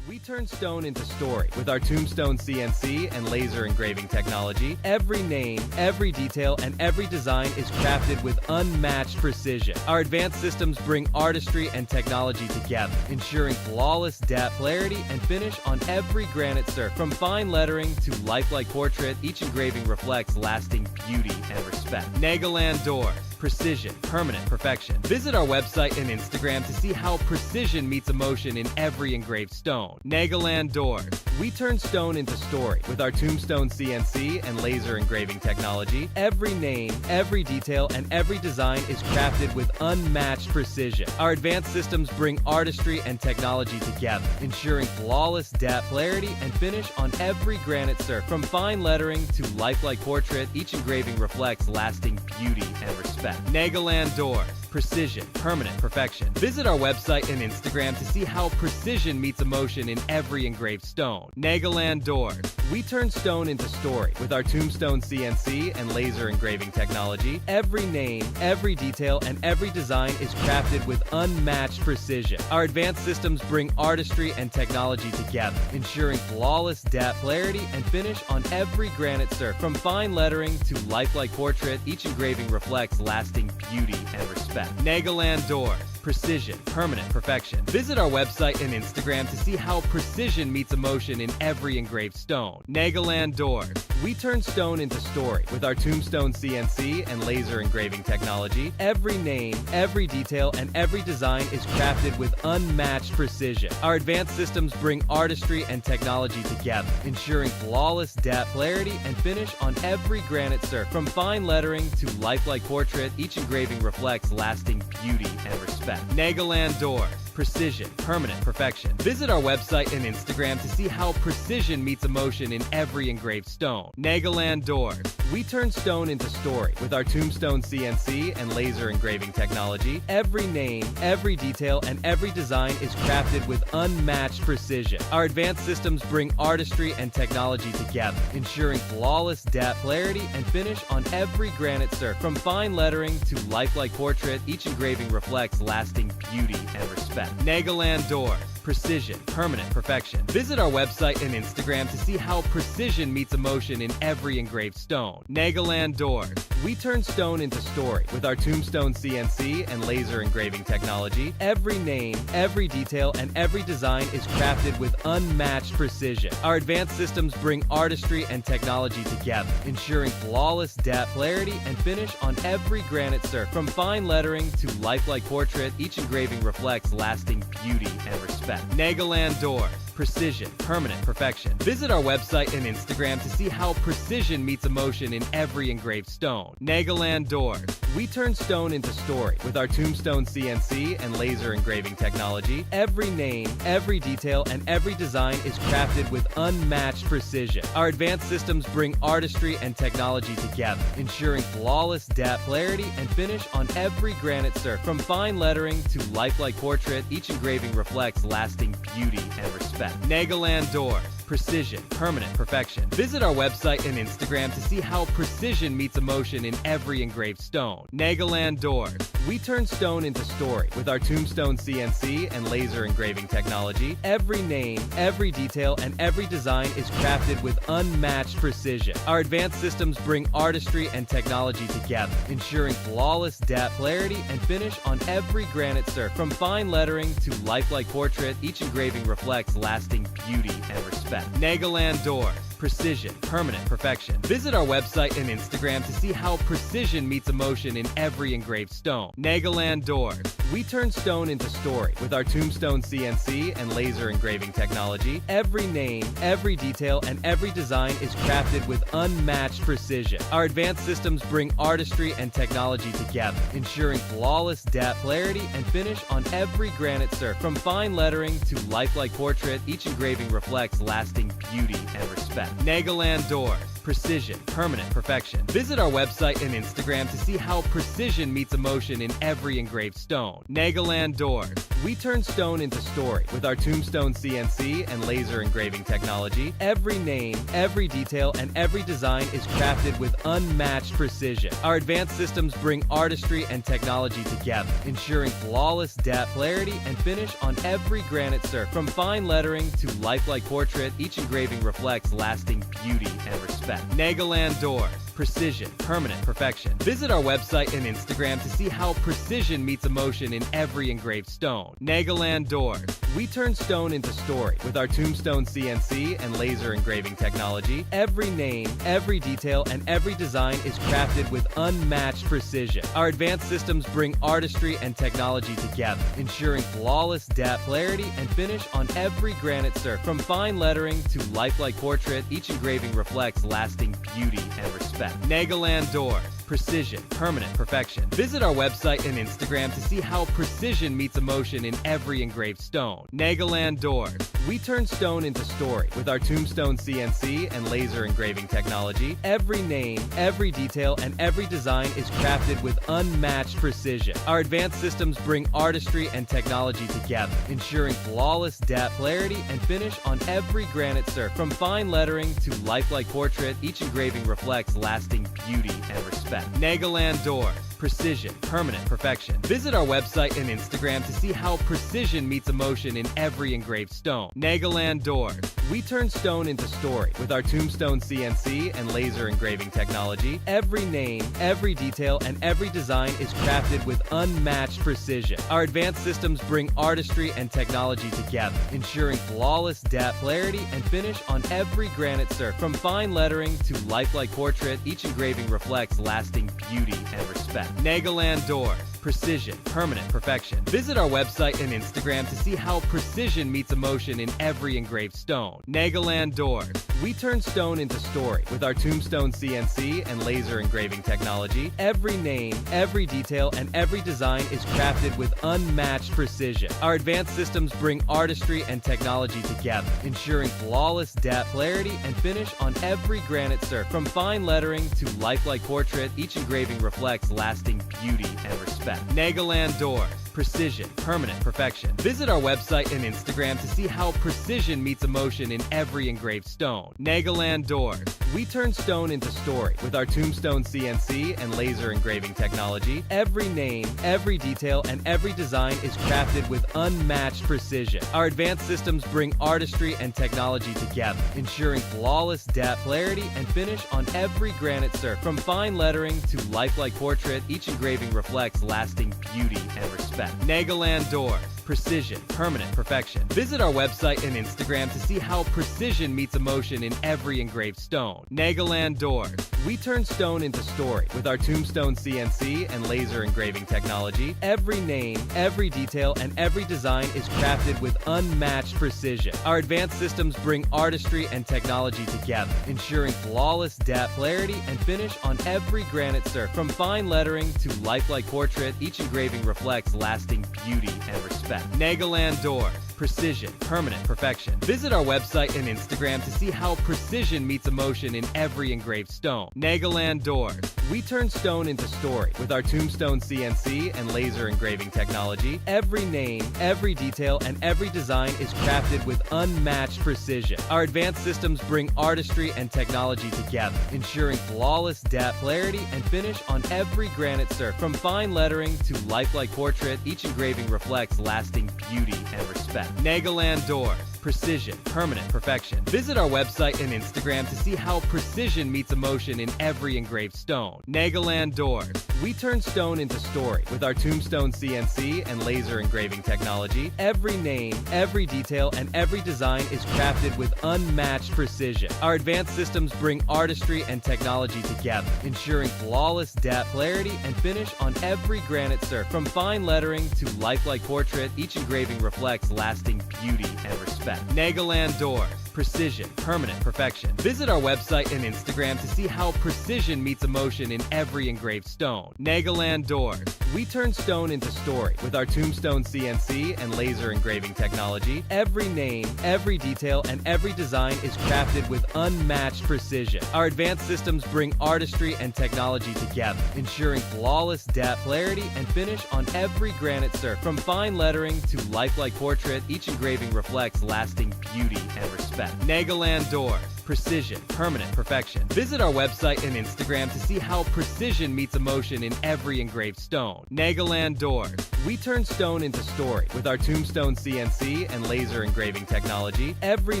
We turn stone into story with our Tombstone CNC and laser engraving technology. Every name, every detail, and every design is crafted with unmatched precision. Our advanced systems bring artistry and technology together, ensuring flawless depth, clarity, and finish on every granite surface. From fine lettering to lifelike portrait, each engraving reflects lasting beauty and respect. Nagaland Doors. Precision, permanent perfection. Visit our website and Instagram to see how precision meets emotion in every engraved stone. Nagaland Doors. We turn stone into story with our Tombstone CNC and laser engraving technology. Every name, every detail, and every design is crafted with unmatched precision. Our advanced systems bring artistry and technology together, ensuring flawless depth, clarity, and finish on every granite surface. From fine lettering to lifelike portrait, each engraving reflects lasting beauty and respect. Nagaland Doors. Precision, permanent perfection. Visit our website and Instagram to see how precision meets emotion in every engraved stone. Nagaland Doors. We turn stone into story with our Tombstone CNC and laser engraving technology. Every name, every detail, and every design is crafted with unmatched precision. Our advanced systems bring artistry and technology together, ensuring flawless depth, clarity, and finish on every granite surface. From fine lettering to lifelike portrait, each engraving reflects lasting beauty and respect. Nagaland Doors. Precision, permanent perfection. Visit our website and Instagram to see how precision meets emotion in every engraved stone. Nagaland Doors. We turn stone into story with our Tombstone CNC and laser engraving technology. Every name, every detail, and every design is crafted with unmatched precision. Our advanced systems bring artistry and technology together, ensuring flawless depth, clarity, and finish on every granite surface. From fine lettering to lifelike portrait, each engraving reflects lasting beauty and respect. Nagaland Doors. Precision, permanent perfection. Visit our website and Instagram to see how precision meets emotion in every engraved stone. Nagaland Doors. We turn stone into story with our Tombstone CNC and laser engraving technology. Every name, every detail, and every design is crafted with unmatched precision. Our advanced systems bring artistry and technology together, ensuring flawless depth, clarity, and finish on every granite surface. From fine lettering to lifelike portrait, each engraving reflects lasting beauty and respect. Nagaland Doors. precision, permanent perfection. Visit our website and Instagram to see how precision meets emotion in every engraved stone. Nagaland Doors. We turn stone into story with our Tombstone CNC and laser engraving technology. Every name, every detail, and every design is crafted with unmatched precision. Our advanced systems bring artistry and technology together, ensuring flawless depth, clarity, and finish on every granite surface. From fine lettering to lifelike portrait, each engraving reflects lasting beauty and respect. Nagaland Doors. Precision, permanent perfection. Visit our website and Instagram to see how precision meets emotion in every engraved stone. Nagaland Doors. We turn stone into story with our Tombstone CNC and laser engraving technology. Every name, every detail, and every design is crafted with unmatched precision. Our advanced systems bring artistry and technology together, ensuring flawless depth, clarity, and finish on every granite surface. From fine lettering to lifelike portrait, each engraving reflects lasting beauty and respect. Nagaland Doors. Precision, permanent perfection. Visit our website and Instagram to see how precision meets emotion in every engraved stone. Nagaland Doors. We turn stone into story with our Tombstone CNC and laser engraving technology. Every name, every detail, and every design is crafted with unmatched precision. Our advanced systems bring artistry and technology together, ensuring flawless depth, clarity, and finish on every granite surface. From fine lettering to lifelike portrait, each engraving reflects lasting beauty and respect. Nagaland Doors. Precision, permanent perfection. Visit our website and Instagram to see how precision meets emotion in every engraved stone. Nagaland Doors. We turn stone into story with our Tombstone CNC and laser engraving technology. Every name, every detail, and every design is crafted with unmatched precision. Our advanced systems bring artistry and technology together, ensuring flawless depth, clarity, and finish on every granite surface. From fine lettering to lifelike portrait, each engraving reflects lasting beauty and respect. Nagaland Doors. Precision, permanent perfection. Visit our website and Instagram to see how precision meets emotion in every engraved stone. Nagaland Doors. We turn stone into story with our Tombstone CNC and laser engraving technology. Every name, every detail, and every design is crafted with unmatched precision. Our advanced systems bring artistry and technology together, ensuring flawless depth, clarity, and finish on every granite surface. From fine lettering to lifelike portrait, each engraving reflects lasting beauty and respect. Nagaland Doors. Precision, permanent perfection. Visit our website and Instagram to see how precision meets emotion in every engraved stone. Nagaland Doors. We turn stone into story with our Tombstone CNC and laser engraving technology. Every name, every detail, and every design is crafted with unmatched precision. Our advanced systems bring artistry and technology together, ensuring flawless depth, clarity, and finish on every granite surface. From fine lettering to lifelike portrait, each engraving reflects lasting beauty and respect. Nagaland Doors. Precision, permanent perfection. Visit our website and Instagram to see how precision meets emotion in every engraved stone. Nagaland Doors. We turn stone into story with our Tombstone CNC and laser engraving technology. Every name, every detail, and every design is crafted with unmatched precision. Our advanced systems bring artistry and technology together, ensuring flawless depth, clarity, and finish on every granite surface. From fine lettering to lifelike portrait, each engraving reflects lasting beauty and respect. Nagaland Doors. Precision, permanent perfection. Visit our website and Instagram to see how precision meets emotion in every engraved stone. Nagaland Doors. We turn stone into story with our Tombstone CNC and laser engraving technology. Every name, every detail, and every design is crafted with unmatched precision. Our advanced systems bring artistry and technology together, ensuring flawless depth, clarity, and finish on every granite surface. From fine lettering to lifelike portrait, each engraving reflects lasting beauty and respect. Nagaland Doors. Precision, permanent perfection. Visit our website and Instagram to see how precision meets emotion in every engraved stone. Nagaland Doors. We turn stone into story with our Tombstone CNC and laser engraving technology. Every name, every detail, and every design is crafted with unmatched precision. Our advanced systems bring artistry and technology together, ensuring flawless depth, clarity, and finish on every granite surface. From fine lettering to lifelike portrait, each engraving reflects lasting beauty and respect. Nagaland Doors. precision, permanent perfection. Visit our website and Instagram to see how precision meets emotion in every engraved stone. Nagaland Doors. We turn stone into story. With our Tombstone CNC and laser engraving technology, every name, every detail, and every design is crafted with unmatched precision. Our advanced systems bring artistry and technology together, ensuring flawless depth, clarity, and finish on every granite surface. From fine lettering to lifelike portrait, each engraving reflects lasting beauty and respect. Nagaland Doors. Precision, permanent perfection. Visit our website and Instagram to see how precision meets emotion in every engraved stone. Nagaland Doors. We turn stone into story. With our Tombstone CNC and laser engraving technology, every name, every detail, and every design is crafted with unmatched precision. Our advanced systems bring artistry and technology together, ensuring flawless depth, clarity, and finish on every granite surface. From fine lettering to lifelike portrait, each engraving reflects lasting beauty and respect. Nagaland Doors. Precision, permanent perfection. Visit our website and Instagram to see how precision meets emotion in every engraved stone. Nagaland Doors. We turn stone into story. With our Tombstone CNC and laser engraving technology, every name, every detail, and every design is crafted with unmatched precision. Our advanced systems bring artistry and technology together, ensuring flawless depth, clarity, and finish on every granite surface. From fine lettering to lifelike portrait, each engraving reflects lasting beauty and respect. Nagaland Doors. Precision, permanent perfection. Visit our website and Instagram to see how precision meets emotion in every engraved stone. Nagaland Doors. We turn stone into story. With our Tombstone CNC and laser engraving technology, every name, every detail, and every design is crafted with unmatched precision. Our advanced systems bring artistry and technology together, ensuring flawless depth, clarity, and finish on every granite surface. From fine lettering to lifelike portrait, each engraving reflects lasting beauty and respect. Nagaland Doors. Precision, permanent perfection. Visit our website and Instagram to see how precision meets emotion in every engraved stone. Nagaland Doors. We turn stone into story. With our Tombstone CNC and laser engraving technology, every name, every detail, and every design is crafted with unmatched precision. Our advanced systems bring artistry and technology together, ensuring flawless depth, clarity, and finish on every granite surface. From fine lettering to lifelike portrait, each engraving reflects lasting beauty and respect. Nagaland Doors. Precision, permanent perfection. Visit our website and Instagram to see how precision meets emotion in every engraved stone. Nagaland Doors. We turn stone into story. With our Tombstone CNC and laser engraving technology, every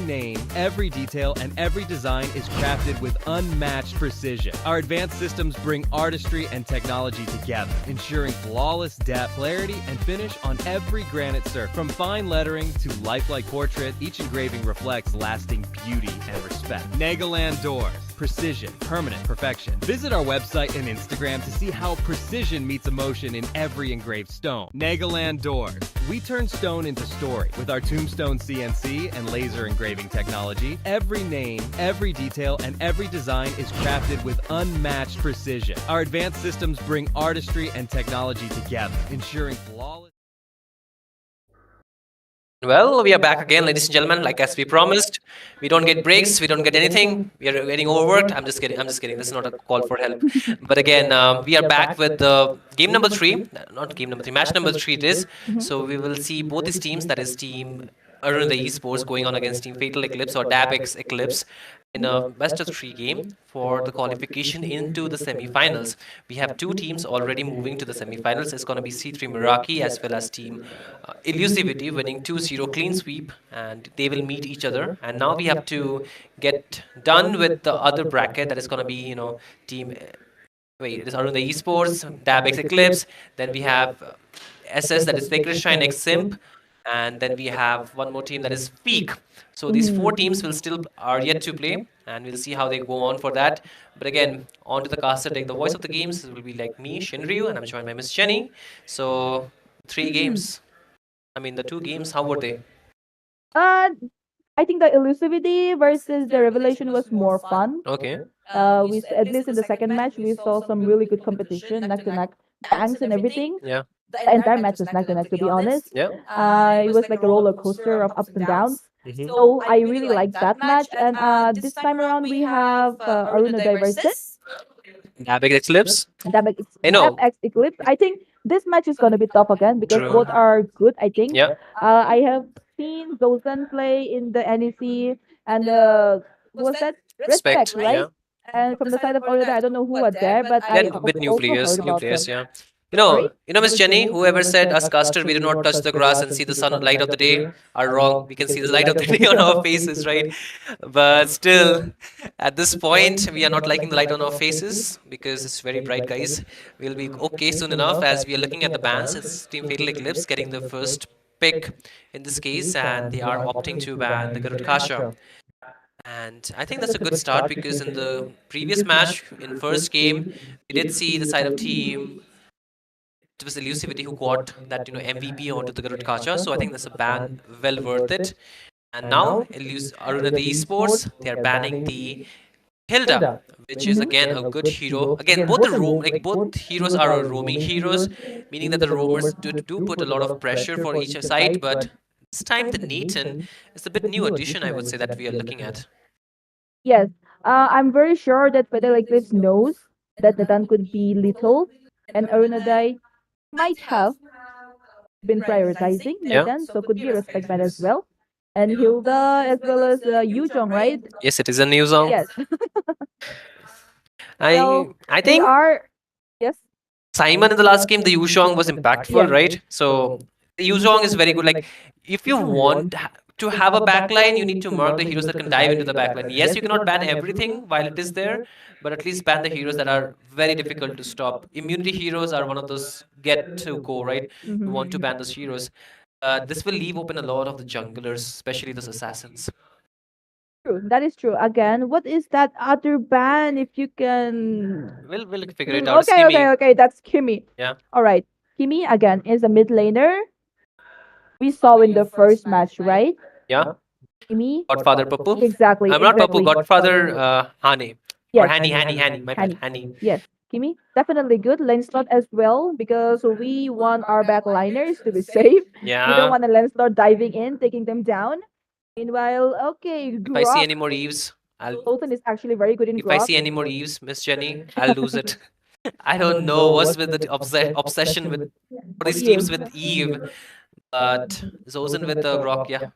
name, every detail, and every design is crafted with unmatched precision. Our advanced systems bring artistry and technology together, ensuring flawless depth, clarity, and finish on every granite surface. From fine lettering to lifelike portrait, each engraving reflects lasting beauty and respect. Nagaland Doors. Precision, permanent perfection. Visit our website and Instagram to see how precision meets emotion in every engraved stone. Nagaland Doors. We turn stone into story. With our Tombstone CNC and laser engraving technology, every name, every detail, and every design is crafted with unmatched precision. Our advanced systems bring artistry and technology together, ensuring flawless. Well, we are back again, ladies and gentlemen. Like as we promised, we don't get breaks, we don't get anything. We are getting overworked. I'm just kidding. I'm just kidding. This is not a call for help. But again, we are back with the game number 3. Not game number 3. Match number 3 it is. So we will see both these teams. That is Team Aruna Esports going on against Team Fatal Eclipse or DABX Eclipse in a best of 3 game for the qualification into the semi-finals. We have 2 teams already moving to the semi-finals. It's going to be C3 Meraki as well as Team Elusivity winning 2-0 clean sweep, and they will meet each other. And now we have to get done with the other bracket that is going to be, Team it is Aruna Esports, DABX Eclipse. Then we have SS, that is Sacred Shine X Simp. And then we have one more team, that is Peak. So these 4 teams will still are yet to play, and we'll see how they go on for that. But again, on to the caster, take the voice of the games. It will be like me, Shinryu, and I'm joined by Miss Jenny. So 3 games. I mean, the 2 games, how were they? I think the elusivity versus the revelation was more fun. Okay. At least in the second match, we saw some really good competition, neck to neck, tanks and everything. Yeah. The entire match was neck to neck, to be honest. Yeah. It was like a roller coaster of ups and downs. Mhm. So I really liked that match. And this time around, we have Aruna versus DABX Eclipse. DABX I know. Eclipse. I think this match is gonna be tough again because True. both are good. I think. Yeah. I have seen Zoltan play in the NEC and who was that? Respect. Respect, right? Yeah. And from the side of Orlando, I don't know who are there, but I Then with new also players, heard new about players. them. Yeah. Sorry. Miss Jenny, whoever said us caster, we do not touch the grass and see the light of the day are wrong. We can see the light of the day on our faces, right? But still, at this point, we are not liking the light on our faces because it's very bright, guys. We'll be okay soon enough as we are looking at the bans. It's Team Fatal Eclipse getting the first pick in this case, and they are opting to ban the Garud Kasha. And I think that's a good start because in the previous match, in first game, we did see the side of team. It was Elusivity who got that MVP onto the Garud Kacha. So I think that's a ban well worth it. And now Arunadhi Esports, they are banning the Hilda, which is again a good hero. Again, both both heroes are roaming heroes, meaning that the roamers do put a lot of pressure for each side. But this time the Nathan is a bit new addition, I would say, that we are looking at. Yes. I'm very sure that Fidel Eclipse knows that Nathan could be little, and Arunadai might have been prioritizing Yeah. Nathan, so could be a respect ban as well. And Hilda as well as Yu Jong, right? Yes, it is a new song. Yes. I We think are. Yes. Simon in the last game, the Yuzhong was impactful, Yes. right? So the Yuzhong is very good. Like if you want to have a backline, you need to mark the heroes that can dive into the backline. Yes, you cannot ban everything while it is there, but at least ban the heroes that are very difficult to stop. Immunity heroes are one of those get to go, right? You want to ban those heroes. This will leave open a lot of the junglers, especially those assassins. True. That is true. Again, what is that other ban? If you can. We'll figure it out. It's Okay, Kimi. okay. That's Kimi. Yeah. All right. Kimi again is a mid laner. We saw in the first match, right? Yeah. Kimi. Godfather Papu. Exactly. I'm not Papu. Exactly. Godfather Hani. Or Yes. Hani. My bad. Hani. Yes. Kimi, definitely good. Lane slot as well because we want our backliners to be safe. We don't Yeah. want a lane slot diving in, taking them down. Meanwhile, okay, If I see Grok. any more Eves, I'll. Sultan is actually very good in If I Grok. see any more Eves, Miss Jenny, I'll lose it. I don't know what's with the obsession with all these teams with Eve, but Zozen with Grok, yeah.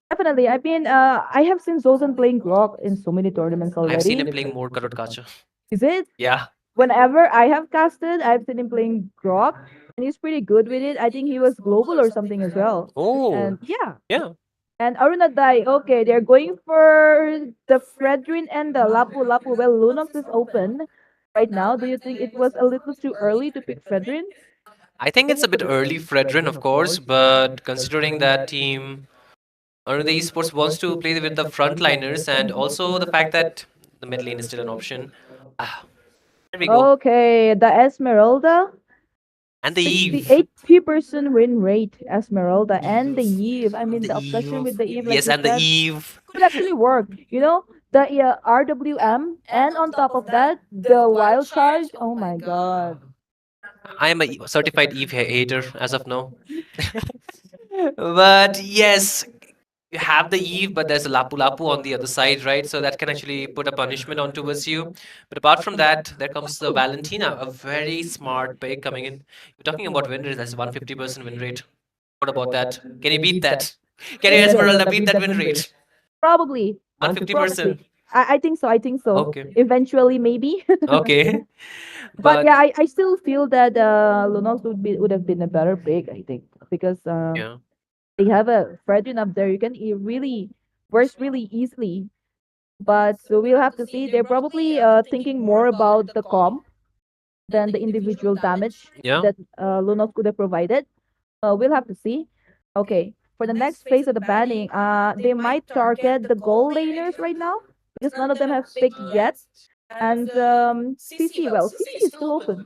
Definitely. I mean, I have seen Zoltan playing Grok in so many tournaments already. I've seen him playing more Karot Kacha. Is it? Yeah. Whenever I have casted, I've seen him playing Grok, and he's pretty good with it. I think he was global or something as well. Oh. And yeah. Yeah. And Arunadai, okay, they're going for the Fredrin and the Lapu Lapu. Well, Lunox is open right now. Do you think it was a little too early to pick Fredrin? I think it's a bit early, Fredrin, of course, but considering that team the Esports wants to play with the frontliners and also the fact that the mid lane is still an option. There we go. Okay, the Esmeralda. And the Eve. 68% win rate, Esmeralda, and the Eve. I mean, the obsession with the Eve. Like Yes, you and the said, Eve. could actually work. You know, the RWM, and on top of that, the wild charge. Oh my god. I am a certified Eve hater as of now. But yes, you have the Eve, but there's a Lapu Lapu on the other side, right? So that can actually put a punishment on towards you. But apart from that, there comes the Valentina, a very smart pick coming in. You're talking about win rate, that's 150% win rate. What about that? Can you beat that? Can you Esmeralda beat that win rate? Probably. 150%. I think so. I think so. Okay. Eventually, maybe. Okay. But yeah, I still feel that Lunox would have been a better pick. I think because Yeah. they have a Fredrin up there. You can really burst really easily. But so we'll have to see. They're probably thinking more about the comp than the individual damage Yeah. that Lunox could have provided. We'll have to see. Okay, for the next phase of the banning, they might target the goal laners right now because none of them have picked yet. And CC, well, CC is still open.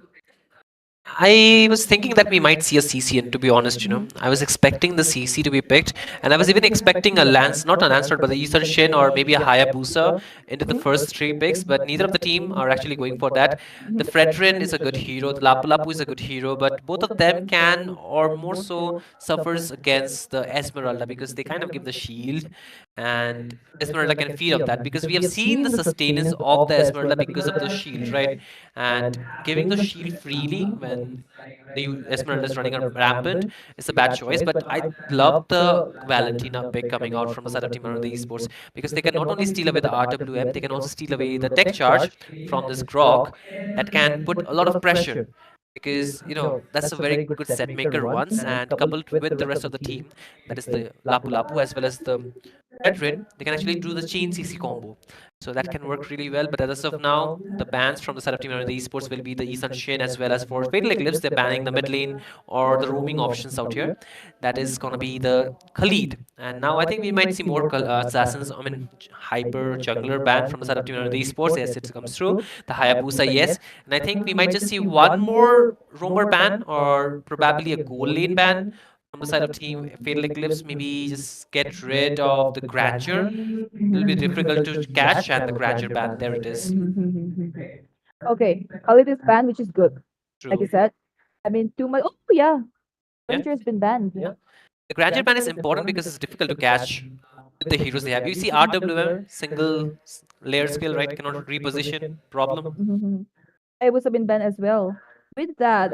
I was thinking that we might see a CC, and to be honest, I was expecting the CC to be picked, and I was even expecting a Lance, not a Lance, but the Ethan Shin or maybe a Hayabusa into the first three picks, but neither of the team are actually going for that. The Fredrin is a good hero, the Lapu Lapu is a good hero, but both of them can, or more so, suffers against the Esmeralda because they kind of give the shield, and Esmeralda can feed off that because we have seen the sustenance of the Esmeralda because of the shield, right? And giving the shield freely when the Esmeralda is running rampant is a bad choice. But I love the Valentina pick coming out from the side of Team Around the Esports because they can not only steal away the RWM, they can also steal away the tech charge from this Grok that can put a lot of pressure because that's a very good set maker once, and coupled with the rest of the team, that is the Lapu Lapu as well as the Red, they can actually do the chain CC combo. So that can work really well. But as of now, the bans from the side of Team Around the Esports will be the Isan Shin as well as for Fatal Eclipse, they're banning the mid lane or the roaming options out here. That is gonna be the Khalid. And now I think we might see more assassins, hyper jungler ban from the side of Team Around the Esports. Yes, it comes through. The Hayabusa, yes. And I think we might just see one more roamer ban or probably a goal lane ban from the side of Team Fatal Eclipse. Maybe just get rid of the Grandeur. It'll be difficult to catch, and the Grandeur ban, there it is. Okay, Khalid is banned, which is good. Like you True. said. I mean, too much. Oh, yeah. Yeah. Ranger has been banned. Yeah. The Grandeur ban is important because it's difficult to catch with the heroes they have. You see RWM, single layer skill, right? Cannot reposition. Problem. Mhm. I was have been banned as well. With that,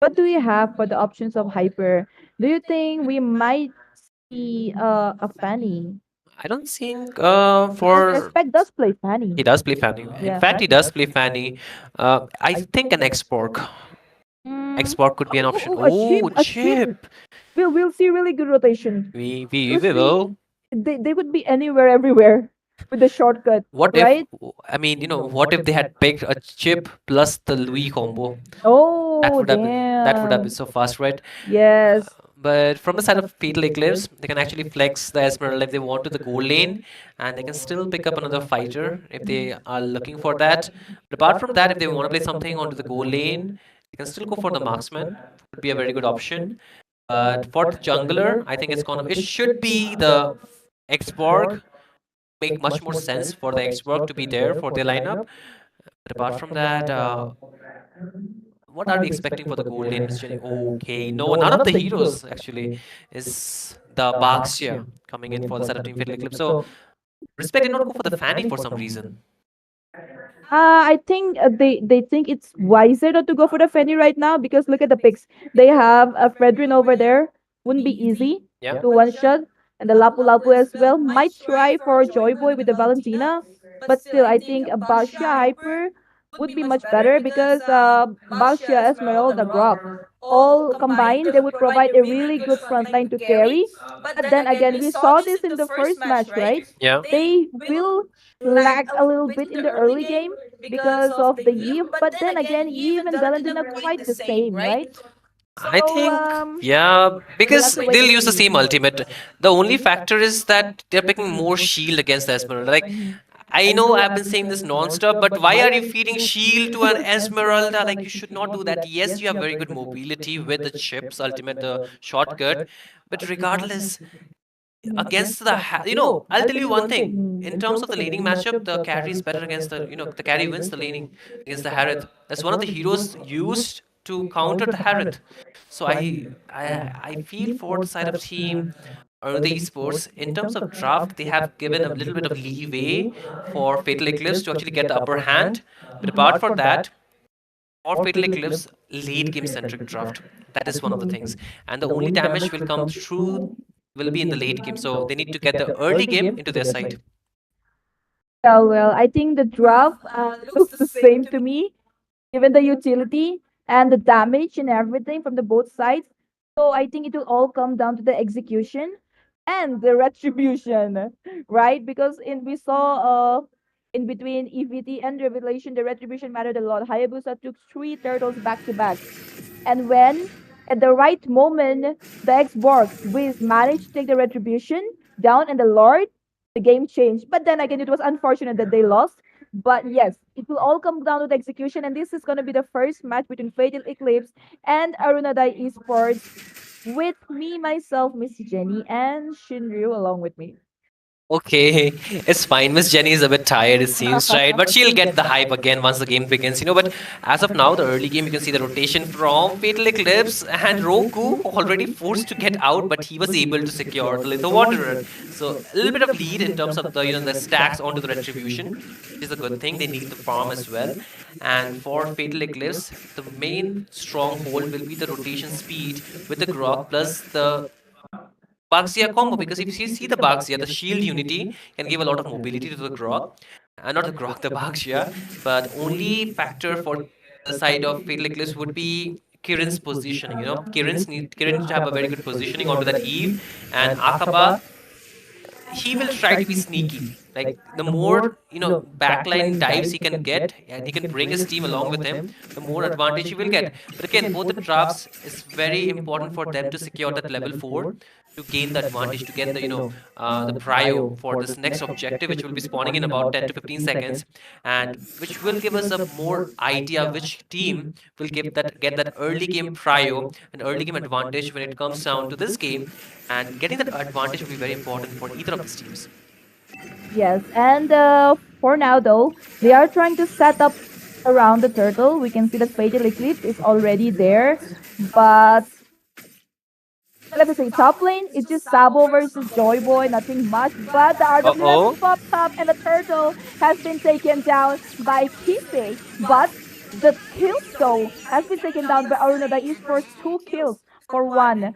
what do we have for the options of hyper? Do you think we might see a Fanny? I don't think Because for Respect does play Fanny. he does play Fanny. In Yeah. fact, he does play Fanny. I think an X-Borg. Mm, X-Borg could be an option. a ship, Oh, a ship. chip. We'll see really good rotation. We Honestly, will. they would be anywhere, everywhere with the shortcut, What if, right? what if they had picked a chip plus the Louis combo? Oh, That would have been damn. so fast, right? Yes. But from the side of Fatal Eclipse, they can actually flex the Esmeralda if they want to the gold lane, and they can still pick up another fighter if they are looking for that. But apart from that, if they want to play something onto the gold lane, they can still go for the marksman. Would be a very good option. But for the jungler, I think it should be the X-Borg. Make much more sense for the X-Borg to be there for their lineup. But apart from that, what are we expecting for the gold lane, Miss Jenny? Okay, no, none of the heroes actually is the Baxia coming in for the side of Team Fatal Eclipse. So Respect did not go for the Fanny for some reason. I think they think it's wiser not to go for the Fanny right now because look at the picks. They have a Fredrin over there. Wouldn't be easy Yeah. to one shot. And the Lapu Lapu as well. Might try for Joy Boy with the Valentina. But still, I think a Basha Hyper would be much better because Basha, Esmeralda, Grok, all combined, they would provide a really good front line to carry. But then again, we saw this in the first match, right? Yeah. They will lag a little bit in the early game because of the Eve. But then again, Eve and Valentina quite the same, right? I So think, yeah, we'll have because to wait they'll and use the see. same ultimate. The only factor is that they're picking more shield against the Esmeralda. Like, I know I've been saying this non-stop, but why are you feeding shield to an Esmeralda? Like, you should not do that. Yes, you have very good mobility with the chips, ultimate, the shortcut, but regardless, against the I'll tell you one thing. In terms of the laning matchup, the carry is better against the carry wins the laning against the Harith. That's one of the heroes used to counter the Harith. So I feel for the side of team or the esports, in terms of draft, they have given a little bit of leeway for Fatal Eclipse to actually get the upper hand. But apart from that, or Fatal Eclipse late game centric draft. That is one of the things. And the only damage will come through will be in the late game. So they need to get the early game into their side. Yeah, well, I think the draft looks the same to me, given the utility and the damage and everything from the both sides. So I think it will all come down to the execution and the retribution, right? Because in we saw in between EVT and Revelation, the retribution mattered a lot. Hayabusa took 3 turtles back to back. And when at the right moment the X-Borg Wiz managed to take the retribution down and the Lord, the game changed. But then again, it was unfortunate that they lost. But yes, it will all come down to the execution, and this is going to be the first match between Fatal Eclipse and Arunadai Esports with me, myself, Miss Jenny, and Shinryu along with me. Okay, it's fine. Miss Jenny is a bit tired, it seems, right? But she'll get the hype again once the game begins, But as of now, the early game, you can see the rotation from Fatal Eclipse and Roku already forced to get out, but he was able to secure the Little Wanderer. So a little bit of lead in terms of the the stacks onto the Retribution, which is a good thing. They need the farm as well. And for Fatal Eclipse, the main stronghold will be the rotation speed with the Grok plus the Baxia combo, because if you see the Baxia, the shield unity can give a lot of mobility to the Grok. Not the Grok, the Baxia. But only factor for the side of Fatal Eclipse would be Kirin's positioning. Kirin needs to have a very good positioning onto that Eve. And Akaba, he will try to be sneaky. Like the more backline dives he can get, and he can bring his team along with him, the more advantage he will get. But again, both the traps is very important for them to secure that level 4 to gain the advantage, to get the the prio for this next objective, which will be spawning in about 10 to 15 seconds, and which will give us a more idea which team will get that early game prio, an early game advantage when it comes down to this game. And getting that advantage will be very important for either of these teams. Yes, and for now though, they are trying to set up around the turtle. We can see that Fatal Eclipse is already there, but let me say top lane, it's just Sabo versus Joy Boy, nothing much. But the Uh-oh. RWS popped up and the turtle has been taken down by Kisei. But the Tombstone has been taken down by Arunada Esports, 2 kills for 1.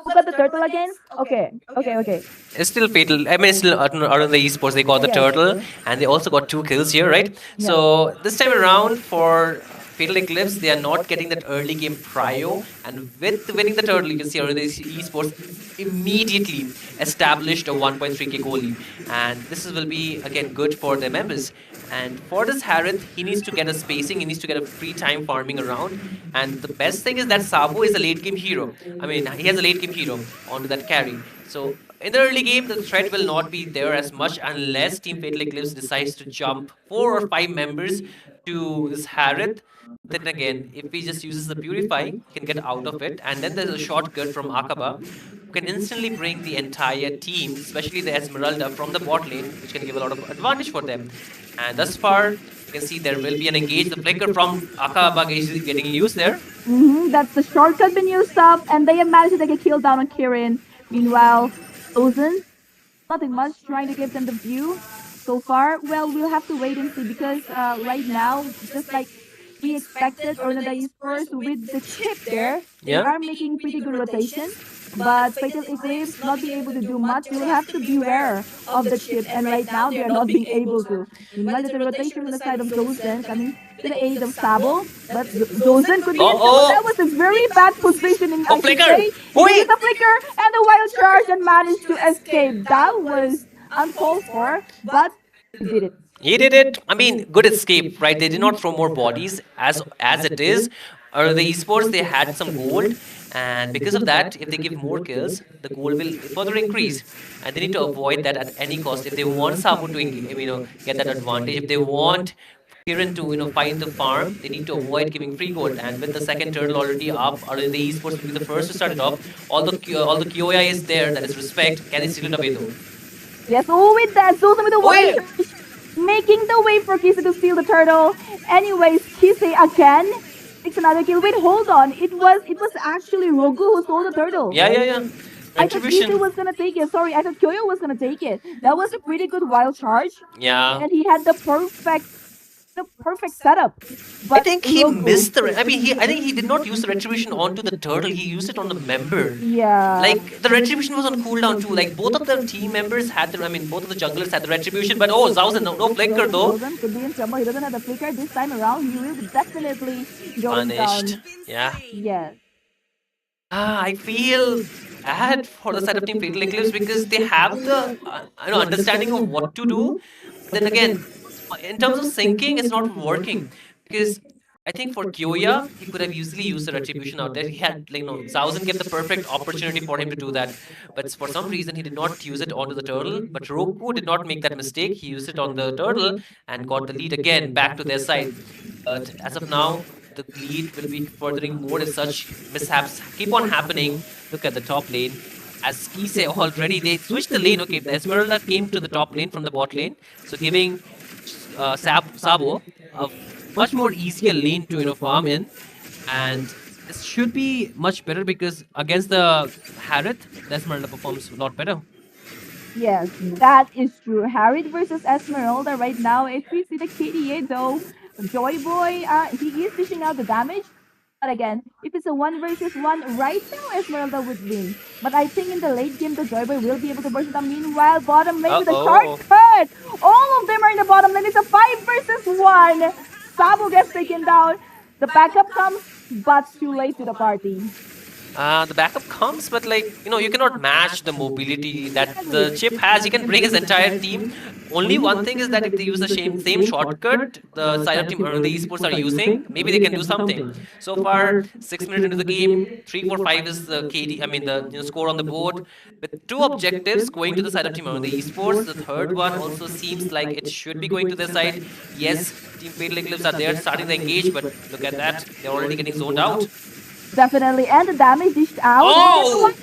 Look at the turtle again. Okay. It's still Fatal. I mean, it's still around the esports. They got the Yes. turtle, and they also got 2 kills here, right? So this time around for Fatal Eclipse, they are not getting that early game prio, and with winning the turtle, you can see around the esports immediately established a 1.3k goal lead, and this will be again good for their members. And for this Harith, he needs to get a spacing, he needs to get a free time farming around. And the best thing is that Sabo is a late game hero. I mean, he has a late game hero onto that carry. So in the early game, the threat will not be there as much unless Team Fatal Eclipse decides to jump 4 or 5 members to this Harith. Then again, if he just uses the Purify, he can get out of it. And then there's a shortcut from Akaba, who can instantly bring the entire team, especially the Esmeralda, from the bot lane, which can give a lot of advantage for them. And thus far, you can see there will be an engage. The flicker from Akaba is getting used there. That's the shortcut been used up, and they have managed to take a kill down on Kirin. Meanwhile, Ozen, nothing much, trying to give them the view so far. Well, we'll have to wait and see, because right now, just like we expected, Ornada Esports with the chip there, they Yeah. are making pretty good rotation. But Fatal Eclipse not being able to do much, we will have to beware of the chip, and right now they are not being able to. Meanwhile, the rotation on the side of Zozen coming to the aid of Sabo, but Zozen could be in trouble. That was a very bad positioning, I should flicker! say. He Oi! did the flicker and the wild charge and managed to escape. That was uncalled for, but he did it. He did it. I mean, good escape, right? They did not throw more bodies as it is. Or the esports, they had some gold, and because of that, if they give more kills, the gold will further increase, and they need to avoid that at any cost. If they want Sabu to get that advantage, if they want Kirin to find the farm, they need to avoid giving free gold. And with the second turtle already up, or the esports will be the first to start it off. All the QI is there. That is respect. Can they steal it away though? Yes, with that, Zozen with the wild charge, making the way for Kisei to steal the turtle. Anyways, Kisei again takes another kill. Wait, hold on. It was actually Rogu who stole the turtle. Yeah. I thought Kisei was gonna take it. Sorry, I thought Kyoyo was gonna take it. That was a pretty good wild charge, Yeah. and he had the perfect setup. But I think he Rogu- missed the. I think he did not use the retribution onto the turtle. He used it on the member. Yeah. Like the retribution was on cooldown too. Like both of the team members had the. Both of the junglers had the retribution. But oh, Zausen, no flicker though. Zozen could be in trouble. He doesn't have the flicker this time around. He will definitely go down. Punished. Yeah. Yes. I feel bad for the side of Team Fatal Eclipse because they have the understanding of what to do. Then again, in terms of syncing, it's not working because I think for Kyoya, he could have easily used the retribution out there. He had Zausen gave the perfect opportunity for him to do that, but for some reason he did not use it onto the turtle. But Roku did not make that mistake. He used it on the turtle and got the lead again back to their side. But as of now, the lead will be furthering more if such mishaps keep on happening. Look at the top lane. as Kise already, they switched the lane. Okay, the Esmeralda came to the top lane from the bot lane, so giving Sabo a much more easier lane to farm in, and this should be much better because against the Harith, the Esmeralda performs a lot better. Yes, that is true. Harriet versus Esmeralda right now. If we see the KDA though, Joy Boy, he is dishing out the damage. But again, if it's a 1 versus 1, right now Esmeralda would win. But I think in the late game, the Joy Boy will be able to burst it down. Meanwhile, bottom lane with a Uh-oh. shortcut. All of them are in the bottom lane. It's a 5 versus 1. Sabo gets taken down. The backup comes, but too late to the party. The backup comes, but you cannot match the mobility that the chip has. He can bring his entire team. Only one thing is that if they use the same shortcut the side of team the esports are using, maybe they can do something. So far, 6 minutes into the game, 3-4-5 is the KD. I mean the score on the board with 2 objectives going to the side of team the esports. The third one also seems like it should be going to their side. Yes, Team Fatal Eclipse are there starting to engage, but look at that, they're already getting zoned out. Definitely, and the damage dished out. Oh!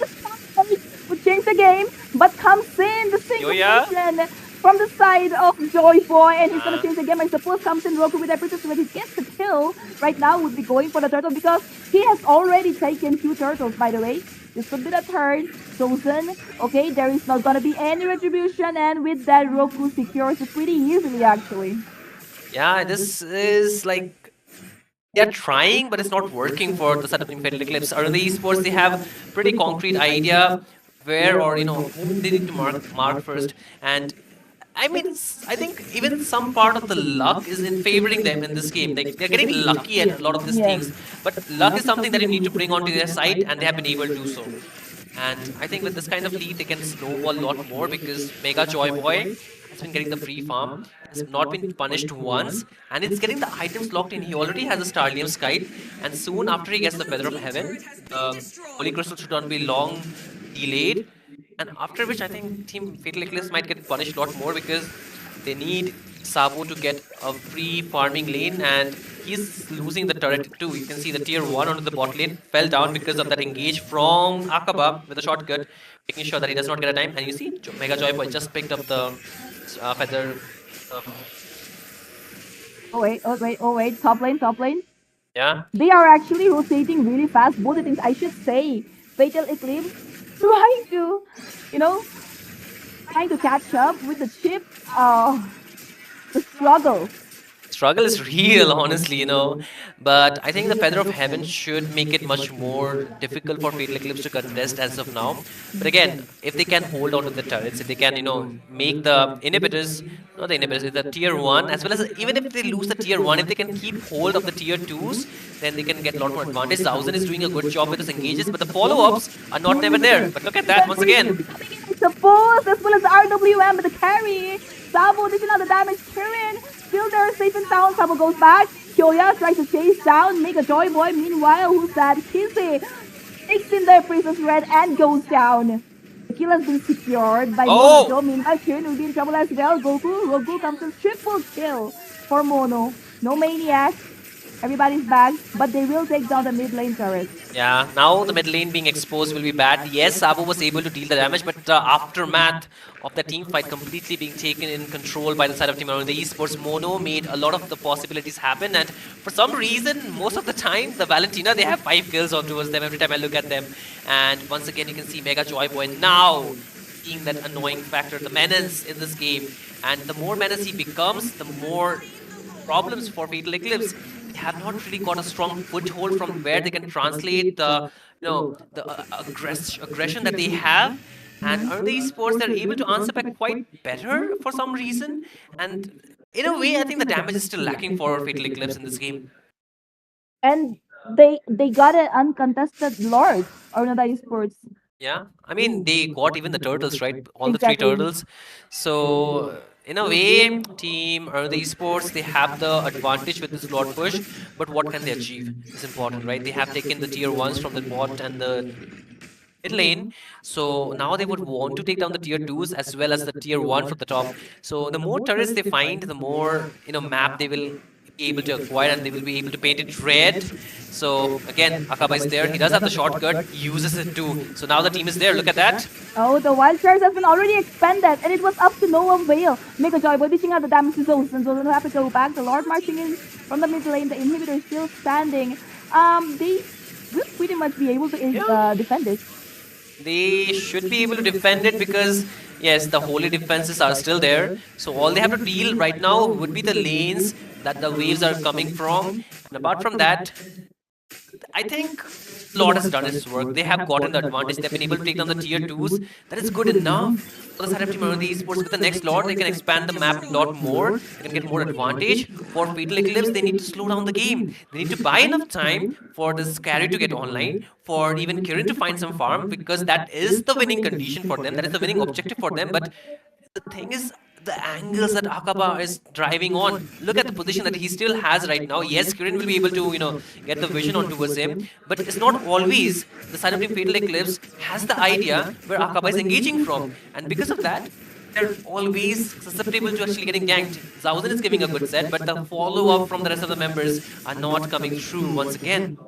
Would change the game, but comes in the single Yoya? mission from the side of Joy Boy, and he's gonna change the game. I suppose comes in Roku with that Princess when he gets the kill. Right now would be going for the turtle because he has already taken 2 turtles. By the way, this could be the third chosen. Okay, there is not gonna be any retribution, and with that Roku secures it pretty easily actually. Yeah, this is like they're trying, but it's not working for the setup in Fatal Eclipse. Or in the esports, they have pretty concrete idea where or whom they need to mark first. And I mean, I think even some part of the luck is in favoring them in this game. They're getting lucky at a lot of these things, but luck is something that you need to bring onto their side, and they have been able to do so. And I think with this kind of lead, they can snowball a lot more because Mega Joy Boy has been getting the free farm, has not been punished once, and it's getting the items locked in. He already has a Starlium Kite, and soon after he gets the Feather of Heaven, the Holy Crystal should not be long delayed. And after which, I think Team Fatal Eclipse might get punished a lot more because they need Sabo to get a free farming lane, and he's losing the turret too. You can see the tier 1 onto the bot lane fell down because of that engage from Akaba with a shortcut, making sure that he does not get a time. And you see, Mega Joy Boy just picked up the feather. Oh wait, top lane. Yeah. They are actually rotating really fast. Both the things I should say. Fatal Eclipse trying to, trying to catch up with the chip. The struggle. Struggle is real, honestly, but I think the Feather of Heaven should make it much more difficult for Fatal Eclipse to contest as of now. But again, if they can hold on to the turrets, if they can, make the inhibitors, not the inhibitors, the tier 1, as well as even if they lose the tier 1, if they can keep hold of the tier 2s, then they can get a lot more advantage. Thousand is doing a good job with his engages, but the follow-ups are not never there. But look at that once again. Suppose as well as RWM with the carry. Sabo dishing out the damage. Kirin still there, safe and sound. Sabo goes back. Kyoya tries to chase down, make a Joy Boy. Meanwhile, who's that? Kizzy takes in their Princess Red and goes down. The kill has been secured by Mono. Meanwhile, Kirin will be in trouble as well. Roku comes in triple kill for Mono. No Maniac. Everybody's back, but they will take down the mid lane turret. Yeah, now the mid lane being exposed will be bad. Yes, Sabo was able to deal the damage, but the aftermath of the team fight completely being taken in control by the side of Team Around the Esports. Mono made a lot of the possibilities happen, and for some reason, most of the time, the Valentina, they have 5 kills on towards them every time I look at them. And once again, you can see Mega Joy Boy now being that annoying factor, the menace in this game. And the more menace he becomes, the more problems for Fatal Eclipse. They have not really got a strong foothold from where they can translate the aggression that they have. And on the esports, they're able to answer back quite better for some reason. And in a way, I think the damage is still lacking for Fatal Eclipse in this game. And they got an uncontested Lord or not Esports. Yeah, I mean, they got even the turtles, right? All the 3 Exactly. turtles. So in a way, Team the Esports, they have the advantage with this Lord push, but what can they achieve is important, right? They have taken the tier 1s from the bot and the mid lane, so now they would want to take down the tier 2s as well as the tier 1 from the top. So the more turrets they find, the more map they will be able to acquire, and they will be able to paint it red. So again, Akaba is there. He does have the shortcut, he uses it too. So now the team is there. Look at that. Oh, the wild shares has been already expended, and it was up to no avail. Mega Joyboy dishing out the damage to Zosen. Zosen will have to go back. The Lord marching in from the mid lane. The inhibitor is still standing. They will pretty much be able to defend this. They should be able to defend it because, yes, the holy defenses are still there. So all they have to deal right now would be the lanes that the waves are coming from. And apart from that, I think Lord has done his work. They have gotten the advantage. They've been able to take down the tier 2s. That is good enough for the side of Team Esports. With the next Lord, they can expand the map a lot more. They can get more advantage. For Fatal Eclipse, they need to slow down the game. They need to buy enough time for this carry to get online, for even Kirin to find some farm, because that is the winning condition for them. That is the winning objective for them. But the thing is, the angles that Akaba is driving on. Look at the position that he still has right now. Yes, Kirin will be able to, get the vision on towards him, but it's not always the side of Team Fatal Eclipse has the idea where Akaba is engaging from. And because of that, they're always susceptible to actually getting ganked. Zauzen is giving a good set, but the follow-up from the rest of the members are not coming through once again.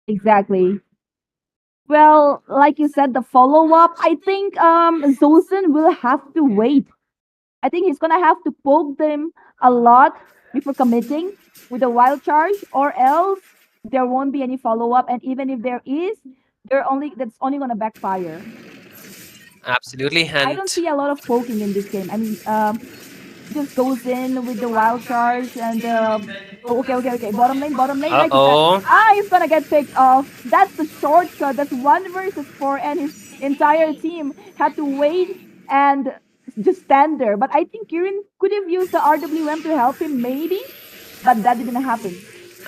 Exactly. Well, like you said, the follow-up, I think Zosen will have to wait. I think he's gonna have to poke them a lot before committing with a wild charge, or else there won't be any follow-up. And even if there is, that's only gonna backfire. Absolutely, I and don't see a lot of poking in this game. I mean, just goes in with the wild charge and okay. Bottom lane. Like you said. uh-oh. He's gonna get picked off. That's the shortcut. That's 1 versus 4, and his entire team had to wait and just stand there. But I think Kirin could have used the RWM to help him, maybe, but that didn't happen.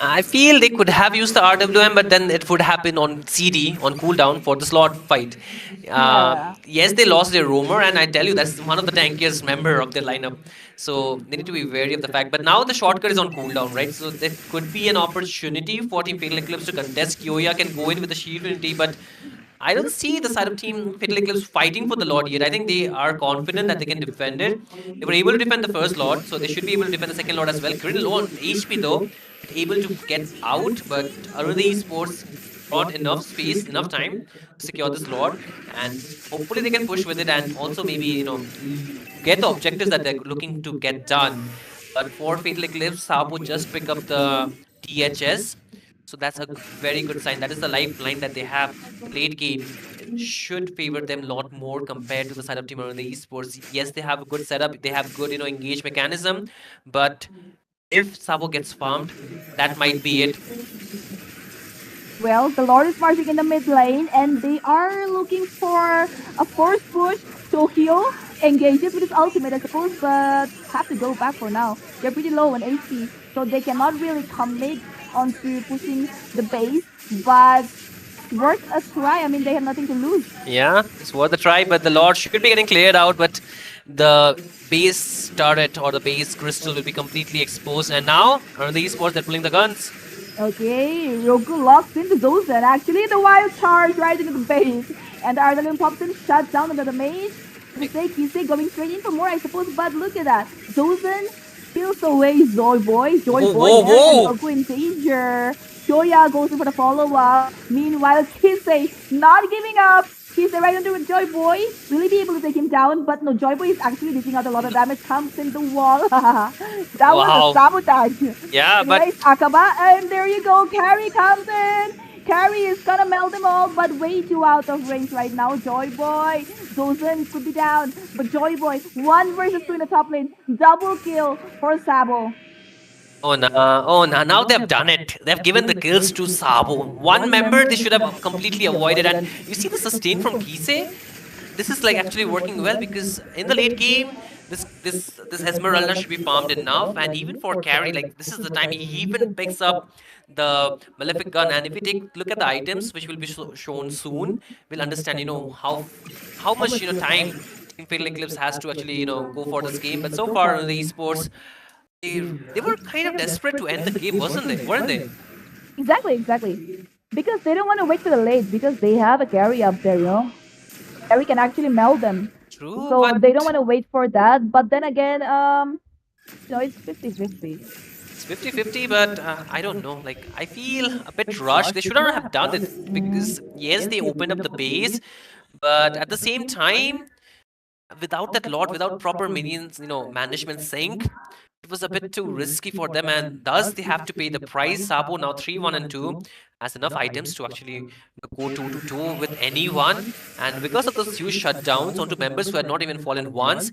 I feel they could have used the RWM, but then it would happen on CD, on cooldown for the slot fight. Yeah. Yes, they lost their roamer, and I tell you, that's one of the tankiest member of their lineup. So they need to be wary of the fact. But now the shortcut is on cooldown, right? So there could be an opportunity for Team Fatal Eclipse to contest. Kyoya can go in with the shield unity, but I don't see the side of Team Fatal Eclipse fighting for the Lord yet. I think they are confident that they can defend it. They were able to defend the first Lord, so they should be able to defend the second Lord as well. Kirin low on HP though, able to get out, but Aruna Esports got enough space, enough time to secure this Lord, and hopefully they can push with it and also maybe, get the objectives that they're looking to get done. But for Fatal Eclipse, Sabo just pick up the THS. So that's a very good sign. That is the lifeline that they have. Late game should favor them a lot more compared to the side of Team Aruna Esports. Yes, they have a good setup. They have good, engage mechanism. But if Sabo gets farmed, that might be it. Well, the Lord is marching in the mid lane, and they are looking for a force push. Tokyo engages with his ultimate, I suppose, but have to go back for now. They're pretty low on HP, so they cannot really commit onto pushing the base, but worth a try. I mean, they have nothing to lose. Yeah, it's worth a try, but the Lord should be getting cleared out, but the base turret or the base crystal will be completely exposed, and now on the esports, they're pulling the guns. Okay, Roku locks into Zosen. Actually, the wild charge right into the base, and the Ardalun pops in, shuts down under the mage. Kisei going straight in for more, I suppose, but look at that. Zosen steals away Joy Boy. Whoa. Roku in danger. Kyoya goes in for the follow-up. Meanwhile, Kisei not giving up. Kisei right under with Joy Boy. Will he be able to take him down? But no, Joy Boy is actually dishing out a lot of damage. Comes in the wall. That was a sabotage. Yeah, Anyways, Akaba, and there you go. Carry comes in. Carry is gonna melt them all, but way too out of range right now. Joy Boy, Zosen could be down, but Joy Boy, 1 versus 2 in the top lane. Double kill for Sabo. Oh no, now they've done it. They've given the kills to Sabo. One member they should have completely avoided, and you see the sustain from Kisei? This is like actually working well, because in the late game, this Esmeralda should be farmed enough, and even for carry, like this is the time he even picks up the Malefic gun. And if we take look at the items, which will be shown soon, we'll understand how much time Team Fatal Eclipse has to actually go for this game. But so far in the esports, they were kind of desperate to end the game, weren't they? Exactly. Because they don't want to wait for the late, because they have a carry up there, Carry can actually meld them. True, So but they don't want to wait for that. But then again, it's 50-50. It's 50-50, but I don't know. Like, I feel a bit rushed. They shouldn't have done it because, yes, they opened up the base, but at the same time, without that lot, without proper minions, management sync, it was a bit too risky for them, and thus they have to pay the price. Sabo now 3-1 and 2 has enough items to actually go toe to toe with anyone, and because of those huge shutdowns onto members who had not even fallen once,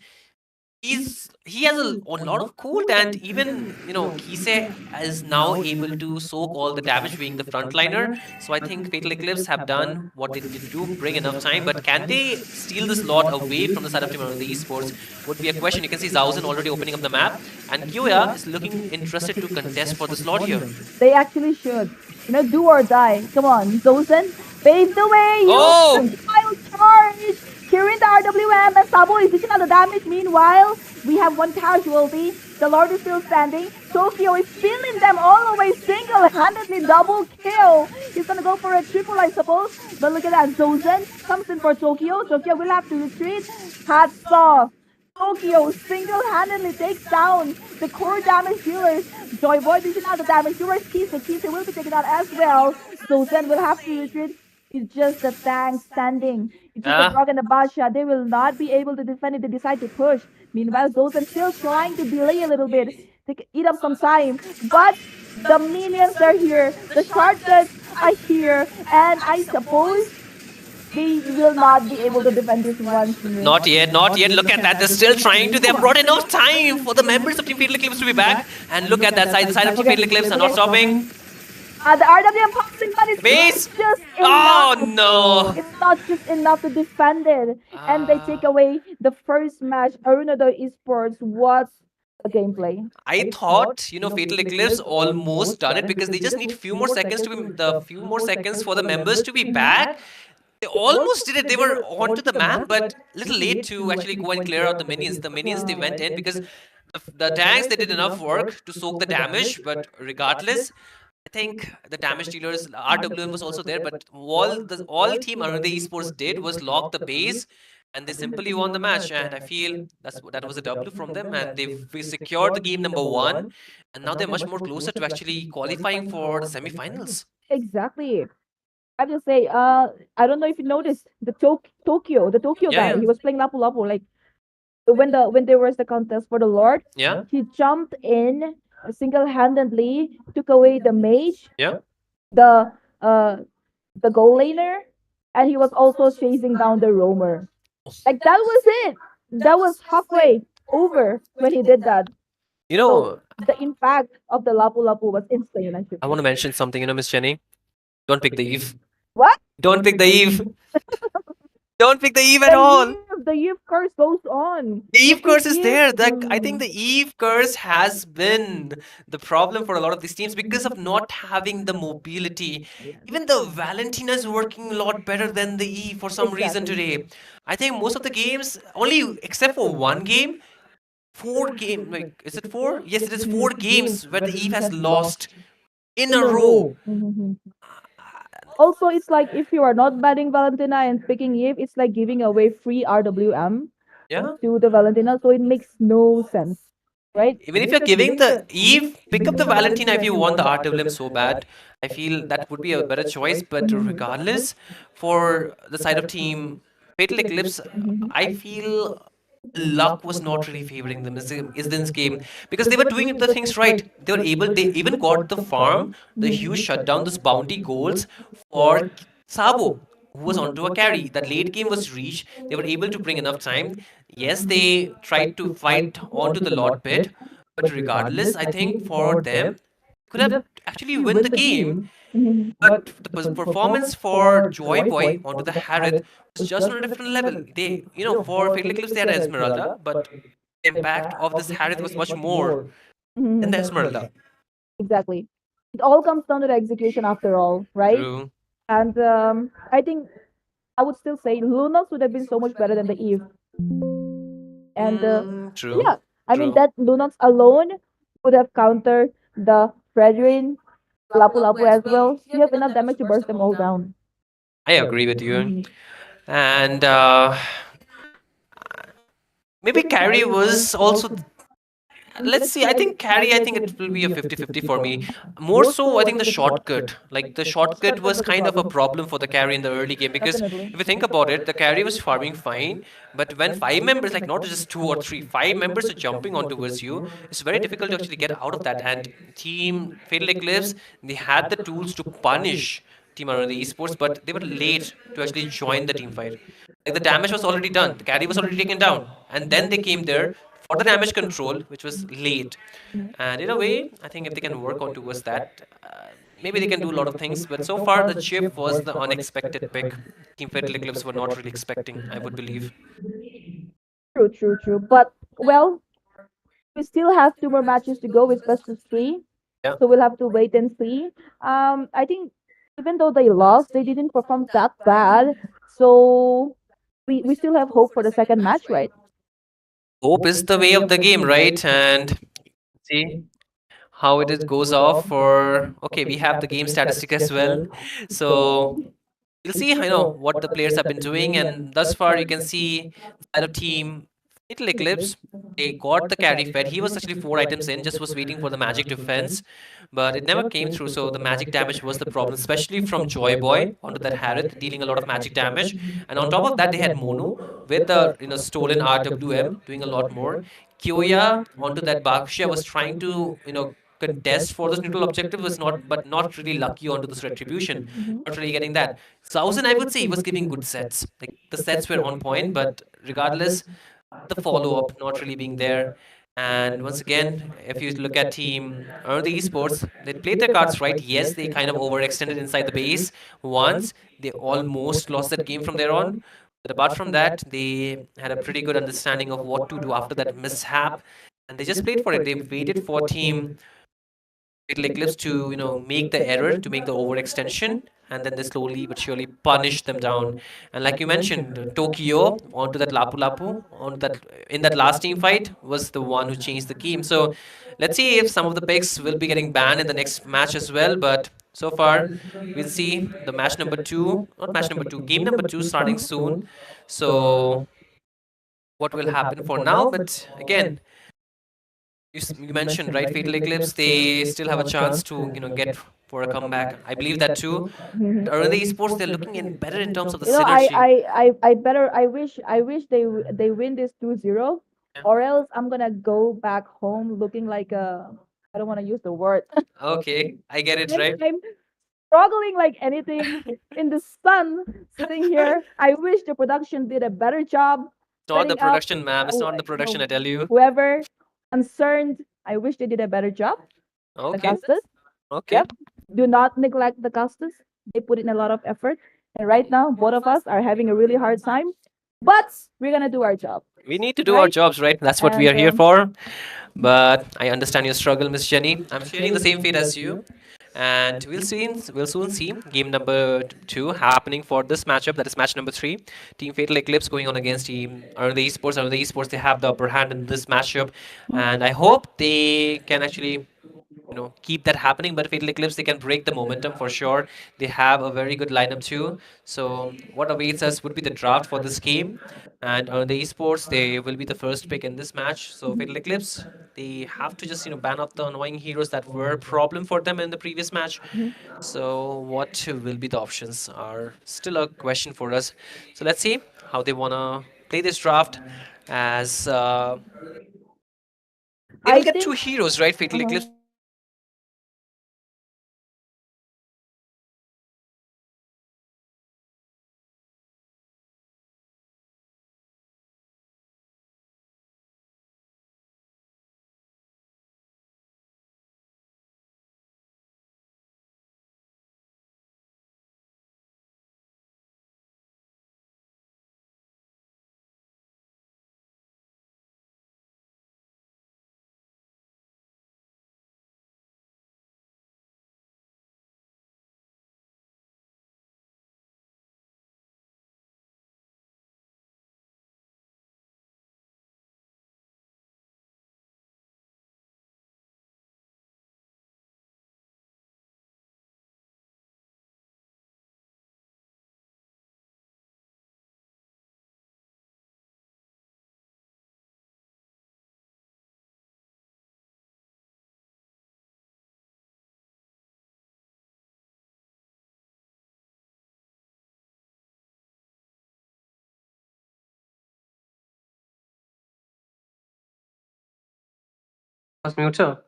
he has a lot of cooled, and even Kise is now able to soak all the damage being the frontliner. So I think Fatal Eclipse have done what they need to do, bring enough time, but can they steal this lot away from the side of Team the Esports would be a question. You can see Zauzen already opening up the map, and Kyoya is looking interested to contest for this lot here. They actually should. Do or die. Come on, Zosen, pave the way. Oh! Wild charge. Curing the RWM, and Sabo is dishing out the damage. Meanwhile, we have one casualty. The Lord is still standing. Tokyo is filling them all the way single-handedly. Double kill. He's gonna go for a triple, I suppose. But look at that. Zosen comes in for Tokyo. Tokyo will have to retreat. Hats off. Tokyo single-handedly takes down the core damage dealers. Joy Boy dishing out the damage. Yours Kise will be taken out as well. Zosen will have to retreat. It's just the tank standing. It's just the Frog and the Basha. They will not be able to defend if they decide to push. Meanwhile, Zosen still trying to delay a little bit to eat up some time. But the minions are here. The shortcuts are here. And I suppose they will not be able to defend this one. Not yet, not yet. Look at that. They're still trying to. They have brought enough time for the members of Team Fatal Eclipse to be back. And look at that side. The side of Team Fatal Eclipse are not stopping. The RWM passing, but it's Base. not just Oh enough. no! It's not just enough to defend it. And they take away the first match. Hornbill Esports was a gameplay. I thought, Fatal Eclipse almost done it because they just need few more seconds for the members to be back. They almost did it. They were onto the map, but a little late to actually go and clear out the minions. The minions, they went in because the tanks, they did enough work to soak the damage, but regardless, I think the damage dealers, RWM was also there, but all Team Arunde Esports did was lock the base, and they simply won the match. And I feel that was a W from them, and they've secured the game number 1, and now they're much more closer to actually qualifying for the semi-finals. Exactly. I will say, I don't know if you noticed the Tokyo guy. Yeah. He was playing Lapu Lapu. Like when there was the contest for the Lord, Yeah, he jumped in single-handedly, took away the mage, yeah. the goal laner, and he was also chasing down the roamer. Like that was it. That was halfway over when he did that. So the impact of the Lapu Lapu was insane. I want to mention something, Miss Jenny. Don't pick the Eve. What? Don't pick the Eve. Don't pick the Eve at all. The Eve curse goes on. The Eve curse is Eve- there. I think the Eve curse has been the problem for a lot of these teams because of not having the mobility. Even the Valentina is working a lot better than the Eve for some reason today. I think most of the games, only except for one game, 4 games, like, is it 4? Yes, it is 4 games where the Eve has lost in a row. Mhm. Also, it's like if you are not banning Valentina and picking Eve, it's like giving away free RWM Yeah. to the Valentina, so it makes no sense, right? Even if you're giving the Eve, pick up the Valentina if you want the RWM so bad. I feel that would be a better choice. But regardless, for the side of Team Fatal Eclipse, I feel luck was not really favoring them is this game because they were doing the things right. They even got the farm, the huge shutdown, those bounty goals for Sabo, who was onto a carry. That late game was reached. They were able to bring enough time. Yes, they tried to fight onto the lot bit, but regardless, I think for them, could have actually win the game. But the performance for Joy Boy onto the Harith was just on a different level. They, for Fatal Eclipse, they had Esmeralda, but the impact of this Harith was much more than the Esmeralda. Exactly. It all comes down to the execution after all, right? True. And I think I would still say Lunox would have been so much better than the Eve. And True. yeah, I mean True. that Lunox alone would have countered the Fredrin, Lapu Lapu as well. You have enough damage to burst them all down. I agree with you. And maybe Carrie was also let's see. I think carry, I think it will be a 50-50 for me. More so, I think the shortcut. Like the shortcut was kind of a problem for the carry in the early game because Definitely. if you think about it, the carry was farming fine, but when five members, like not just two or three, five members are jumping on towards you, it's very difficult to actually get out of that. And Team Fatal Eclipse, they had the tools to punish Team Around the Esports, but they were late to actually join the team fight. Like the damage was already done, the carry was already taken down, and then they came there for the damage control, which was late. And in a way, I think if they can work on towards that, maybe they can do a lot of things. But so far, the chip was the unexpected pick. Team Fatal Eclipse were not really expecting, I would believe. True, true, true. But well, we still have two more matches to go with best of three. Yeah. So we'll have to wait and see. I think even though they lost, they didn't perform that bad. So we still have hope for the second match, right? Hope is the way of the game, right? And see how it is goes off for. Okay, we have the game statistic as well. So you'll see, what the players have been doing, and thus far you can see the side of Team Fatal Eclipse. They got the carry fed. He was actually 4 items in, just was waiting for the magic defense, but it never came through. So the magic damage was the problem, especially from Joy Boy onto that Harith, dealing a lot of magic damage. And on top of that, they had Mono with the stolen RWM doing a lot more. Kyoya onto that Baksha was trying to contest for this neutral objective, was not, but not really lucky onto this retribution, not really getting that. Sauzen, I would say, he was giving good sets. Like the sets were on point, but regardless, the follow up not really being there. And once again, if you look at Team the Esports, they played their cards right. Yes, they kind of overextended inside the base once. They almost lost that game from there on. But apart from that, they had a pretty good understanding of what to do after that mishap. And they just played for it. They waited for Team Fatal Eclipse to make the error, to make the overextension, and then they slowly but surely punish them down. And like you mentioned, Tokyo onto that Lapu Lapu, on that in that last team fight was the one who changed the game. So let's see if some of the picks will be getting banned in the next match as well. But so far, we'll see the match number two, not match number two, game number two starting soon. So what will happen for now? But again, you mentioned, right, Fatal Eclipse, they still have a chance to get for a comeback. I believe that too. Mhm. But Arena Esports, they're looking in better in terms of the You know, I, synergy. I, I, I better. I wish they win this 2-0, Yeah. or else I'm gonna go back home looking like a. I don't want to use the word. Okay, I get it, I'm, right? I'm struggling like anything in the sun, sitting here. I wish the production did a better job It's not the setting up. production, ma'am. It's not the production, I tell you. Whoever concerned, I wish they did a better job. The Okay, casters, okay. yep. Do not neglect the casters. They put in a lot of effort, and right now both of us are having a really hard time. But we're gonna do our job, We need to do our right? jobs, right? That's what we are And here for. But I understand your struggle, Miss Jenny. I'm sharing the same fate as you. And we'll soon see game number two happening for this matchup. That is match number three. Team Fatal Eclipse going on against Team Aruna Esports. Aruna Esports, they have the upper hand in this matchup, and I hope they can actually keep that happening. But Fatal Eclipse, they can break the momentum for sure. They have a very good lineup too. So what awaits us would be the draft for this game. And on the esports, they will be the first pick in this match. So Fatal Eclipse, they have to just ban out the annoying heroes that were a problem for them in the previous match. So what will be the options are still a question for us. So let's see how they wanna play this draft, as they will I get two think. heroes, right? Fatal Uh-huh. Eclipse Was mute her.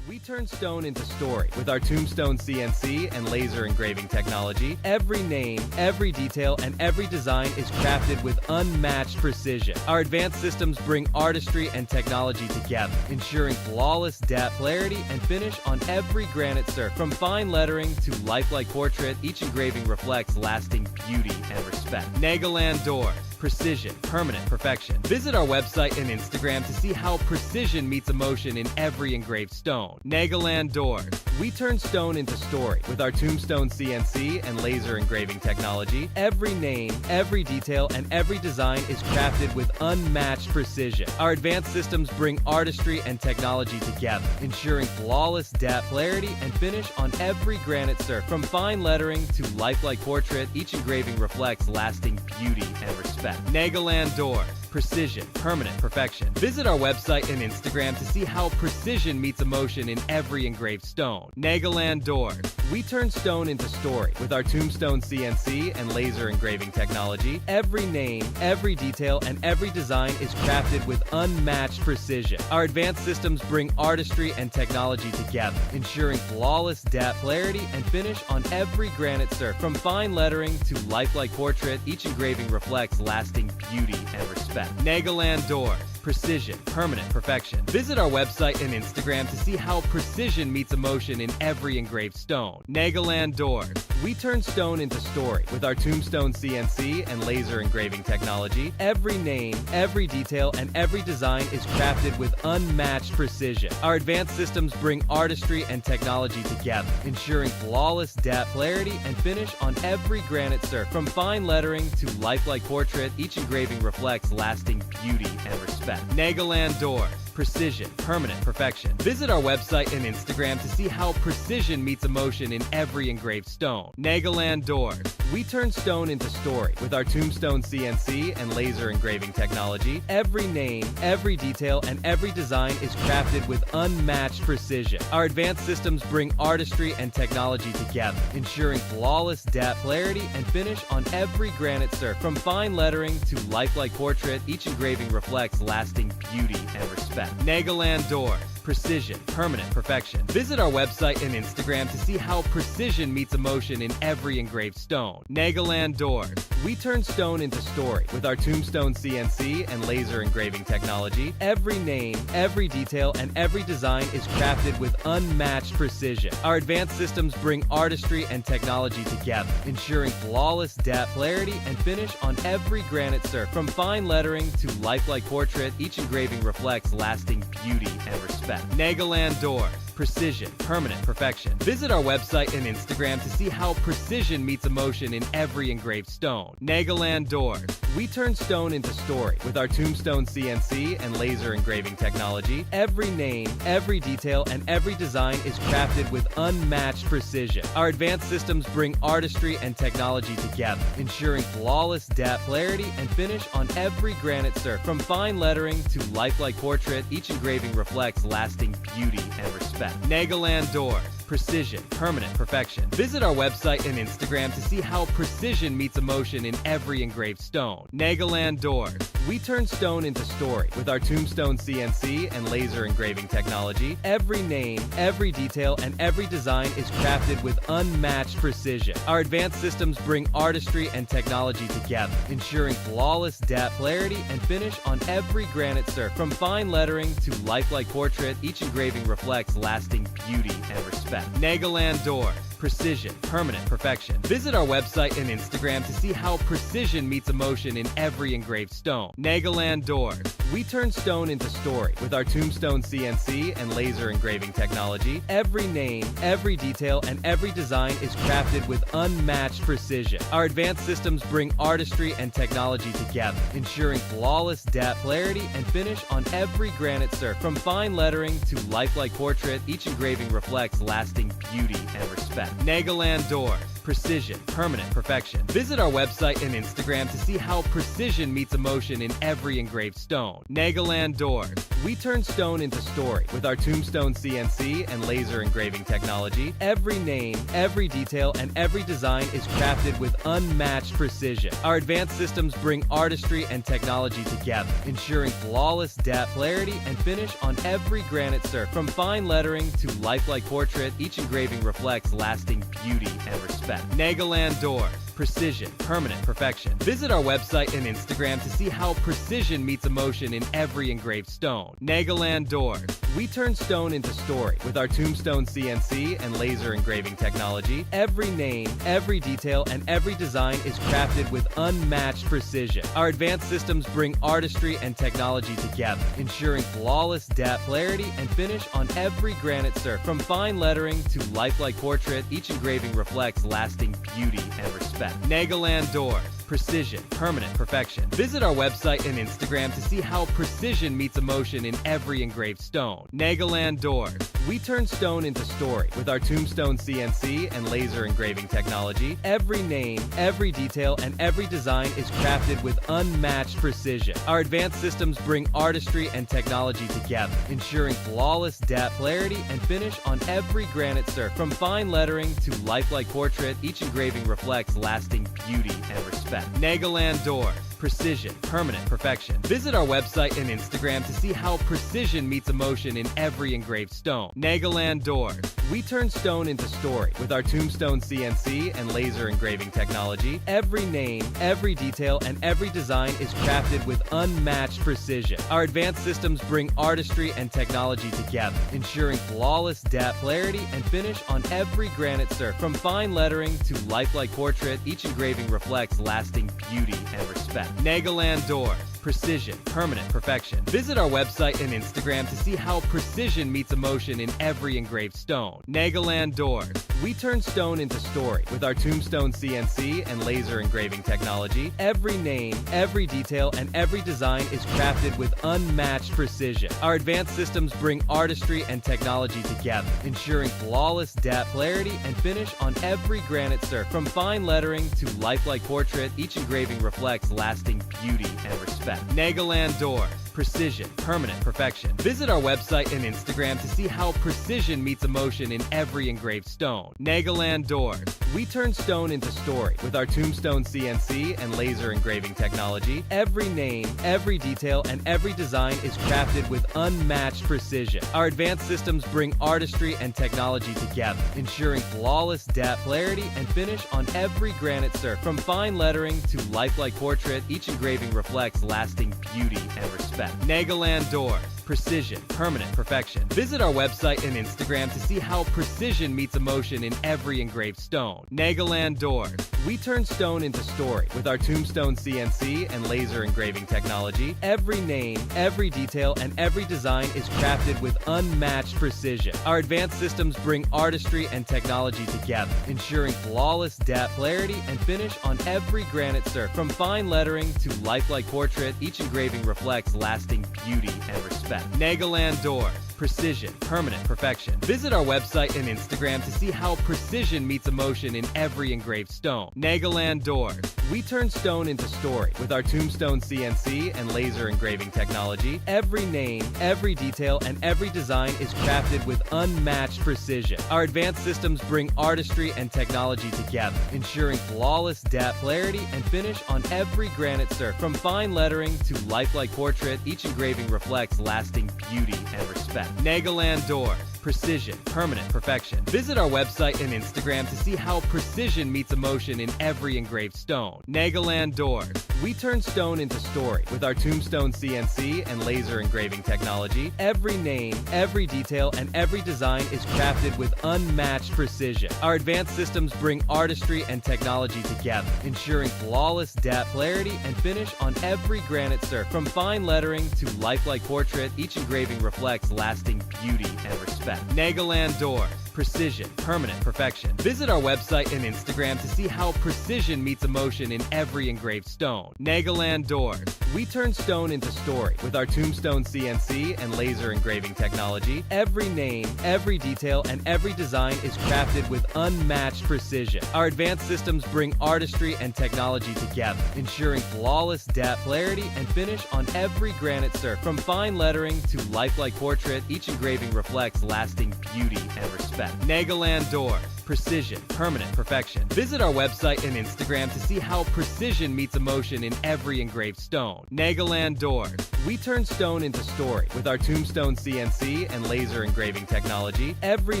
We turn stone into story with our Tombstone CNC and laser engraving technology. Every name, every detail, and every design is crafted with unmatched precision. Our advanced systems bring artistry and technology together, ensuring flawless depth, clarity, and finish on every granite surface. From fine lettering to lifelike portrait, each engraving reflects lasting beauty and respect. Nagaland Doors. Precision, permanent perfection. Visit our website and Instagram to see how precision meets emotion in every engraved stone. Nagaland Doors. We turn stone into story with our Tombstone CNC and laser engraving technology. Every name, every detail, and every design is crafted with unmatched precision. Our advanced systems bring artistry and technology together, ensuring flawless depth, clarity, and finish on every granite surface. From fine lettering to lifelike portrait, each engraving reflects lasting beauty and respect. Nagaland Doors. Precision, permanent perfection. Visit our website and Instagram to see how precision meets emotion in every engraved stone. Nagaland Doors. We turn stone into story with our Tombstone CNC and laser engraving technology. Every name, every detail, and every design is crafted with unmatched precision. Our advanced systems bring artistry and technology together, ensuring flawless depth, clarity, and finish on every granite surface. From fine lettering to lifelike portrait, each engraving reflects lasting beauty and respect. Nagaland Doors. Precision, permanent perfection. Visit our website and Instagram to see how precision meets emotion in every engraved stone. Nagaland Doors. We turn stone into story with our Tombstone CNC and laser engraving technology. Every name, every detail, and every design is crafted with unmatched precision. Our advanced systems bring artistry and technology together, ensuring flawless depth, clarity, and finish on every granite surface. From fine lettering to lifelike portrait, each engraving reflects lasting beauty and respect. Nagaland Doors. Precision, permanent perfection. Visit our website and Instagram to see how precision meets emotion in every engraved stone. Nagaland Doors. We turn stone into story with our Tombstone CNC and laser engraving technology. Every name, every detail, and every design is crafted with unmatched precision. Our advanced systems bring artistry and technology together, ensuring flawless depth, clarity, and finish on every granite surface. From fine lettering to lifelike portrait, each engraving reflects lasting beauty and respect. Nagaland Doors. Precision, permanent perfection. Visit our website and Instagram to see how precision meets emotion in every engraved stone. Nagaland Doors. We turn stone into story with our Tombstone CNC and laser engraving technology. Every name, every detail, and every design is crafted with unmatched precision. Our advanced systems bring artistry and technology together, ensuring flawless depth, clarity, and finish on every granite surface. From fine lettering to lifelike portrait, each engraving reflects lasting beauty and respect. Nagaland Doors. precision, permanent perfection. Visit our website and Instagram to see how precision meets emotion in every engraved stone. Nagaland Doors. We turn stone into story. With our Tombstone CNC and laser engraving technology, every name, every detail, and every design is crafted with unmatched precision. Our advanced systems bring artistry and technology together, ensuring flawless depth, clarity, and finish on every granite surface. From fine lettering to lifelike portrait, each engraving reflects lasting beauty and respect. Nagaland Doors. Precision, permanent perfection. Visit our website and Instagram to see how precision meets emotion in every engraved stone. Nagaland Doors. We turn stone into story. With our Tombstone CNC and laser engraving technology, every name, every detail, and every design is crafted with unmatched precision. Our advanced systems bring artistry and technology together, ensuring flawless depth, clarity, and finish on every granite surface. From fine lettering to lifelike portrait, each engraving reflects lasting beauty and respect. Nagaland Doors. Precision, permanent perfection. Visit our website and Instagram to see how precision meets emotion in every engraved stone. Nagaland Doors. We turn stone into story. With our Tombstone CNC and laser engraving technology, every name, every detail, and every design is crafted with unmatched precision. Our advanced systems bring artistry and technology together, ensuring flawless depth, clarity, and finish on every granite surface. From fine lettering to lifelike portrait, each engraving reflects lasting beauty and respect. Nagaland Doors. Precision, permanent perfection. Visit our website and Instagram to see how precision meets emotion in every engraved stone. Nagaland Doors. We turn stone into story. With our Tombstone CNC and laser engraving technology, every name, every detail, and every design is crafted with unmatched precision. Our advanced systems bring artistry and technology together, ensuring flawless depth, clarity, and finish on every granite surface. From fine lettering to lifelike portrait, each engraving reflects lasting beauty and respect. Nagaland Doors. Precision, permanent perfection. Visit our website and Instagram to see how precision meets emotion in every engraved stone. Nagaland Doors. We turn stone into story. With our Tombstone CNC and laser engraving technology, every name, every detail, and every design is crafted with unmatched precision. Our advanced systems bring artistry and technology together, ensuring flawless depth, clarity, and finish on every granite surface. From fine lettering to lifelike portrait, each engraving reflects lasting beauty and respect. Nagaland Doors. Precision, permanent perfection. Visit our website and Instagram to see how precision meets emotion in every engraved stone. Nagaland Doors. We turn stone into story. With our Tombstone CNC and laser engraving technology, every name, every detail, and every design is crafted with unmatched precision. Our advanced systems bring artistry and technology together, ensuring flawless depth, clarity, and finish on every granite surface. From fine lettering to lifelike portrait, each engraving reflects lasting beauty and respect. Nagaland Doors. Precision, permanent perfection. Visit our website and Instagram to see how precision meets emotion in every engraved stone. Nagaland Doors. We turn stone into story. With our Tombstone CNC and laser engraving technology, every name, every detail, and every design is crafted with unmatched precision. Our advanced systems bring artistry and technology together, ensuring flawless depth, clarity, and finish on every granite surface. From fine lettering to lifelike portrait, each engraving reflects lasting beauty and respect. Nagaland Doors. Precision, permanent perfection. Visit our website and Instagram to see how precision meets emotion in every engraved stone. Nagaland Doors. We turn stone into story. With our Tombstone CNC and laser engraving technology, every name, every detail, and every design is crafted with unmatched precision. Our advanced systems bring artistry and technology together, ensuring flawless depth, clarity, and finish on every granite surface. From fine lettering to lifelike portrait, each engraving reflects lasting beauty and respect. Nagaland Doors. Precision, permanent perfection. Visit our website and Instagram to see how precision meets emotion in every engraved stone. Nagaland Doors. We turn stone into story. With our Tombstone CNC and laser engraving technology, every name, every detail, and every design is crafted with unmatched precision. Our advanced systems bring artistry and technology together, ensuring flawless depth, clarity, and finish on every granite surface. From fine lettering to lifelike portrait, each engraving reflects lasting beauty and respect. Nagaland Doors. precision, permanent perfection. Visit our website and Instagram to see how precision meets emotion in every engraved stone. Nagaland Doors. We turn stone into story with our Tombstone CNC and laser engraving technology. Every name, every detail, and every design is crafted with unmatched precision. Our advanced systems bring artistry and technology together, ensuring flawless depth, clarity, and finish on every granite surface. From fine lettering to lifelike portrait, each engraving reflects lasting beauty and respect. Nagaland Doors. Precision, permanent perfection. Visit our website and Instagram to see how precision meets emotion in every engraved stone. Nagaland Doors. We turn stone into story with our Tombstone CNC and laser engraving technology. Every name, every detail, and every design is crafted with unmatched precision. Our advanced systems bring artistry and technology together, ensuring flawless depth, clarity, and finish on every granite surface. From fine lettering to lifelike portrait, each engraving reflects lasting beauty and respect. Nagaland Doors. Precision, permanent perfection. Visit our website and Instagram to see how precision meets emotion in every engraved stone. Nagaland Doors. We turn stone into story with our Tombstone CNC and laser engraving technology. Every name, every detail, and every design is crafted with unmatched precision. Our advanced systems bring artistry and technology together, ensuring flawless depth, clarity, and finish on every granite surface. From fine lettering to lifelike portrait, each engraving reflects lasting beauty and respect. Nagaland Doors. Precision, permanent perfection. Visit our website and Instagram to see how precision meets emotion in every engraved stone. Nagaland Doors. We turn stone into story with our Tombstone CNC and laser engraving technology. Every name, every detail, and every design is crafted with unmatched precision. Our advanced systems bring artistry and technology together, ensuring flawless depth, clarity, and finish on every granite surface. From fine lettering to lifelike portrait, each engraving reflects lasting beauty and respect. Nagaland Doors. Precision, permanent perfection. Visit our website and Instagram to see how precision meets emotion in every engraved stone. Nagaland Doors. We turn stone into story with our Tombstone CNC and laser engraving technology. Every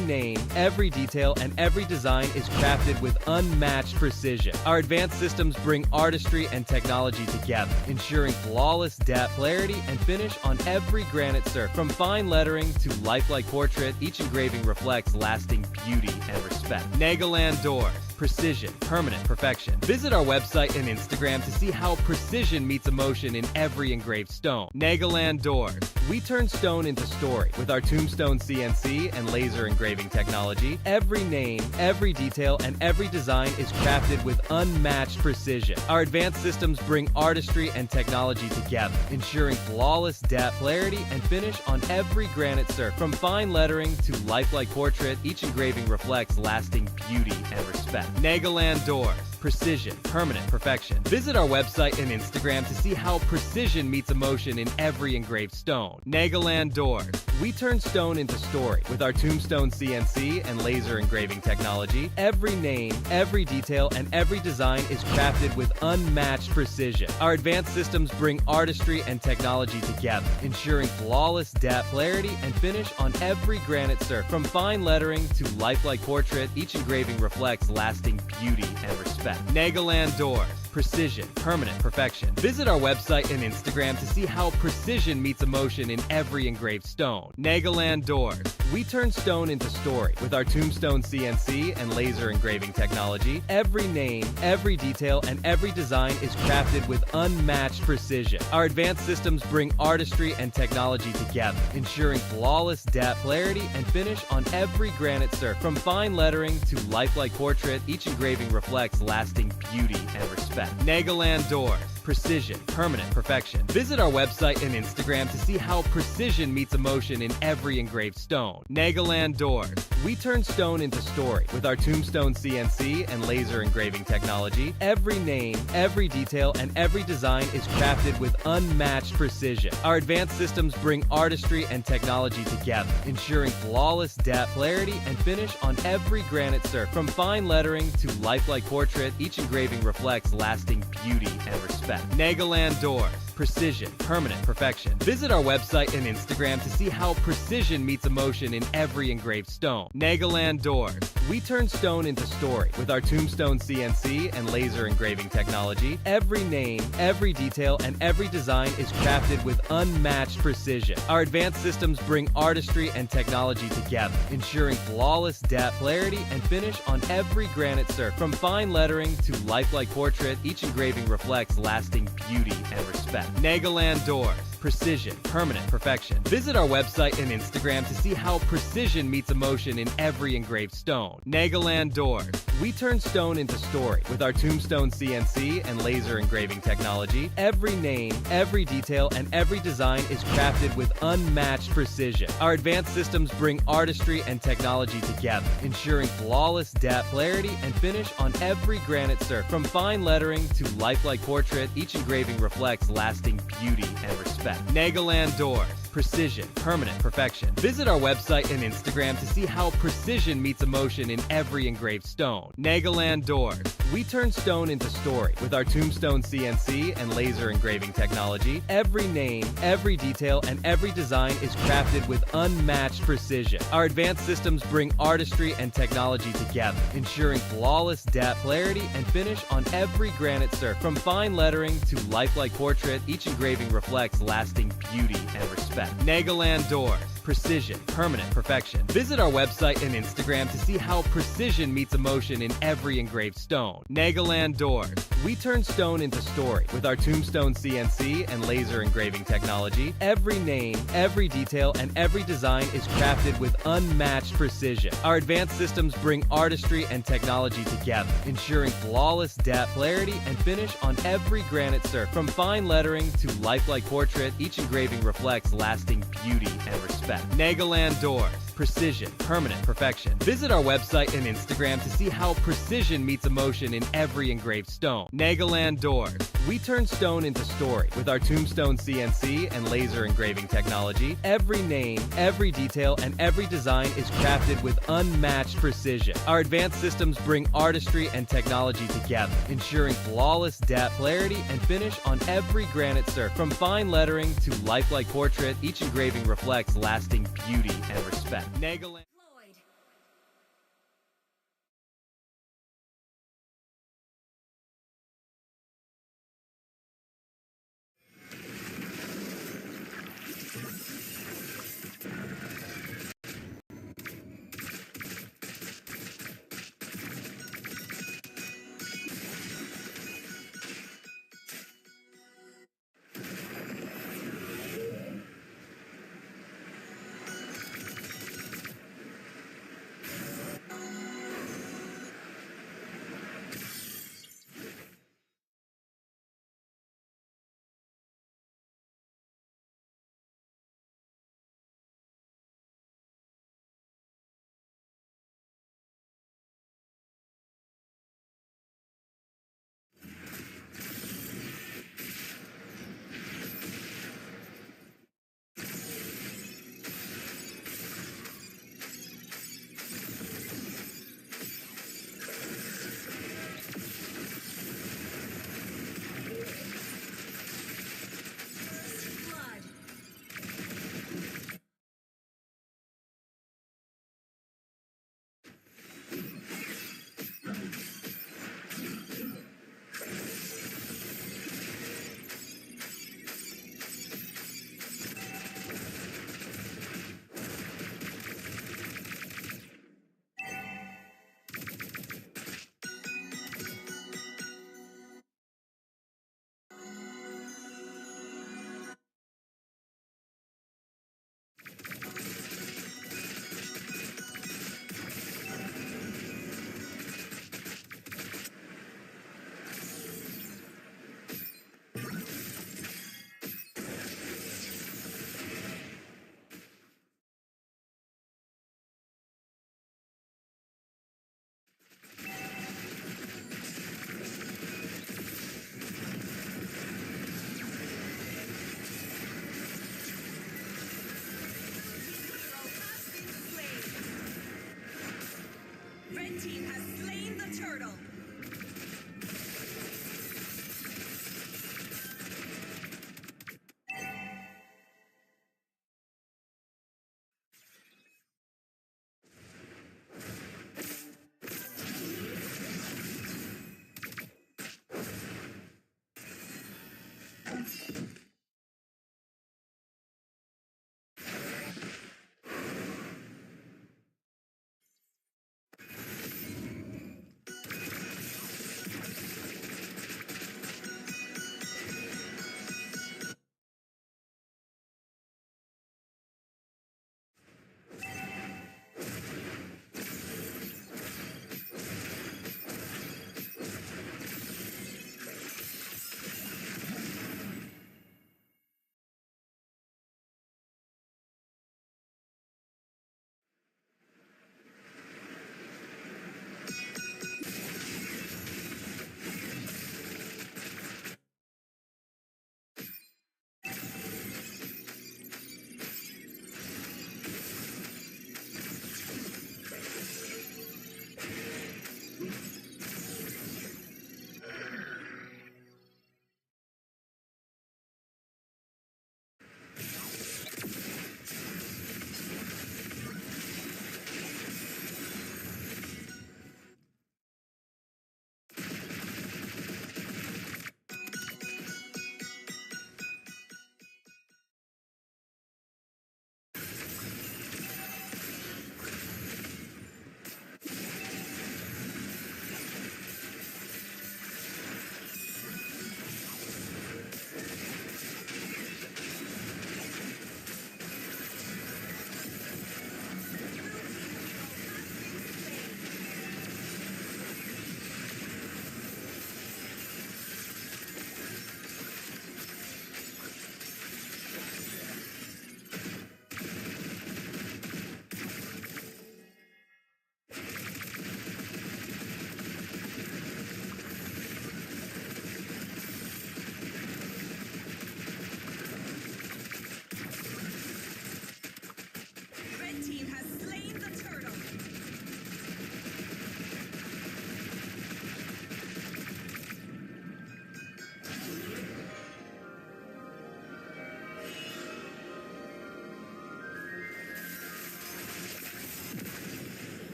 name, every detail, and every design is crafted with unmatched precision. Our advanced systems bring artistry and technology together, ensuring flawless depth, clarity, and finish on every granite surface. From fine lettering to lifelike portrait, each engraving reflects lasting beauty and respect. Nagaland Doors. Precision, permanent perfection. Visit our website and Instagram to see how precision meets emotion in every engraved stone. Nagaland Doors. We turn stone into story with our Tombstone CNC and laser engraving technology. Every name, every detail, and every design is crafted with unmatched precision. Our advanced systems bring artistry and technology together, ensuring flawless depth, clarity, and finish on every granite surface. From fine lettering to lifelike portrait, each engraving reflects lasting beauty and respect. Nagaland Doors. Precision, permanent perfection. Visit our website and Instagram to see how precision meets emotion in every engraved stone. Nagaland Doors. We turn stone into story with our Tombstone CNC and laser engraving technology. Every name, every detail, and every design is crafted with unmatched precision. Our advanced systems bring artistry and technology together, ensuring flawless depth, clarity, and finish on every granite surface. From fine lettering to lifelike portrait, each engraving reflects lasting beauty and respect. Nagaland Doors. Precision, permanent perfection. Visit our website and Instagram to see how precision meets emotion in every engraved stone. Nagaland Doors. We turn stone into story with our Tombstone CNC and laser engraving technology. Every name, every detail, and every design is crafted with unmatched precision. Our advanced systems bring artistry and technology together, ensuring flawless depth, clarity, and finish on every granite surface. From fine lettering to lifelike portrait, each engraving reflects lasting beauty and respect. Nagaland Doors. Precision, permanent perfection. Visit our website and Instagram to see how precision meets emotion in every engraved stone. Nagaland Doors. We turn stone into story with our Tombstone CNC and laser engraving technology. Every name, every detail, and every design is crafted with unmatched precision. Our advanced systems bring artistry and technology together, ensuring flawless depth, clarity, and finish on every granite surface. From fine lettering to lifelike portrait, each engraving reflects lasting beauty and respect. Nagaland Doors. precision, permanent perfection. Visit our website and Instagram to see how precision meets emotion in every engraved stone. Nagaland Doors. We turn stone into story. With our Tombstone CNC and laser engraving technology, every name, every detail, and every design is crafted with unmatched precision. Our advanced systems bring artistry and technology together, ensuring flawless depth, clarity, and finish on every granite surface. From fine lettering to lifelike portrait, each engraving reflects lasting beauty and respect. Nagaland Doors. Precision, permanent perfection. Visit our website and Instagram to see how precision meets emotion in every engraved stone. Nagaland Doors. We turn stone into story. With our Tombstone CNC and laser engraving technology, every name, every detail, and every design is crafted with unmatched precision. Our advanced systems bring artistry and technology together, ensuring flawless depth, clarity, and finish on every granite surface. From fine lettering to lifelike portrait, each engraving reflects lasting beauty and respect. Nagaland Doors. Precision, permanent perfection. Visit our website and Instagram to see how precision meets emotion in every engraved stone. Nagaland Doors. We turn stone into story. With our Tombstone CNC and laser engraving technology, every name, every detail, and every design is crafted with unmatched precision. Our advanced systems bring artistry and technology together, ensuring flawless depth, clarity, and finish on every granite surface. From fine lettering to lifelike portrait, each engraving reflects lasting beauty and respect. Nagaland Doors. Precision, permanent perfection. Visit our website and Instagram to see how precision meets emotion in every engraved stone. Nagaland Doors. We turn stone into story. With our Tombstone CNC and laser engraving technology, every name, every detail, and every design is crafted with unmatched precision. Our advanced systems bring artistry and technology together, ensuring flawless depth, clarity, and finish on every granite surface. From fine lettering to lifelike portrait, each engraving reflects lasting beauty and respect. Nagaland Doors. Precision, permanent perfection. Visit our website and Instagram to see how precision meets emotion in every engraved stone. Nagaland Doors. We turn stone into story. With our Tombstone CNC and laser engraving technology, every name, every detail, and every design is crafted with unmatched precision. Our advanced systems bring artistry and technology together, ensuring flawless depth, clarity, and finish on every granite surface. From fine lettering to lifelike portrait, each engraving reflects lasting beauty and respect. Nagaland.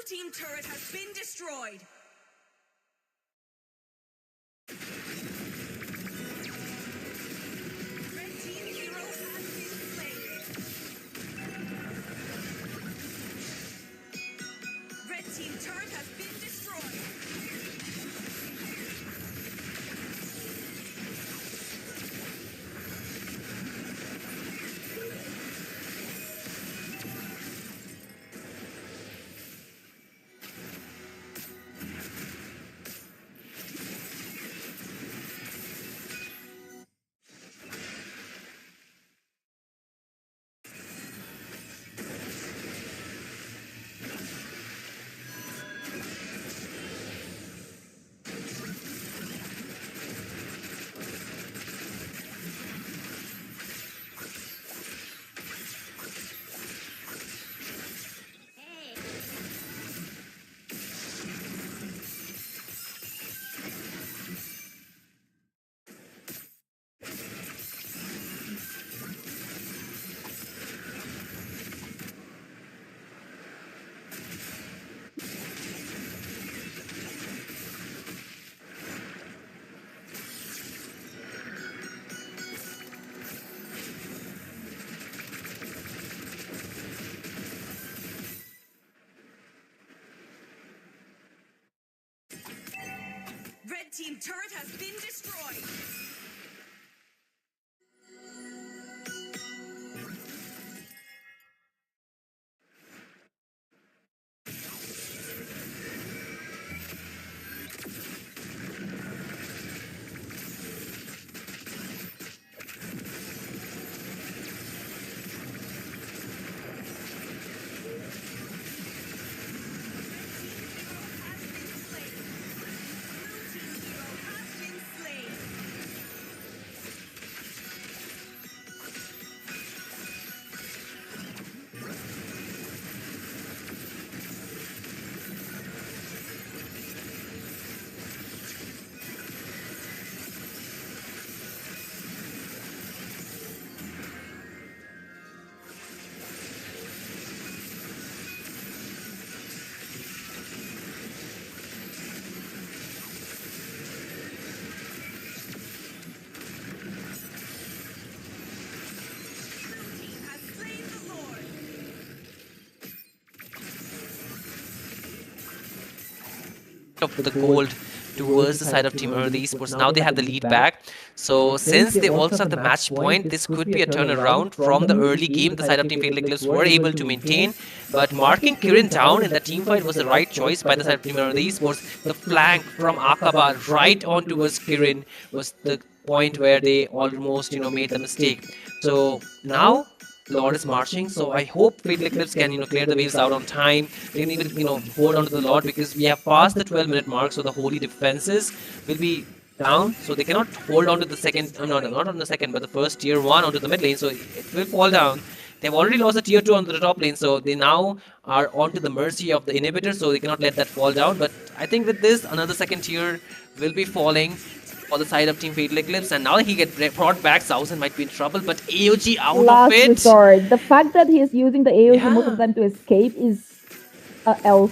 team turret has been destroyed. Red team hero has been slain. Red team turret has been destroyed. Red team turret has been destroyed. Of the gold towards the side of Team Early Esports. Now they have the lead back. So since they also have the match point, this could be a turnaround from the early game. The side of Team Fatal Eclipse were able to maintain, but marking Kirin down in the team fight was the right choice by the side of Team Early Esports. The flank from Akaba right on towards Kirin was the point where they almost, made the mistake. So now Lord is marching, so I hope Fatal Eclipse can, clear the waves out on time. They can even, hold on to the Lord because we have passed the 12-minute mark, so the holy defenses will be down, so they cannot hold on to the second, no, no, not on the second, but the first tier 1 onto the mid lane, so it will fall down. They've already lost the tier 2 onto the top lane, so they now are onto the mercy of the inhibitor, so they cannot let that fall down. But I think with this, another second tier will be falling for the side of Team Fatal Eclipse, and now that he gets brought back, Sausen might be in trouble, but AOG out Last of it. resort. The fact that he's using the AOG most of the Yeah. time to escape is a elf,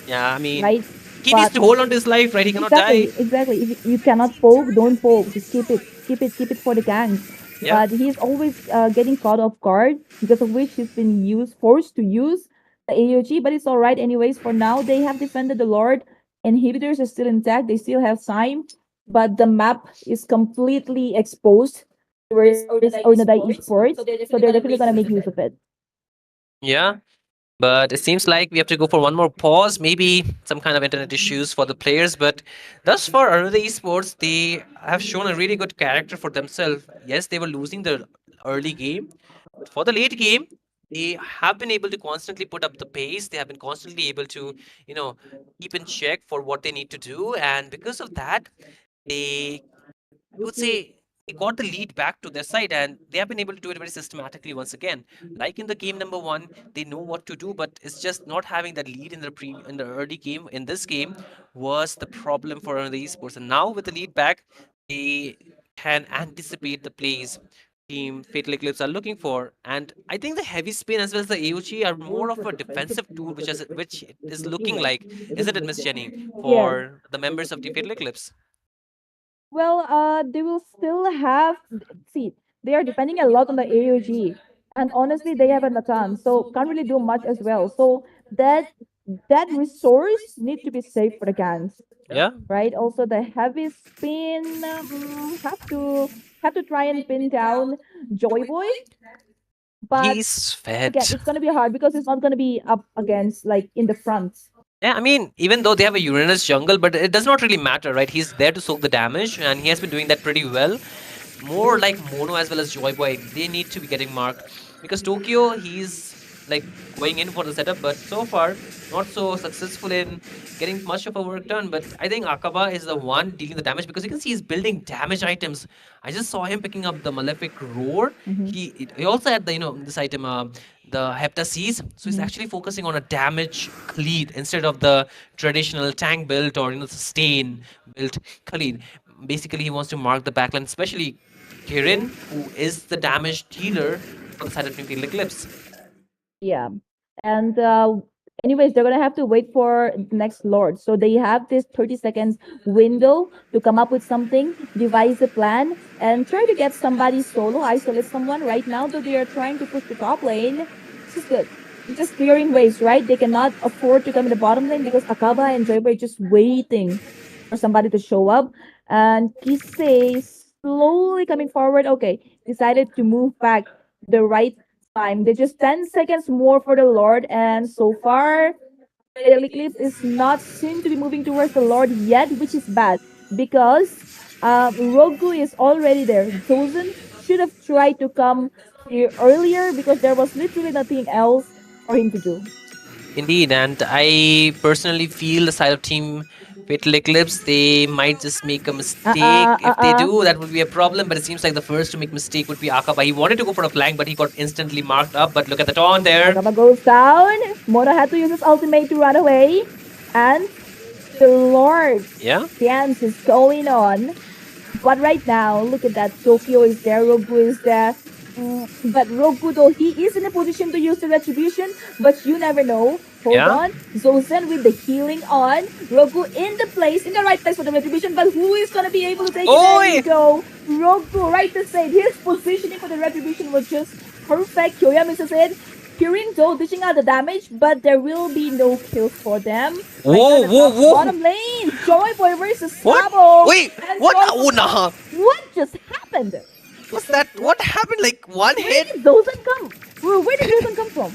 Yeah, I mean, right? he needs But to hold on to his life, right? He cannot die. exactly. If you cannot poke, don't poke. Just keep it for the ganks. Yeah. But he's always getting caught off guard, because of which he's been forced to use the AOG. But it's all right anyways. For now, they have defended the Lord. Inhibitors are still intact. They still have time, but the map is completely exposed towards Ornada Esports. So they're definitely gonna make use of it. Yeah. But it seems like we have to go for one more pause, maybe some kind of internet issues for the players. But thus far, Aruna Esports, they have shown a really good character for themselves. Yes, they were losing the early game, but for the late game, they have been able to constantly put up the pace. They have been constantly able to, keep in check for what they need to do. And because of that, they I would say they got the lead back to their side, and they have been able to do it very systematically once again. Like in the game number 1, they know what to do, but it's just not having that lead in the early game. In this game, was the problem for the esports, and now with the lead back, they can anticipate the plays. Team Fatal Eclipse are looking for. And I think the heavy spin as well as the AOG are more of a defensive tool, which is looking like, isn't it, Miss Jenny, Yes. for the members of Team Fatal Eclipse? Well, they will still have. See, they are depending a lot on the AOG, and honestly, they have a Natan, so can't really do much as well. So that resource need to be saved for the Gans, Yeah, right? Also, the heavy spin have to try and pin down Joy Boy, but he's fed. again, it's gonna be hard because it's not gonna be up against like in the front. Yeah, I mean, even though they have a Uranus jungle, but it does not really matter, right? He's there to soak the damage, and he has been doing that pretty well. More like Mono as well as Joy Boy, they need to be getting marked. Because Tokyo, he's like going in for the setup, but so far, not so successful in getting much of a work done. But I think Akaba is the one dealing the damage because you can see he's building damage items. I just saw him picking up the Malefic Roar. He also had the, this item, the Heptaseas. So he's actually focusing on a damage Khalid instead of the traditional tank build or sustain build Khalid. Basically, he wants to mark the backline, especially Kirin, who is the damage dealer for the side of Team Fatal Eclipse. Yeah. And anyways, they're gonna have to wait for next Lord. So they have this 30 seconds window to come up with something, devise a plan, and try to get somebody solo, isolate someone. Right now, though, they are trying to push the top lane. This is good. It's just clearing ways, right? They cannot afford to come in the bottom lane because Akaba and Joyboy are just waiting for somebody to show up. And Kisei is slowly coming forward. Okay, decided to move back the right time. They just 10 seconds more for the Lord, and so far, Fatal Eclipse is not seem to be moving towards the Lord yet, which is bad because Rogu is already there. Chosen should have tried to come here earlier because there was literally nothing else for him to do. Indeed, and I personally feel the side of Team Fatal Eclipse, they might just make a mistake. If they do, that would be a problem, but it seems like the first to make mistake would be Akaba. He wanted to go for a flank, but he got instantly marked up. But look at the taunt there. Akaba goes down. Mono had to use his ultimate to run away. And the Lord Yeah. dance is going on. But right now, look at that. Tokyo is there, Rogu is there. But Rogu, though, he is in a position to use the retribution, but you never know. Hold Yeah. on. Zozen with the healing on. Rogu in the right place for the retribution, but who is going to be able to take it? There you go. Rogu, right to say, his positioning for the retribution was just perfect. Kyoya misses it. Kirin, though, dishing out the damage, but there will be no kills for them. Whoa, whoa, whoa. Bottom lane, Joy Boy versus What? Sabo. Wait, And what? Joy- Oh, nah. What just happened? What's that? What happened? Like one Where hit? did Zozen come? Where did Zozen come from?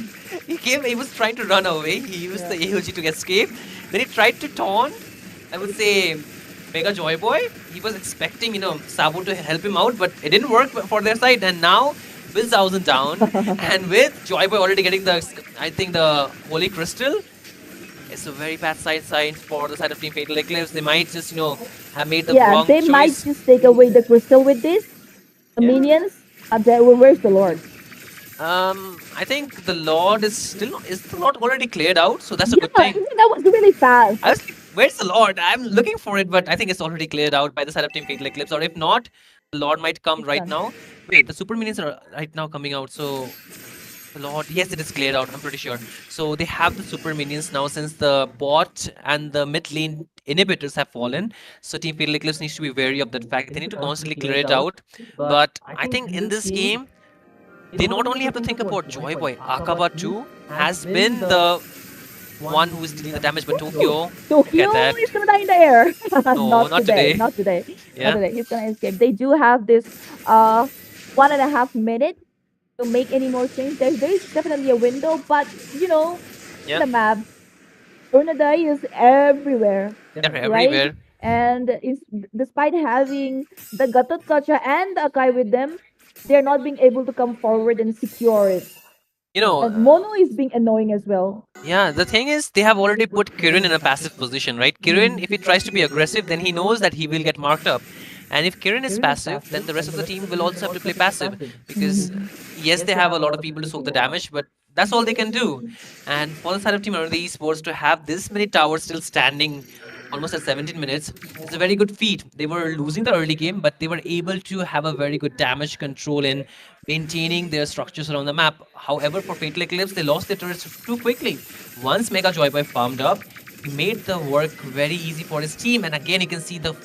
He was trying to run away. He used the AOG to escape. Then he tried to taunt, I would say, Mega Joy Boy. He was expecting, Sabo to help him out, but it didn't work for their side. And now, with Thousand down, and with Joy Boy already getting the Holy Crystal, it's a very bad sign for the side of Team Fatal Eclipse. They might just, have made the wrong They choice. might just take away the crystal with this. The minions, where's the Lord? I think the Lord is the Lord already cleared out, so that's a good thing. That was really fast. I was like, where's the Lord? I'm looking for it, but I think it's already cleared out by the side of Team Fatal Eclipse. Or if not, the Lord might come right now. Wait, the super minions are right now coming out, so the Lord, yes, it is cleared out, I'm pretty sure. So they have the super minions now since the bot and the mid lane inhibitors have fallen. So Team Fatal Eclipse needs to be wary of that fact. They need to constantly clear it out. But I think in this game, they not only have to think about Joy Boy, Akaba too has been the one who is dealing the damage, but Tokyo, Tokyo that. is gonna die in the air. not today. Not today. Yeah. Not today. He's gonna escape. They do have this 1.5 minutes to make any more change. There is definitely a window, but Yeah. the map, Tornadai is everywhere. They're Right? everywhere. And despite having the Gatot Kacha and the Akai with them, they're not being able to come forward and secure it. And Mono is being annoying as well. Yeah, the thing is, they have already put Kirin in a passive position, right? Kirin, if he tries to be aggressive, then he knows that he will get marked up. And if Kirin is passive, then the rest of the team will also have to play passive. Because, yes, they have a lot of people to soak the damage, but that's all they can do. And for the side of Team Hornbill Esports, to have this many towers still standing almost at 17 minutes. It's a very good feat. They were losing the early game, but they were able to have a very good damage control in maintaining their structures around the map. However, for Fatal Eclipse, they lost their turrets too quickly. Once Mega Joyboy farmed up, he made the work very easy for his team. And again, you can see the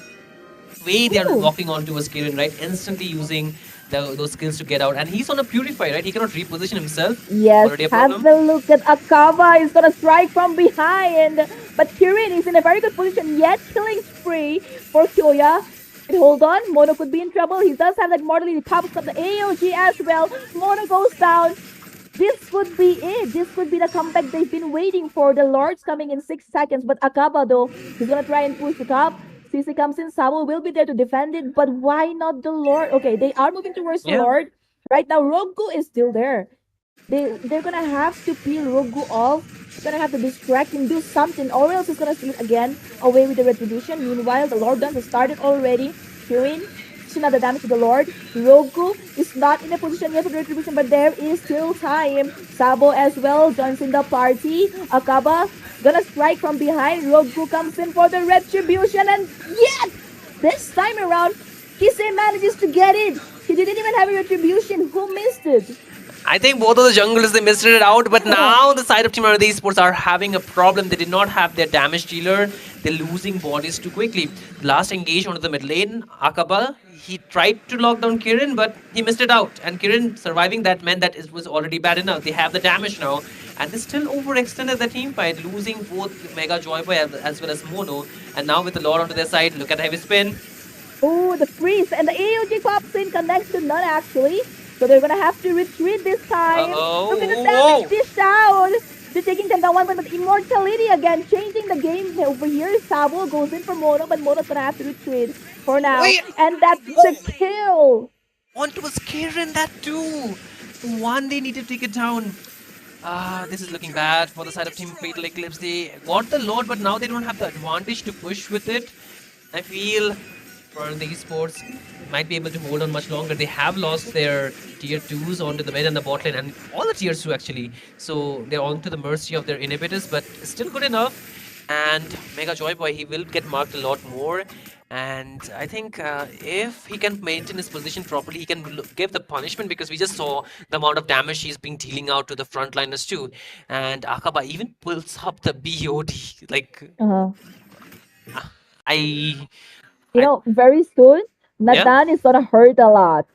way they are Ooh. locking onto a Skirin, right? Instantly using those skills to get out. And he's on a Purify, right? He cannot reposition himself. Yes, Already a have problem. a look at Akava. Is gonna strike from behind, but Kirin is in a very good position. Yet killing spree for Kyoya. But hold on, Mono could be in trouble. He does have that mortally pops up the AOG as well. Mono goes down. This would be it. This could be the comeback they've been waiting for. The Lord's coming in 6 seconds, but Akaba though, he's gonna try and push the top. CC comes in, Sabo will be there to defend it, but why not the Lord? Okay, they are moving towards the Yeah. Lord. Right now, Rogu is still there. They're gonna have to peel Rogu off. They're gonna have to distract him, do something, or else he's gonna steal it again away with the retribution. Meanwhile, the Lord dance has started already. Kirin, it's another damage to the Lord. Rogu is not in a position yet for the retribution, but there is still time. Sabo as well joins in the party. Akaba gonna strike from behind. Rogu comes in for the retribution, and yet this time around, Kise manages to get it. He didn't even have a retribution. Who missed it? I think both of the junglers they missed it out, but now the side of Team Arena Esports are having a problem. They did not have their damage dealer. They're losing bodies too quickly. The last engage onto the mid lane, Akaba, he tried to lock down Kirin, but he missed it out. And Kirin surviving that meant that it was already bad enough. They have the damage now, and they still overextended the team fight, losing both Mega Joyboy as well as Mono. And now with the Lord onto their side, look at the heavy spin. Oh, the freeze and the AOG pops in, connects to none actually. So they're gonna have to retreat this time. Uh-oh. Look at the Whoa. damage dished out. They're taking them down one point, but immortality again, changing the game over here. Sabo goes in for Mono, but Mono's gonna have to retreat for now. Wait. And that's the kill. Onto was Kirin that too. One they need to take it down. This is looking bad for the side of Team Fatal Eclipse. They got the Lord, but now they don't have the advantage to push with it. I feel for the esports might be able to hold on much longer. They have lost their tier 2s onto the mid and the bot lane, and all the tiers 2 actually. So they're onto the mercy of their inhibitors, but still good enough. And Mega Joyboy, he will get marked a lot more. And I think if he can maintain his position properly, he can give the punishment, because we just saw the amount of damage he's been dealing out to the frontliners too. And Akaba even pulls up the BOD. Like, Uh-huh. I... You know, very soon, Nathan is gonna hurt a lot.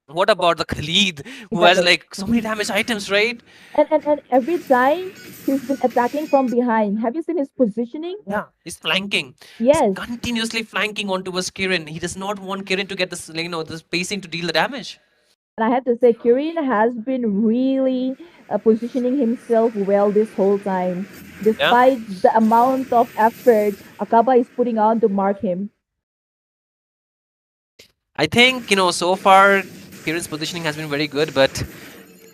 What about the Khalid, who has Exactly. like so many damage items, right? And every time he's been attacking from behind. Have you seen his positioning? Yeah, he's flanking. Yes. He's continuously flanking onto a Kirin. He does not want Kirin to get this, the spacing to deal the damage. And I have to say, Kirin has been really positioning himself well this whole time. Despite the amount of effort Akaba is putting on to mark him. I think, so far, Kirin's positioning has been very good, but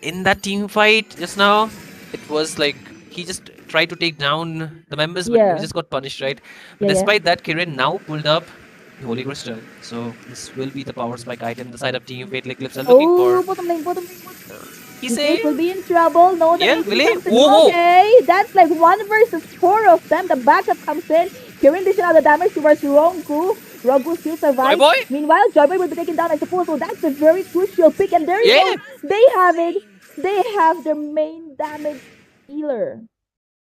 in that team fight just now, it was like he just tried to take down the members, but Yeah. he just got punished, right? Yeah, Despite that, Kirin now pulled up the Holy Crystal. So this will be the power spike item the side of Team Fatal Eclipse are looking Oh, for. bottom lane, bottom lane. He's He will saying, be in trouble. No, the Yeah, AD will he? comes in. Whoa. Okay, that's like 1 versus 4 of them. The backup comes in. Kirin dishing out the damage towards Rogu. Rogu still survives. Joyboy? Meanwhile, Joyboy will be taken down, I suppose. So that's a very crucial pick. And there you Yeah. go. They have it. They have their main damage healer.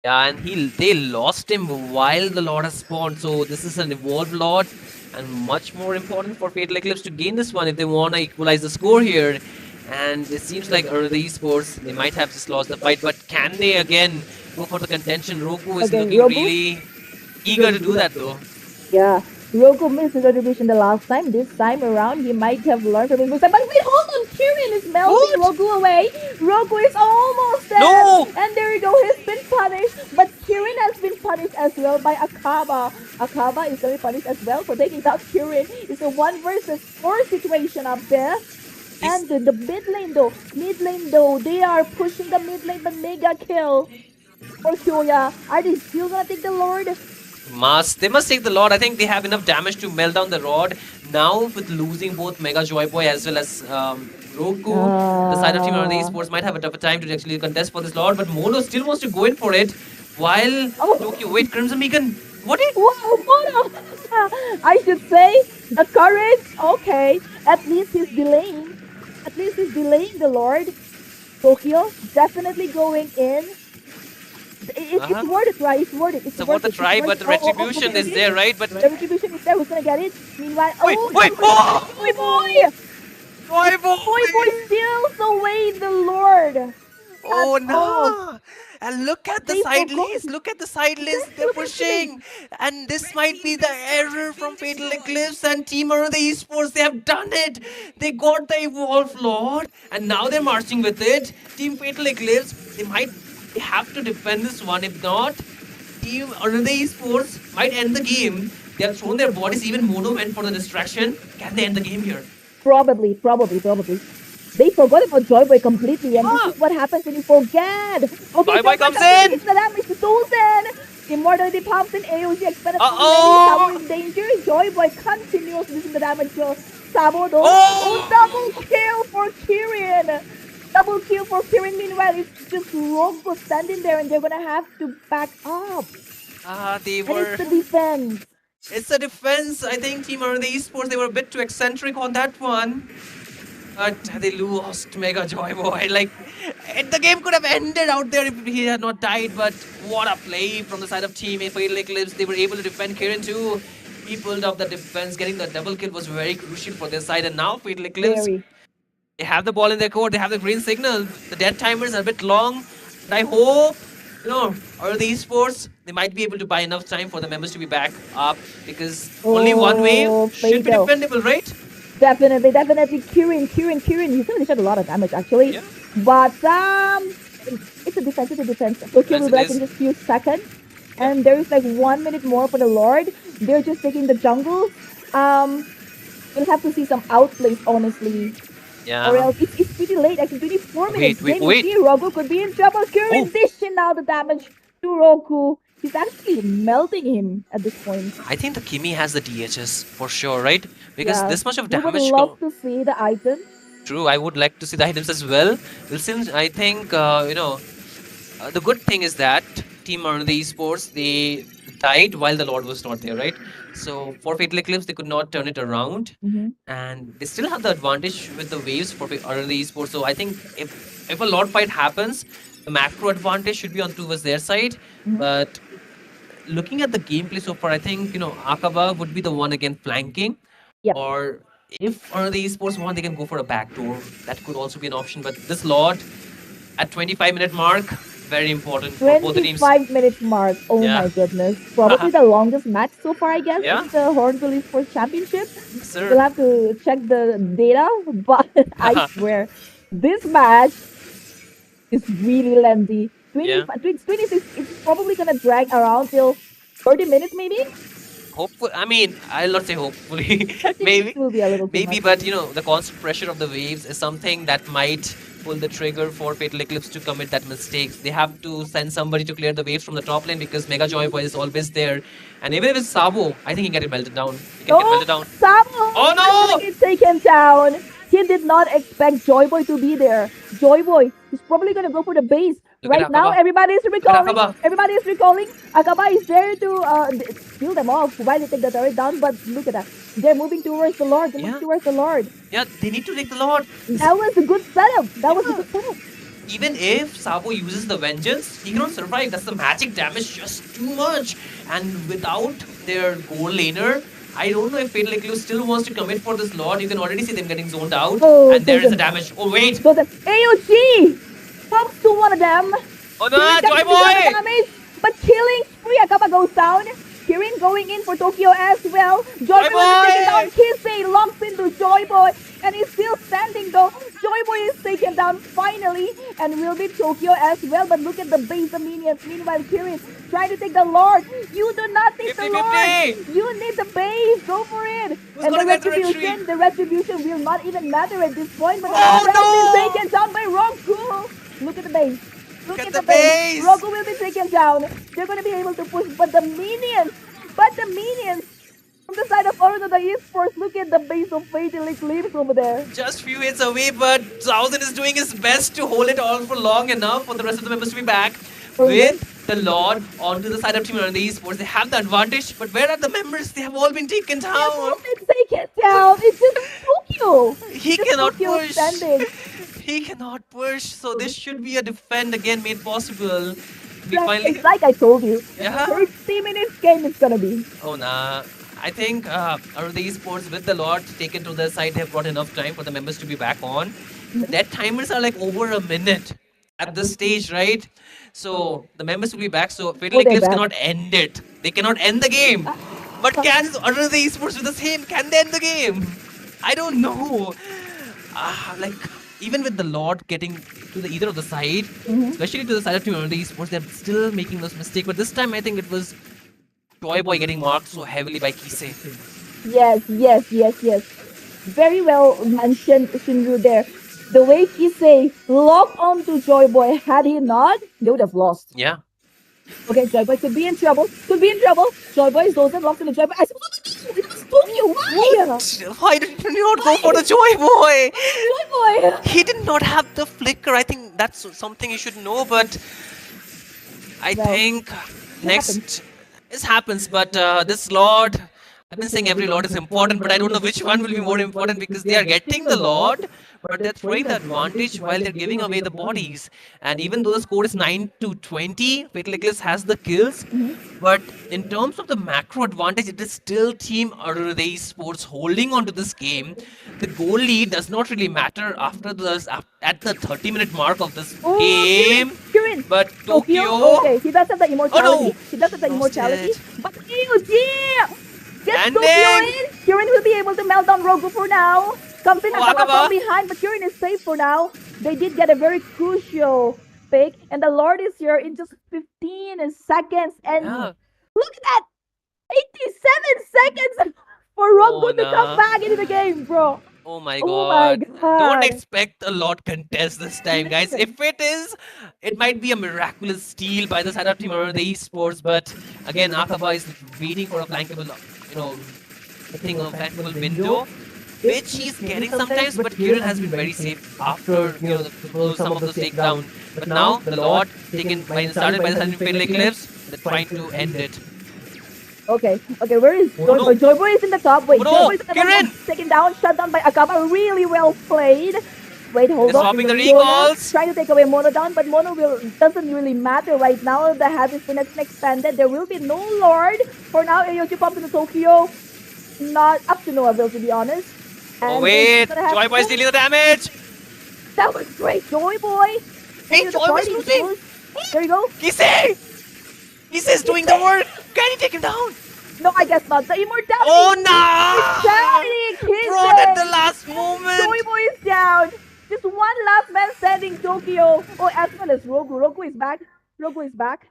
yeah, and they lost him while the Lord has spawned. So this is an evolved Lord, and much more important for Fatal Eclipse to gain this one if they want to equalize the score here. And it seems like early esports, they might have just lost the fight, but can they again go for the contention? Roku is Again, looking Rogu? really eager to do that though. Yeah. Rogu missed his retribution the last time. This time around, he might have learned from his mistake. But wait, hold on! Kirin is melting What? Rogu away. Rogu is almost dead. No! And there you go. He's been punished. But Kirin has been punished as well by Akaba. Akaba is going to be punished as well for taking out Kirin. It's a 1 versus 4 situation up there. And the mid lane though, they are pushing the mid lane, but mega kill for Kyoya. Are they still gonna take the Lord? They must take the Lord. I think they have enough damage to melt down the Rod. Now with losing both Mega Joyboy as well as Roku, the side of Team Arena Esports might have a tougher time to actually contest for this Lord. But Mono still wants to go in for it. While Tokyo, wait, Crimson Beacon. What did? Wow, photo! I should say the courage. Okay, at least he's delaying. At least he's delaying the Lord. Tokyo definitely going in. It's worth it, right? It's worth it. It's So worth what a it. It's try, worth but it. the retribution okay, is okay. there, right? But The retribution is there. Who's gonna get it? Meanwhile, wait, oh, wait, Joy Boy! Joy Joy Boy steals away the Lord. Oh That's all. no! And look at the They side forgot. lanes, look at the side lanes, they're Look at pushing! And this might be the error from Fatal Eclipse and Team Around the Esports, they have done it! They got the Evolve Lord, and now they're marching with it. Team Fatal Eclipse, they have to defend this one, if not, Team Around the Esports might end the game. They have thrown their bodies, even Mono went for the distraction. Can they end the game here? Probably. They forgot about Joy Boy completely, and this is what happens when you forget. Okay, Joy Boy comes in. It's the damage to Tombstone. Immortality pumps in AOG expended from Uh-oh. Sabo is danger. Joy Boy continues using the damage to Sabo though. Oh. Double kill for Kirin. Double kill for Kirin. Meanwhile, it's just Rogue standing there, and they're gonna have to back up. They And were... it's the defense. It's a defense. I think Team Around the Esports, they were a bit too eccentric on that one. But they lost Mega Joy Boy. Like, the game could have ended out there if he had not died. But what a play from the side of Team Fatal Eclipse. They were able to defend Kirin too. He pulled up the defense. Getting the double kill was very crucial for their side. And now Fatal Eclipse, Very. they have the ball in their court. They have the green signal. The dead timers are a bit long. But I hope, Around the Esports, they might be able to buy enough time for the members to be back up. Because only one wave should be Fatal. defendable, right? Definitely. Kirin. He's gonna shot a lot of damage actually. Yeah. But it's a defense. Tokyo will be back in just a few seconds. And there is like 1 minute more for the Lord. They're just taking the jungle. We'll have to see some outplays, honestly. Yeah. Or else it's pretty late, actually 24 minutes. Wait. Then you see Rogu could be in trouble. Kirin dishing out the damage to Roku. He's actually melting him at this point. I think the Kimi has the DHS for sure, right? Because Yeah. this much of We would damage. love to see the item. True, I would like to see the items as well. Well, since I think, the good thing is that Team Around the Esports, they died while the Lord was not there, right? So for Fatal Eclipse, they could not turn it around. And they still have the advantage with the waves for Around the Esports. So I think if a Lord fight happens, the macro advantage should be on towards their side. But looking at the gameplay so far, I think, Akaba would be the one again flanking. Yep. Or if Around the Esports want, they can go for a backdoor. That could also be an option. But this Lord at 25-minute mark, very important for both the teams. 25-minute mark. Oh Yeah. my goodness. Probably the longest match so far, I guess. Yeah. It's the Hornbill Esports Championship. Sir. We'll have to check the data, but I swear, this match is really lengthy. 26, it's probably gonna drag around till 30 minutes maybe? Hopefully, I mean, I'll not say hopefully. 30 Maybe. minutes will be a little too Maybe, much. but the constant pressure of the waves is something that might pull the trigger for Fatal Eclipse to commit that mistakes. They have to send somebody to clear the waves from the top lane because Mega Joy Boy is always there. And even if it's Sabo, I think he can get melted down. He can get melted down. Sabo! Oh, no! Get taken down. He did not expect Joy Boy to be there. Joy Boy is probably gonna go for the base. Look at Right now, Akaba. everybody is recalling. Akaba. Everybody is recalling. Akaba is there to steal them off while they take the turret down. But look at that. They're moving towards the Lord. They're moving towards the Lord. Yeah, they need to take the Lord. That was a good setup. That was a good setup. Even if Sabo uses the vengeance, he cannot survive. That's the magic damage, just too much. And without their goal laner, I don't know if Fatal Eclipse still wants to commit for this Lord. You can already see them getting zoned out. Oh, and there is the taken. damage. Oh, wait. So the AOG pumps to one of them. Oh, no, Kirin Joy gets the Boy! damage, but killing spree. Akaba goes down. Kirin going in for Tokyo as well. Joy Boy will be taken down. Kisei locks into Joy Boy, and he's still standing though. Joy Boy is taken down finally, and will be Tokyo as well. But look at the base of minions. Meanwhile, Kirin trying to take the Lord. You do not need the 50-50. Lord. You need the base. Go for it. And gonna get the the retribution will not even matter at this point. But Oh, the no! is taken down by Roku. Look at the base. Look at at the the base. base. Roku will be taken down. They're going to be able to push, but the minions from the side of Around the Esports, look at the base of Fatal Eclipse over there. Just few hits away, but Thousand is doing his best to hold it all for long enough for the rest of the members to be back. Oh, With the Lord onto the side of Team Aruna Esports. They have the advantage, but where are the members? They have all been taken They've down. all been taken down. It's just Tokyo. He Just cannot Tokyo push. standing. He cannot push. So this should be a defend again made possible. We Like, finally. it's like I told you. Yeah. 30 minutes game it's gonna be. Oh nah. I think Aruna Esports with the Lord taken to their side have got enough time for the members to be back on. The dead timers are like over a minute at this stage, right? So the members will be back. So Fatal they're Eclipse back. cannot end it. They cannot end the game. But can Aruna Esports with the same? Can they end the game? I don't know. Like even with the Lord getting to the either of the side, especially to the side of Team Aruna Esports, they're still making those mistakes. But this time I think it was Toy Boy getting marked so heavily by Kisei. Yes. Very well mentioned, Shinru there. The way Kisei locked onto Joy Boy, had he not, they would have lost. Yeah. Okay, Joy Boy could be in trouble. Joy Boy is those locked into Joy Boy. I suppose it was Tokyo. Why? Why did you not go for the Joy Boy? Joy Boy. He did not have the flicker. I think that's something you should know, but I Well, think next this happens. But this Lord, I've been saying every Lord is important, but I don't know which one will be more important because they are getting the Lord, but they're throwing the advantage while they're giving away the bodies. And even though the score is 9-20, Fatal Eclipse has the kills, but in terms of the macro advantage, it is still Team Aruna Esports holding on to this game. The goal lead does not really matter after this at the 30-minute mark of this Oh, game. Kirin. But Tokyo. Tokyo, Okay, he does have the immortality. Oh, no. He does have the Lost immortality. it. But ew, yeah. Gets And Tokyo then- in. Kirin will be able to melt down Rogu for now. Comes in Oh, Akaba Akaba. from behind, but Kirin is safe for now. They did get a very crucial pick, and the Lord is here in just 15 seconds. And yeah. look at that! 87 seconds for Rogu Oh, to come nah. back into the game, bro. Oh my Oh my god. God. Don't expect a lot contest this time, guys. If it is, it might be a miraculous steal by the side of Team Aruna Esports. But again, Akaba is waiting for a flankable, flankable window, which he's getting sometimes. But Kiran has been very safe after some of those takedown. But now the Lord started by the side of Fatal Eclipse. They're trying to end it. Okay, where is Oh, Joy no. Boy? Joy Boy is in the top. Wait, Oh, Joy no. Boy is in the Kirin! top. Taken down, shut down by Akaba. Really well played. Wait, hold They're on. swapping the Fiona recalls. trying to take away Mono down, but Mono doesn't really matter right now. The head is been expanded. There will be no Lord. For now, Ayoshi pops into Tokyo. Not up to no avail, to be honest. Oh And wait, it's gonna have Joy Boy's dealing the damage. That was great, Joy Boy. Hey, Into the Joy Boy's party losing. goes. There you go. Kisei! Kisei's doing the work. Can he take him down? No, I guess not. The immortality. Oh no! Immortality, Brought at Kisei. the last moment. Joy Boy is down. Just one last man standing, Tokyo. Oh, as well as Rogu. Rogu is back.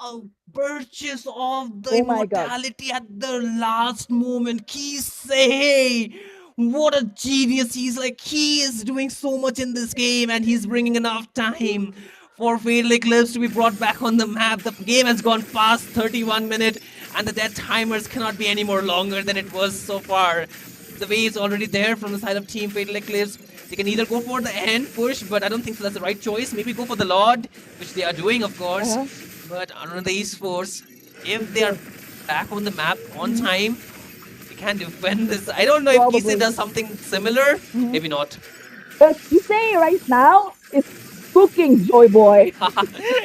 A purchase of the Oh my God. immortality at the last moment. Kisei! What a genius. He is doing so much in this game and he's bringing enough time for Fatal Eclipse to be brought back on the map. The game has gone past 31 minutes and the death timers cannot be any more longer than it was so far. The way is already there from the side of Team Fatal Eclipse. They can either go for the end push, but I don't think that's the right choice. Maybe go for the Lord, which they are doing, of course. But Aruna Esports, if they are back on the map on time, they can defend this. I don't know if Probably. Kisei does something similar. Maybe not. But Kisei right now is cooking Joy Boy.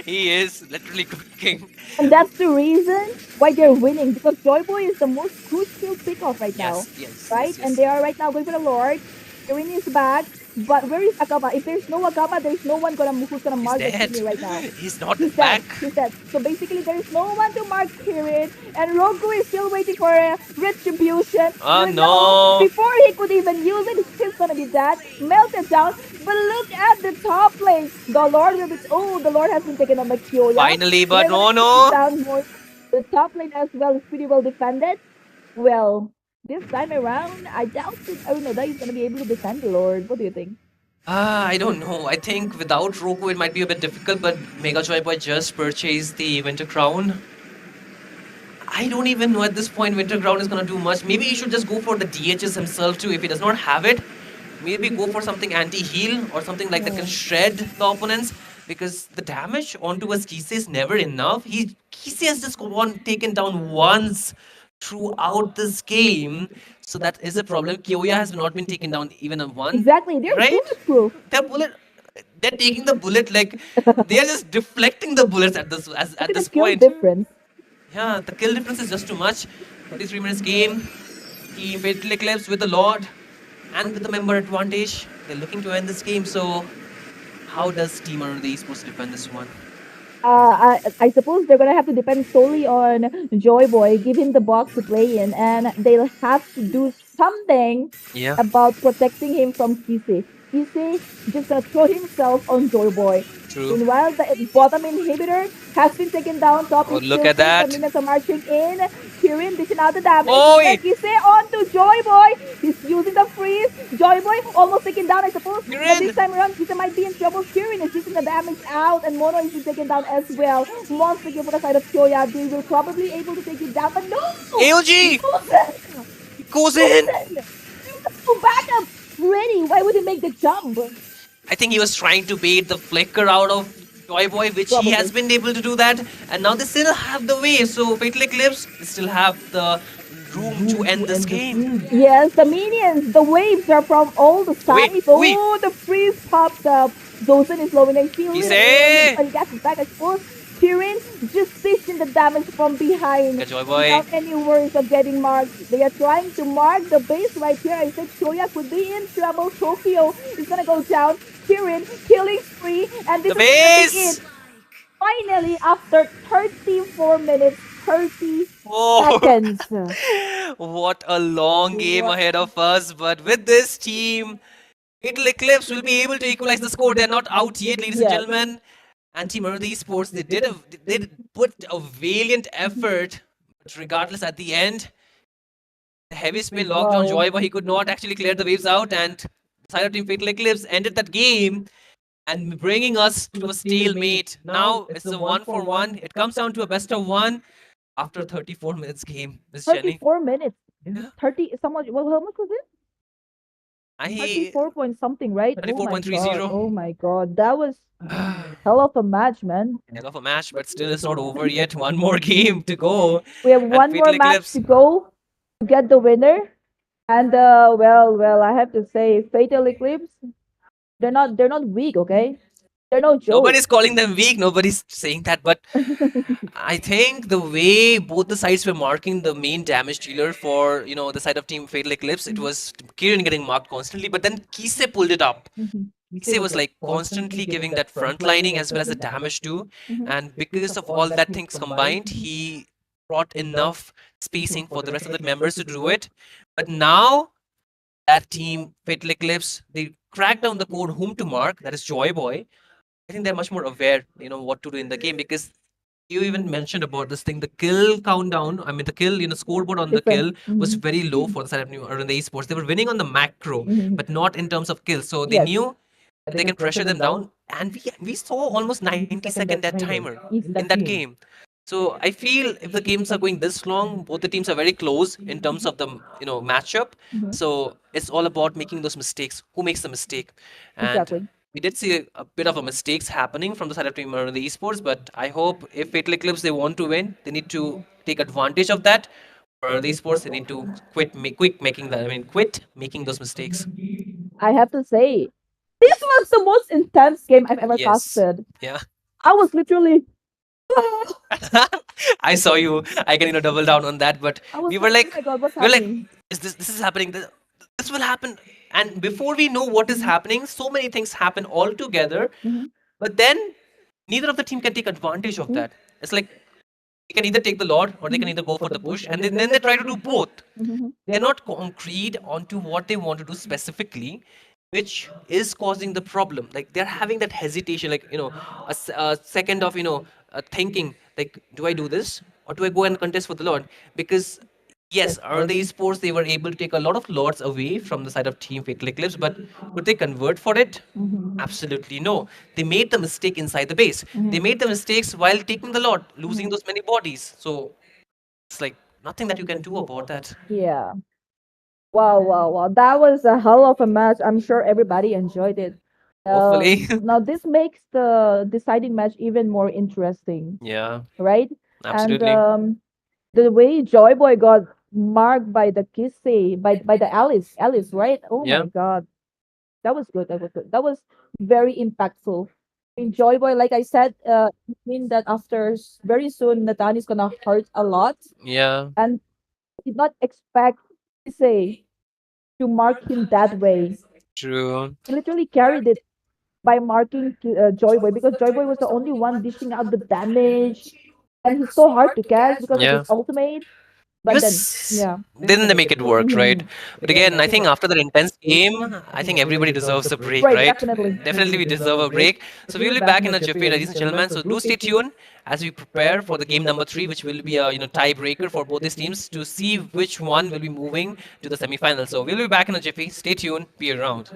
He is literally cooking. And that's the reason why they're winning. Because Joy Boy is the most crucial pick-off right now. Yes. Right? yes. And they are right now going for the Lord. Kirin is back. But where is Akaba? If there's no Akaba, there's no one who's gonna mark the dead. Kirin right now. He's not He's back. dead. He's dead. So basically, there's no one to mark Kirin, and Rogu is still waiting for a retribution. Oh, You no. know, before he could even use it, he's still gonna be dead, melted down. But look at the top lane. The Lord will be. Oh, the Lord has been taken on by Kyoya. Finally, but They're no, gonna no. take down more. The top lane as well is pretty well defended. Well, this time around, I doubt it. I don't know that he's gonna be able to defend the Lord. What do you think? I don't know. I think without Roku it might be a bit difficult, but Mega Joy Boy just purchased the Winter Crown. I don't even know at this point Winter Crown is gonna do much. Maybe he should just go for the DHS himself too if he does not have it. Maybe go for something anti-heal or something like that can shred the opponents. because the damage onto a Kise is never enough. Kise has just taken down once throughout this game, so that is a problem. Kyoya has not been taken down even a one, Exactly. They're right? bulletproof. They're bullet. They're taking the bullet like they are just deflecting the bullets at this Look at at the this skill point. difference. Yeah, the kill difference is just too much. 33 minutes game. Team Fatal Eclipse with the Lord and with the member advantage. They're looking to end this game. So, how does Team the Esports defend this one? I suppose they're gonna have to depend solely on Joy Boy, give him the box to play in, and they'll have to do something Yeah. about protecting him from Kise. Kise just gonna throw himself on Joy Boy. True. Meanwhile, the bottom inhibitor has been taken down. Top Oh, is look still at safe. that. The minions are marching in. Kirin dishing out the damage. Oh, And Kise on to Joy Boy. He's using the freeze. Joy Boy almost taken down, I suppose. But Kirin. this time around, Kise might be in trouble. Kirin is dishing the damage out, and Mono is being taken down as well. Monster kill for the side of Kyoya. They will probably able to take it down, but no! AOG Gozen! goes in. Go back up! Ready? Why would he make the jump? I think he was trying to bait the flicker out of Joy Boy, which he has been able to do that. And now they still have the wave. So Fatal Eclipse, they still have the room to end this game. Yes, the minions, the waves are from all the Wait, sides. wait. Oh, the freeze pops up. Zosen is low in HP. Kise! But he gets back, I suppose. Kirin just dishing the damage from behind. Okay, Joy Boy. Without any worries of getting marked. They are trying to mark the base right here. I said Kyoya could be in trouble. Tokyo is gonna go down. Kirin killing spree. And this The is gonna base! be it. Finally, after 34 minutes, 30 Oh, seconds. what a long game ahead of us. But with this team, Fatal Eclipse will be able to equalize the score. They're not out yet, ladies and Yes. gentlemen. And Team Esports, they did put a valiant effort. But regardless, at the end, the heavy spin locked on Wow. Joy, but he could not actually clear the waves out. And the side of Team Fatal Eclipse ended that game and bringing us to a stalemate. Now it's a 1-for-1. It comes down to a best of one after 34 minutes game, Miss Jenny. 34 minutes. Yeah. 30 someone well, how much was it? I 34 point something, right? 34.30. Oh my god. That was hell of a match, man. hell of a match, but still it's not over yet. One more game to go. We have And one more Fatal match Eclipse. to go to get the winner. And well, I have to say, Fatal Eclipse, they're not weak, okay? They're no joke. Nobody's calling them weak. Nobody's saying that, but I think the way both the sides were marking the main damage dealer for the side of Team Fatal Eclipse, it was Kirin getting marked constantly, but then Kise pulled it up. Kise was like constantly giving that front lining as well as the damage too, and because of all that things combined, he brought enough spacing for the rest of the members to do it. But now that team Fatal Eclipse, they cracked down the code whom to mark. That is Joy Boy. I think they're much more aware, what to do in the game because you even mentioned about this thing. The kill countdown, I mean, the kill, scoreboard on the kill Different. was very low for the side of New or in the esports. They were winning on the macro, Mhm. but not in terms of kills. So they Yes. knew that they can pressure them down, and we saw almost 90-second dead timer in that game. So I feel if the games are going this long, both the teams are very close in terms of the matchup. Mhm. So it's all about making those mistakes. Who makes the mistake? And Exactly. we did see a bit of a mistakes happening from the side of Team the Esports, but I hope if Fatal Eclipse they want to win, they need to take advantage of that. For the Esports, they need to quit making those mistakes. I have to say, this was the most intense game I've ever Yes. casted. Yeah. I was literally I saw you. I can double down on that, but I was we were like, like, oh my god, what's we're like, happening? is this is happening? This will happen. And before we know what is happening, so many things happen all together. Mhm. But then neither of the team can take advantage of Mhm. that. It's like they can either take the Lord or they can either go for the push, and then they try to do both. Mhm. They're not concrete onto what they want to do specifically, which is causing the problem. Like they're having that hesitation, like a second of thinking, like, do I do this or do I go and contest for the Lord? Because yes, early sports they were able to take a lot of lords away from the side of Team Fatal Eclipse, but could they convert for it? Mhm. Absolutely no. They made the mistake inside the base. They made the mistakes while taking the Lord, losing those many bodies. So it's like nothing that you can do about that. Yeah. Wow. That was a hell of a match. I'm sure everybody enjoyed it. Hopefully. Now this makes the deciding match even more interesting, Yeah, right? And absolutely. the way Joy Boy got marked by the Kissy, by the Alice, right? Oh Yeah, my God, that was good. That was good. That was very impactful. In Joy Boy, like I said, it mean that after very soon, Nathan is gonna hurt a lot, yeah, and did not expect Kissy to mark him that way. true. He literally carried it by marking Joy Boy because Joy Boy was the only one dishing out the damage, and he's so hard to catch because of Yeah. his ultimate. He But then, was yeah. didn't they make it work, right? Mhm. But again, I think after that intense game, I think everybody deserves a break, Right, right? definitely. Definitely we deserve a break. So we will be back in a jiffy, ladies and gentlemen. So do stay tuned as we prepare for the game number 3, which will be a tiebreaker for both these teams to see which one will be moving to the semi-final. So we'll be back in a jiffy. Stay tuned. Be around.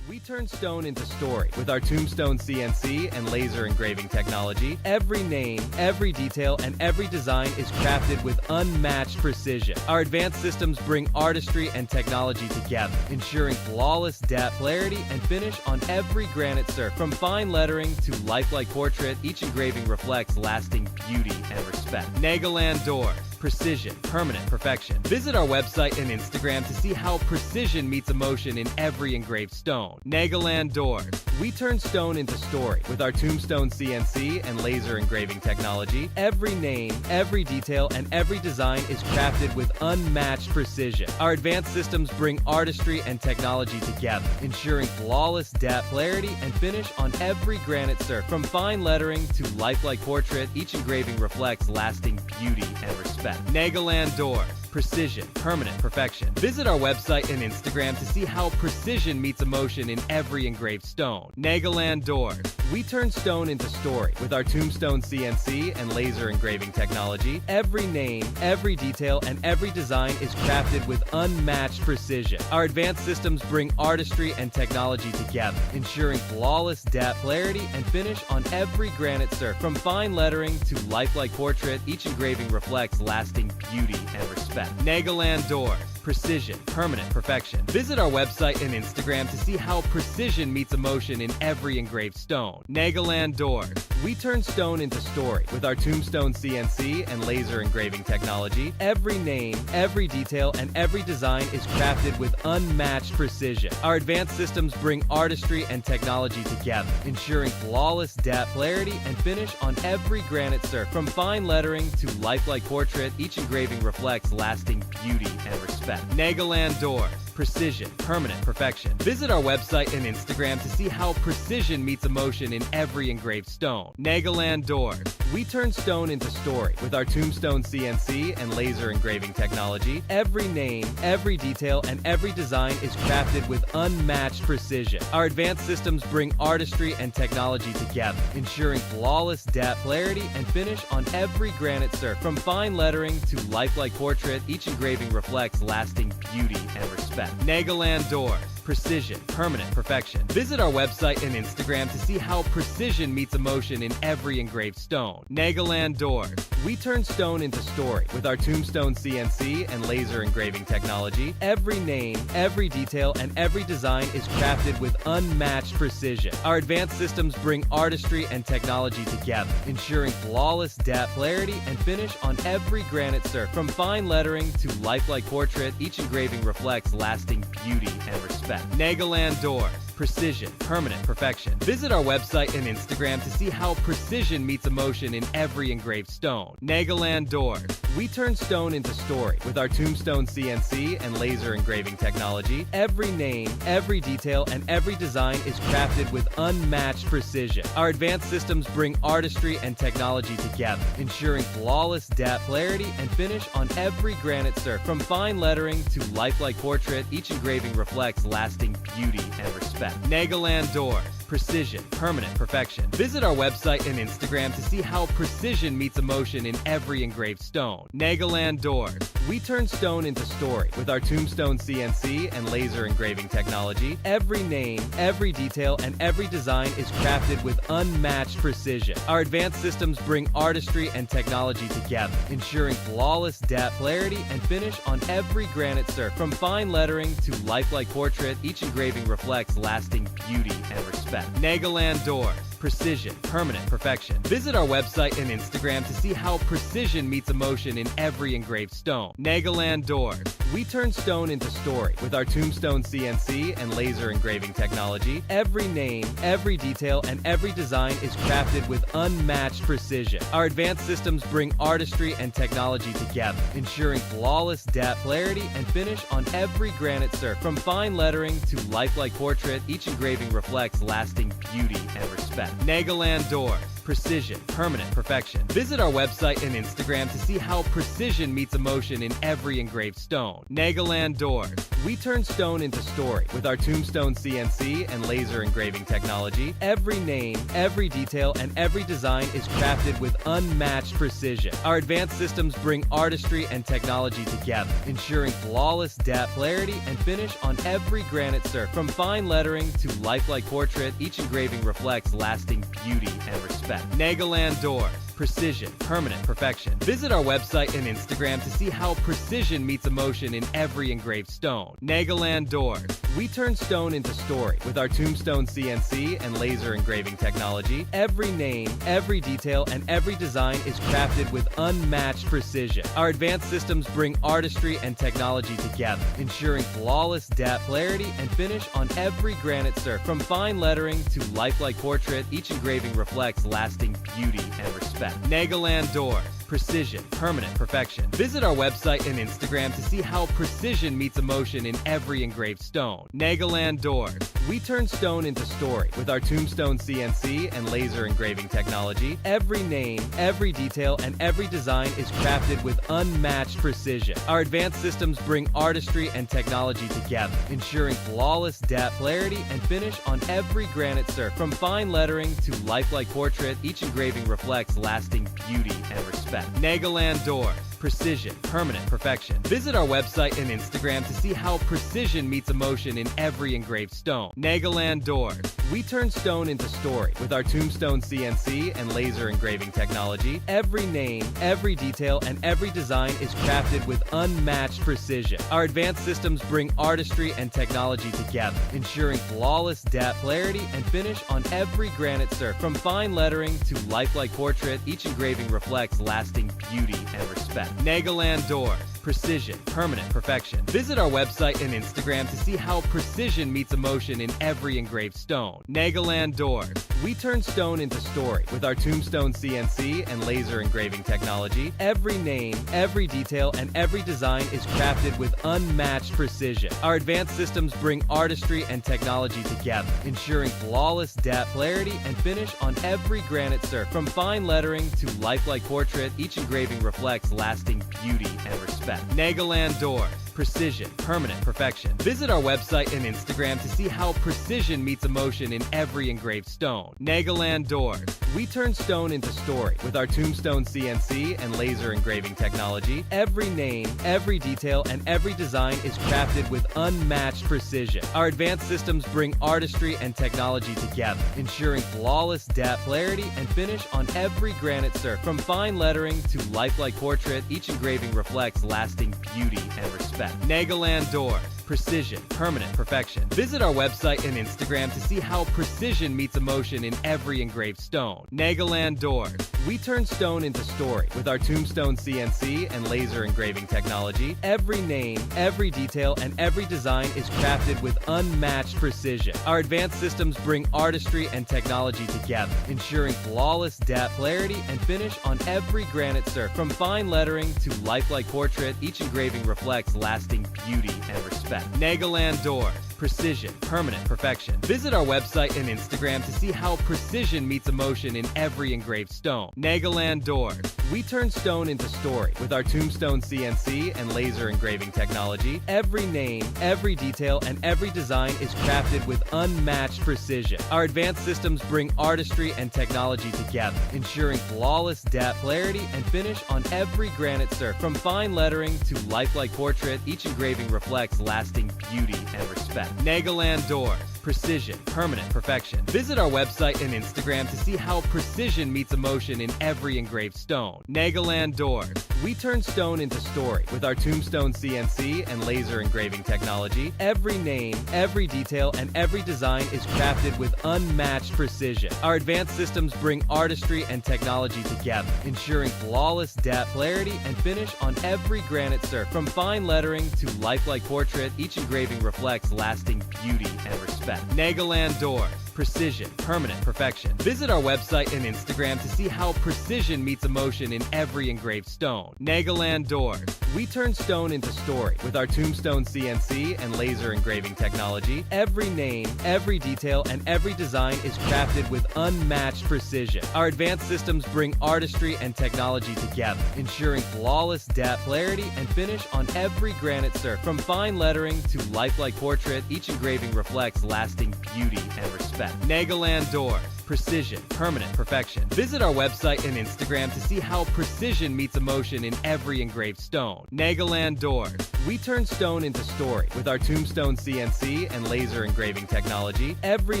We turn stone into story with our Tombstone CNC and laser engraving technology. Every name, every detail, and every design is crafted with unmatched precision. Our advanced systems bring artistry and technology together, ensuring flawless depth, clarity, and finish on every granite surface. From fine lettering to lifelike portrait, each engraving reflects lasting beauty and respect. Nagaland doors. Precision, permanent perfection. Visit our website and Instagram to see how precision meets emotion in every engraved stone. Nagaland doors. We turn stone into story with our Tombstone CNC and laser engraving technology. Every name, every detail, and every design is crafted with unmatched precision. Our advanced systems bring artistry and technology together, ensuring flawless depth, clarity, and finish on every granite surface. From fine lettering to lifelike portrait, each engraving reflects lasting beauty and respect. Nagaland doors. Precision, permanent perfection. Visit our website and Instagram to see how precision meets emotion in every engraved stone. Nagaland doors. We turn stone into story with our Tombstone CNC and laser engraving technology. Every name, every detail, and every design is crafted with unmatched precision. Our advanced systems bring artistry and technology together, ensuring flawless depth, clarity, and finish on every granite surface. From fine lettering to lifelike portrait, each engraving reflects lasting beauty and respect. Nagaland doors. Precision, permanent perfection. Visit our website and Instagram to see how precision meets emotion in every engraved stone. Nagaland doors. We turn stone into story with our Tombstone CNC and laser engraving technology. Every name, every detail, and every design is crafted with unmatched precision. Our advanced systems bring artistry and technology together, ensuring flawless depth, clarity, and finish on every granite surface. From fine lettering to lifelike portrait, each engraving reflects lasting beauty and respect. Nagaland doors. Precision, permanent perfection. Visit our website and Instagram to see how precision meets emotion in every engraved stone. Nagaland doors. We turn stone into story with our Tombstone CNC and laser engraving technology. Every name, every detail, and every design is crafted with unmatched precision. Our advanced systems bring artistry and technology together, ensuring flawless depth, clarity, and finish on every granite surface. From fine lettering to lifelike portrait, each engraving reflects lasting beauty and respect. Nagaland doors. Precision, permanent perfection. Visit our website and Instagram to see how precision meets emotion in every engraved stone. Nagaland doors. We turn stone into story with our Tombstone CNC and laser engraving technology. Every name, every detail, and every design is crafted with unmatched precision. Our advanced systems bring artistry and technology together, ensuring flawless depth, clarity, and finish on every granite surface. From fine lettering to lifelike portrait, each engraving reflects lasting beauty and respect. Nagaland doors. Precision, permanent perfection. Visit our website and Instagram to see how precision meets emotion in every engraved stone. Nagaland doors. We turn stone into story with our Tombstone CNC and laser engraving technology. Every name, every detail, and every design is crafted with unmatched precision. Our advanced systems bring artistry and technology together, ensuring flawless depth, clarity, and finish on every granite surface. From fine lettering to lifelike portrait, each engraving reflects lasting beauty and respect. Nagaland doors. precision, permanent perfection. Visit our website and Instagram to see how precision meets emotion in every engraved stone. Nagaland Doors. We turn stone into story. With our Tombstone CNC and laser engraving technology, every name, every detail, and every design is crafted with unmatched precision. Our advanced systems bring artistry and technology together, ensuring flawless depth, clarity, and finish on every granite surface. From fine lettering to lifelike portrait, each engraving reflects lasting beauty and respect. Nagaland Doors. Precision, permanent perfection. Visit our website and Instagram to see how precision meets emotion in every engraved stone. Nagaland Doors. We turn stone into story. With our Tombstone CNC and laser engraving technology, every name, every detail, and every design is crafted with unmatched precision. Our advanced systems bring artistry and technology together, ensuring flawless depth, clarity, and finish on every granite surface. From fine lettering to lifelike portrait, each engraving reflects lasting beauty and respect. Nagaland Doors. Precision, permanent perfection. Visit our website and Instagram to see how precision meets emotion in every engraved stone. Nagaland Doors. We turn stone into story. With our Tombstone CNC and laser engraving technology, every name, every detail, and every design is crafted with unmatched precision. Our advanced systems bring artistry and technology together, ensuring flawless depth, clarity, and finish on every granite surface. From fine lettering to lifelike portrait, each engraving reflects lasting beauty and respect. Nagaland Doors. Precision, permanent perfection. Visit our website and Instagram to see how precision meets emotion in every engraved stone. Nagaland Doors. We turn stone into story. With our Tombstone CNC and laser engraving technology, every name, every detail, and every design is crafted with unmatched precision. Our advanced systems bring artistry and technology together, ensuring flawless depth, clarity, and finish on every granite surface. From fine lettering to lifelike portrait, each engraving reflects lasting beauty and respect. Nagaland Doors. Precision, permanent perfection. Visit our website and Instagram to see how precision meets emotion in every engraved stone. Nagaland Doors. We turn stone into story. With our Tombstone CNC and laser engraving technology, every name, every detail, and every design is crafted with unmatched precision. Our advanced systems bring artistry and technology together, ensuring flawless depth, clarity, and finish on every granite surface. From fine lettering to lifelike portrait, each engraving reflects lasting beauty and respect. Nagaland Doors. Precision, permanent perfection. Visit our website and Instagram to see how precision meets emotion in every engraved stone. Nagaland Doors. We turn stone into story. With our Tombstone CNC and laser engraving technology, every name, every detail, and every design is crafted with unmatched precision. Our advanced systems bring artistry and technology together, ensuring flawless depth, clarity, and finish on every granite surface. From fine lettering to lifelike portrait, each engraving reflects lasting beauty and respect. Nagaland Doors. Precision, permanent perfection. Visit our website and Instagram to see how precision meets emotion in every engraved stone. Nagaland Doors. We turn stone into story. With our Tombstone CNC and laser engraving technology, every name, every detail, and every design is crafted with unmatched precision. Our advanced systems bring artistry and technology together, ensuring flawless depth, clarity, and finish on every granite surface. From fine lettering to lifelike portrait, each engraving reflects lasting beauty and respect. Nagaland Doors. Precision, permanent perfection. Visit our website and Instagram to see how precision meets emotion in every engraved stone. Nagaland Doors. We turn stone into story. With our Tombstone CNC and laser engraving technology, every name, every detail, and every design is crafted with unmatched precision. Our advanced systems bring artistry and technology together, ensuring flawless depth, clarity, and finish on every granite surface. From fine lettering to lifelike portrait, each engraving reflects lasting beauty and respect. Nagaland Doors. Precision, permanent perfection. Visit our website and Instagram to see how precision meets emotion in every engraved stone. Nagaland Doors. We turn stone into story. With our Tombstone CNC and laser engraving technology, every name, every detail, and every design is crafted with unmatched precision. Our advanced systems bring artistry and technology together, ensuring flawless depth, clarity, and finish on every granite surface. From fine lettering to lifelike portrait, each engraving reflects lasting beauty and respect. Nagaland Doors. precision, permanent perfection. Visit our website and Instagram to see how precision meets emotion in every engraved stone. Nagaland Doors. We turn stone into story. With our Tombstone CNC and laser engraving technology, every name, every detail, and every design is crafted with unmatched precision. Our advanced systems bring artistry and technology together, ensuring flawless depth, clarity, and finish on every granite surface. From fine lettering to lifelike portrait, each engraving reflects lasting beauty and respect. Nagaland Doors. Precision, permanent perfection. Visit our website and Instagram to see how precision meets emotion in every engraved stone. Nagaland Doors. We turn stone into story. With our Tombstone CNC and laser engraving technology, every name, every detail, and every design is crafted with unmatched precision. Our advanced systems bring artistry and technology together, ensuring flawless depth, clarity, and finish on every granite surface. From fine lettering to lifelike portrait, each engraving reflects lasting beauty and respect. Nagaland Doors. Precision, permanent perfection. Visit our website and Instagram to see how precision meets emotion in every engraved stone. Nagaland Doors. We turn stone into story. With our Tombstone CNC and laser engraving technology, every name, every detail, and every design is crafted with unmatched precision. Our advanced systems bring artistry and technology together, ensuring flawless depth, clarity, and finish on every granite surface. From fine lettering to lifelike portrait, each engraving reflects lasting beauty and respect. Nagaland Doors. Precision, permanent perfection. Visit our website and Instagram to see how precision meets emotion in every engraved stone. Nagaland Doors. We turn stone into story. With our Tombstone CNC and laser engraving technology, every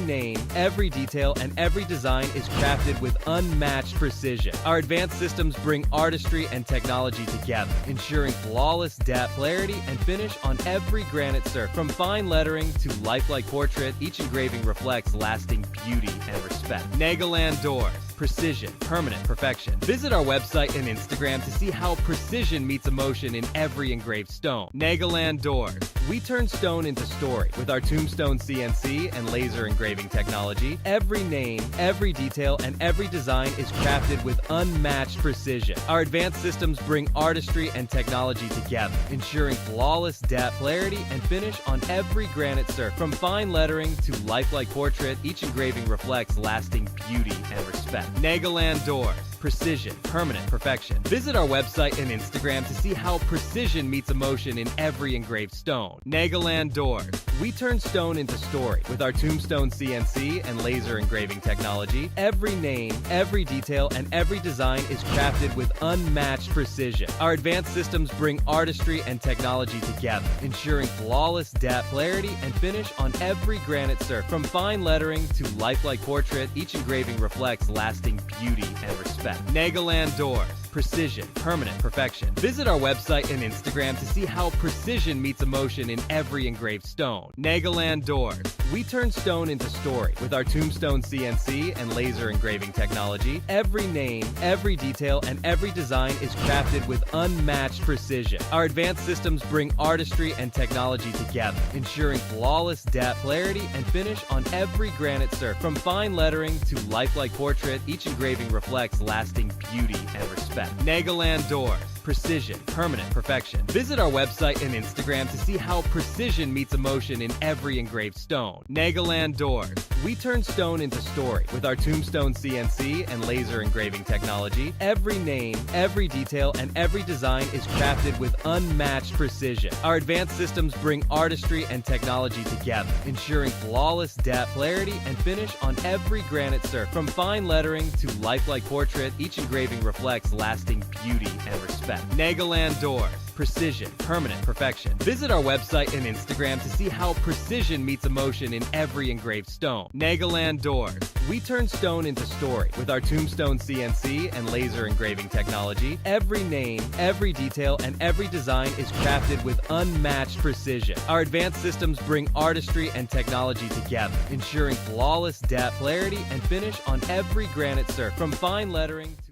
name, every detail, and every design is crafted with unmatched precision. Our advanced systems bring artistry and technology together, ensuring flawless depth, clarity, and finish on every granite surface. From fine lettering to lifelike portrait, each engraving reflects lasting beauty and respect. Nagaland Doors. Precision, permanent perfection. Visit our website and Instagram to see how precision meets emotion in every engraved stone. Nagaland Doors. We turn stone into story. With our Tombstone CNC and laser engraving technology, every name, every detail, and every design is crafted with unmatched precision. Our advanced systems bring artistry and technology together, ensuring flawless depth, clarity, and finish on every granite surface. From fine lettering to lifelike portrait, each engraving reflects lasting beauty and respect. Nagaland Doors. Precision, permanent perfection. Visit our website and Instagram to see how precision meets emotion in every engraved stone. Nagaland Doors. We turn stone into story. With our Tombstone CNC and laser engraving technology, every name, every detail, and every design is crafted with unmatched precision. Our advanced systems bring artistry and technology together, ensuring flawless depth, clarity, and finish on every granite surface. From fine lettering to lifelike portrait, each engraving reflects lasting beauty and respect. Nagaland Doors. Precision, permanent perfection. Visit our website and Instagram to see how precision meets emotion in every engraved stone. Nagaland Doors. We turn stone into story. With our Tombstone CNC and laser engraving technology, every name, every detail, and every design is crafted with unmatched precision. Our advanced systems bring artistry and technology together, ensuring flawless depth, clarity, and finish on every granite surface. From fine lettering to lifelike portrait, each engraving reflects lasting beauty and respect. Nagaland Doors. Precision, permanent perfection. Visit our website and Instagram to see how precision meets emotion in every engraved stone. Nagaland Doors. We turn stone into story. With our Tombstone CNC and laser engraving technology, every name, every detail, and every design is crafted with unmatched precision. Our advanced systems bring artistry and technology together, ensuring flawless depth, clarity, and finish on every granite surface. From fine lettering to lifelike portrait, each engraving reflects lasting beauty and respect. Nagaland Doors. Precision, permanent perfection. Visit our website and Instagram to see how precision meets emotion in every engraved stone. Nagaland Doors. We turn stone into story. With our Tombstone CNC and laser engraving technology, every name, every detail, and every design is crafted with unmatched precision. Our advanced systems bring artistry and technology together, ensuring flawless depth, clarity, and finish on every granite surface. From fine lettering to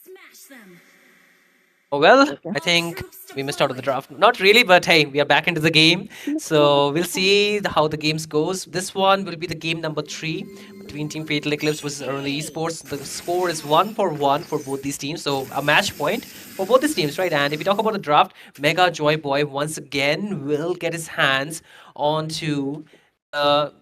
Smash them. Oh, well, I think we missed out on the draft. Not really, but hey, we are back into the game. So we'll see how the games goes. This one will be the game number 3. between Team Fatal Eclipse versus Aruna Esports. The score is 1-1 for both these teams, so a match point for both these teams, right? And if we talk about the draft, Mega Joy Boy once again will get his hands onto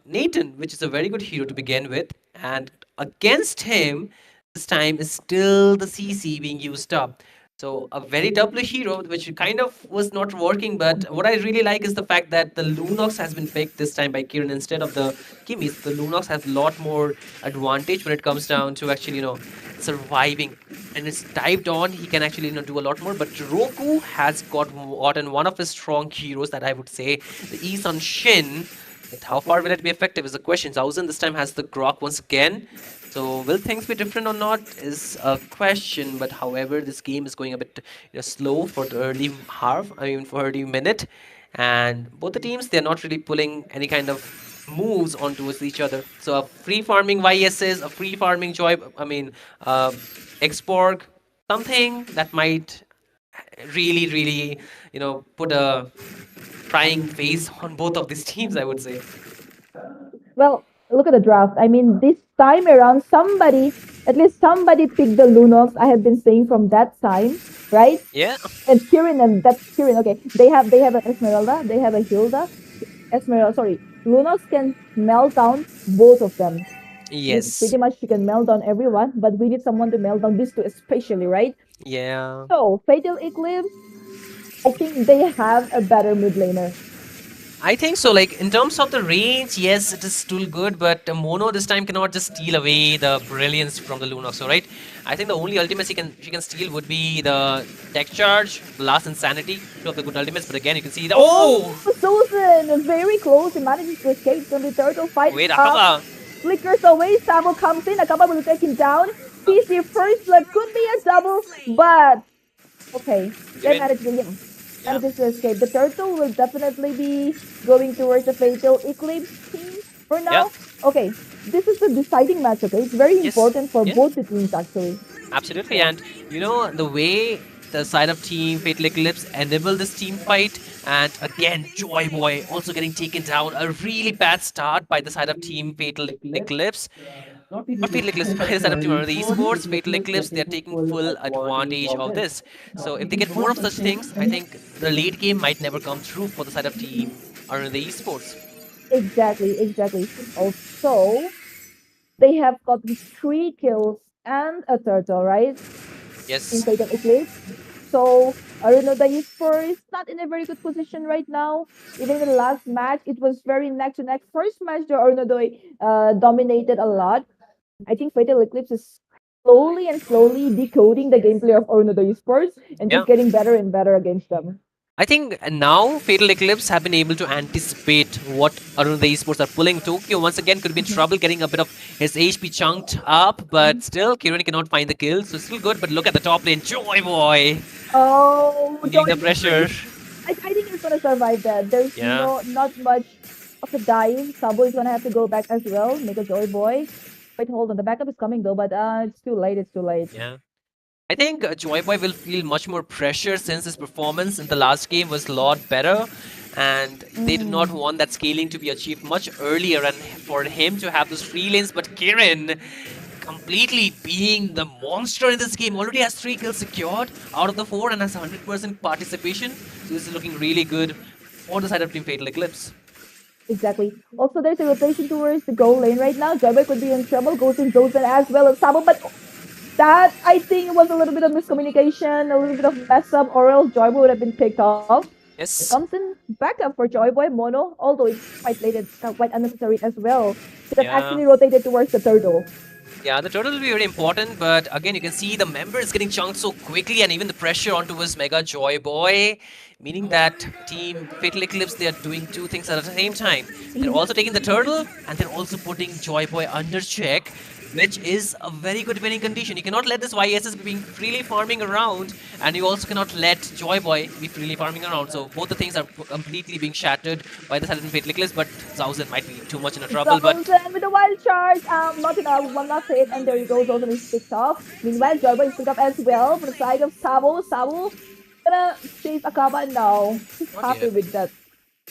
Nathan, which is a very good hero to begin with, and against him, this time is still the CC being used up. So a very double hero, which kind of was not working. But what I really like is the fact that the Lunox has been picked this time by Kiran instead of the Kimmys. The Lunox has a lot more advantage when it comes down to actually, surviving. And it's dived on, he can actually, do a lot more. But Roku has gotten one of his strong heroes that I would say, the Isan Shin. But how far will it be effective is the question. Zausen this time has the Grok once again. So will things be different or not is a question. But however, this game is going a bit slow for the early half. I mean, for early minute. And both the teams, they're not really pulling any kind of moves onto each other. So a free farming YSS, a free farming Joy, Xborg, something that might really, put a trying face on both of these teams, I would say. Well, look at the draft. I mean, this time around, at least somebody picked the Lunox. I have been saying from that time, right? Yeah. And Kirin, and that's Kirin. Okay, they have an Esmeralda, they have a Hilda. Lunox can melt down both of them. Yes. Pretty much she can melt down everyone, but we need someone to melt down these two especially, right? Yeah. So, Fatal Eclipse, I think they have a better mid laner. I think so. Like in terms of the range, yes, it is still good, but Mono this time cannot just steal away the brilliance from the Lunox. So right, I think the only ultimates she can steal would be the Tech Charge, the Last Insanity, two of the good ultimates. But again, you can see the Susan, very close. He manages to escape from the turtle fight. Wait, Akaba. Flickers away. Sabo comes in. Akaba will take him down. PC first blood could be a double, but okay, they managed to manages to escape. The turtle will definitely be going towards the Fatal Eclipse team for now. Yeah. Okay, this is the deciding match, okay? It's very important for both the teams, actually. Absolutely, and the way the side of Team Fatal Eclipse enabled this team fight, and again, Joy Boy also getting taken down. A really bad start by the side of Team Fatal Eclipse. Not Fatal Eclipse, by the side of Team Esports, Fatal Eclipse, they're taking full advantage of this. So if they get more of such things, I think the late game might never come through for the side of Team Esports. Exactly. Also, they have gotten 3 kills and a turtle, right? Yes. In Fatal Eclipse. So, Aruna Esports is not in a very good position right now. Even in the last match, it was very neck to neck. First match, the Aruna dominated a lot. I think Fatal Eclipse is slowly decoding the gameplay of Aruna Esports and just getting better and better against them. I think now Fatal Eclipse have been able to anticipate what Aruna Esports are pulling. Tokyo once again could be in trouble getting a bit of his HP chunked up, but still Kiran cannot find the kill, so still good. But look at the top lane, Joy Boy. Oh, getting the pressure. I think he's gonna survive that. There's not much of a dive. Sabo is gonna have to go back as well. Make a Joy Boy. Wait, hold on. The backup is coming though, but it's too late. Yeah. I think Joy Boy will feel much more pressure since his performance in the last game was a lot better, and they did not want that scaling to be achieved much earlier and for him to have those free lanes. But Kiran, completely being the monster in this game, already has 3 kills secured out of the 4 and has 100% participation. So this is looking really good for the side of Team Fatal Eclipse. Exactly. Also, there's a rotation towards the goal lane right now. Joy Boy could be in trouble. Goes in Zosen as well as Sabo, but that, I think, was a little bit of miscommunication, a little bit of mess up, or else Joy Boy would have been picked off. Yes. Comes in backup for Joy Boy Mono, although it's quite late, it's quite unnecessary as well. It has actually rotated towards the turtle. Yeah, the turtle will be very important, but again, you can see the member is getting chunked so quickly, and even the pressure onto his Mega Joy Boy, meaning that Team Fatal Eclipse, they are doing 2 things at the same time. They're also taking the turtle, and they're also putting Joy Boy under check, which is a very good winning condition. You cannot let this YSS be freely farming around, and you also cannot let Joy Boy be freely farming around. So both the things are completely being shattered by the sudden Fatal Eclipse, but Zausen might be too much in a trouble. Zausen with a wild charge, not enough, one last hit, and there you go, Zausen is picked off. Meanwhile, Joy Boy is picked up as well from the side of Sabo. Sabo gonna chase Akaba now. He's happy with that.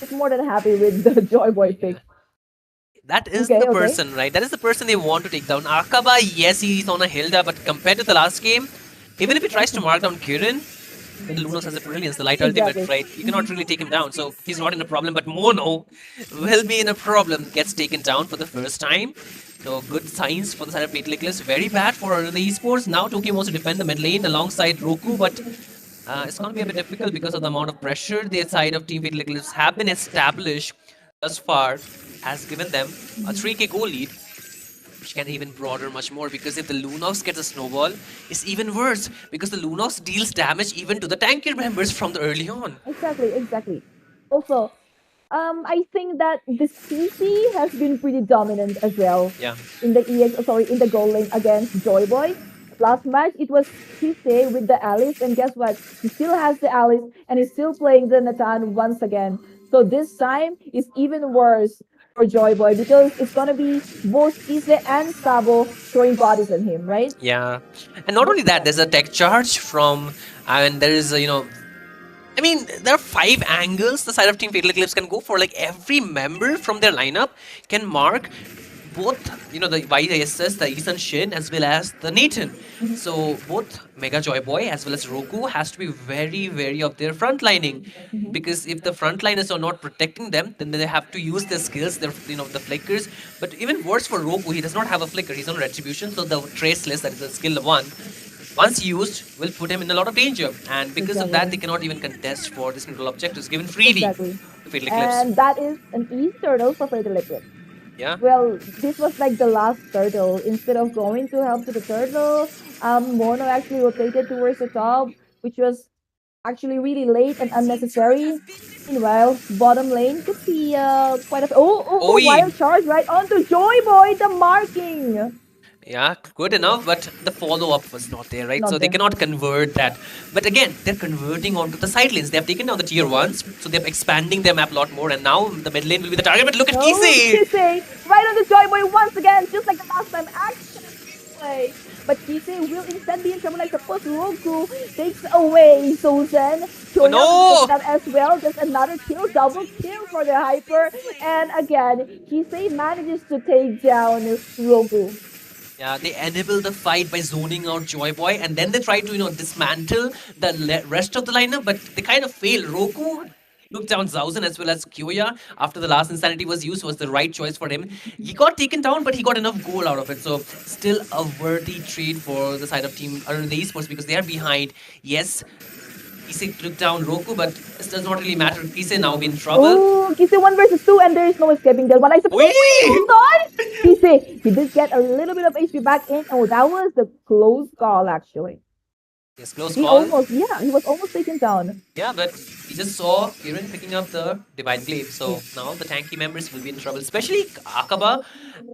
He's more than happy with the Joy Boy pick. That is Okay, the okay. person, right? That is the person they want to take down. Akaba, yes, he's on a Hilda, but compared to the last game, even if he tries to mark down Kirin, then Lunos has a brilliance, the light ultimate, Exactly. right? You cannot really take him down, so he's not in a problem. But Mono will be in a problem, gets taken down for the first time. So good signs for the side of Fatal Eclipse. Very bad for the esports. Now Tokyo wants to defend the mid lane alongside Roku, but it's going to be a bit difficult because of the amount of pressure the side of Team Fatal Eclipse have been established thus far, has given them a 3k goal lead, which can even broader much more, because if the Lunox gets a snowball, it's even worse because the Lunox deals damage even to the tanker members from the early on. Exactly. Also, I think that the CC has been pretty dominant as well Yeah. in the in the goal lane against Joyboy. Last match it was CC with the Alice, and guess what? He still has the Alice, and he's still playing the Nathan once again. So this time is even worse for Joyboy because it's gonna be both CC and Sabo throwing bodies on him, right? Yeah, and not only that, there's a tech charge from, and there is I mean, there are 5 angles the side of Team Fatal Eclipse can go for. Like every member from their lineup can mark both, the YSS, the Ethan Shin, as well as the Nathan. So both Mega Joy Boy as well as Roku has to be very wary of their front lining, because if the frontliners are not protecting them, then they have to use their skills, their the flickers. But even worse for Roku, he does not have a flicker. He's on retribution, so the traceless, that is the skill 1. Once used, will put him in a lot of danger, and because of that, they cannot even contest for this neutral objectives given freely Exactly. to Fatal Eclipse. And that is an East turtle for Fatal Eclipse. Yeah. Well, this was like the last turtle. Instead of going to help to the turtle, Mono actually rotated towards the top, which was actually really late and unnecessary. Meanwhile, bottom lane could see quite a wild charge right onto Joy Boy, the marking. Yeah, good enough, but the follow-up was not there, right? Not so they there. cannot convert that. But again, they're converting onto the side lanes. They have taken down the tier 1s, so they're expanding their map a lot more, and now the mid lane will be the target. But look at Kisei! Kisei, right on the Joy Boy once again, just like the last time. Actually, but Kisei will instead be in trouble. I suppose Roku takes away Sozen. Oh, no! That as well. Just another kill, double kill for the Hyper. And again, Kisei manages to take down Roku. Yeah, they enable the fight by zoning out Joy Boy, and then they try to, dismantle the rest of the lineup, but they kind of fail. Roku took down Zauzen as well as Kyoya after the last Insanity was used, was the right choice for him. He got taken down, but he got enough goal out of it, so still a worthy trade for the side of Team the Esports, because they are behind. Yes, Kisei took down Roku, but this does not really matter. Kisei now be in trouble. Oh, Kisei 1 versus 2, and there is no escaping that one. I suppose. Hold on! Kisei, he did get a little bit of HP back in. Oh, that was the close call, actually. Yes, close He call. he was almost taken down. Yeah, but he just saw Kirin picking up the Divine Glaive. So now the tanky members will be in trouble, especially Akaba.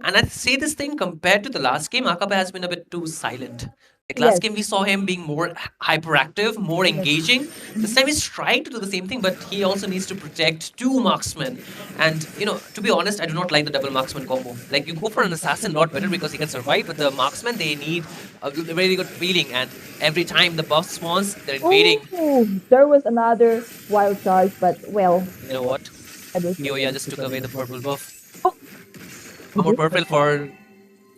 And I say this thing, compared to the last game, Akaba has been a bit too silent. Like last game, we saw him being more hyperactive, more engaging. This time he's trying to do the same thing, but he also needs to protect 2 marksmen. And, to be honest, I do not like the double marksman combo. Like, you go for an assassin a lot better because he can survive, but the marksman, they need a very good feeling. And every time the buff spawns, they're invading. Oh, there was another wild charge, but well. You know what? Kyoya just took away the purple buff. Oh. More purple for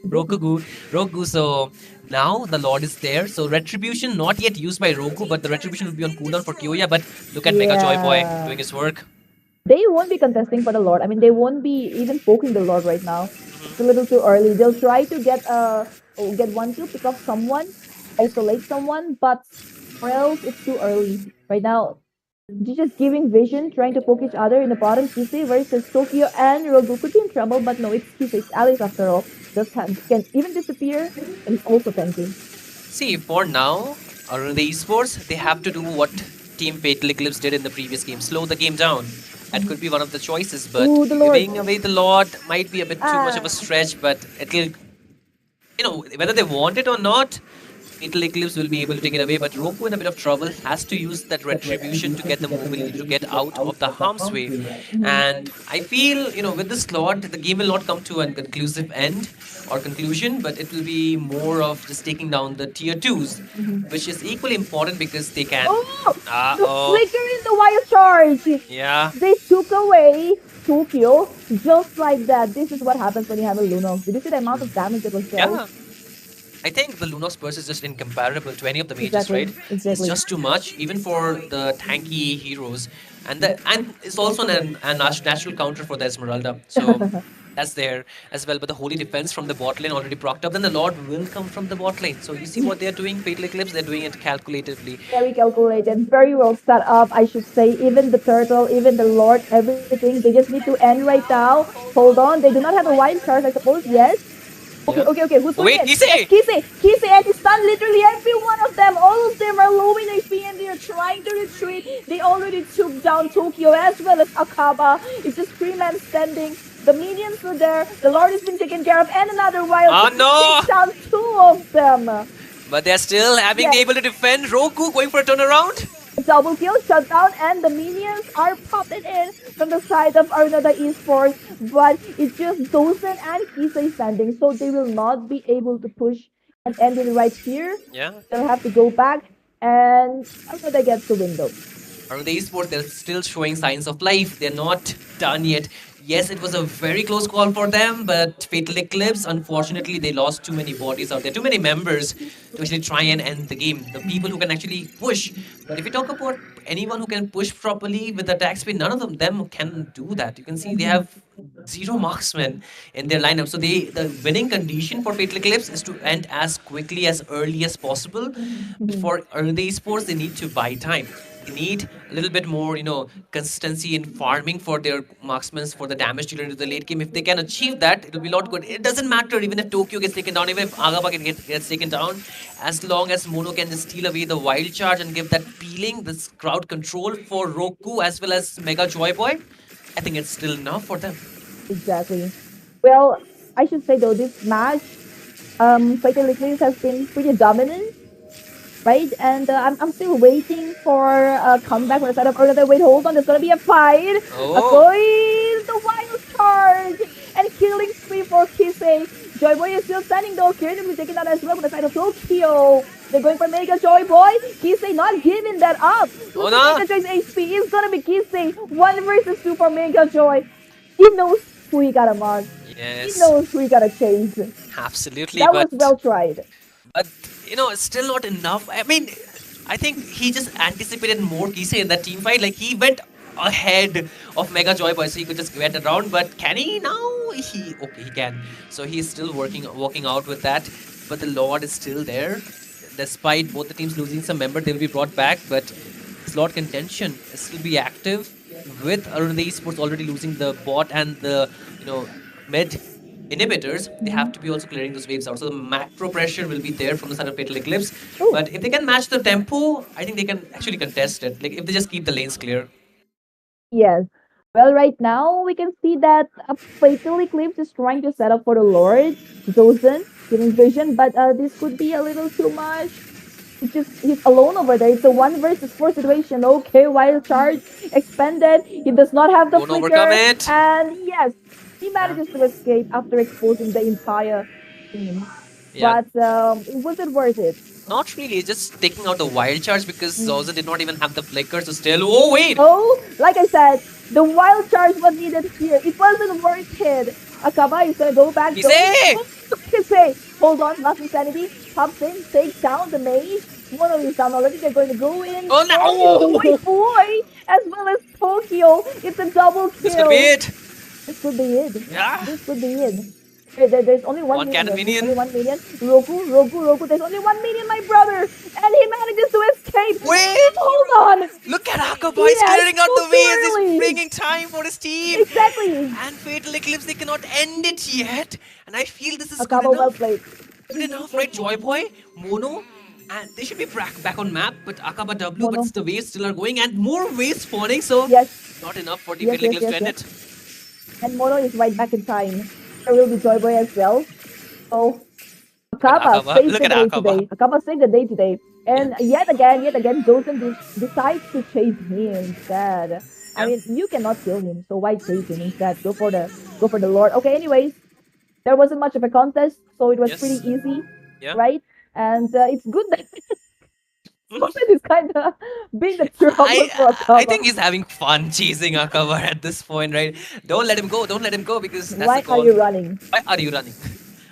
Roku, so now the Lord is there. So Retribution not yet used by Roku, but the Retribution will be on cooldown for Kyoya. But look at Mega Joy Boy doing his work. They won't be contesting for the Lord. I mean, they won't be even poking the Lord right now. It's a little too early. They'll try to get 1-2, pick up someone, isolate someone, but or else it's too early. Right now, they're just giving vision, trying to poke each other in the bottom. Kisei versus Tokyo and Rogu could be in trouble, but no, it's Kisei. It's Alice after all. Just can even disappear, and it's also tanky. See, for now, the esports, they have to do what Team Fatal Eclipse did in the previous game. Slow the game down. That could be one of the choices, but giving away the Lord might be a bit too much of a stretch, but it'll, whether they want it or not, Fatal Eclipse will be able to take it away, but Roku in a bit of trouble, has to use that retribution to get the mobility to get out of the harm's way. And I feel, with this slot, the game will not come to a conclusive end or conclusion, but it will be more of just taking down the tier 2s, which is equally important because they can. Oh! The Uh-oh. flicker in the wild charge! Yeah. They took away Tokyo just like that. This is what happens when you have a Lunox. Did you see the amount of damage that was dealt? Yeah. I think the Lunox Burst is just incomparable to any of the mages, Exactly, right? It's exactly. just too much, even for the tanky heroes. And it's also a natural counter for the Esmeralda. So that's there as well. But the Holy Defense from the bot lane already procced up. Then the Lord will come from the bot lane. So you see what they're doing, Fatal Eclipse, they're doing it calculatively. Very calculated, very well set up, I should say. Even the turtle, even the Lord, everything. They just need to end right now. Hold on, they do not have a wild card, I suppose. Yes. Okay, Yeah. okay. Who's going Wait, in? Kisei! Kisei, and he stunned literally every one of them. All of them are low in HP and they are trying to retreat. They already took down Tokyo as well as Akaba. It's just 3 men standing. The minions were there. The Lord has been taken care of, and another wild. Oh, no! Takes down 2 of them. But they're still having Yes. able to defend. Roku going for a turnaround. Double kill, shutdown, and the minions are popping in from the side of Arnada Esports, but it's just Dozen and Kisei standing, so they will not be able to push and end it right here. Yeah. They'll have to go back, and Arnada gets the window. Around the esports, they're still showing signs of life. They're not done yet. Yes, it was a very close call for them, but Fatal Eclipse, unfortunately, they lost too many bodies out there, too many members to actually try and end the game. The people who can actually push. But if you talk about anyone who can push properly with attack speed, none of them can do that. You can see they have 0 marksmen in their lineup. So the winning condition for Fatal Eclipse is to end as quickly as early as possible. But for early esports, they need to buy time. They need a little bit more, consistency in farming for their marksmen, for the damage dealer into the late game. If they can achieve that, it'll be a lot good. It doesn't matter even if Tokyo gets taken down, even if Agaba gets taken down, as long as Mono can just steal away the wild charge and give that peeling, this crowd control for Roku as well as Mega Joy Boy, I think it's still enough for them. Exactly. Well, I should say though, this match, Fatal Eclipse has been pretty dominant, right? And I'm still waiting for a comeback for the side of Arnada. Wait, hold on, there's gonna be a fight. Oh. The wild charge and killing spree for Kisei. Joy Boy is still standing though. Kirin will be taken out as well for the side of Tokyo. They're going for Mega Joy Boy. Kisei not giving that up. Look at Mega Joy's HP. It's gonna be Kisei. 1 versus 2 for Mega Joy. He knows who he gotta mark. Yes. He knows who he gotta chase. Absolutely. That but was well tried. But, it's still not enough. I mean, I think he just anticipated more Kisei in that team fight. Like, he went ahead of Mega Joy Boy, so he could just get around. But can he now? He can. So he's still working out with that. But the Lord is still there. Despite both the teams losing some member, they will be brought back. But slot contention will still be active. With Arun Esports already losing the bot and the, mid inhibitors, they have to be also clearing those waves out. So the macro pressure will be there from the side of Fatal Eclipse. Ooh. But if they can match the tempo, I think they can actually contest it. Like, if they just keep the lanes clear. Yes. Well, right now we can see that a Fatal Eclipse is trying to set up for the Lord, Dozen, giving vision, but this could be a little too much. He's alone over there. It's a 1 versus 4 situation. Okay, wild charge expended. He does not have the Won't flicker, overcome it. and yes, he manages to escape after exposing the entire team. Yeah. But was it worth it? Not really, just taking out the wild charge because Zoza did not even have the flicker, so still. Oh, wait! Oh, like I said, the wild charge was needed here. It wasn't worth it. Akaba is gonna go back. Kisei! Kisei! Hold on, lost insanity. Pops in, takes down the mage. One of is down already. They're going to go in. Oh, no! Oh, boy! As well as Tokyo. It's a double kill. This could be it! This could be it. Yeah. This could be it. There's only one minion. cannon minion. Only 1 minion. Roku. There's only 1 minion, my brother. And he manages to escape. Wait! Hold on. Look at Akaba, he's Yes, clearing out so the waves, early. he's bringing time for his team. Exactly. And Fatal Eclipse, they cannot end it yet. And I feel this is good Akaba well enough. played. Good enough, right? Joy Boy, Mono, and they should be back on map, but Akaba W, Mono. but the waves still are going, and more waves spawning, so Yes. not enough for the Yes, Fatal yes, Eclipse to yes, end it. And Mono is right back in time. There will be Joy Boy as well. So Akaba Akaba. saved Look the at day Akaba. today. Akaba saved the day today. And yet again, Goten decides to chase him instead. I Yeah. mean, you cannot kill him, so why chase him instead? Go for the Lord. Okay, anyways, there wasn't much of a contest, so it was pretty Yes. easy, Yeah. right? And it's good that Goten is kind of being the trouble for I Akaba. think he's having fun chasing Akaba at this point, right? Don't let him go. Don't let him go because that's Why the are call. you running? Why are you running?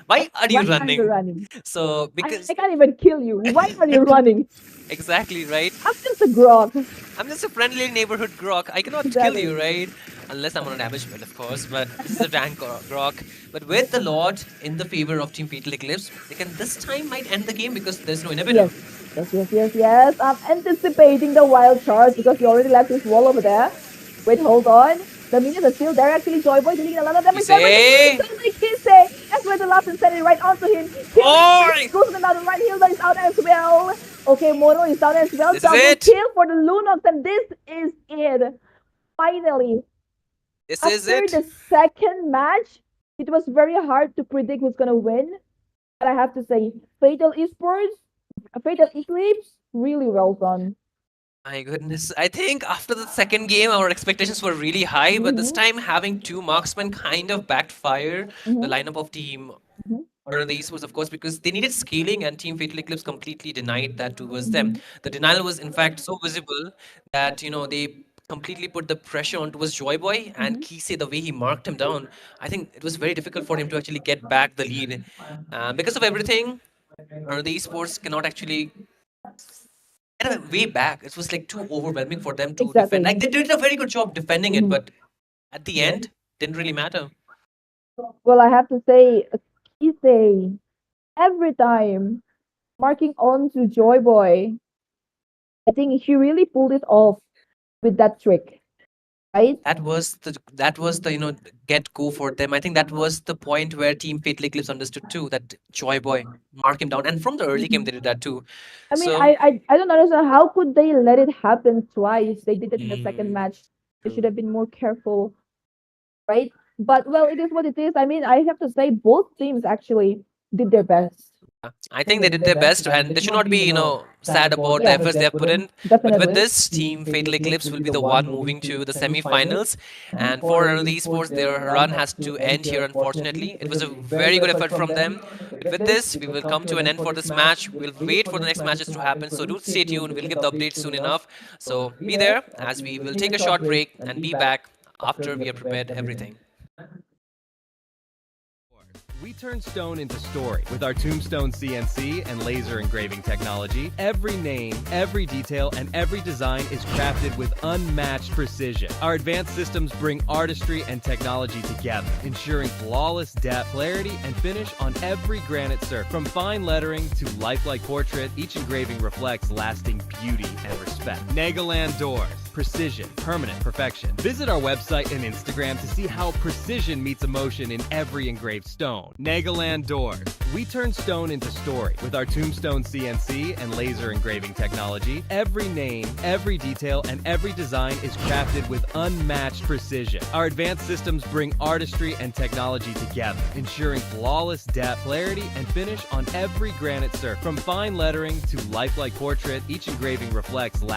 Why are Why you are you running? running? So because I can't even kill you. Why are you running? exactly, right? I'm just a grog. I'm just a friendly neighborhood grok. I cannot kill you, Exactly. right? Unless I'm on a damage build, of course. But this is a rank grok. But with the Lord in the favor of Team Fatal Eclipse, they can this time might end the game because there's no inhibitor. Yes. I'm anticipating the wild charge because he already left his wall over there. Wait, hold on. The minions are still there. Actually, Joy Boy dealing a lot of damage. Joy Boy Kisei! Kisei. That's where the last and send it right onto him. Oh! Goes to another right. Hilda is out as well. Okay, Mono is down as well. This is Double it. kill for the Lunox, and this is it. Finally, This is after it. the second match, it was very hard to predict who's gonna win. But I have to say, Fatal Esports, Fatal Eclipse, really well done. My goodness. I think after the second game, our expectations were really high, but this time having two marksmen kind of backfired the lineup of team. Or the Esports, of course, because they needed scaling and Team Fatal Eclipse completely denied that towards them. The denial was, in fact, so visible that, they completely put the pressure on towards Joyboy and Kisei, the way he marked him down. I think it was very difficult for him to actually get back the lead. Because of everything, the Esports cannot actually get a way back. It was like too overwhelming for them to defend. Like they did a very good job defending it, but at the end, didn't really matter. Well, I have to say, Kisei, every time marking on to Joy Boy, I think he really pulled it off with that trick, right? That was the get go for them. I think that was the point where Team Fatal Eclipse understood too that Joy Boy mark him down, and from the early game they did that too. I mean, So I don't understand how could they let it happen twice? They did it in the second match. They should have been more careful, right? But well, it is what it is. I mean, I have to say both teams actually did their best. I think they did their best, and they should not be, sad about the efforts they have put in. But with Definitely. this, Team Fatal Eclipse will be the one moving to the semi-finals. And for the esports, their run has to end here, unfortunately. It was a very good effort from them. But with this, we will come to an end for this match. We'll wait for the next matches to happen. So do stay tuned. We'll give the updates soon enough. So be there as we will take a short break and be back after we have prepared everything. We turn stone into story. With our Tombstone CNC and laser engraving technology, every name, every detail, and every design is crafted with unmatched precision. Our advanced systems bring artistry and technology together, ensuring flawless depth, clarity, and finish on every granite surface. From fine lettering to lifelike portrait, each engraving reflects lasting beauty and respect. Nagaland Doors. Precision, permanent perfection. Visit our website and Instagram to see how precision meets emotion in every engraved stone. Nagaland Doors. We turn stone into story. With our Tombstone CNC and laser engraving technology, every name, every detail, and every design is crafted with unmatched precision. Our advanced systems bring artistry and technology together, ensuring flawless depth, clarity, and finish on every granite surface. From fine lettering to lifelike portrait, each engraving reflects lasting